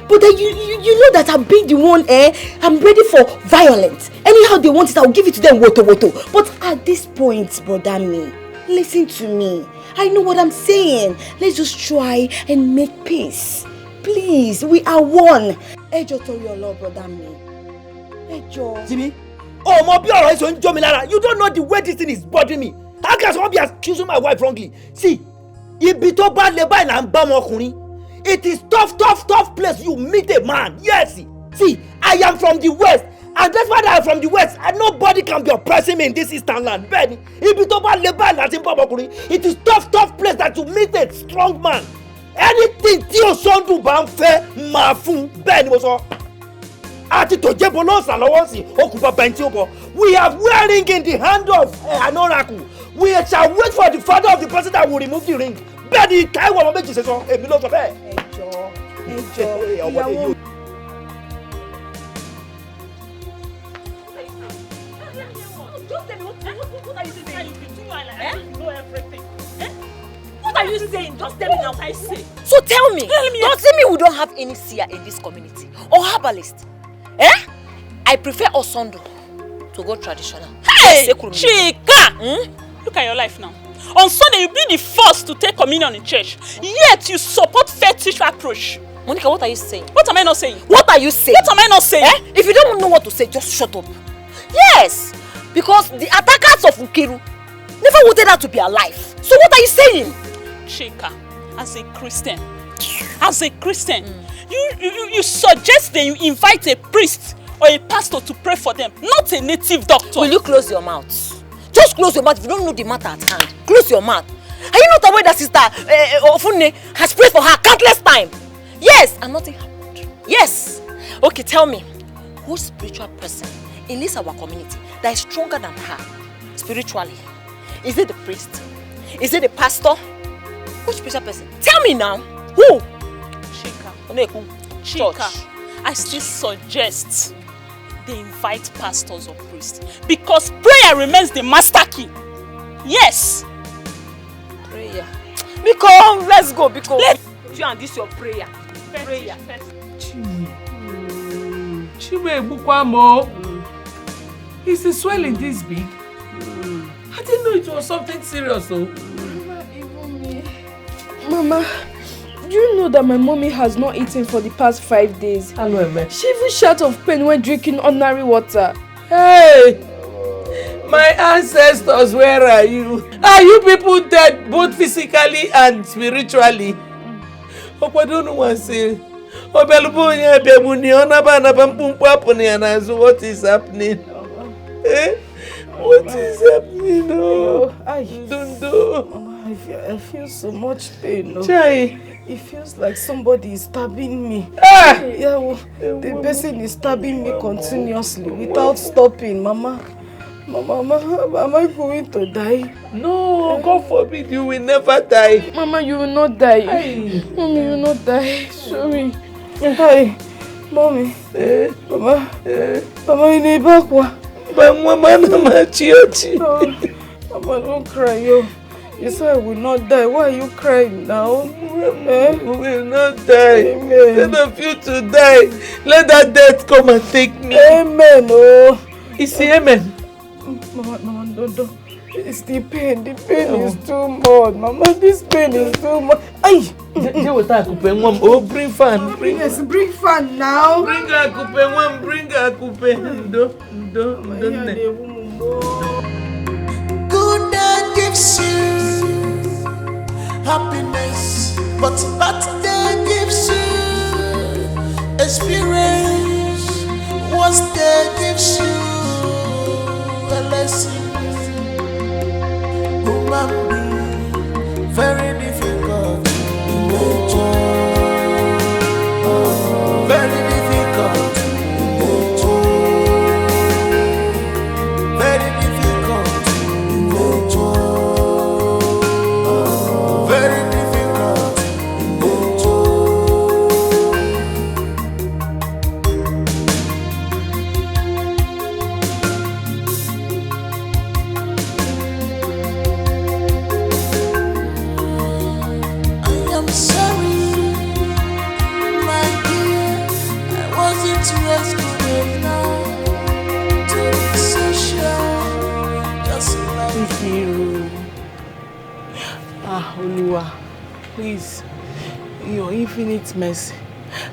But then you know that I'm being the one, I'm ready for violence. Anyhow they want it, I'll give it to them, woto. But at this point, brother me, listen to me. I know what I'm saying. Let's just try and make peace. Please, we are one. Ejo told your Lord, brother me. Ejo. See me? Oh, my pure eyes on Jomilara. You don't know the way this thing is bothering me. How can someone be accusing my wife wrongly? See, it is tough place you meet a man. Yes. See, I am from the west. And that's why I am from the west. And nobody can be oppressing me in this eastern land. Benny, it is tough place that you meet a strong man. Anything tí o son du bá ń fẹ́ máa fún bẹ́ẹ̀ ni mo sọ. Àti tó jẹ́ bọ́lọ́sà lọ́wọ́ sí okùnfà bẹ́ntì ó bọ̀. We are wearing in the hand of an oracle. We shall wait for the father of the person that will remove the ring. Bẹ́ẹ̀ ni Táíwò ọmọ méjì ṣe sọ, èmi ló sọ bẹ́ẹ̀. Ẹjọ́ ìyàwó. you saying? Just tell me now what I say. So tell me. Tell me. Does it mean we don't have any seer in this community? Or herbalist? Eh? I prefer Osondo to go traditional. Hey! Chika! Look at your life now. On Sunday, you'll be the first to take communion in church. Yet, you support fetish approach. Monica, what are you saying? What am I not saying? What are you saying? What am I not saying? Eh? If you don't know what to say, just shut up. Yes! Because the attackers of Nkiru never wanted her to be alive. So what are you saying? Chika, as a Christian, you suggest that you invite a priest or a pastor to pray for them, not a native doctor. Will you close your mouth? Just close your mouth if you don't know the matter at hand. Close your mouth. Are you not aware that Sister Ofunne has prayed for her countless times? Yes, and nothing happened. Yes. Okay, tell me, whose spiritual person in this our community that is stronger than her spiritually? Is it the priest? Is it the pastor? Which spiritual person? Tell me now. Who? Chika, I still suggest they invite pastors or priests because prayer remains the master key. Yes. Prayer. Because let's go. Because you and this your prayer. Prayer. Is the swelling this big? I didn't know it was something serious though. Even me. Mama, do you know that my mommy has not eaten for the past 5 days? She even shouted of pain when drinking ordinary water. Hey! My ancestors, where are you? Are you people dead both physically and spiritually? What is happening? Eh? What is happening? Oh, I feel so much pain. Chai. It feels like somebody is stabbing me. Ah! Yeah, the person is stabbing me continuously without stopping, Mama. Mama, am I going to die? No, God forbid, you will never die. Mama, you will not die. Hey. Mommy, you will not die. Show me. Hi. Mommy. Mama. Mama, you need back. Mama, Mama, don't cry, yo. You said I will not die. Why are you crying now? We will not die. Amen. Instead of you to die, let that death come and take me. Amen. Oh. It's the amen. Mama, don't. It's the pain. The pain is too much. Mama, this pain is too much. Ay! Oh, bring fan. Yes, bring fan now. Bring a coupe, bring a coupe. Good day gives you happiness, but bad day gives you experience. Worst day gives you a lesson. Human being, very difficult in nature. Very difficult in nature. Very difficult in nature. Very difficult in nature. I am sorry, my dear. I wasn't rescued enough to be social, just like you. Oluwa, please, in your infinite mercy,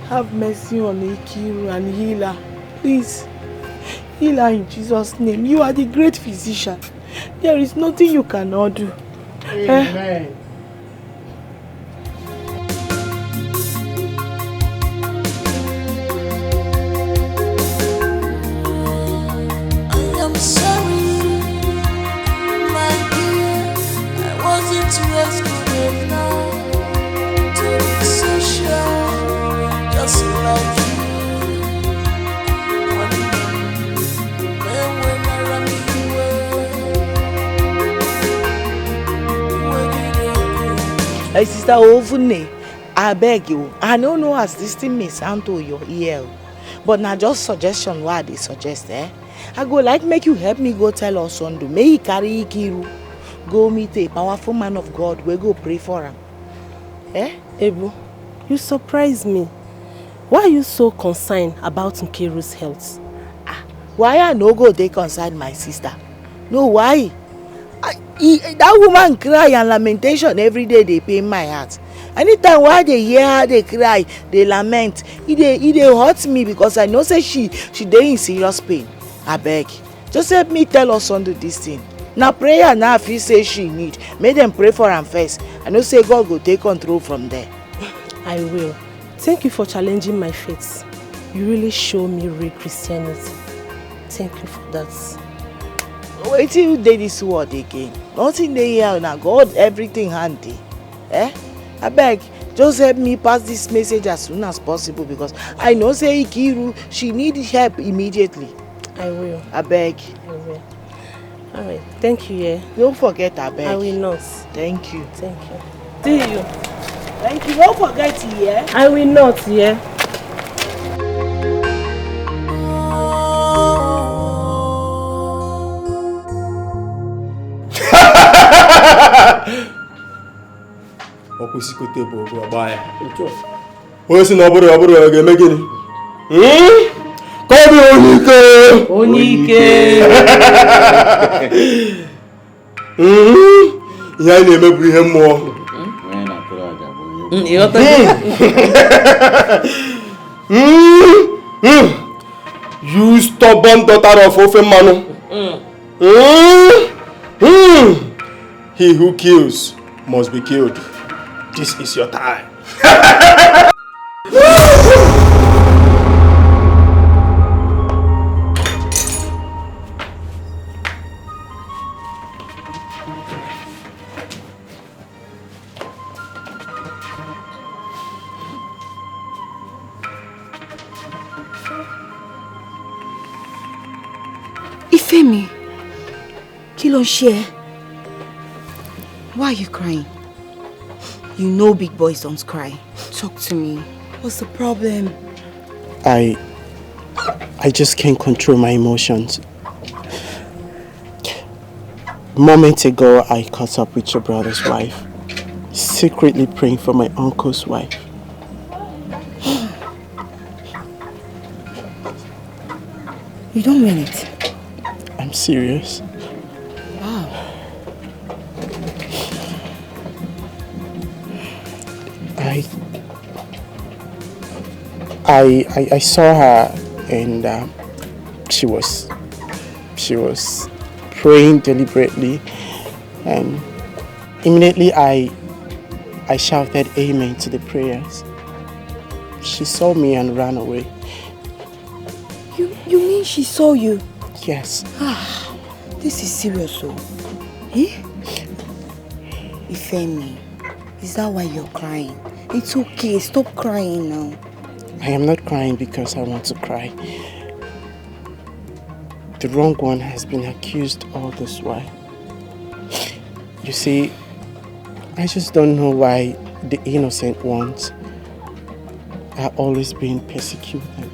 have mercy on Ikiru and heal her. Please, heal her in Jesus' name. You are the great physician. There is nothing you cannot do. Amen. I am sorry, my dear. I wasn't rescued enough to be social, just like you. When I ran away, Hey, Sister Ovune, I beg you. I don't know as this thing may sound to your ear, but now just suggestion what they suggest, eh? I go like make you help me go tell Osondo. May he carry Ikiru. Go meet a powerful man of God. We go pray for him. Eh? Ebu, you surprise me. Why are you so concerned about Nkiru's health? Why I no go dey concern my sister? No, why? That woman cry and lamentation every day dey pain my heart. Anytime why they hear her dey cry, dey lament, e dey hurt me because I know say she dey in serious pain. Abeg, just help me tell us under this thing. Na prayer now I feel say she need. Make them pray for am first. I know say God go take control from there. I will. Thank you for challenging my faith. You really show me real Christianity. Thank you for that. Wetin you dey this word again? Nothing dey here na God everything handy. Abeg, just help me pass this message as soon as possible because I know say Ikiru, she need help immediately. I will. Abeg. I will. Alright, thank you, yeah. Don't forget, abeg. I will not. Thank you. Thank you. See you. Thank you. Don't forget, yeah. I will not, yeah. Okwesikote bụ ogu agba ya. Onye si na ọ bụrụ ga-eme gịnị? Ka ọ bụ onye ike. Onye ike. Ihe anyị na-eme bụ ihe mmụọ. You stubborn daughter of ofe mmanụ. He who kills must be killed. This is your time. Ifemi, kí ló ń ṣe ẹ́? Why are you crying? You know big boys don't cry. Talk to me. What's the problem? I just can't control my emotions. Moments ago, I caught up with your brother's wife, secretly praying for my uncle's wife. You don't mean it? I'm serious. Wow. I saw her and she was praying deliberately, and immediately I shouted amen to the prayers. She saw me and ran away. You mean she saw you? Yes. This is serious, though. Eh? Ifemi, is that why you're crying? It's okay, stop crying now. I am not crying because I want to cry. The wrong one has been accused all this while. You see, I just don't know why the innocent ones are always being persecuted.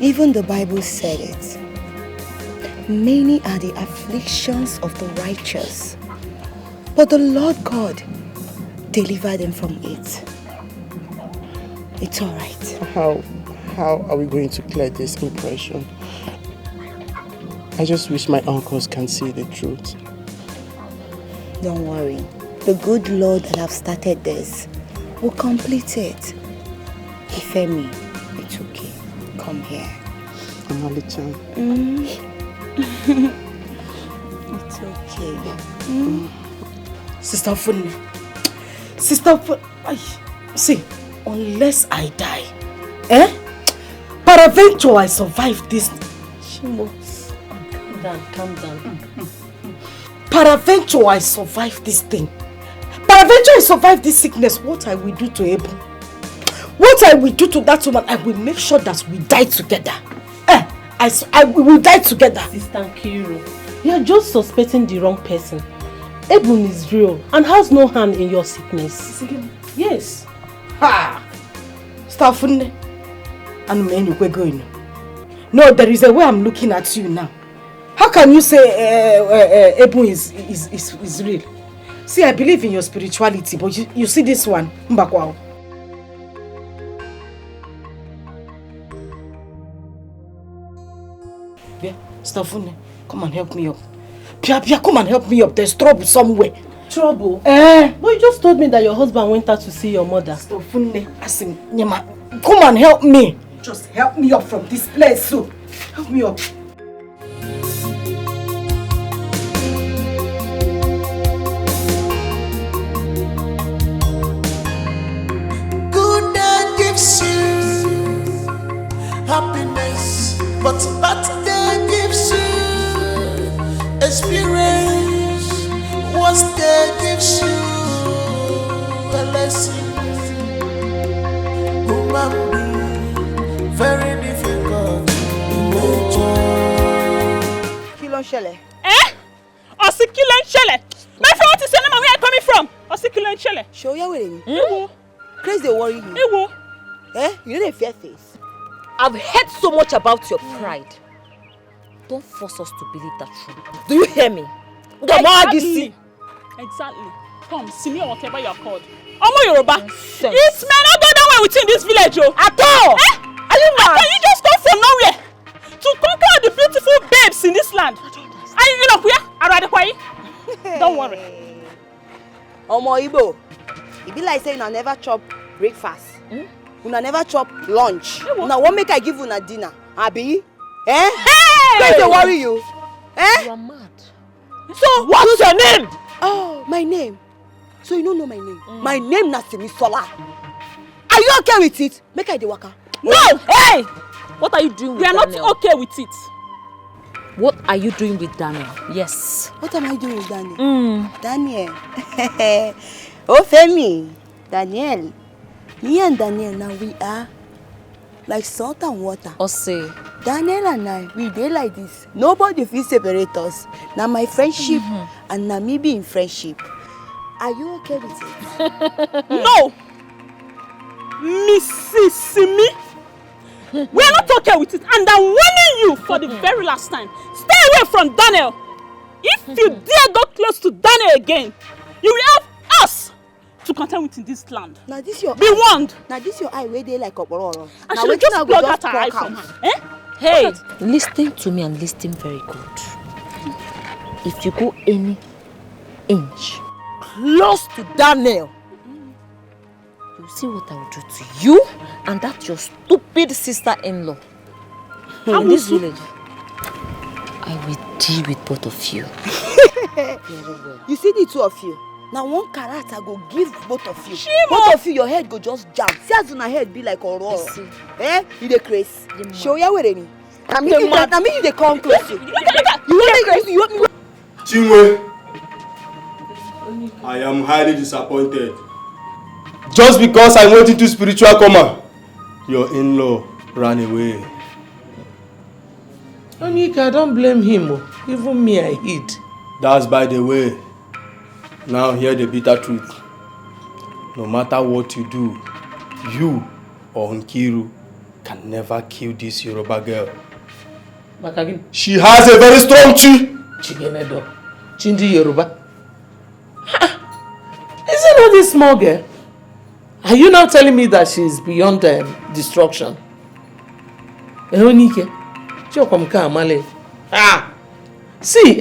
Even the Bible said it. Many are the afflictions of the righteous, but the Lord God delivered them from it. It's all right. How are we going to clear this impression? I just wish my uncles can see the truth. Don't worry. The good Lord that have started this will complete it. Ifemi, it's okay. Come here. Amali-chan. It's okay. Sister Funmi. Sister Funmi. See, unless I die, peradventure I survive this. Shimo, calm down. Peradventure I survive this thing. Peradventure I survive this sickness. What I will do to Abel? What I will do to that woman? I will make sure that we die together. We will die together. Sister Nkiru, you are just suspecting the wrong person. Ebun is real and has no hand in your sickness. Yes. Ha! Staffune. And men, we're going. No, there is a way I'm looking at you now. How can you say Ebun is real? See, I believe in your spirituality, but you see this one, Mbakwao. Yeah, Stafune, come and help me up. Pia, come and help me up. There's trouble somewhere. Trouble? But you just told me that your husband went out to see your mother. Stafune, Nyama, come and help me. Just help me up from this place, so help me up. Happiness, but bad day gives you experience. Worst day gives you a lesson. Human being, very difficult in nature. Kilo Shele. Osi kilo Shele. My friend, what is your name and where are you coming from? Osi kilo Shele. Show you where Crazy they worry you. You know the fear face. I've heard so much about your pride. Don't force us to believe that truth. Do you hear me? Exactly. Come, see me or whatever you're called. Omo Yoruba. It may not go down well within this village, at all. Are you mad? Can you just come from nowhere to conquer the beautiful babes in this land? Are you know where? Don't worry. Omo Igbo, it be like saying I never chop breakfast. Una never chop lunch. Now what make I give una dinner? Abi? Hey! Don't they worry you? You are mad. So what's your name? Oh, my name. So you don't know my name. My name na Simisola. Are you okay with it? Make I the waka. No! Hey! What are you doing with Daniel? We are not okay with it. What are you doing with Daniel? Yes. What am I doing with Daniel? Daniel. Oh, Femi. Daniel. Me and Daniel now we are like salt and water. Say Daniel and I, we dey like this. Nobody will separate us. Now my friendship and now me being friendship. Are you okay with it? No! Mrs. Simi, we are not okay with it, and I'm warning you for the very last time. Stay away from Daniel. If you dare go close to Daniel again, you will have us to contend with in this land. Now this your be warned. Now this your eye where they like Obororo. I should just plug out her eye from her. Hey, listen to me and listen very good. If you go any inch close to Daniel, you see what I will do to you and that your stupid sister-in-law in this village. I will deal with both of you. You see the two of you? Now one character go give both of you. Shimo. Both of you, your head go just jam. See as una head be like Aurora. You dey craze. Show ya where any. I mean you dey come close. You want me? Chinwe, I am highly disappointed. Just because I went into spiritual coma, your in-law ran away. Onika, don't blame him. Even me, I hid. That's by the way. Now hear the bitter truth. No matter what you do, you or Nkiru can never kill this Yoruba girl. Makagin. She has a very strong chi. Chigenedo. Chindi Yoruba. Is it not this small girl? Are you now telling me that she is beyond destruction? Eronike. See,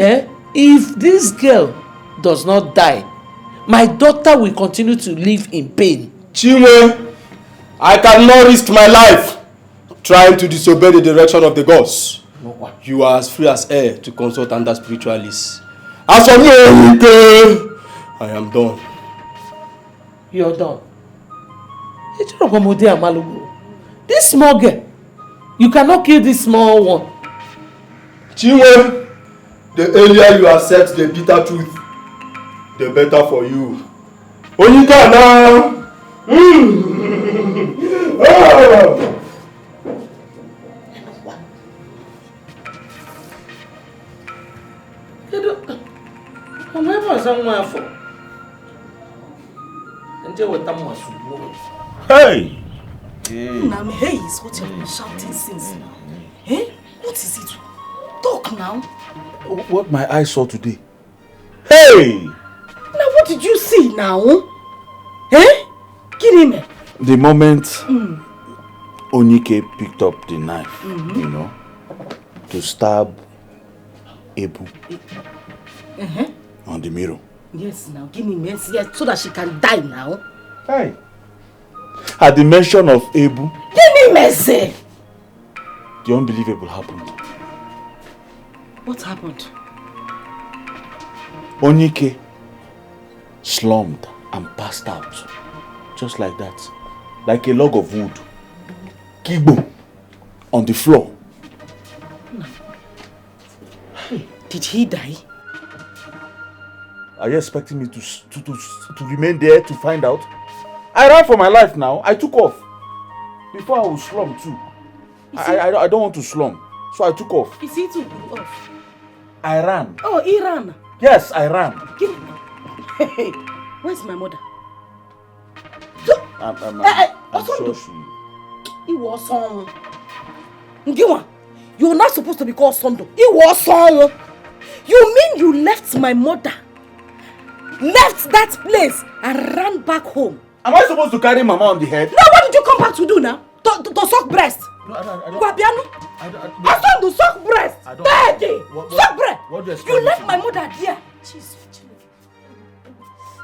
if this girl does not die, my daughter will continue to live in pain. Chinwe, I cannot risk my life trying to disobey the direction of the gods. You are as free as air to consult under spiritualists. As for me, I am done. You're done. This small girl, you cannot kill this small one. Chinwe, the earlier you accept the bitter truth, the better for you. Onika now. Hey! Now, hey is what you've been shouting since now. What is it? Talk now. What my eyes saw today. Hey! Now, what What did you see now? Eh? Kinime? The moment Onyike picked up the knife, you know, to stab Ebu on the mirror. Yes, now give me mercy, yes, so that she can die now. Hey. At the mention of Ebu, Give me mercy. the unbelievable happened. What happened? Onyike slumped and passed out. Just like that. Like a log of wood. Kigbo on the floor. Did he die? Are you expecting me to remain there to find out? I ran for my life now. I took off. Before I would slump too. I don't want to slump. So I took off. Is he too good off? I ran. Oh, he ran. Yes, I ran. Give me. Hey, where's my mother? I'm sure she... He was on. Ngiwa, you're not supposed to be called Sondo. He was on. You mean you left my mother? Left that place and ran back home? Am I supposed to carry Mama on the head? No, what did you come back to do now? To suck breast? No, I don't. Guabiano? I to suck breast. Daddy, suck breast. What do you expect? You left my mother there. Jesus.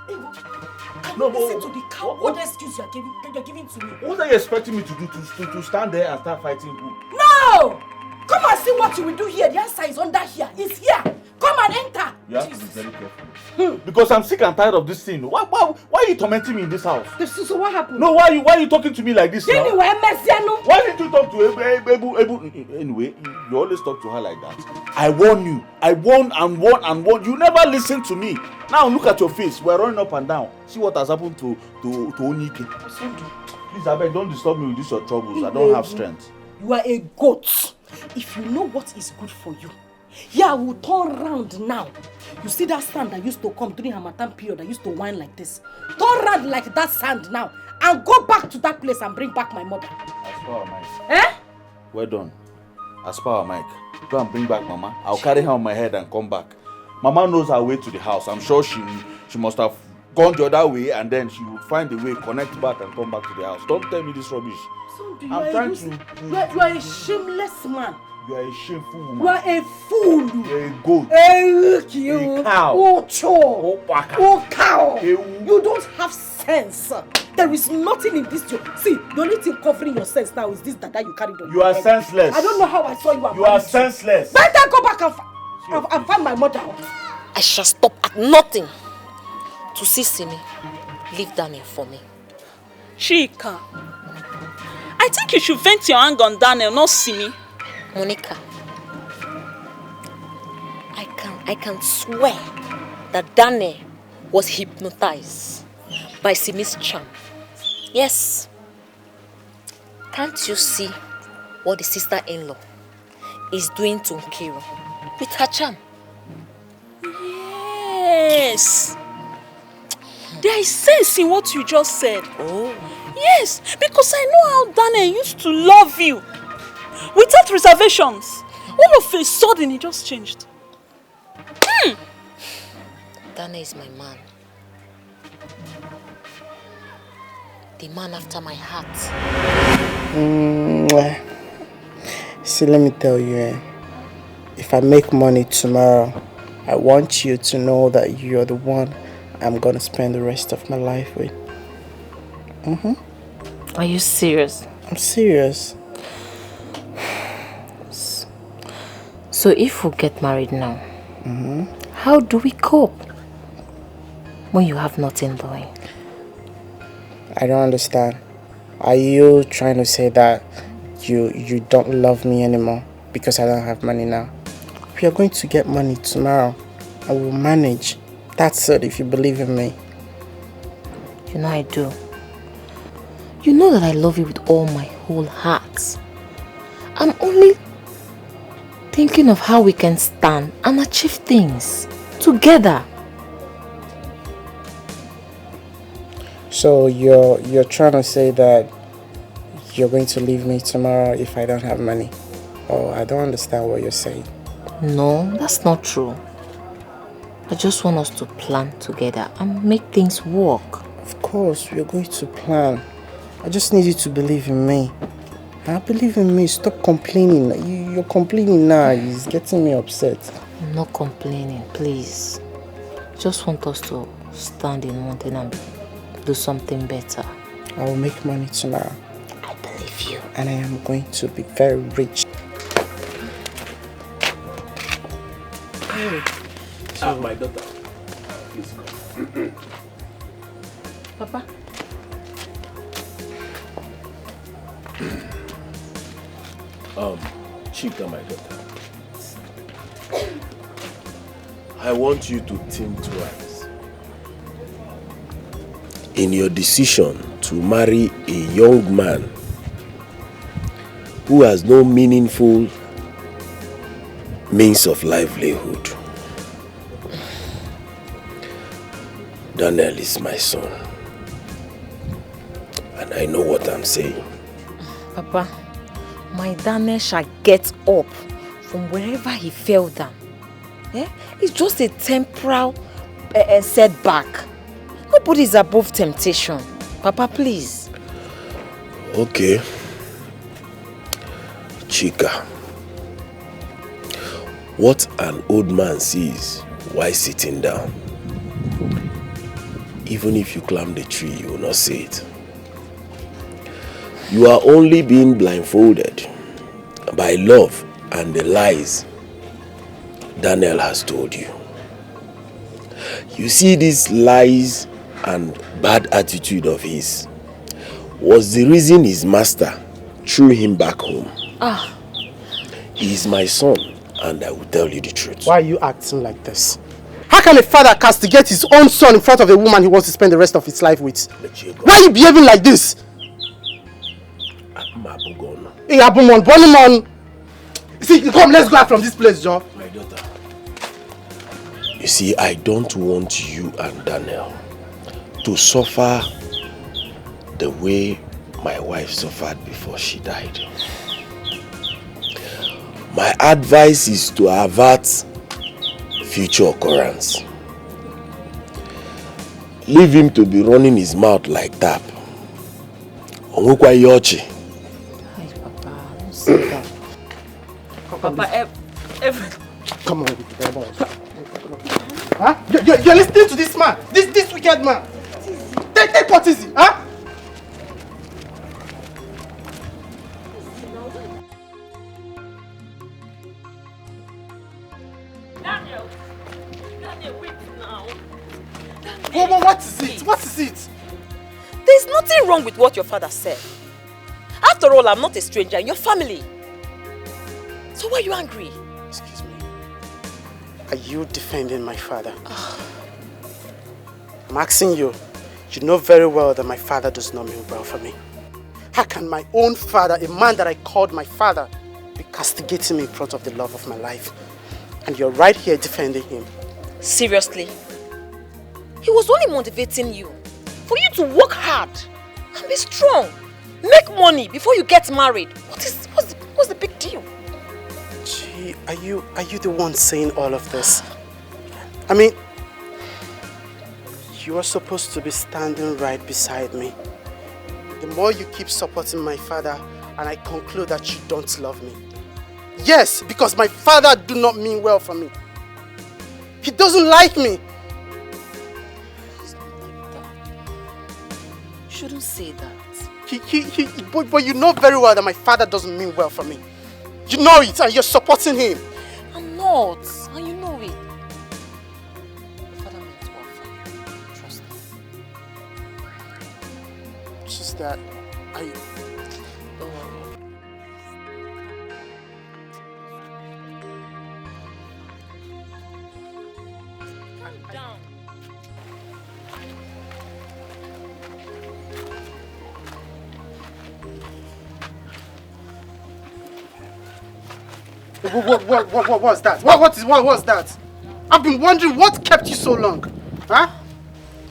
Can you listen to the coward excuse you're giving to me? What are you expecting me to do? To stand there and start fighting who? No! Come and see what you will do here. The answer is under here. It's here. Come and enter. You have to be very careful. Because I'm sick and tired of this thing. Why are you tormenting me in this house? So what happened? No, why are you talking to me like this now? Anyway, Messiano. Why didn't you talk to Ebu? Anyway, you always talk to her like that. I warn you. I warn and warn and warn. You never listen to me. Now look at your face. We're running up and down. See what has happened to Onyike. Please, I beg, don't disturb me with this your troubles. I don't have strength. You are a goat. If you know what is good for you, yeah, we'll turn around now. You see that sand that used to come during Harmattan period that used to whine like this? Turn around like that sand now and go back to that place and bring back my mother. As per Mike. Eh? Well done. As per Mike. Go and bring back Mama. I'll carry her on my head and come back. Mama knows her way to the house. I'm sure she must have gone the other way and then she would find a way, connect back and come back to the house. Don't tell me this rubbish. I'm trying to... You are a shameless man. You are a shameful woman. You are a fool. You are a goat. A cow. Oh, cow. You don't have sense. There is nothing in this job. See, the only thing covering your sense now is this that you carried on. You are senseless. I don't know how I saw you. You are senseless. Better go back and find my mother. I shall stop at nothing to see Simi. Leave Daniel for me. Chika, I think you should vent your anger on Daniel, not Simi. Monica, I can swear that Daniel was hypnotized by Simi's charm. Yes. Can't you see what the sister-in-law is doing to Nkiro with her charm? Yes. There is sense in what you just said. Oh. Yes, because I know how Daniel used to love you. Without reservations. All of a sudden, he just changed. Daniel is my man. The man after my heart. See, let me tell you, if I make money tomorrow, I want you to know that you're the one I'm gonna spend the rest of my life with. Are you serious? I'm serious. So if we get married now, how do we cope when you have nothing doing? I don't understand. Are you trying to say that you don't love me anymore because I don't have money now? We are going to get money tomorrow. I will manage. That's it, if you believe in me. You know I do. You know that I love you with all my whole heart. I'm only thinking of how we can stand and achieve things together. So you're trying to say that you're going to leave me tomorrow if I don't have money? Oh, I don't understand what you're saying. No, that's not true. I just want us to plan together and make things work. Of course, we are going to plan. I just need you to believe in me. Believe in me. Stop complaining. You're complaining now. It's getting me upset. I'm not complaining, please. Just want us to stand in one thing and do something better. I will make money tomorrow. I believe you. And I am going to be very rich. Hey. My daughter. Please come. Papa. Chika, my daughter. I want you to think twice in your decision to marry a young man who has no meaningful means of livelihood. Daniel is my son, and I know what I'm saying. Papa, my Daniel shall get up from wherever he fell down. It's just a temporal setback. Nobody is above temptation. Papa, please. Okay. Chika, what an old man sees while sitting down, even if you climb the tree, you will not see it. You are only being blindfolded by love and the lies Daniel has told you. You see, these lies and bad attitude of his was the reason his master threw him back home. He is my son, and I will tell you the truth. Why are you acting like this? How can a father castigate his own son in front of a woman he wants to spend the rest of his life with? Why are you behaving like this? Hey, Abumon, Bonimon! See, come, let's go out from this place, Joe. My daughter. You see, I don't want you and Daniel to suffer the way my wife suffered before she died. My advice is to avert future occurrence. Leave him to be running his mouth like tap. Onwukwa yochi. Hi, Papa. Don't say that. Papa, come on, come on. Huh? You're listening to this man, this wicked man. Take what easy, huh? Daniel, wait now. What is it? What is it? There's nothing wrong with what your father said. After all, I'm not a stranger in your family. So why are you angry? Excuse me. Are you defending my father? I'm asking you. You know very well that my father does not mean well for me. How can my own father, a man that I called my father, be castigating me in front of the love of my life? And you're right here defending him. Seriously? He was only motivating you for you to work hard and be strong. Make money before you get married. What's the big deal? Gee, are you the one saying all of this? I mean, you are supposed to be standing right beside me. The more you keep supporting my father, and I conclude that you don't love me. Yes, because my father do not mean well for me. He doesn't like me. You shouldn't say that. But you know very well that my father doesn't mean well for me. You know it, and you're supporting him. I'm not, and you know it. Your father meant well for you. Trust me. It's just that I... Don't worry. Calm down. What was that? What was that? I've been wondering what kept you so long. Huh?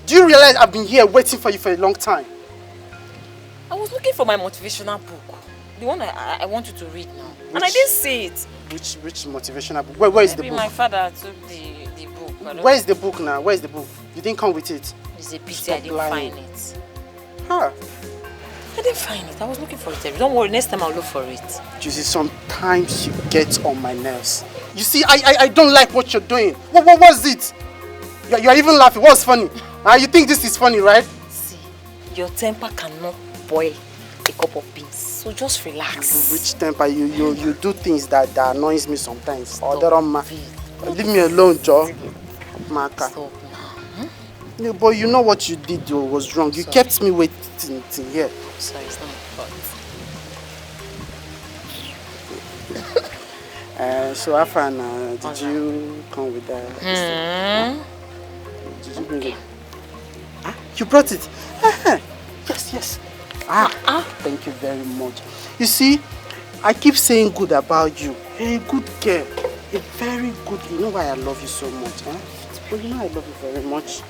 Do you realize I've been here waiting for you for a long time? I was looking for my motivational book. The one I want you to read now. And I didn't see it. Which motivational book? Where is the Maybe book? my father took the book. Where's the book now? Where's the book? You didn't come with it. It's a pity Stop I didn't lying. find it. Huh? I didn't find it. I was looking for it. Don't worry, next time I'll look for it. Juicy, sometimes you get on my nerves. You see, I don't like what you're doing. What's it? You're even laughing. What's funny? You think this is funny, right? See, your temper cannot boil a cup of beans. So just relax. Which temper? You do things that annoys me sometimes. Stop. Leave me alone, Joe. Maka. Stop now. Yeah, but you know what you did was wrong. You kept me waiting till here. Sorry, it's not my fault. So Afan, did you come with that? Did you bring it? You brought it? Yes. Thank you very much. You see, I keep saying good about you. You're a good girl. A very good. You know why I love you so much, huh? But you know I love you very much.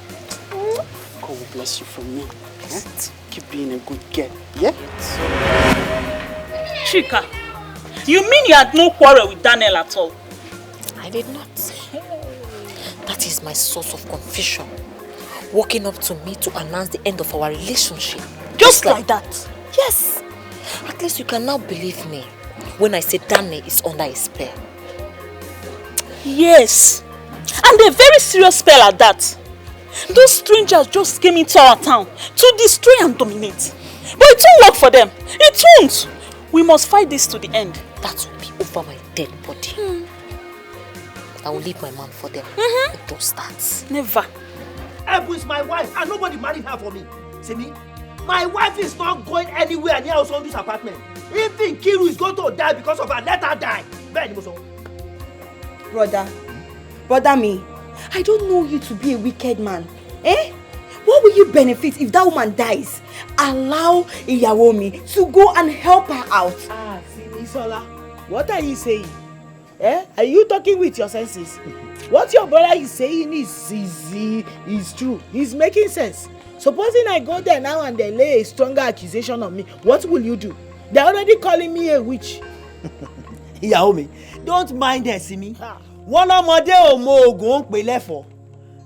God will bless you for me. Keep being a good girl. Yeah? Chika, you mean you had no quarrel with Daniel at all? I did not. That is my source of confusion. Walking up to me to announce the end of our relationship. Just like that? Yes. At least you can now believe me when I say Daniel is under a spell. Yes. And a very serious spell at that. Those strangers just came into our town to destroy and dominate. But it won't work for them. It won't. We must fight this to the end. That will be over my dead body. I will leave my man for them. Don't start. Never. Ebu is my wife and nobody married her for me. See me? My wife is not going anywhere near Osondu's apartment. Even Kiru is going to die because of her. Let her die. Brother me, I don't know you to be a wicked man. What will you benefit if that woman dies? Allow Iyawomi to go and help her out. Simisola, what are you saying? Are you talking with your senses? What your brother is saying is true. He's making sense. Supposing I go there now and they lay a stronger accusation on me, what will you do? They're already calling me a witch. Iyawomi, don't mind her, Simi. One ọmọdé ò mọ oògùn ó ń pè lẹ́fọ̀ọ́.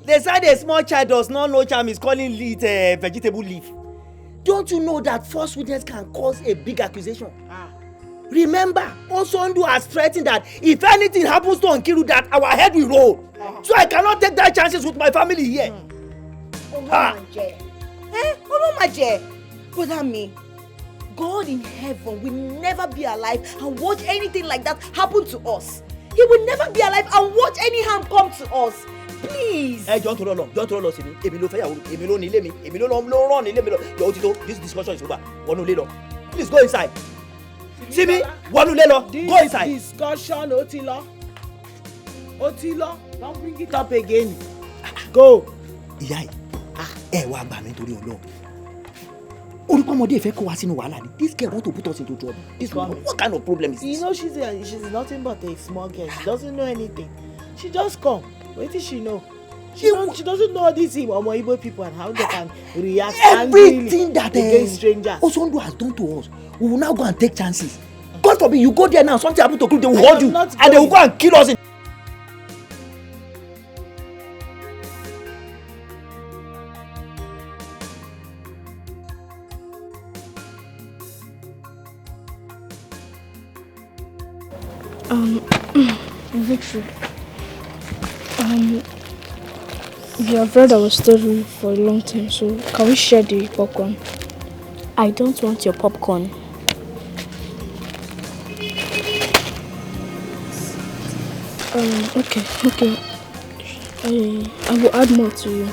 They said a small child does not know charm is calling it vegetable leaf. Don't you know that false witness can cause a big accusation? Remember, Osondu has threatened that if anything happens to Nkiru, that our head will roll. So I cannot take that chances with my family here. Brother me, God in heaven will never be alive and watch anything like that happen to us. He will never be alive and watch any harm come to us. Please. Don't roll, Simi. This discussion is over. Please go inside. Simi, go inside. This discussion, Otilo, don't bring it up again. Go. Ìyá ẹ wá gbà mí torí Ọlọ́run. Orúkọ ọmọdé ìfẹ́ kó wá sínú wàhálà ni. This girl want to put us into trouble. This woman, what kind of problem is this? You know she's nothing but a small girl. She doesn't know anything. She just come. What does she know? She doesn't know these Omo Igbo people and how they can react everything that against strangers. Osondu has done to us. We will now go and take chances. God forbid you go there now, something happen to you, they will hold you and they will go and kill us. Victory. You have read our story for a long time, so can we share the popcorn? I don't want your popcorn. Okay. I will add more to you.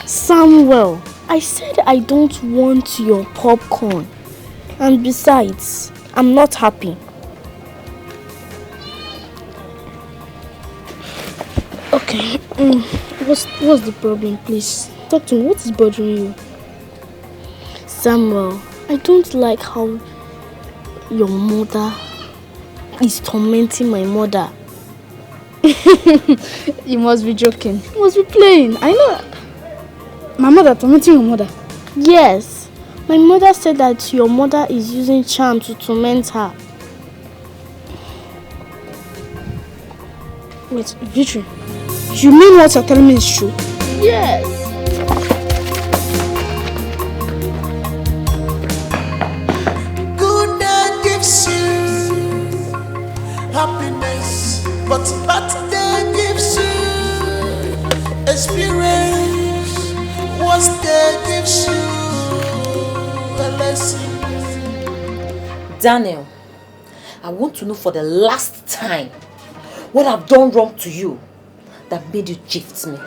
Samuel, I said I don't want your popcorn. And besides, I'm not happy. Okay, what's the problem, please? Talk to me. What is bothering you? Samuel, I don't like how your mother is tormenting my mother. You must be joking. You must be playing. I know. My mother tormenting your mother? Yes. My mother said that your mother is using charm to torment her. Wait, Victory. You mean what you're telling me is true? Yes. Good day gives you happiness, but bad day gives you experience. Worst day gives you a lesson. Daniel, I want to know for the last time what I've done wrong to you that made you gift me.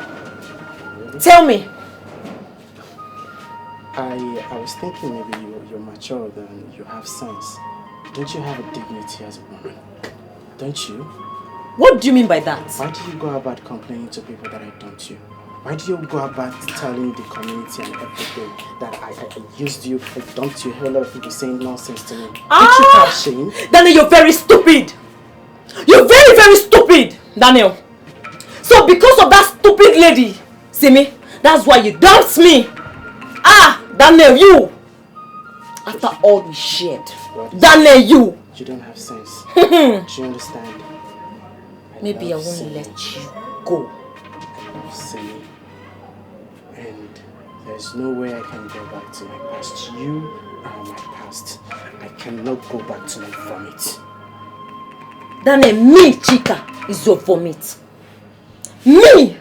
Tell me. I was thinking maybe you're mature and you have sense. Don't you have a dignity as a woman? Don't you? What do you mean by that? Why do you go about complaining to people that I don't you? Why do you go about telling the community and everything that I used you, I dumped you? A whole lot of people saying nonsense to me. Don't you have shame? Daniel, you're very stupid. You're very, very stupid, Daniel. So because of that stupid lady, see me, that's why you dumped me. Daniel, you. After all we shared, Daniel, you. You don't have sense. Do you understand? Maybe I won't let you go. I love Simi. And there's no way I can go back to my past. You are my past. I cannot go back to my vomit. Daniel, me, Chica, is your vomit. Me!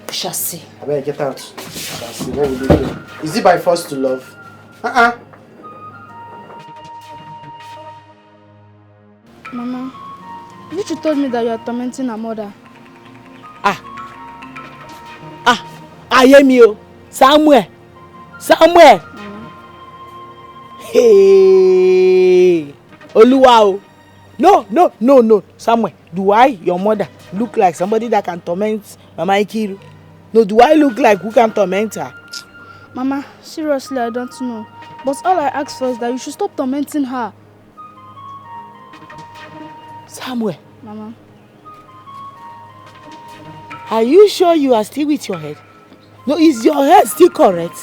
We shall see. I better get out. We shall see. What will you do? Is it by force to love? Mama, you told me that you are tormenting her mother. I am you. Somewhere. Hey. Oluwa. No. Somewhere. Do I, your mother, look like somebody that can torment Mama Ikiru? No, do I look like who can torment her? Mama, seriously, I don't know. But all I ask for is that you should stop tormenting her. Somewhere. Mama. Are you sure you are still with your head? No, is your head still correct?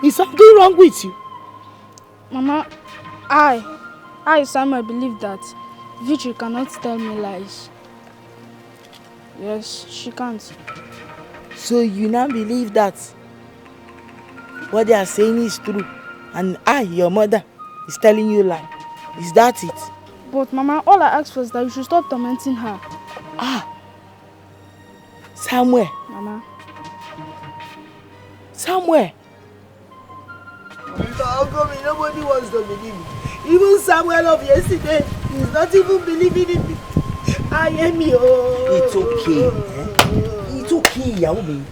Is something wrong with you? Mama, I, Samuel, believe that Victory cannot tell me lies. Yes, she can't. So you now believe that what they are saying is true, and I, your mother, is telling you lie. Is that it? But Mama, all I ask for is that you should stop tormenting her. Somewhere. Mama. Somewhere. How come nobody wants to believe me? Even Samuel of yesterday is not even believing in me. I am you. It's okay. It's okay, Yaomi.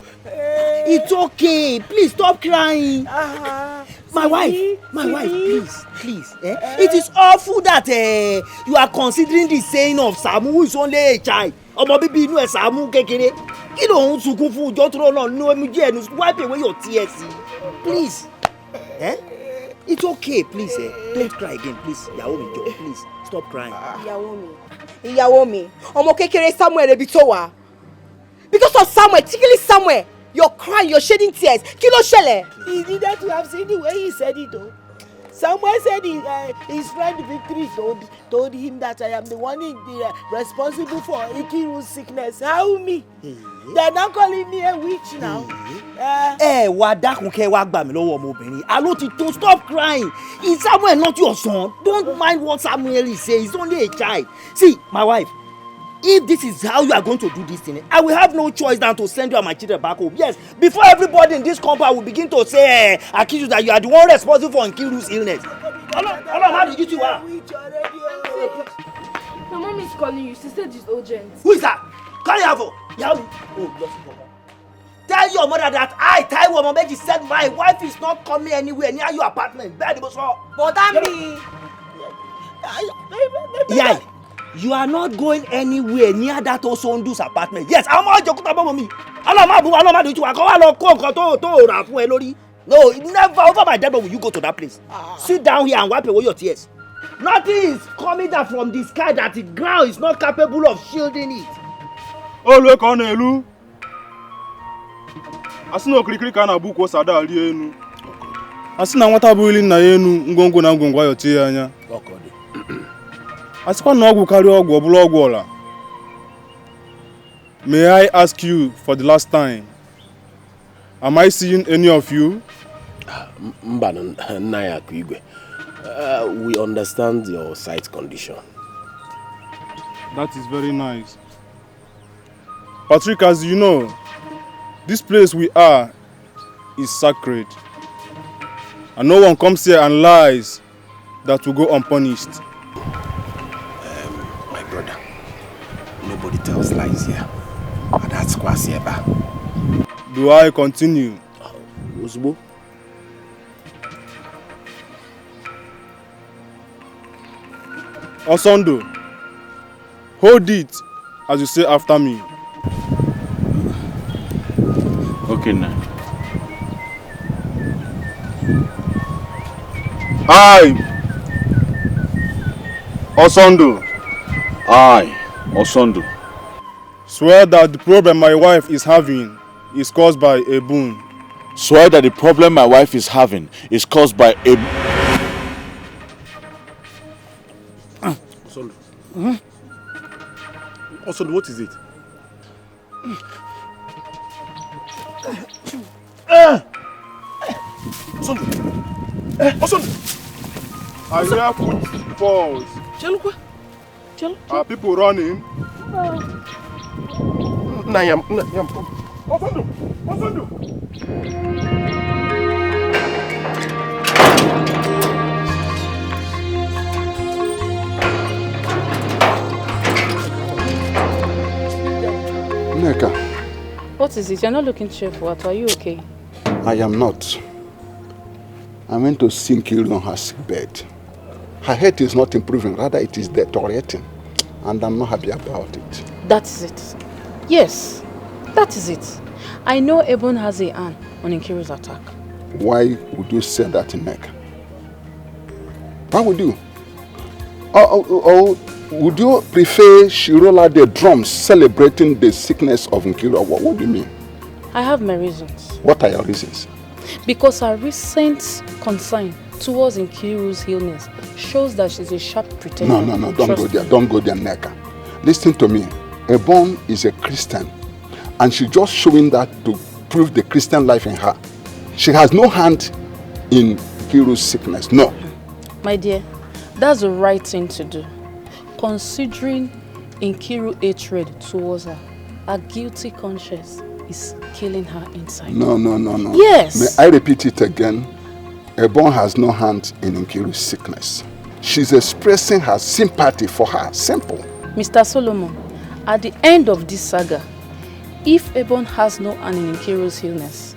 It's okay. Please stop crying. My wife, please. It is awful that you are considering the saying of Samu, who is only a child. Ọmọ bíbí inú ẹ̀ Samu kékeré. Kí ló ń sunkún fún ìjọ tó lọ́nà nínú ẹ̀mí jẹ́ ẹnu wipe away your tears. Please. It's okay, please. Don't cry again, please. Yaomi, please stop crying. Ìyàwó mi, ọmọ kékeré Samuel ebi tó wà. Because of Samuel, particularly Samuel, you're crying, you're shedding tears. Kí ló ṣẹlẹ̀? He needed to have seen the way he said it though. Samuel said his friend Victory told him that I am the one responsible for Ikiru's sickness. How me? They're not calling me a witch now. Wá dákun kẹ́ wá gbà mí lọ́wọ́ ọmọbìnrin. Àló ti tó, stop crying. Is Samuel not your son? Don't mind what Samuel is saying. He's only a child. See, my wife, if this is how you are going to do this thing, I will have no choice than to send you and my children back home. Yes, before everybody in this compound will begin to say, accuse you that you are the one responsible for Nkiru's illness. How did you do that? My mom is calling you. She said it's urgent. Who is that? Call her for. Tell your mother that I, Taiwo Momeji, said my wife is not coming anywhere near your apartment. But me. Yeah. You are not going anywhere near that Osondu's apartment. Yes, I'm not joking about me. No, never over my dead body will you go to that place. Sit down here and wipe away your tears. Nothing is coming down from the sky that the ground is not capable of shielding it. Olwe ka na elu. Asina okirikiri ka na buku osada ali enu. Asina nwata bụ ili na enu ngwongwo na ngwongwo ayo tie anya. Asikwa na ọgwụ karịa ọgwụ ọbụla ọgwụ ọla. May I ask you for the last time? Am I seeing any of you? We understand your sight condition. That is very nice. Patrick, as you know, this place we are is sacred. And no one comes here and lies that will go unpunished. My brother, nobody tells lies here. And that's Kwasieba. Do I continue? Osbo. Osondo, hold it as you say after me. Okay now. I, Osondo. I, Osondo. Swear that the problem my wife is having is caused by a boon. Swear that the problem my wife is having is caused by a... Osondo. Osondo, what is it? Osondo. Osondo. I hear footfalls. Are people running? Nayam. Osondo. Osondo. Neka, What is it? You're not looking cheerful. Are you okay? I am not. I went to see Nkiru on her sick bed. Her health is not improving, rather it is deteriorating. And I'm not happy about it. That is it. Yes, that is it. I know Ebon has a hand on Nkiru's attack. Why would you say that, Neka? Why would you? Or would you prefer she roll out the drums celebrating the sickness of Nkiru? What do you mean? I have my reasons. What are your reasons? Because her recent concern towards Nkiru's illness shows that she's a sharp pretender. No, don't go there. Don't go there, Neka. Listen to me. Ebon is a Christian. And she's just showing that to prove the Christian life in her. She has no hand in Nkiru's sickness. No. My dear, that's the right thing to do. Considering Nkiru's hatred towards her, her guilty conscience is killing her inside. No. Yes. May I repeat it again? Ebon has no hand in Nkiru's sickness. She's expressing her sympathy for her. Simple. Mr. Solomon, at the end of this saga, if Ebon has no hand in Nkiru's illness,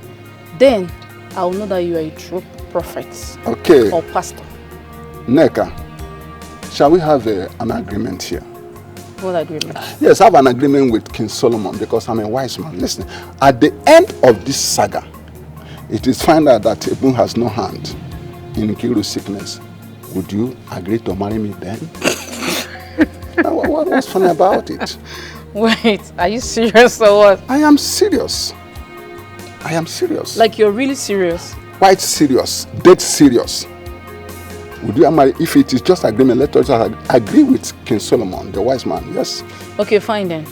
then I'll know that you are a true prophet. Okay. Or pastor. Neka, shall we have an agreement here? What agreement? Yes, I have an agreement with King Solomon because I'm a wise man. Listen, at the end of this saga, it is found out that Ebon has no hand in Nkiru's sickness. Would you agree to marry me then? What's funny about it? Wait, are you serious or what? I am serious. I am serious. Like you're really serious? Quite serious. Dead serious. Would you marry? If it is just agreement, let us agree with King Solomon, the wise man. Yes. Okay, fine then.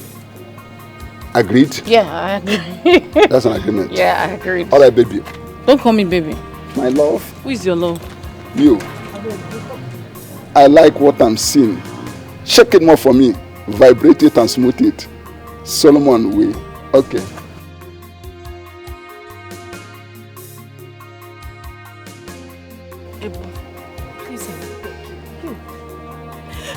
Agreed? Yeah, I agree. That's an agreement. Yeah, I agreed. All right, baby. Don't call me baby. My love. Who is your love? You. I like what I'm seeing. Shake it more for me. Vibrate it and smooth it. Solomon way. Okay.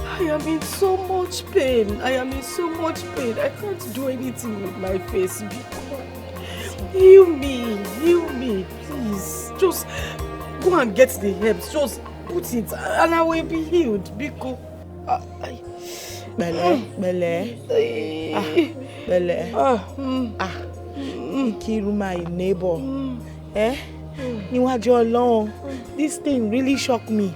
I am in so much pain. I can't do anything with my face. Heal me, please. Just go and get the herbs. Just put it and I will be healed. Biko. Bele. Nkiru, my neighbor. Níwájú Ọlọ́run, this thing really shocked me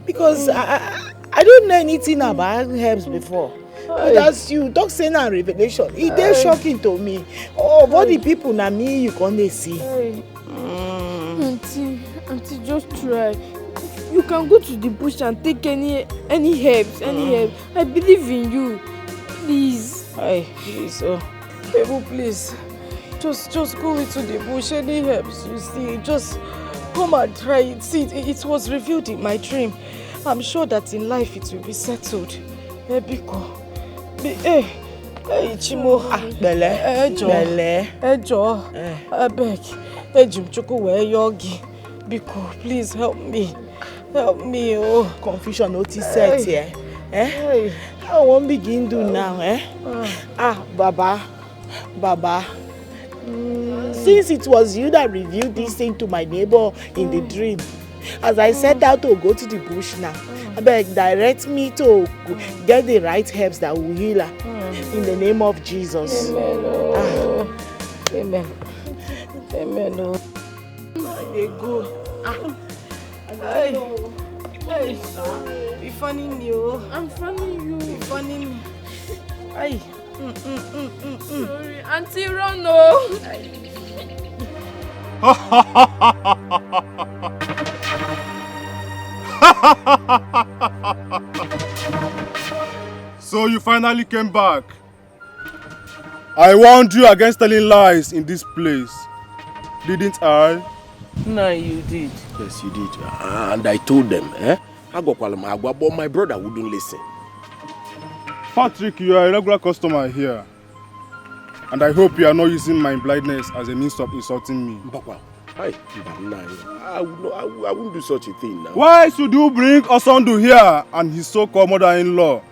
because I don't know anything about herbs before. But as you talk saying a revelation, it is shocking to me. Oh, what the people na me you can't see. Auntie, just try. You can go to the bush and take any herbs. I believe in you. Please. Please. Oh. Ebu, please. Just go into the bush. Any helps you see, just come and try it. See, it was revealed in my dream. I'm sure that in life it will be settled. Ebiko. Chimo. Bele. Ejo. Abeg. Ejim chuku we yogi. Biko, please help me. Help me, oh. Confusion notice set here. I won't begin do now, Baba. Since it was you that revealed this thing to my neighbor in the dream, as I set out to go to the bush now, I beg, direct me to get the right herbs that will heal her. In the name of Jesus. Amen. Amen. They go. Hey, be funny me, oh. I'm funny you. Be funny me. Ay. Sorry, Auntie Rono. So you finally came back. I warned you against telling lies in this place. Didn't I? No, you did. Yes, you did. And I told them, but my brother wouldn't listen. Patrick, you are a regular customer here. And I hope you are not using my blindness as a means of insulting me. I wouldn't do such a thing now. Why should you bring Osondu here and his so-called mother-in-law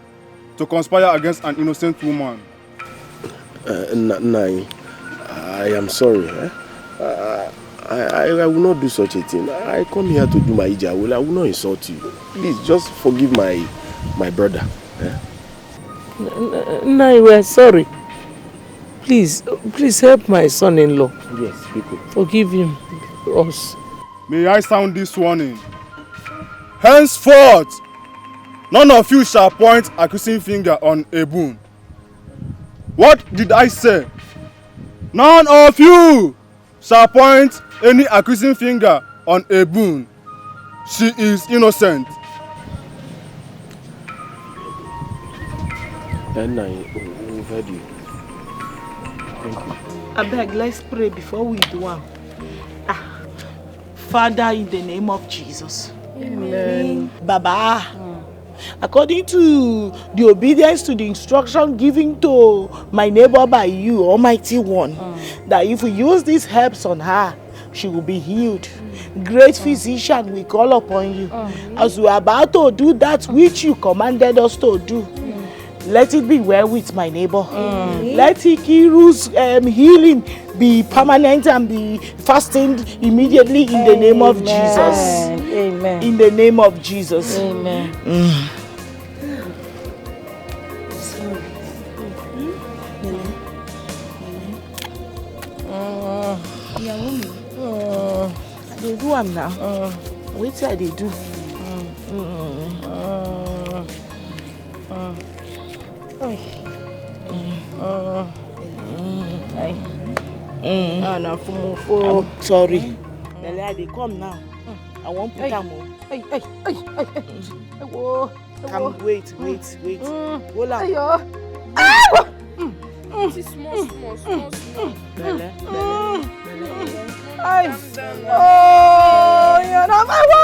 to conspire against an innocent woman? Nai, I am sorry. I will not do such a thing. I come here to do my ija. I will not insult you. Please, just forgive my brother. Nai, we are sorry. Please help my son-in-law. Yes, people. Forgive him. Us. May I sound this warning? Henceforth, none of you shall point accusing finger on Ebun. What did I say? None of you shall point any accusing finger on Ebun. She is innocent. Then I heard you. Thank you. I beg, let's pray before we do one. Father, in the name of Jesus. Amen. Baba, according to the obedience to the instruction given to my neighbor by you, Almighty One, that if we use these herbs on her, she will be healed. Great physician, we call upon you. As we are about to do that which you commanded us to do, let it be well with my neighbor. Let Ikiru's healing be permanent and be fastened immediately in the name of Jesus. Amen. In the name of Jesus. Amen. They do am now. Wait till they do. Sorry. They come now. I won't put them on. Come, wait. Hold on. Small. Bele. Oh, you're not my wife.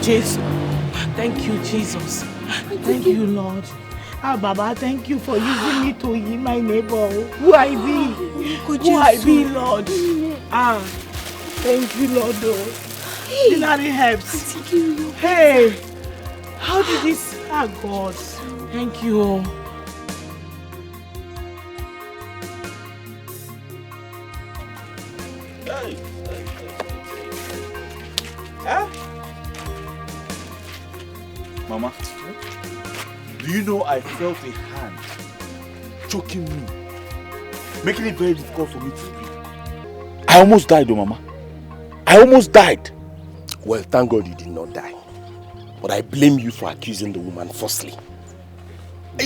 Jesus. Thank you, Jesus. Thank you, Lord. Baba, thank you for using me to heal my neighbor. Who I be? Lord? Thank you, Lord. Ordinary helps. Hey, how did this? God, thank you. Mama, Do you know I felt a hand choking me, making it very difficult for me to breathe? I almost died, oh Mama. I almost died. Well, thank God you did not die. But I blame you for accusing the woman falsely.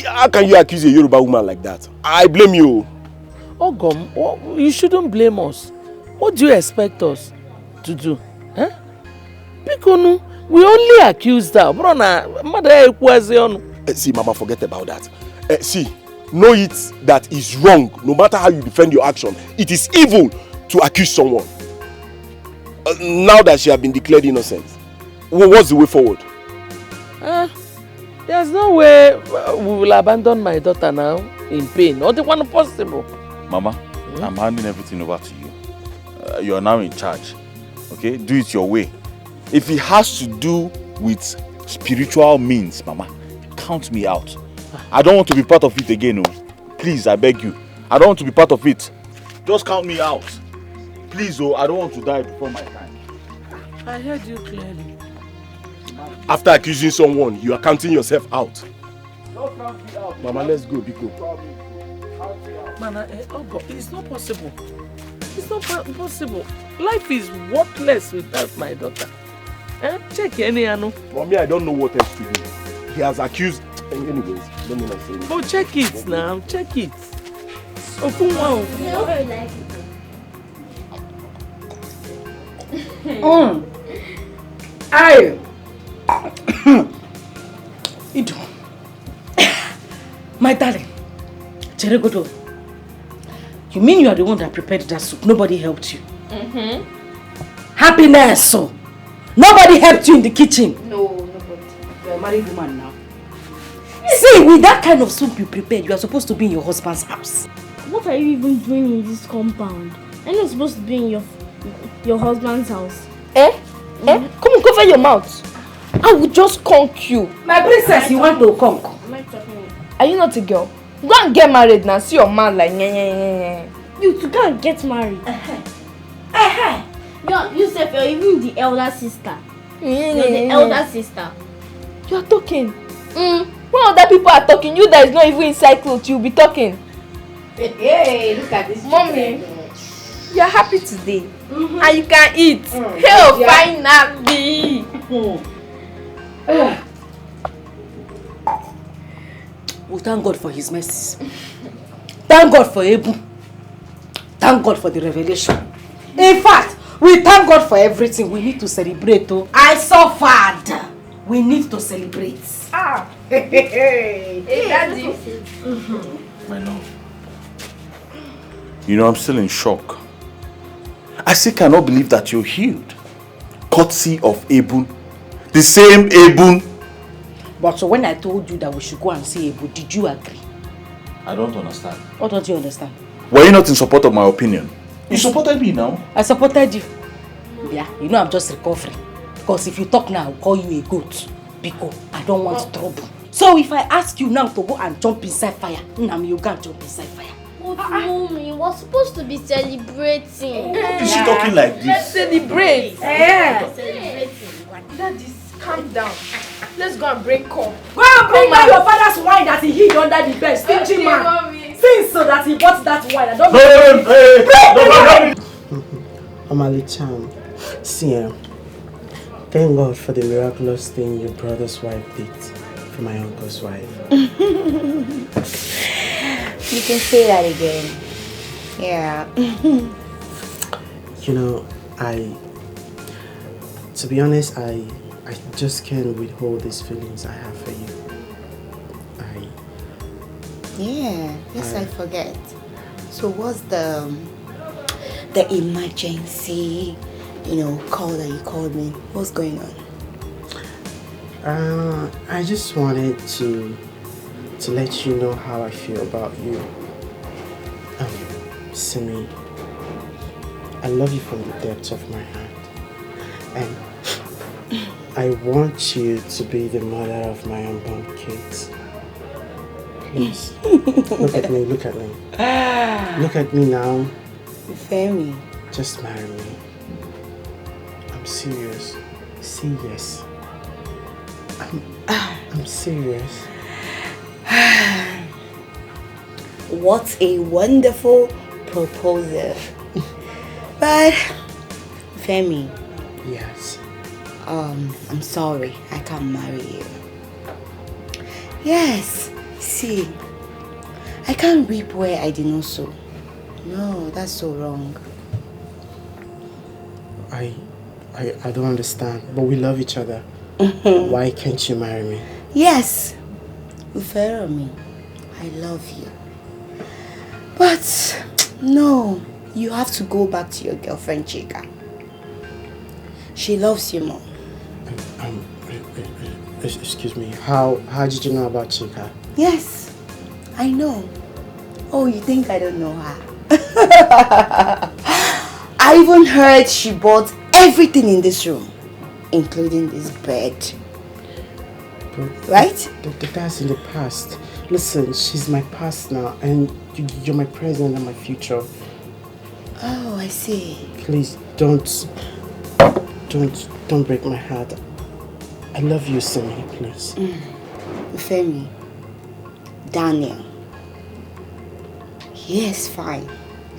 How can you accuse a Yoruba woman like that? I blame you. Ogom, you shouldn't blame us. What do you expect us to do? Huh? Because we only accused her. See, Mama, forget about that. See, know it that is wrong. No matter how you defend your action, it is evil to accuse someone. Now that she has been declared innocent, what's the way forward? There's no way we will abandon my daughter now in pain. Not the one possible. Mama, I'm handing everything over to you. You are now in charge. Okay? Do it your way. If it has to do with spiritual means, Mama, count me out. I don't want to be part of it again. Oh. Please, I beg you. I don't want to be part of it. Just count me out. Please, oh, I don't want to die before my time. I heard you clearly. After accusing someone, you are counting yourself out. Just count me out. Mama, let's go, Biko. Mana, it's not possible. It's not possible. Life is worthless without my daughter. Check any Anu. Mommy, I don't know what else to do. He has accused. Anyways, let me not say anything. Oh, check it now. Check it. Open one. Ido. My darling. Cheregodo. You mean you are the one that prepared that soup? Nobody helped you? Happiness, so. Nobody helped you in the kitchen? No, nobody. You're a married woman now. See, with that kind of soup you prepared, you are supposed to be in your husband's house. What are you even doing in this compound? I'm not supposed to be in your husband's house. Come on, cover your mouth. I will just conk you. My princess, you want to conk? Are you not a girl? Go and get married now. See your man like You to go and get married. You said you're even the elder sister. You're the elder sister. You are talking. When other people are talking, you that is not even inside clothes, you'll be talking. Hey, look at this. Mommy, you are happy today. And you can eat. Hell, fine nappy. We thank God for his mercies. Thank God for Ebu. Thank God for the revelation. In fact, we thank God for everything. We need to celebrate. Oh. I suffered. We need to celebrate. Hey, Daddy. My love. You know, I'm still in shock. I still cannot believe that you're healed. Courtesy of Ebun. The same Ebun. But so when I told you that we should go and see Ebu, did you agree? I don't understand. What don't you understand? Were you not in support of my opinion? You supported me now. I supported you. Yeah, you know I'm just recovering. Because if you talk now, I'll call you a goat. Because I don't want trouble. So if I ask you now to go and jump inside fire, you can't jump inside fire. But mommy, we're supposed to be celebrating. Is she talking like this? Let's celebrate. Celebrating. Daddy, calm down. Let's go and bring corn. Go and bring out your father's wine that he hid under the bed. Stingy man. Mommy. Since so that he bought that wine. I don't Omali-chan, see, thank God for the miraculous thing your brother's wife did for my uncle's wife. You can say that again. Yeah. You know, to be honest, I just can't withhold these feelings I have for you. Yes, I forget. So what's the emergency, call that you called me? What's going on? I just wanted to let you know how I feel about you. Simi, I love you from the depths of my heart. And I want you to be the mother of my unborn kids. Please, look at me. Look at me now. Femi. Just marry me. I'm serious. Say yes. I'm serious. What a wonderful proposal. But, Femi. Yes. I'm sorry, I can't marry you. Yes, see, I can't reap where I did not sow. No, that's so wrong. I don't understand, but we love each other. Why can't you marry me? Yes, Ufero, I love you. But, no, you have to go back to your girlfriend, Chika. She loves you more. Excuse me, how did you know about Chika? Yes, I know. Oh, you think I don't know her? I even heard she bought everything in this room, including this bed. But right? That's in the past. Listen, she's my past now, and you're my present and my future. Oh, I see. Please don't break my heart. I love you, Simi, please. Femi, Daniel. Yes, fine.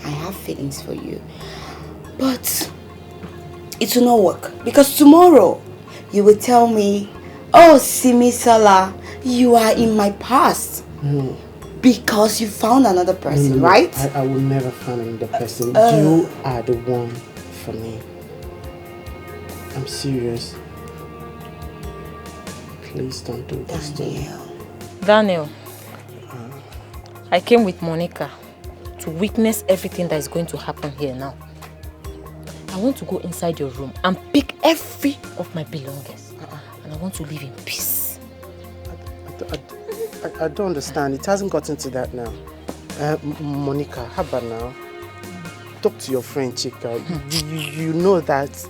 I have feelings for you. But it will not work. Because tomorrow you will tell me, oh, Simi Sala, you are in my past. No. Because you found another person, No. right? I will never find another person. You are the one for me. I'm serious. Please don't do this to me. Daniel, I came with Monica to witness everything that is going to happen here now. I want to go inside your room and pick every of my belongings. And I want to live in peace. I don't understand. It hasn't gotten to that now. Monica, how about now? Talk to your friend Chika. You know that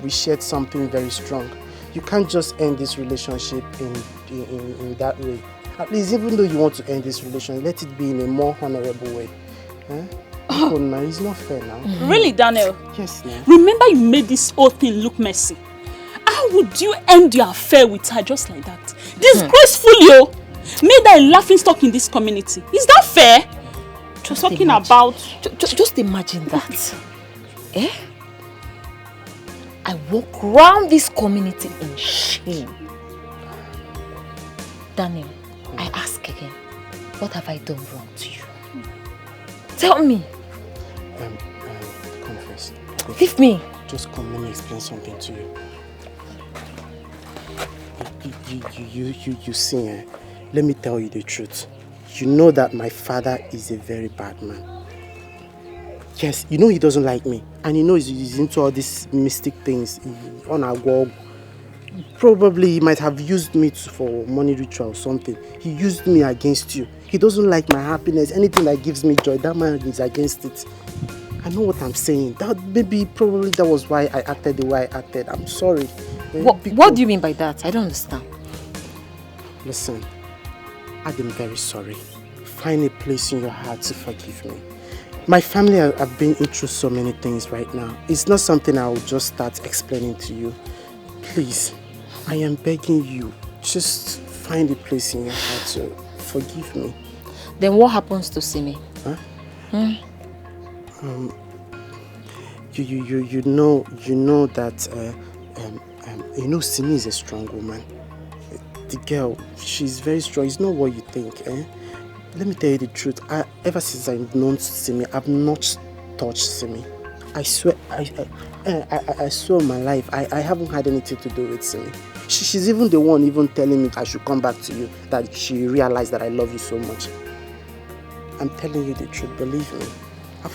we shared something very strong. You can't just end this relationship in that way. At least, even though you want to end this relationship, let it be in a more honorable way. Oh, no, it's not fair now. Really, Daniel? Yes, ma'am. Remember you made this whole thing look messy. How would you end your affair with her just like that? Disgraceful, yo! Made her a laughing stock in this community. Is that fair? Just talking imagine. about... Just imagine that. Eh? I walk around this community in shame. Daniel, I ask again, what have I done wrong to you? Tell me. Confess. Leave me. Just come, let me explain something to you. You see, let me tell you the truth. You know that my father is a very bad man. Yes, you know he doesn't like me. And you know he's into all these mystic things on our wall. Probably he might have used me for money ritual or something. He used me against you. He doesn't like my happiness. Anything that gives me joy, that man is against it. I know what I'm saying. Probably that was why I acted the way I acted. I'm sorry. What do you mean by that? I don't understand. Listen, I'm very sorry. Find a place in your heart to forgive me. My family have been through so many things right now. It's not something I will just start explaining to you. Please, I am begging you, just find a place in your heart to forgive me. Then what happens to Simi? Huh? You know that Simi is a strong woman. The girl, she's very strong. It's not what you think, Let me tell you the truth. Ever since I've known Simi, I've not touched Simi. I swear, I swear on my life, I haven't had anything to do with Simi. She's even the one even telling me I should come back to you, that she realized that I love you so much. I'm telling you the truth, believe me. I'm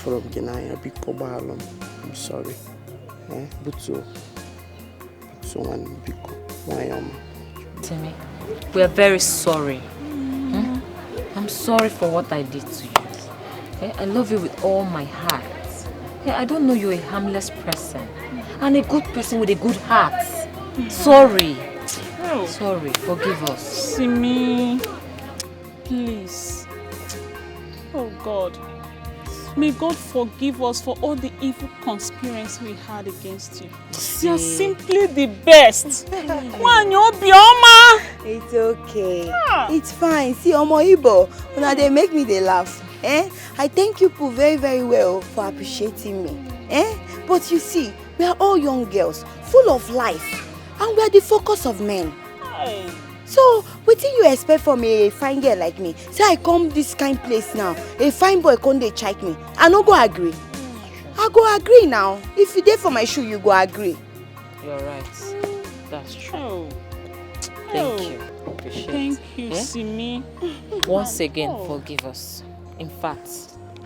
sorry. Timmy, we are very sorry. I'm sorry for what I did to you. Okay? I love you with all my heart. Okay? I don't know you're a harmless person and a good person with a good heart. Sorry. Oh. Sorry, forgive us. Simi, please. Oh God. May God forgive us for all the evil conspiracy we had against you. You are simply the best. It's okay. It's fine. See, Omo Ibo, when they make me they laugh. I thank you people very, very well for appreciating me. But you see, we are all young girls, full of life, and we are the focus of men. So, what do you expect from a fine girl like me? Say I come this kind place now, a fine boy come dey check me. I no go agree. I go agree now. If you dey for my shoe, you go agree. You're right. That's true. Oh. Thank you. Appreciate it. Thank you, Simi. Once again, forgive us. In fact,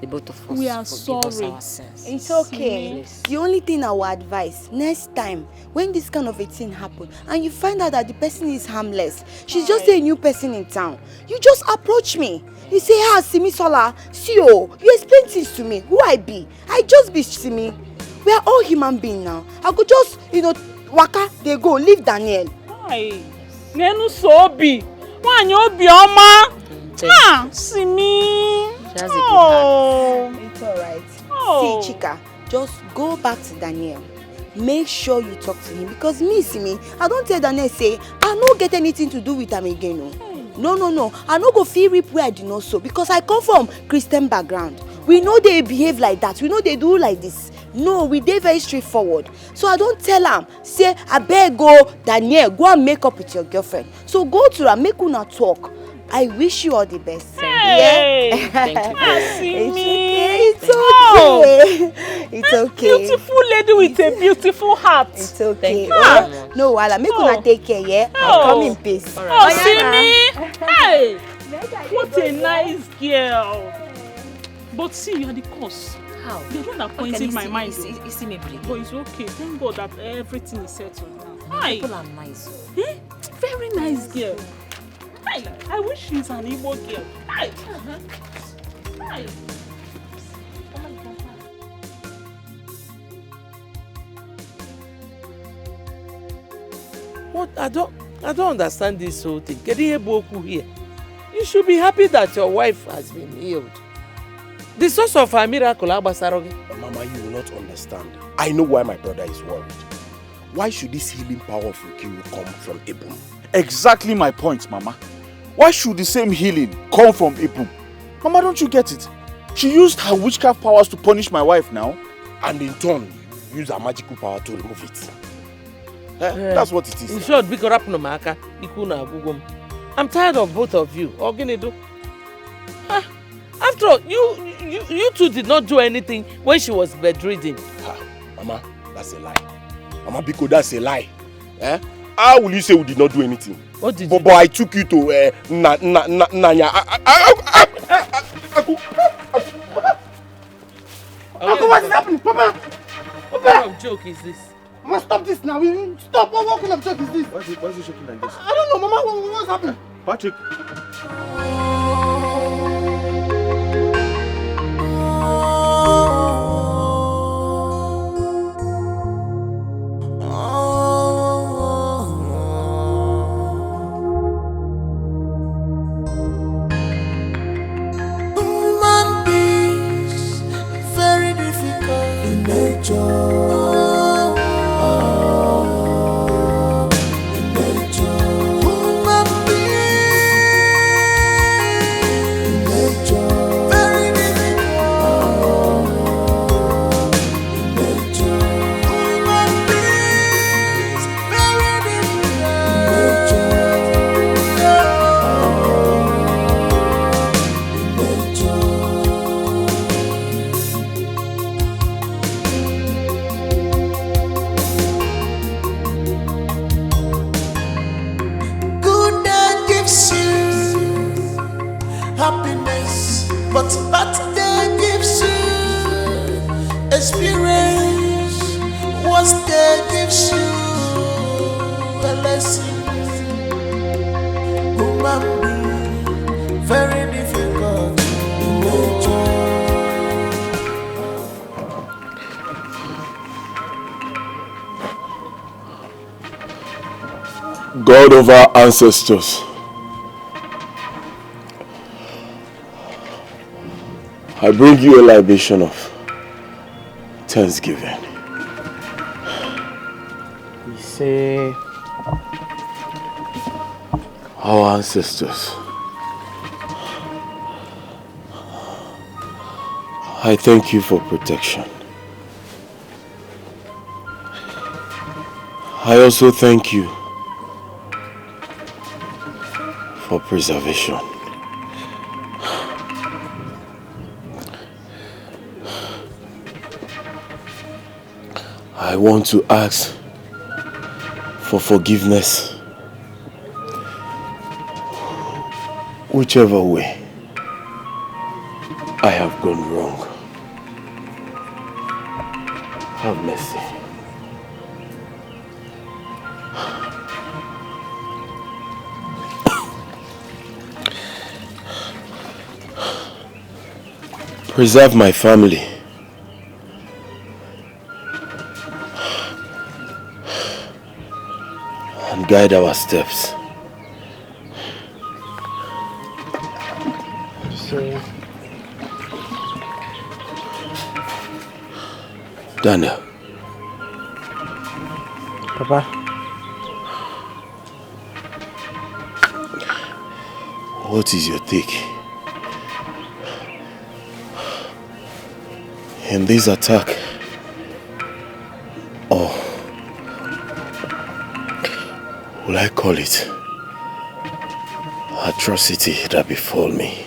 the both of us We are forgive us sorry. our sins. It's okay. The only thing I will advise, next time, when this kind of a thing happen, and you find out that the person is harmless, she's just a new person in town, you just approach me. You say, Simi Sola, see you explain things to me, who I be. I just be Simi. We are all human beings now. I could just, waka, they go, leave Daniel. Hi. Nenu Sobi. Wanyo Obioma. Simi. She has a good heart. It's alright. See, Chika, just go back to Daniel. Make sure you talk to him because me, Simi, I don't tell Daniel say I no get anything to do with him again. No. I no go feel rip where I do not so because I come from Christian background. We know they behave like that. We know they do like this. No, we dey very straightforward. So I don't tell am, say, I beg go, Daniel, go and make up with your girlfriend. So go to her, make una talk. I wish you all the best. Hey. Yeah? Thank you. It's okay. It's okay. Beautiful lady with a beautiful heart. It's okay. Thank you. No, Wala, make una take care, yeah? I'll come in peace. Simi. Hey. What a nice girl. But see, you are the cause. How? You're the one that pointed my mind. You see me break. But it's okay. Thank God that everything is settled now. Hi. People are nice. Very nice girl. Hi. I wish she's an Igbo girl. Hi. Hi. What? I don't understand this whole thing. Here. You should be happy that your wife has been healed. The source of her miracle, Mama, you will not understand. I know why my brother is worried. Why should this healing power of Ukiru come from Ibum? Exactly my point, Mama. Why should the same healing come from Ibum? Mama, don't you get it? She used her witchcraft powers to punish my wife now. And in turn, use her magical power to remove it. That's what it is. In short, I'm tired of both of you. After all, you two did not do anything when she was bedridden. Mama, that's a lie. Mama Biko, that's a lie. How will you say we did not do anything? What did you do? But I took you to Nanya. Uncle, what is happening? Papa! What kind of joke is this? Mama, stop this now. Stop. What kind of joke is this? Why is it shaking like this? I don't know, Mama. What's happening? Patrick. God of our ancestors, I bring you a libation of thanksgiving. You say our ancestors. I thank you for protection. I also thank you for preservation. I want to ask for forgiveness, whichever way I have gone wrong. Have mercy. Preserve my family. And guide our steps. so. Daniel. Papa. What is your take in this attack? Or will I call it atrocity that befell me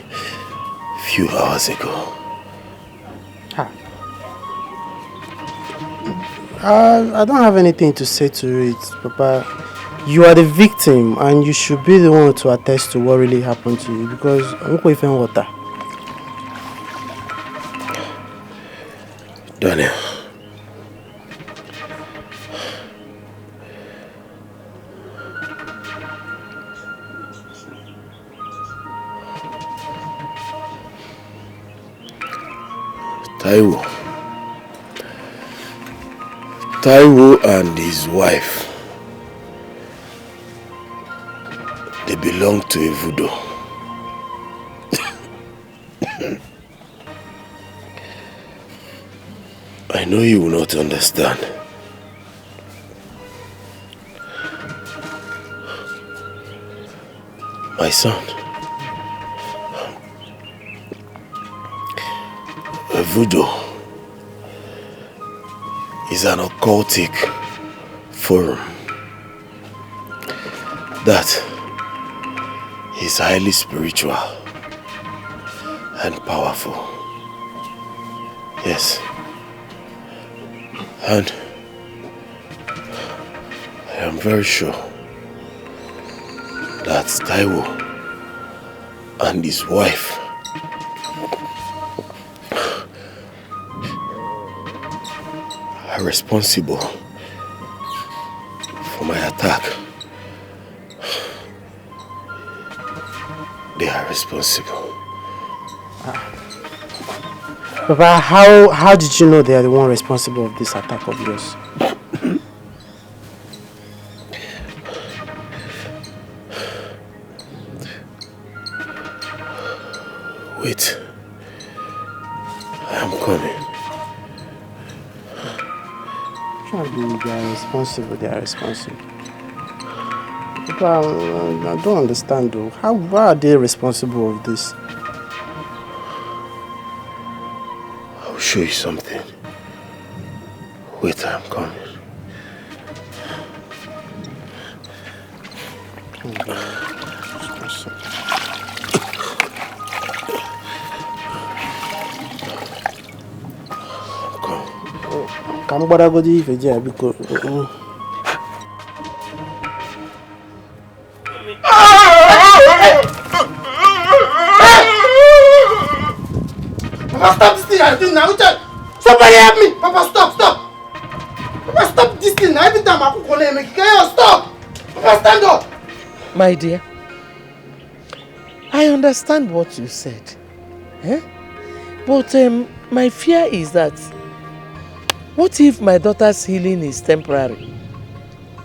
a few hours ago? I don't have anything to say to it, Papa. You are the victim and you should be the one to attest to what really happened to you because I'm going to water. Daniel. Taiwo and his wife, they belong to a voodoo. I know you will not understand. My son, a voodoo is an occultic forum that is highly spiritual and powerful. Yes. And I am very sure that Taiwo and his wife are responsible for my attack. They are responsible. Papa, how did you know they are the one responsible of this attack of yours? Wait. I am coming. They are responsible, they are responsible. Papa, I don't understand though. How are they responsible of this? I'll show you something. Wait, I'm coming. Come go if you because Papa, stop this thing I'm doing now. Somebody help me. Papa, stop. Papa, stop this thing. Every time I cook on him, stop. Papa, stand up. My dear, I understand what you said. But my fear is that what if my daughter's healing is temporary?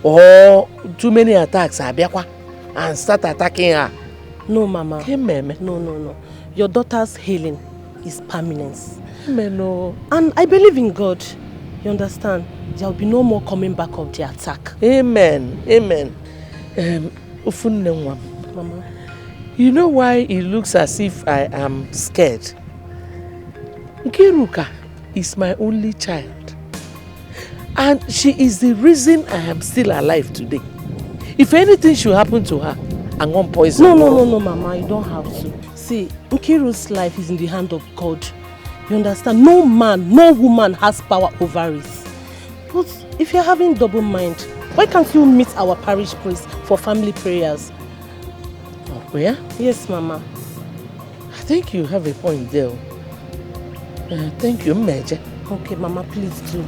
Or too many attacks and start attacking her? No, Mama. No. Your daughter's healing is permanence. Amen. Oh. And I believe in God. You understand? There will be no more coming back of the attack. Amen. Amen. Mama. You know why it looks as if I am scared? Nkiruka is my only child. And she is the reason I am still alive today. If anything should happen to her, I'm going to poison her. No, Mama, you don't have to. See, Nkiru's life is in the hand of God. You understand? No man, no woman has power over it. But if you're having double mind, why can't you meet our parish priest for family prayers? Oh, yeah? Yes, Mama. I think you have a point there. Thank you, Major. Okay, Mama, please do.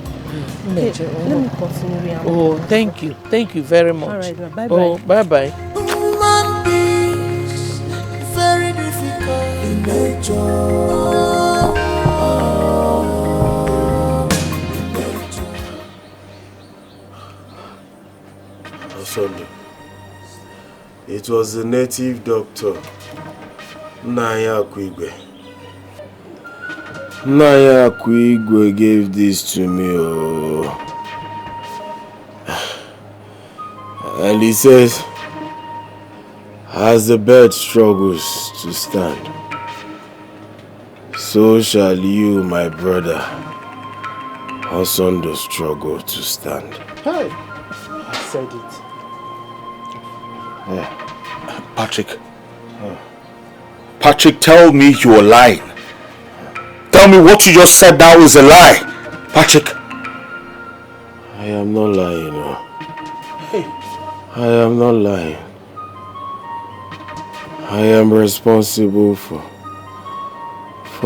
Major. Okay, let me continue. Oh, thank you. Thank you very much. All right, bye-bye. Oh, bye-bye. Human beings, very difficult in nature. Sunday. It was the native doctor, Naya Kwigwe. Naya Kwigwe gave this to me. Oh. And he says, as the bird struggles to stand, so shall you, my brother, also struggle to stand. Hey, I said it. Patrick. Patrick, tell me you are lying. Tell me what you just said now is a lie. Patrick. I am not lying. No. I am not lying. I am responsible for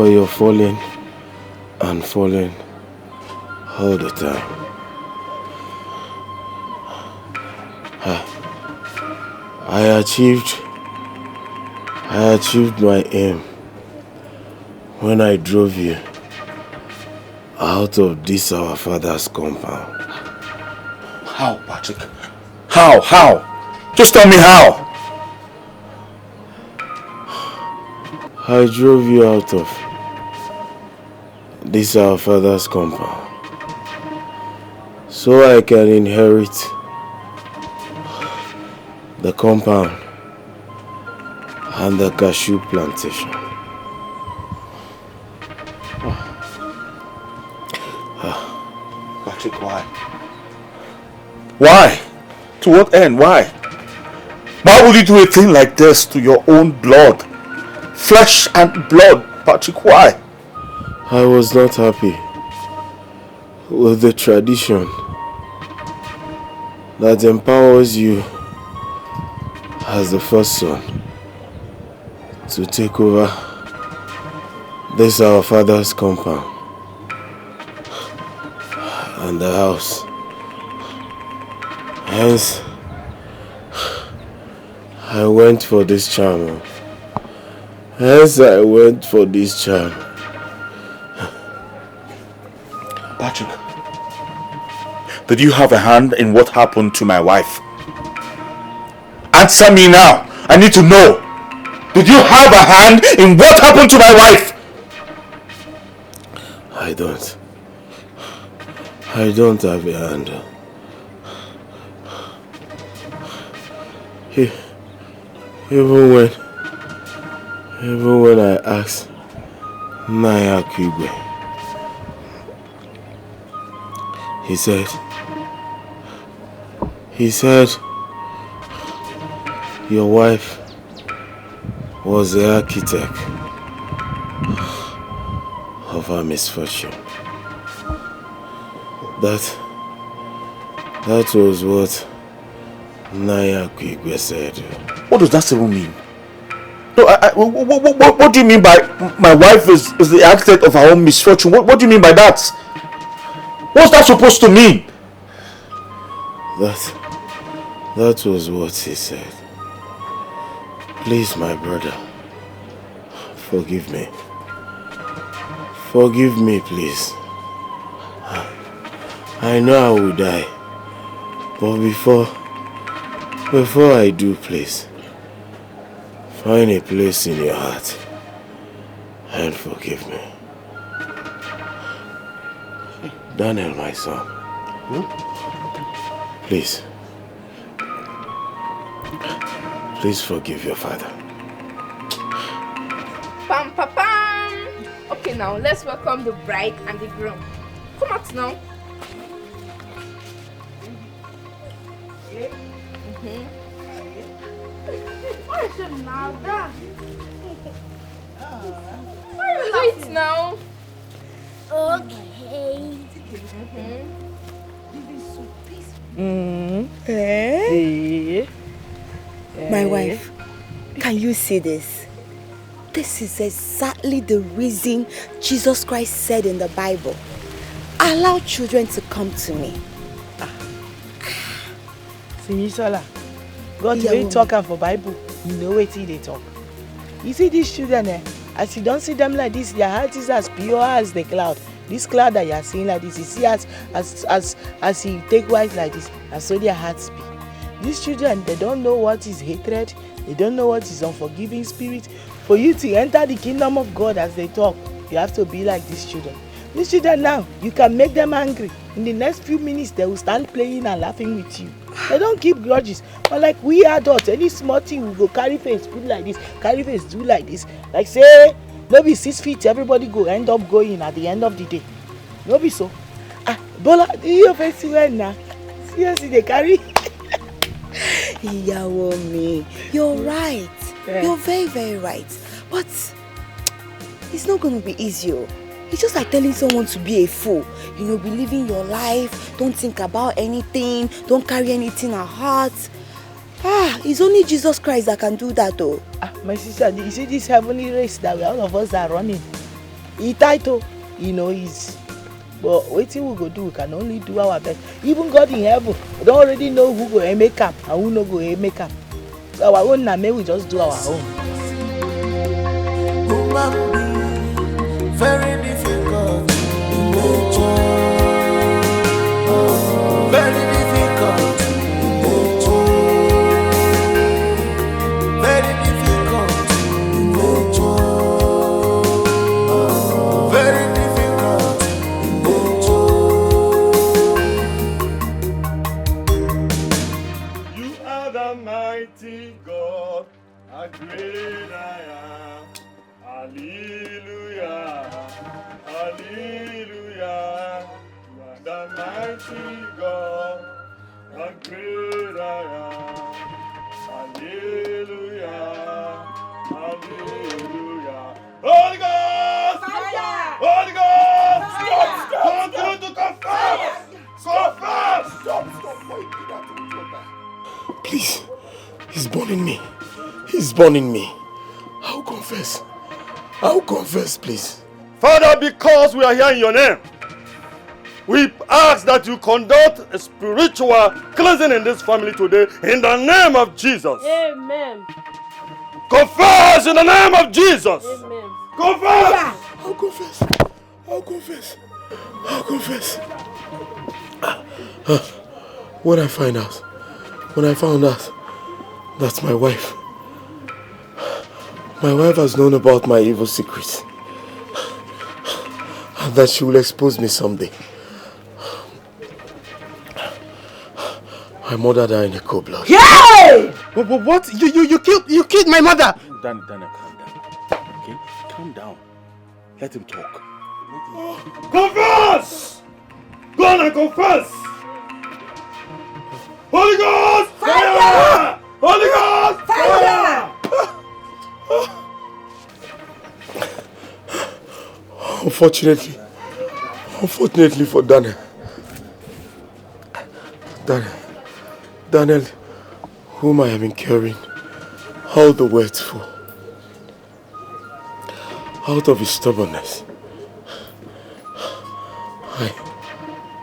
your falling and falling all the time. I achieved my aim when I drove you out of this our father's compound. How, Patrick? How? Just tell me how. I drove you out of this our father's compound so I can inherit the compound and the cashew plantation. Patrick, why? Why? To what end? Why? Why would you do a thing like this to your own blood? Flesh and blood, Patrick, why? I was not happy with the tradition that empowers you as the first son to take over this our father's compound and the house. Hence, I went for this charm. Patrick, did you have a hand in what happened to my wife? Answer me now. I need to know. Did you have a hand in what happened to my wife? I don't have a hand. Even when I asked Naya Kwigwe, he said your wife was the architect of her misfortune. That was what Naya Kwigwe said. What does that even mean? No, what do you mean by my wife is the architect of her own misfortune? What do you mean by that? What's that supposed to mean? That was what he said. Please, my brother, forgive me. Forgive me, please. I know I will die, but before I do, please, find a place in your heart and forgive me. Daniel, my son. Please. Please forgive your father. Pam, pam, pam. Okay, now let's welcome the bride and the groom. Come out now. Wait now. Okay. My wife, can you see this? This is exactly the reason Jesus Christ said in the Bible, allow children to come to me. Simisola, God will talk for Bible. You know what they talk. You see these children, as you don't see them like this, their heart is as pure as the cloud. This cloud that you are seeing like this, you see as he take wife like this, and so their hearts be. These children, they don't know what is hatred. They don't know what is unforgiving spirit. For you to enter the kingdom of God as they talk, you have to be like these children. These children now, you can make them angry. In the next few minutes, they will stand playing and laughing with you. They don't keep grudges. But like we adults, any small thing we go carry face, put like this, carry face, do like this. Like say, maybe 6 feet, everybody go end up going at the end of the day. No be so. Bola, do you face well now? Seriously, they carry. Iyawomi, you're right. Yeah. You're very, very right. But it's not going to be easy. It's just like telling someone to be a fool. You know, be living your life. Don't think about anything. Don't carry anything at heart. It's only Jesus Christ that can do that, though. My sister, you see this heavenly race that all of us are running? He title, you know, is. But what we go do, we can only do our best. Even God in heaven, we don't already know who go make up and who no go make up. So our own name, we just do our own. Very difficult. Very difficult. Very difficult. Very difficult. You are the mighty God, a great I am. Hallelujah, hallelujah. You are the mighty God, a great I am. Hallelujah, hallelujah. Holy Ghost! Fire! Holy Ghost! Fire! Stop! Continue to confess! Confess! Stop! Why you do that to me like that? Please, he's burning me. He's burning me. I'll confess. I'll confess, please. Father, because we are here in your name, we ask that you conduct a spiritual cleansing in this family today in the name of Jesus. Amen. Confess in the name of Jesus. Amen. Confess. I'll confess. I'll confess. I'll confess. When I found out that my wife has known about my evil secrets and that she will expose me someday, I murdered her in a cold blood. Yay! What? You killed my mother! Daniel, calm down. Okay? Calm down. Let him talk. Confess! Go on and confess! Holy Ghost! Fire! Holy Ghost! Fire! Unfortunately for Daniel, whom I am incurring all the words for, out of his stubbornness,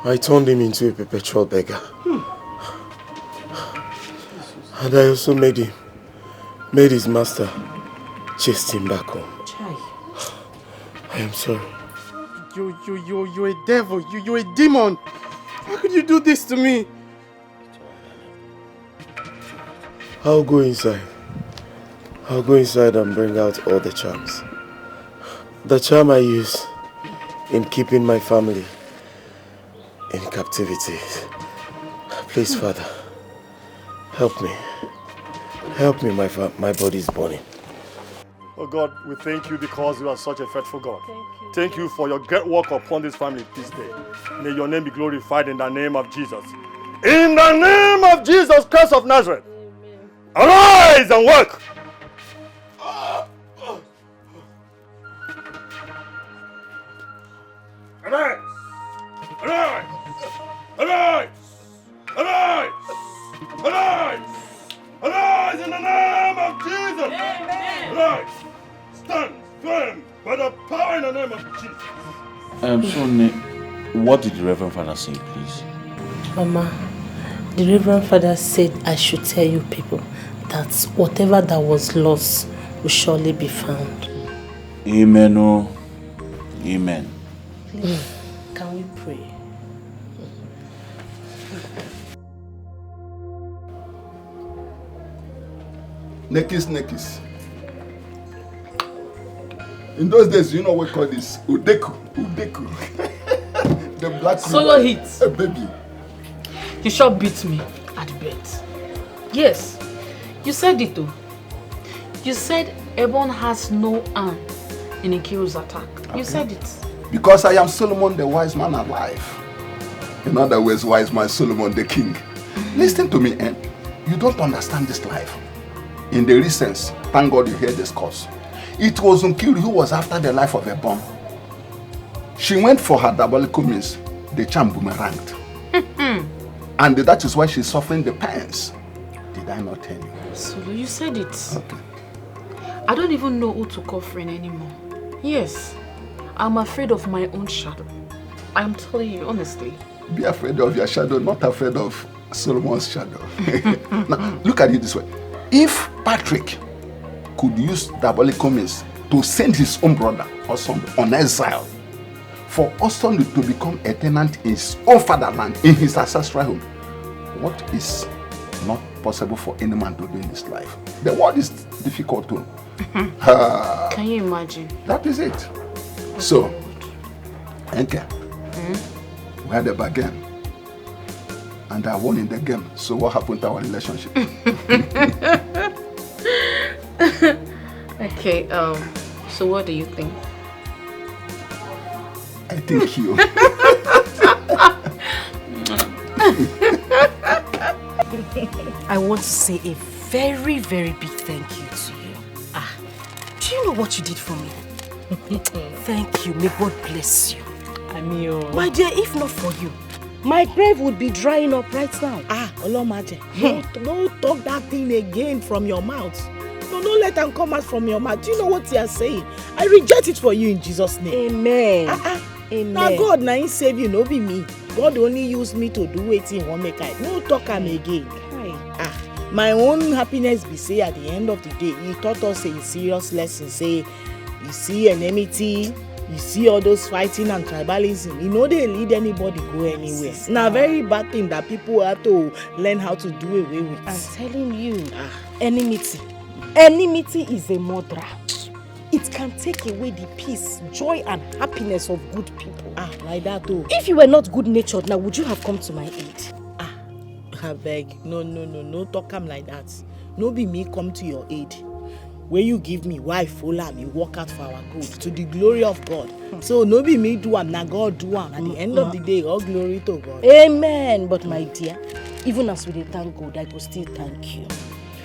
I turned him into a perpetual beggar. And I also made his master chase him back home. I am sorry. You're a devil. You're a demon. How could you do this to me? I'll go inside and bring out all the charms. the charm I use in keeping my family in captivity. Please, Father, help me. Help me, my body is burning. Oh God, we thank you because you are such a faithful God. Thank you for your great work upon this family this day. May your name be glorified in the name of Jesus. In the name of Jesus Christ of Nazareth. Arise and work. Arise! Arise! Arise! Arise! Arise! Arise in the name of Jesus! Amen. Arise! Stand firm by the power in the name of Jesus. So, what did the Reverend Father say, please? Mama, the Reverend Father said I should tell you people that whatever that was lost will surely be found. Amen. Oh. Amen. Please, can we pray? Nekis. In those days, you know what we call this? Udeku. The black solo hit. A baby. You sure beat me at bed. Yes, you said it though. You said Ebon has no hand in Nkiru's attack. You said it. Because I am Solomon, the wise man alive. In other words, wise man Solomon, the king. Listen to me, you don't understand this life. In the recent, thank God you hear this cause. It was Nkiru who was after the life of Ebon. She went for her diabolical means. The charm boomeranged. And that is why she's suffering the pains. Did I not tell you? Solo, you said it. Okay. I don't even know who to call friend anymore. Yes, I'm afraid of my own shadow. I'm telling you, honestly. Be afraid of your shadow, not afraid of Solomon's shadow. Now, look at it this way. If Patrick could use diabolical means to send his own brother or son on exile, for Austin to become a tenant in his own fatherland, in his ancestral home, what is not possible for any man to do in this life? The world is difficult to. Can you imagine? That is it. So, Enke, we had a bargain, and I won in the game. So what happened to our relationship? Okay, so what do you think? I think you. I want to say a very, very big thank you to you. Do you know what you did for me? Thank you. May God bless you. My dear, if not for you, my grave would be drying up right now. Olomaje, don't talk that thing again from your mouth. No, don't let them come out from your mouth. Do you know what you are saying? I reject it for you in Jesus' name. Amen. Amen. Now God, now he save you, no be me. God only used me to do it in one make I. No talk am again. My own happiness be say at the end of the day, he taught us a serious lesson. Say, you see enmity, you see all those fighting and tribalism. You know they lead anybody go anywhere. Now very bad thing that people have to learn how to do away with. I'm telling you, enmity is a murderer. It can take away the peace, joy and happiness of good people. Like that too. If you were not good-natured, now would you have come to my aid? I beg, no talk am like that. No be me come to your aid. When you give me wife, follow me, work out for our good, to the glory of God. So no be me do am, na God do am. At the end of the day, all glory to God. Amen. But my dear, even as we dey thank God, I go still thank you.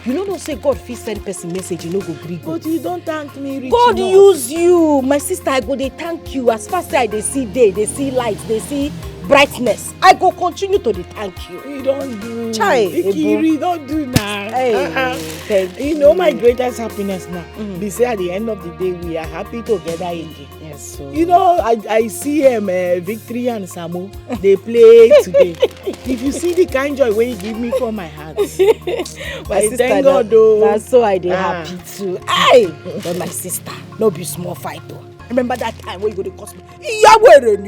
You know, don't say God fit send person message, you no go gree God. But you don't thank me, Rich. God use you. My sister, I go dey thank you. As fast as they see day, they see light, they see brightness, I go continue to dey thank you. You don't do. Ikiri, don't do now. Thank you. know my greatest happiness now. They say at the end of the day, we are happy together again. Yes, so. You know, I see Victory and Samu, they play today. If you see the kind joy when you give me from my heart. My sister, thank God though. That's so I dey happy too. But my sister, no be small fight though. Remember that time when you go to cost me? Ìyàwó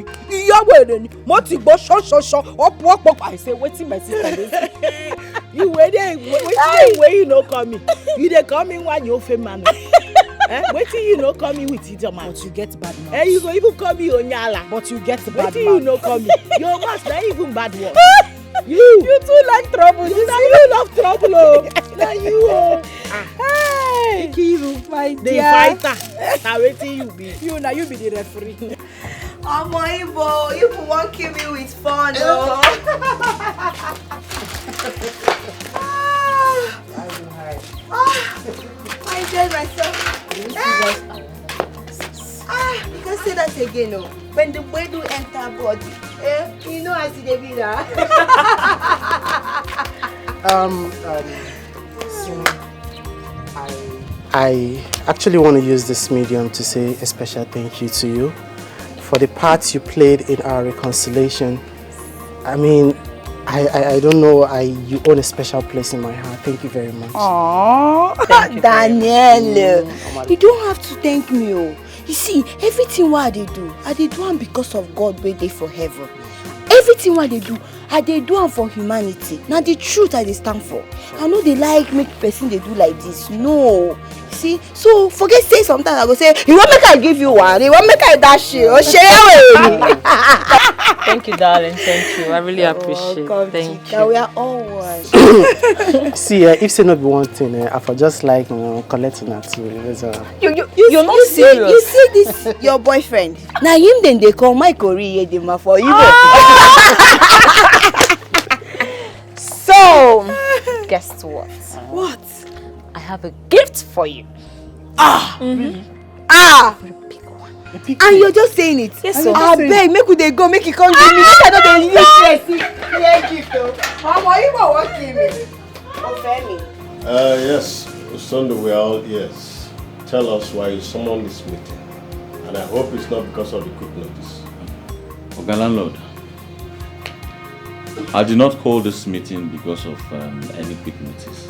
ni. Mo ti gbọ́ ṣọ́. Up. I say, wetin my sister dey say? You wait there, wait you no coming. You dey coming when you famous. Wait till you no call me with Idoma. But you get bad mouth. You go even call me Onyala. But you get bad Wait mouth. till you no call me. Your mouth not even bad word. You too like trouble. You love trouble, oh. Now you, oh. Hey, Kiru, my The dear. fighter. Now wait till you be. You be the referee. Omo Ibo, you won't kill me with fun, oh. I enjoyed myself. You can say that again, oh. When the boy do enter body, you know I see the vida. I actually want to use this medium to say a special thank you to you for the part you played in our reconciliation. I mean, I don't know, you own a special place in my heart. Thank you very much. Aww, Daniel, you don't have to thank me. Oh. You see, everything what I do am because of God waiting for heaven. Everything what I do am for humanity. Now the truth I dey stand for. I know they like make person they do like this. No. See, so forget say sometimes I go say, you want make I give you one, you want make I dash you, or share with Thank you, darling. Thank you. I really appreciate it. Thank you. We are all one. See, if say not be one thing, I for just like collecting that too. You're not serious. You see this, your boyfriend. Now him then they call my Korea Edema for you. So, guess what? What? I have a gift for you. And you're just saying it. Yes, sir. I beg, make we dey go, make it come give me. I don't dey use stress. Gift though. Mama, you want to kill me? Ofemi. Yes, Sunday we are all ears. Tell us why you summoned this meeting. And I hope it's not because of the quick notice. Okay, landlord. I did not call this meeting because of any quick notice.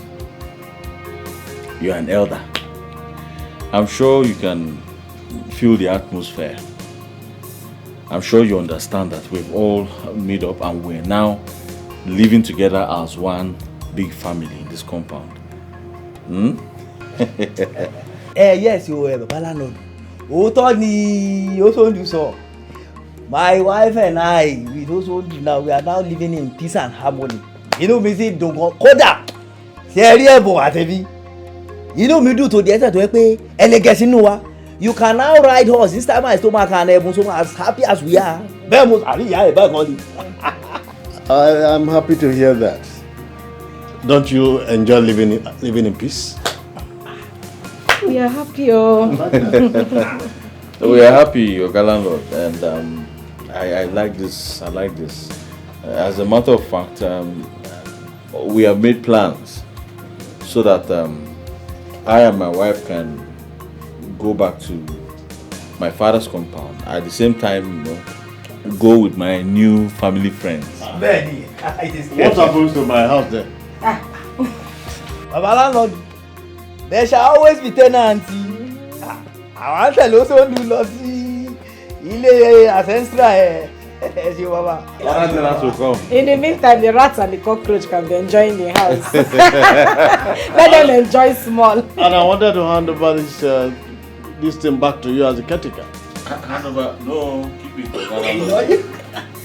You are an elder. I'm sure you can feel the atmosphere. I'm sure you understand that we've all made up and we're now living together as one big family in this compound. Yes, you are Baba landlord. Otoni also do so. My wife and I, we also do now. We are now living in peace and harmony. You know me say don't go koda. Seriebo atebi. You know me do to the extent where elegasi nuwa. You can now ride horse. This time my stomach and so as happy as we are. I'm happy to hear that. Don't you enjoy living in peace? We are happy, oh. We are happy, your landlord, and I like this. I like this. As a matter of fact, we have made plans so that I and my wife can go back to my father's compound. At the same time, go with my new family friends. What happens to my house then? Baba landlord, there shall always be tenants. I want to also do lossy. Ile ancestral. In the meantime, the rats and the cockroach can be enjoying the house. Let them enjoy small. And I wanted to hand over this thing back to you as a caretaker. Hand over? No, keep it.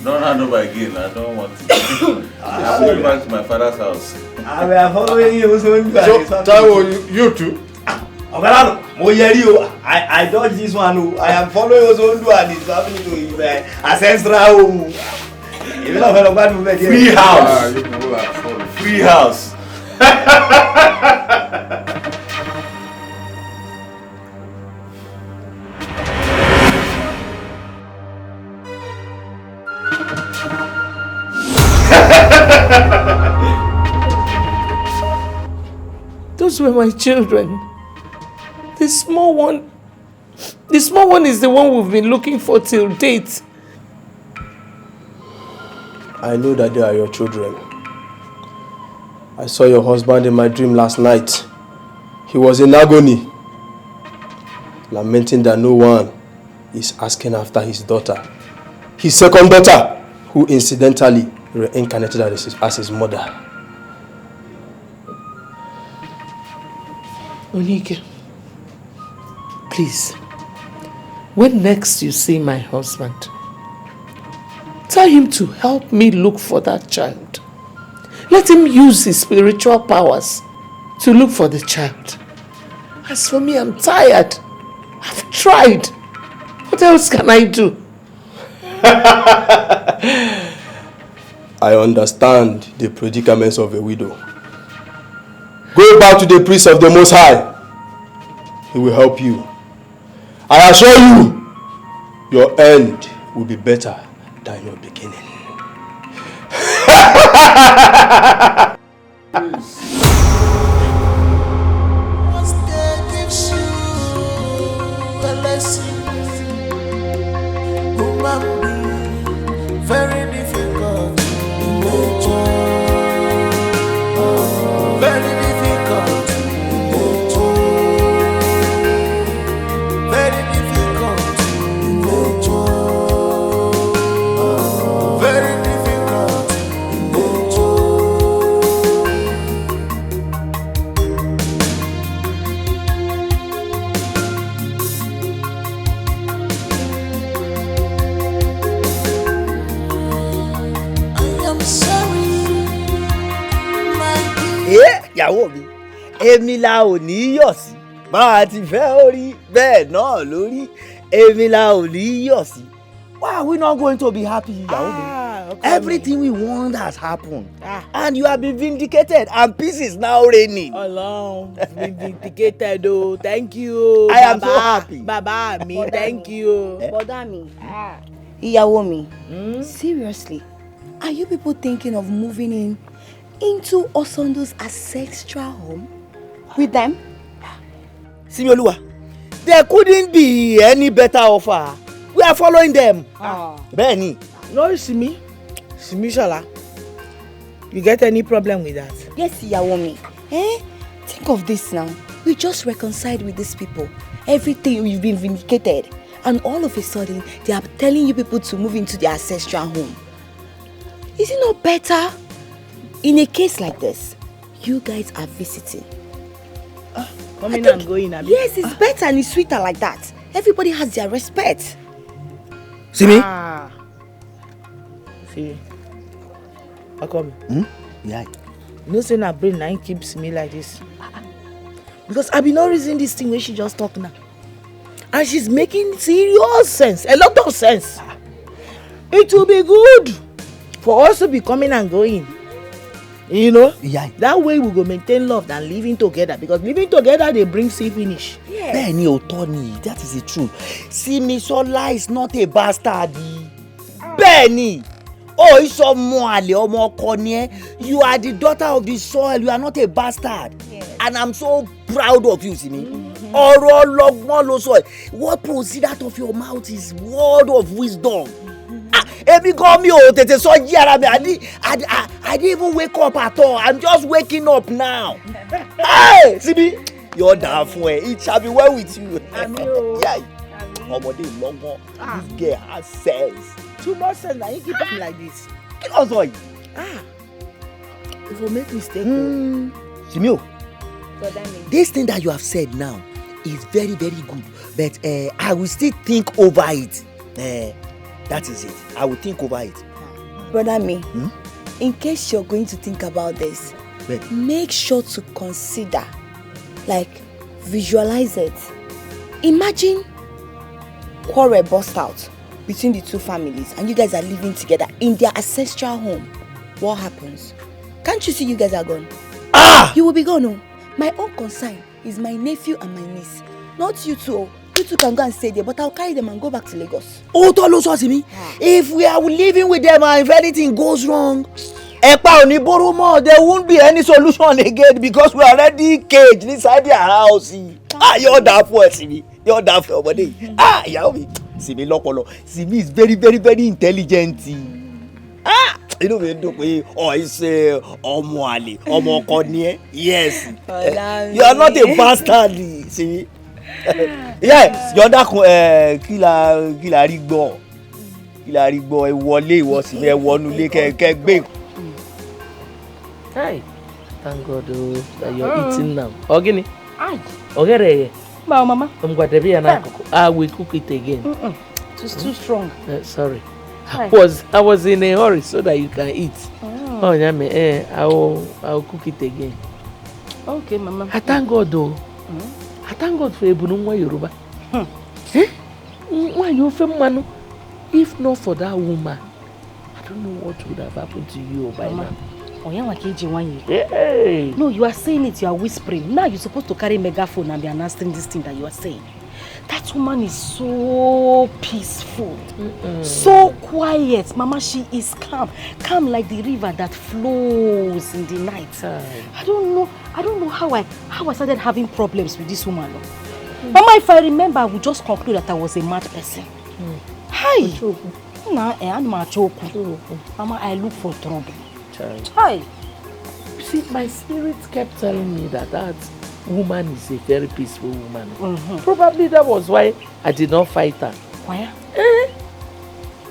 Don't hand over again. I don't want to. I'm going back to my father's house. I will following you soon. So, Taiwo, you too? I dodge this one. I am following also and it's happening to his ancestral. Free house. Free house. Those were my children. The small one is the one we've been looking for till date. I know that they are your children. I saw your husband in my dream last night. He was in agony, lamenting that no one is asking after his daughter. His second daughter, who incidentally reincarnated as his mother. Onike, Please, when next you see my husband, tell him to help me look for that child. Let him use his spiritual powers to look for the child. As for me, I'm tired. I've tried. What else can I do? I understand the predicaments of a widow. Go back to the priest of the Most High. He will help you. I assure you, your end will be better than your beginning. Once they gives you a lesson, human being, very difficult in nature. Very difficult in nature. Very difficult in nature. Very difficult in nature. I am sorry, my dear. Ìyàwó mi èmi la ò ní yọ̀ sí bá a ti fẹ́ orí bẹ́ẹ̀ náà lórí èmi la ò ní yọ̀ sí. Why are we not going to be happy, ìyàwó mi? Everything we want has happened and you have been vindicated and peace is now reigning. Ọlọ́run been vindicated o, thank you. I am so happy. Bàbá mi, thank you. Bọ̀dá mi, ìyàwó mi, seriously, are you people thinking of moving into Osondo's ancestral home with them? Simioluwa, there couldn't be any better offer. We are following them. Bẹ́ẹ̀ni. No, Simi Shola, you get any problem with that? Yes, ìyàwó mi. Think of this now. We just reconciled with these people. Everything you've been vindicated. And all of a sudden, they are telling you people to move into their ancestral home. Is it not better? In a case like this, you guys are visiting. Coming and going. Yes, it's better and it's sweeter like that. Everybody has their respect. Simi? See, Okoli. Yeah. You know, say na brain na keeps me like this. Because I be not reasoning this thing when she just talk now. And she's making serious sense, a lot of sense. It will be good for us to be coming and going. You know? Yeah. That way we go maintain love than living together. Because living together, they bring see finish. Yeah. Bẹ́ẹ̀ni òótọ́ ni, that is the truth. Simisola is not a bastard. Bẹ́ẹ̀ni. Oh, ìsọmọ àlè ọmọ ọkọ ni ẹ́. You are the daughter of the soil. You are not a bastard. Yes. And I'm so proud of you, Simi. Ọ̀rọ̀ ọlọ́gbọ́n ló sọ. What proceed out of your mouth is word of wisdom. Ebi gan mi ò tètè sọ jí ara mi. I didn't even wake up at all. I'm just waking up now. Hey, Simi, you're down for it. It shall be well with you. Yeah. Ọmọdé lọ́gbọ́n. This girl has sense. Too much sense. Now you keep talking like this. Kí ló sọ yìí? If you make mistake. Simi o. This thing that you have said now is very, very good. But I will still think over it. That is it. I will think over it. Brother me, in case you're going to think about this, make sure to consider, like, visualize it. Imagine quarrel burst out between the two families and you guys are living together in their ancestral home. What happens? Can't you see you guys are gone? You will be gone. No? My own concern is my nephew and my niece. Not you two. You two can go and stay there, but I'll carry them and go back to Lagos. Oh, don't lose me. If we are living with them and if anything goes wrong, Epa oni borrow more, there won't be any solution again because we are already caged inside their house. You're that for Simi. You're that for buddy. Yaomi. Simi lopolo. Simi is very, very, very intelligent. You know, it's ọmọ àlè, ọmọ ọkọ ni ẹ́. Yes. You are not a bastard, Simi. Yes, you're that kí la rí gbọ́. Kí la rí gbọ́ ẹ wọlé ìwọ Simi ẹ wọnú ilé kẹ́ gbé. Hi. Thank God that you're eating now. Ogini. Ogere. Mama. I will cook it again. It's too strong. Sorry. Hi. I was in a hurry so that you can eat. Oh, yeah, I will cook it again. Okay, Mama. I thank God though. I thank God for Ebunungwa Yoruba. If not for that woman, I don't know what would have happened to you by now. Hey. No, you are saying it, you are whispering. Now you're supposed to carry megaphone and be announcing this thing that you are saying. That woman is so peaceful, so quiet. Mama, she is calm. Calm like the river that flows in the night. I don't know how I started having problems with this woman. Mama, if I remember, I would just conclude that I was a mad person. Hi. Mama, I look for trouble. Hi. See, my spirit kept telling me that woman is a very peaceful woman. Probably that was why I did not fight her. Why?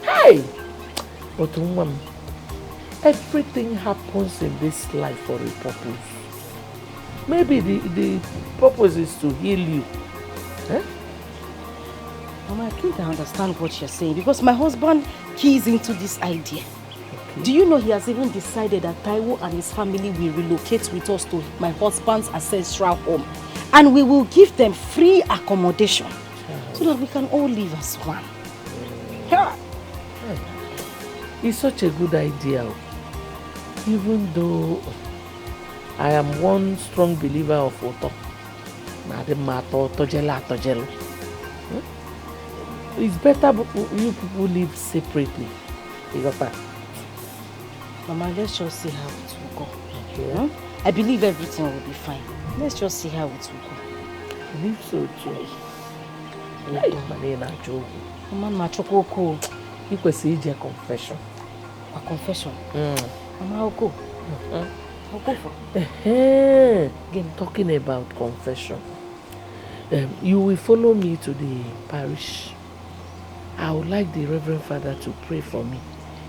Hey! But woman, everything happens in this life for a purpose. Maybe the purpose is to heal you. Mama, I think I understand what you're saying because my husband keys into this idea. Do you know he has even decided that Taiwo and his family will relocate with us to my husband's ancestral home and we will give them free accommodation so that we can all live as one. It's such a good idea. Even though I am one strong believer of Oto. It's better you people live separately. You got that? Mama, let's just see how it will go. Okay. I believe everything will be fine. Let's just see how it will go. I believe so too. Mama, Machoko, you could see a confession. A confession? Mama, I'll go. I'll go for Again, talking about confession. You will follow me to the parish. I would like the Reverend Father to pray for me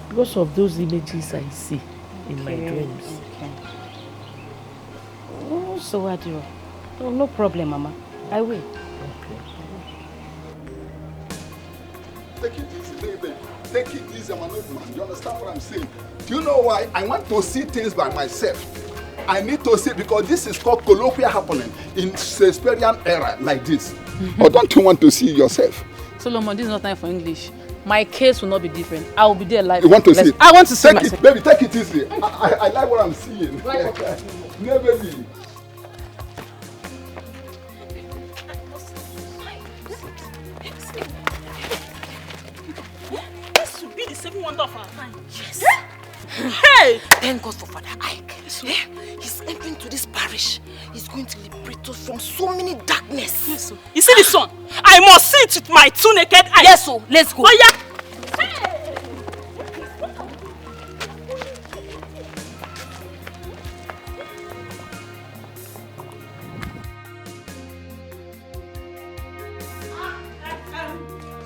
because of those images I see in my dreams. Okay. Oh, so what do you? Oh, no problem, Mama. I will. Okay. Take it easy, baby. Take it easy, man. You understand what I'm saying? Do you know why? I want to see things by myself. I need to see because this is called colloquial happening in Shakespearean era like this. Or don't you want to see yourself? Solomon, this is not time for English. My case will not be different. I will be there live. You want to see? I want to see take myself. It, baby, take it easy. I like what I'm seeing. Never be. This should be the second wonder of our time. Yes. Hey! Thank God for Father Ike. He's entering to this parish. He's going to liberate us from so many darkness. Yes, sir. You see this one? I must see it with my two naked eyes. Yes, sir. Let's go. Oh, yeah. Hey!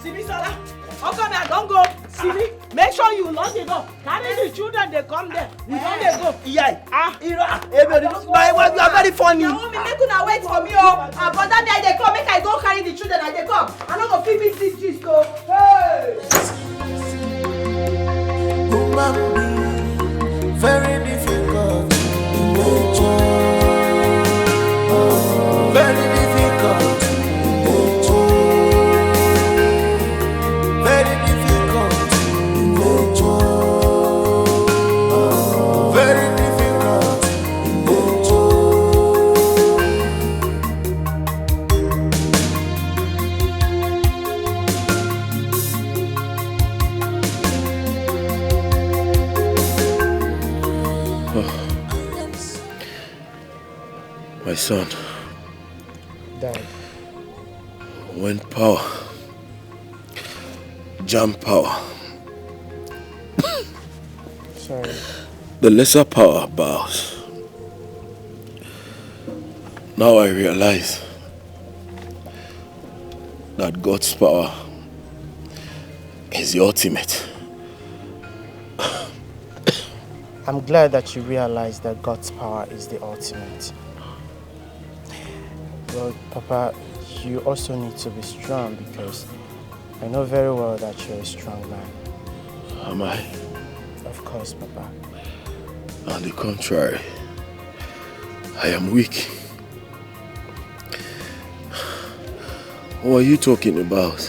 Sibisola, how come I don't go? Sibi, make sure you lock the door. Carry the children, they come there. We don't they go. Yeah. My wife, you are very funny. Now, me make una wait for me, oh. But that day they come, make I go carry the children and they come. I no go fit miss this gist, oh. Hey. Human being, very difficult. Very difficult. Very difficult. Very difficult. My son. Dad. When power, jam power, Sorry. the lesser power bows. Now I realize that God's power is the ultimate. I'm glad that you realize that God's power is the ultimate. Well, Papa, you also need to be strong because I know very well that you're a strong man. Am I? Of course, Papa. On the contrary, I am weak. What are you talking about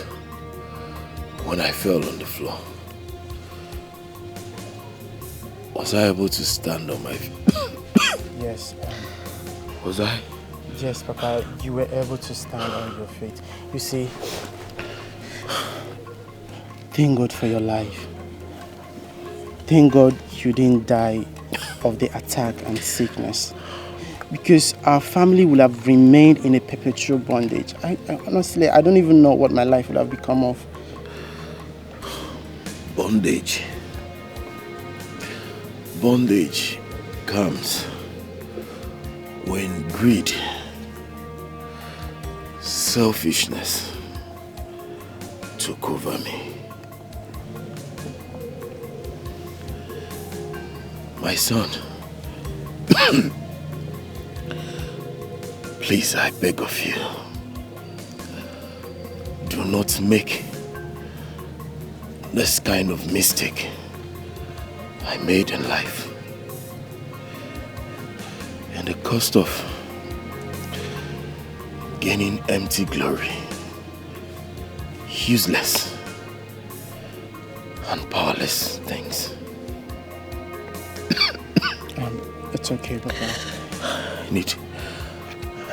when I fell on the floor? Was I able to stand on my feet? Yes. Was I? Yes, Papa, you were able to stand on your feet. You see, thank God for your life. Thank God you didn't die of the attack and sickness. Because our family would have remained in a perpetual bondage. I honestly, I don't even know what my life would have become of. Bondage. Bondage comes when greed, selfishness took over me. My son, please, I beg of you, do not make this kind of mistake I made in life. And the cost of gaining empty glory, useless and powerless things. It's okay, Papa.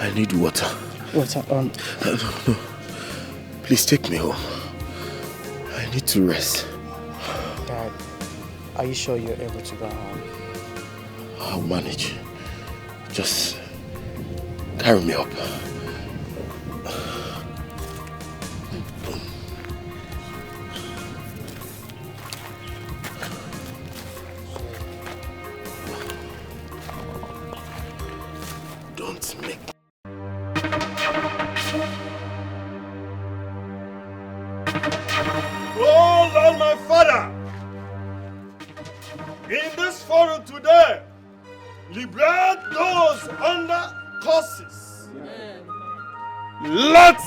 I need water. Water, No. Please take me home. I need to rest. Dad, are you sure you're able to go home? I'll manage. Just carry me up. Don't make... Oh Lord, my Father, in this forum today, liberate those under curses. Let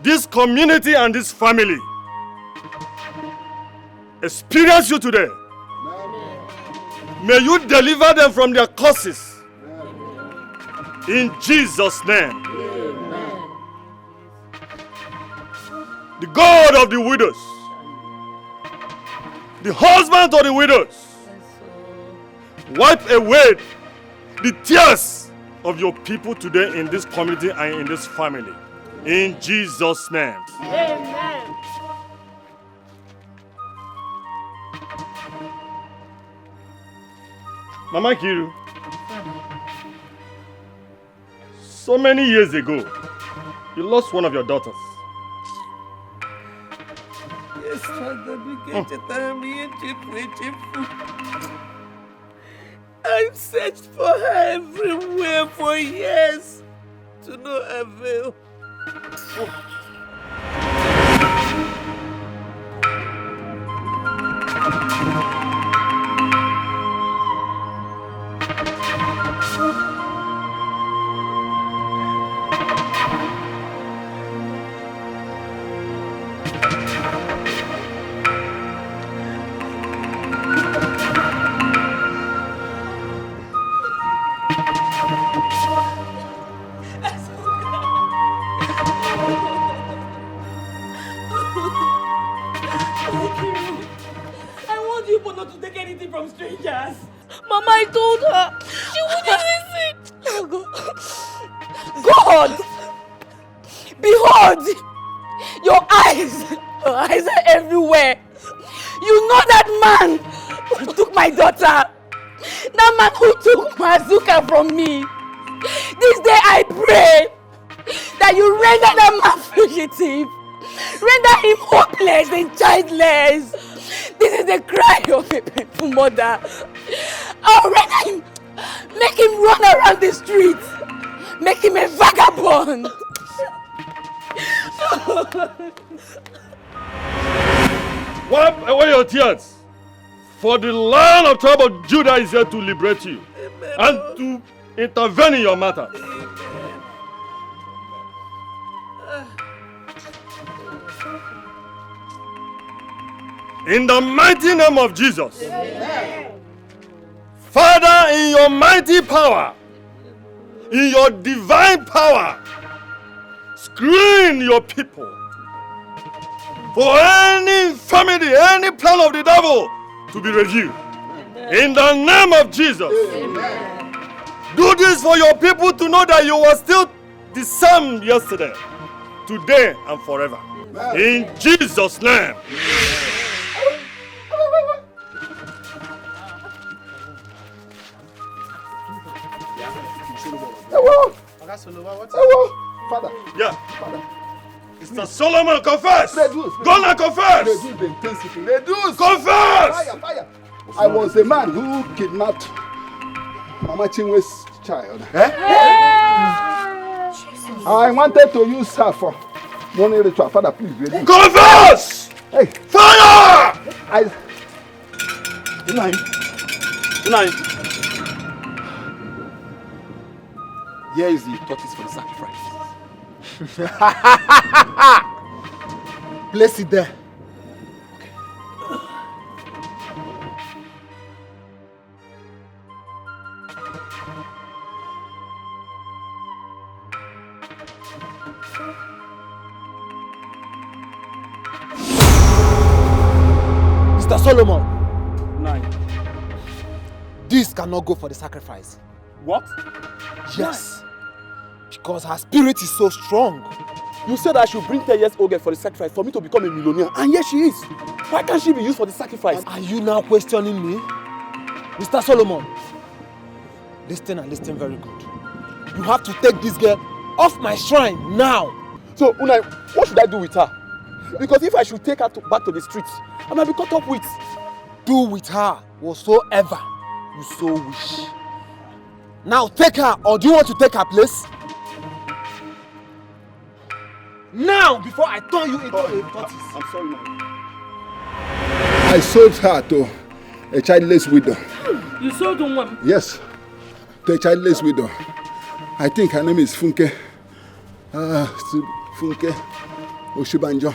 this community and this family experience you today. May you deliver them from their curses. In Jesus' name. The God of the widows, the husband of the widows, wipe away the tears of your people today in this community and in this family. In Jesus' name. Amen. Mama Kiru, so many years ago, you lost one of your daughters. Yes, Father, I've searched for her everywhere for years to no avail. From strangers. Mama, I told her. She wouldn't listen. God, behold, your eyes are everywhere. You know that man who took my daughter. That man who took Mazuka from me. This day I pray that you render that man fugitive. Render him hopeless and childless. This is the cry of a painful mother. I'll render him, make him run around the streets. Make him a vagabond. Wipe away your tears. For the Lion of tribe of Judah is here to liberate you. Amen. And to intervene in your matter. In the mighty name of Jesus. Amen. Father, in your mighty power, in your divine power, screen your people for any infirmity, any plan of the devil to be reviewed. In the name of Jesus. Amen. Do this for your people to know that you were still the same yesterday, today, and forever. Amen. In Jesus' name. Father. Yeah. Father. Mr. Solomon, confess. Go and confess. Confess. Fire. I was the man who kidnapped Mama Chinwe's child. I wanted to use her for money ritual. Father, please ready. Confess! Hey. Fire! Good night. Here is the tortoise for the sacrifice. Place it there. Mr. Solomon. This cannot go for the sacrifice. What? Yes. Because her spirit is so strong. You said I should bring 10 years old girl for the sacrifice for me to become a millionaire, and yes, she is. Why can't she be used for the sacrifice? And are you now questioning me? Mr. Solomon, listen and listen very good. You have to take this girl off my shrine now. So, Unai, what should I do with her? Because if I should take her back to the streets, I might be caught up with. Do with her whatsoever you so wish. Now take her, or do you want to take her place? Now, before I turn you into a tortoise. I'm sorry, man. I sold her to a childless widow. You sold them one? Yes, to a childless widow. I think her name is Funke. Funke Oshibanjo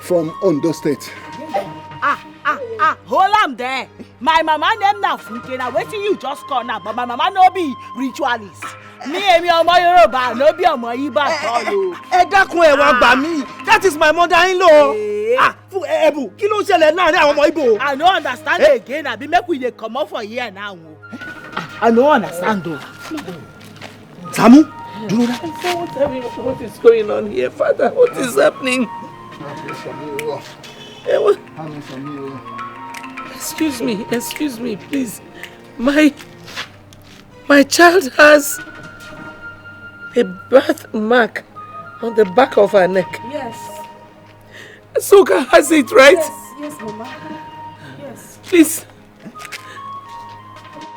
from Ondo State. Hold am there. My mama name na Funke. Now wetin you just call now, but my mama no be ritualist. Me emi ọmọ Yoruba no be ọmọ Igbo at all o. Ẹ dákun ẹ wá gbà mí. That is my mother-in-law. Fún Ẹ̀bù, kí ló ṣẹlẹ̀ láàrin àwọn ọmọ Igbo? I no understand again. Abi make we dey comot for here now. I no understand o. Samu, do you know that? What is going on here, Father? What is happening? Excuse me, please. My child has a birthmark on the back of her neck. Yes. Soka has it, right? Yes, Mama. Yes. Please.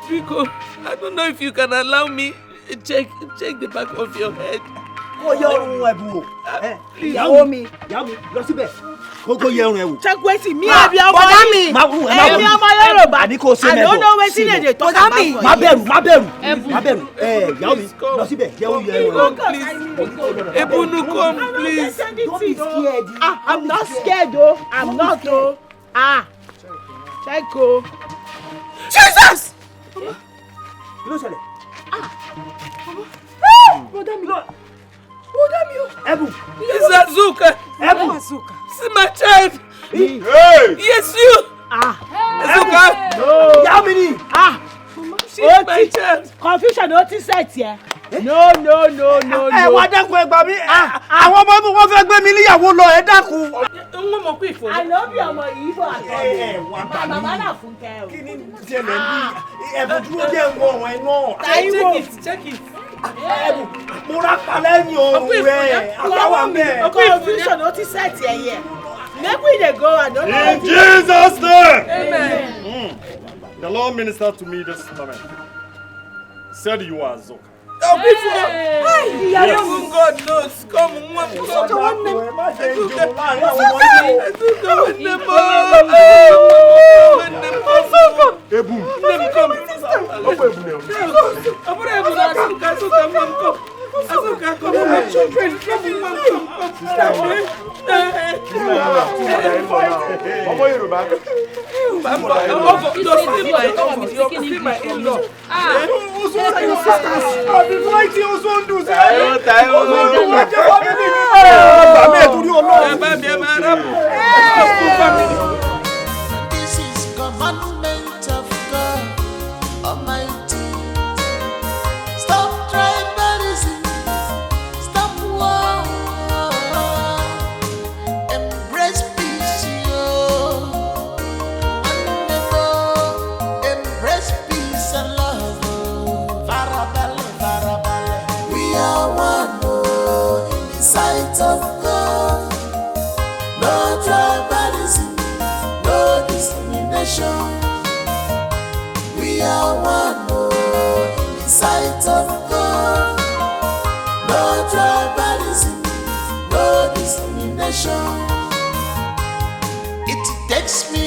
Rico, I don't know if you can allow me check the back of your head. Kó yẹ ọrùn Ẹ̀bù o. Please. Ìyàwó mi, lọ síbẹ̀. Kó yẹ ọrùn Ẹ̀bù. Check wetin me abi ọmọ mi. Ẹ̀mi ọmọ Yorùbá. Àní kò ṣe mẹ́bọ̀. I don't know wetin dey talk about for you. Má bẹ̀rù. Ìyàwó mi, lọ síbẹ̀. Yẹ ọrùn Ẹ̀bù. Ebunu, come, please. Don't be scared. I'm not scared o. I'm not o. Check o. Jesus! Kí ló ṣẹlẹ̀? Ẹ̀bù. It's Azuka. Ẹ̀bù. See my child. Hey! Yes, you. Azuka. Ìyá mi ni. She's my child. Confusion o ti set here. No. Ẹ wá dákun ẹ gbà mí. Àwọn ọmọ mi wọ́n fẹ́ gbé mi níyàwó lọ ẹ dákun. Wọ́n mọ̀ pé ìfọ̀. I no be ọmọ Igbo at all. My mama na Funke o. Kí ni ṣẹlẹ̀ ní Ẹ̀bù dúró jẹ́ ìwọ̀n ẹ̀ náà. Check it. Ẹ̀bù mo rà palẹ̀ ní ohun rẹ̀. Àbáwá mẹ́. Confusion o ti set here. Make we dey go. I don't know. In Jesus' name. Amen. The Lord ministered to me this moment. Said you are Zoka. Yes. God knows. Come on. This is commandment of God Almighty. Stop tribalism. Stop war. Embrace peace, yo. And never embrace peace and love. Farabale, farabale. We are one in the sight of God. No tribalism, no discrimination. We are one in the sight of God. No tribalism, no discrimination. It takes me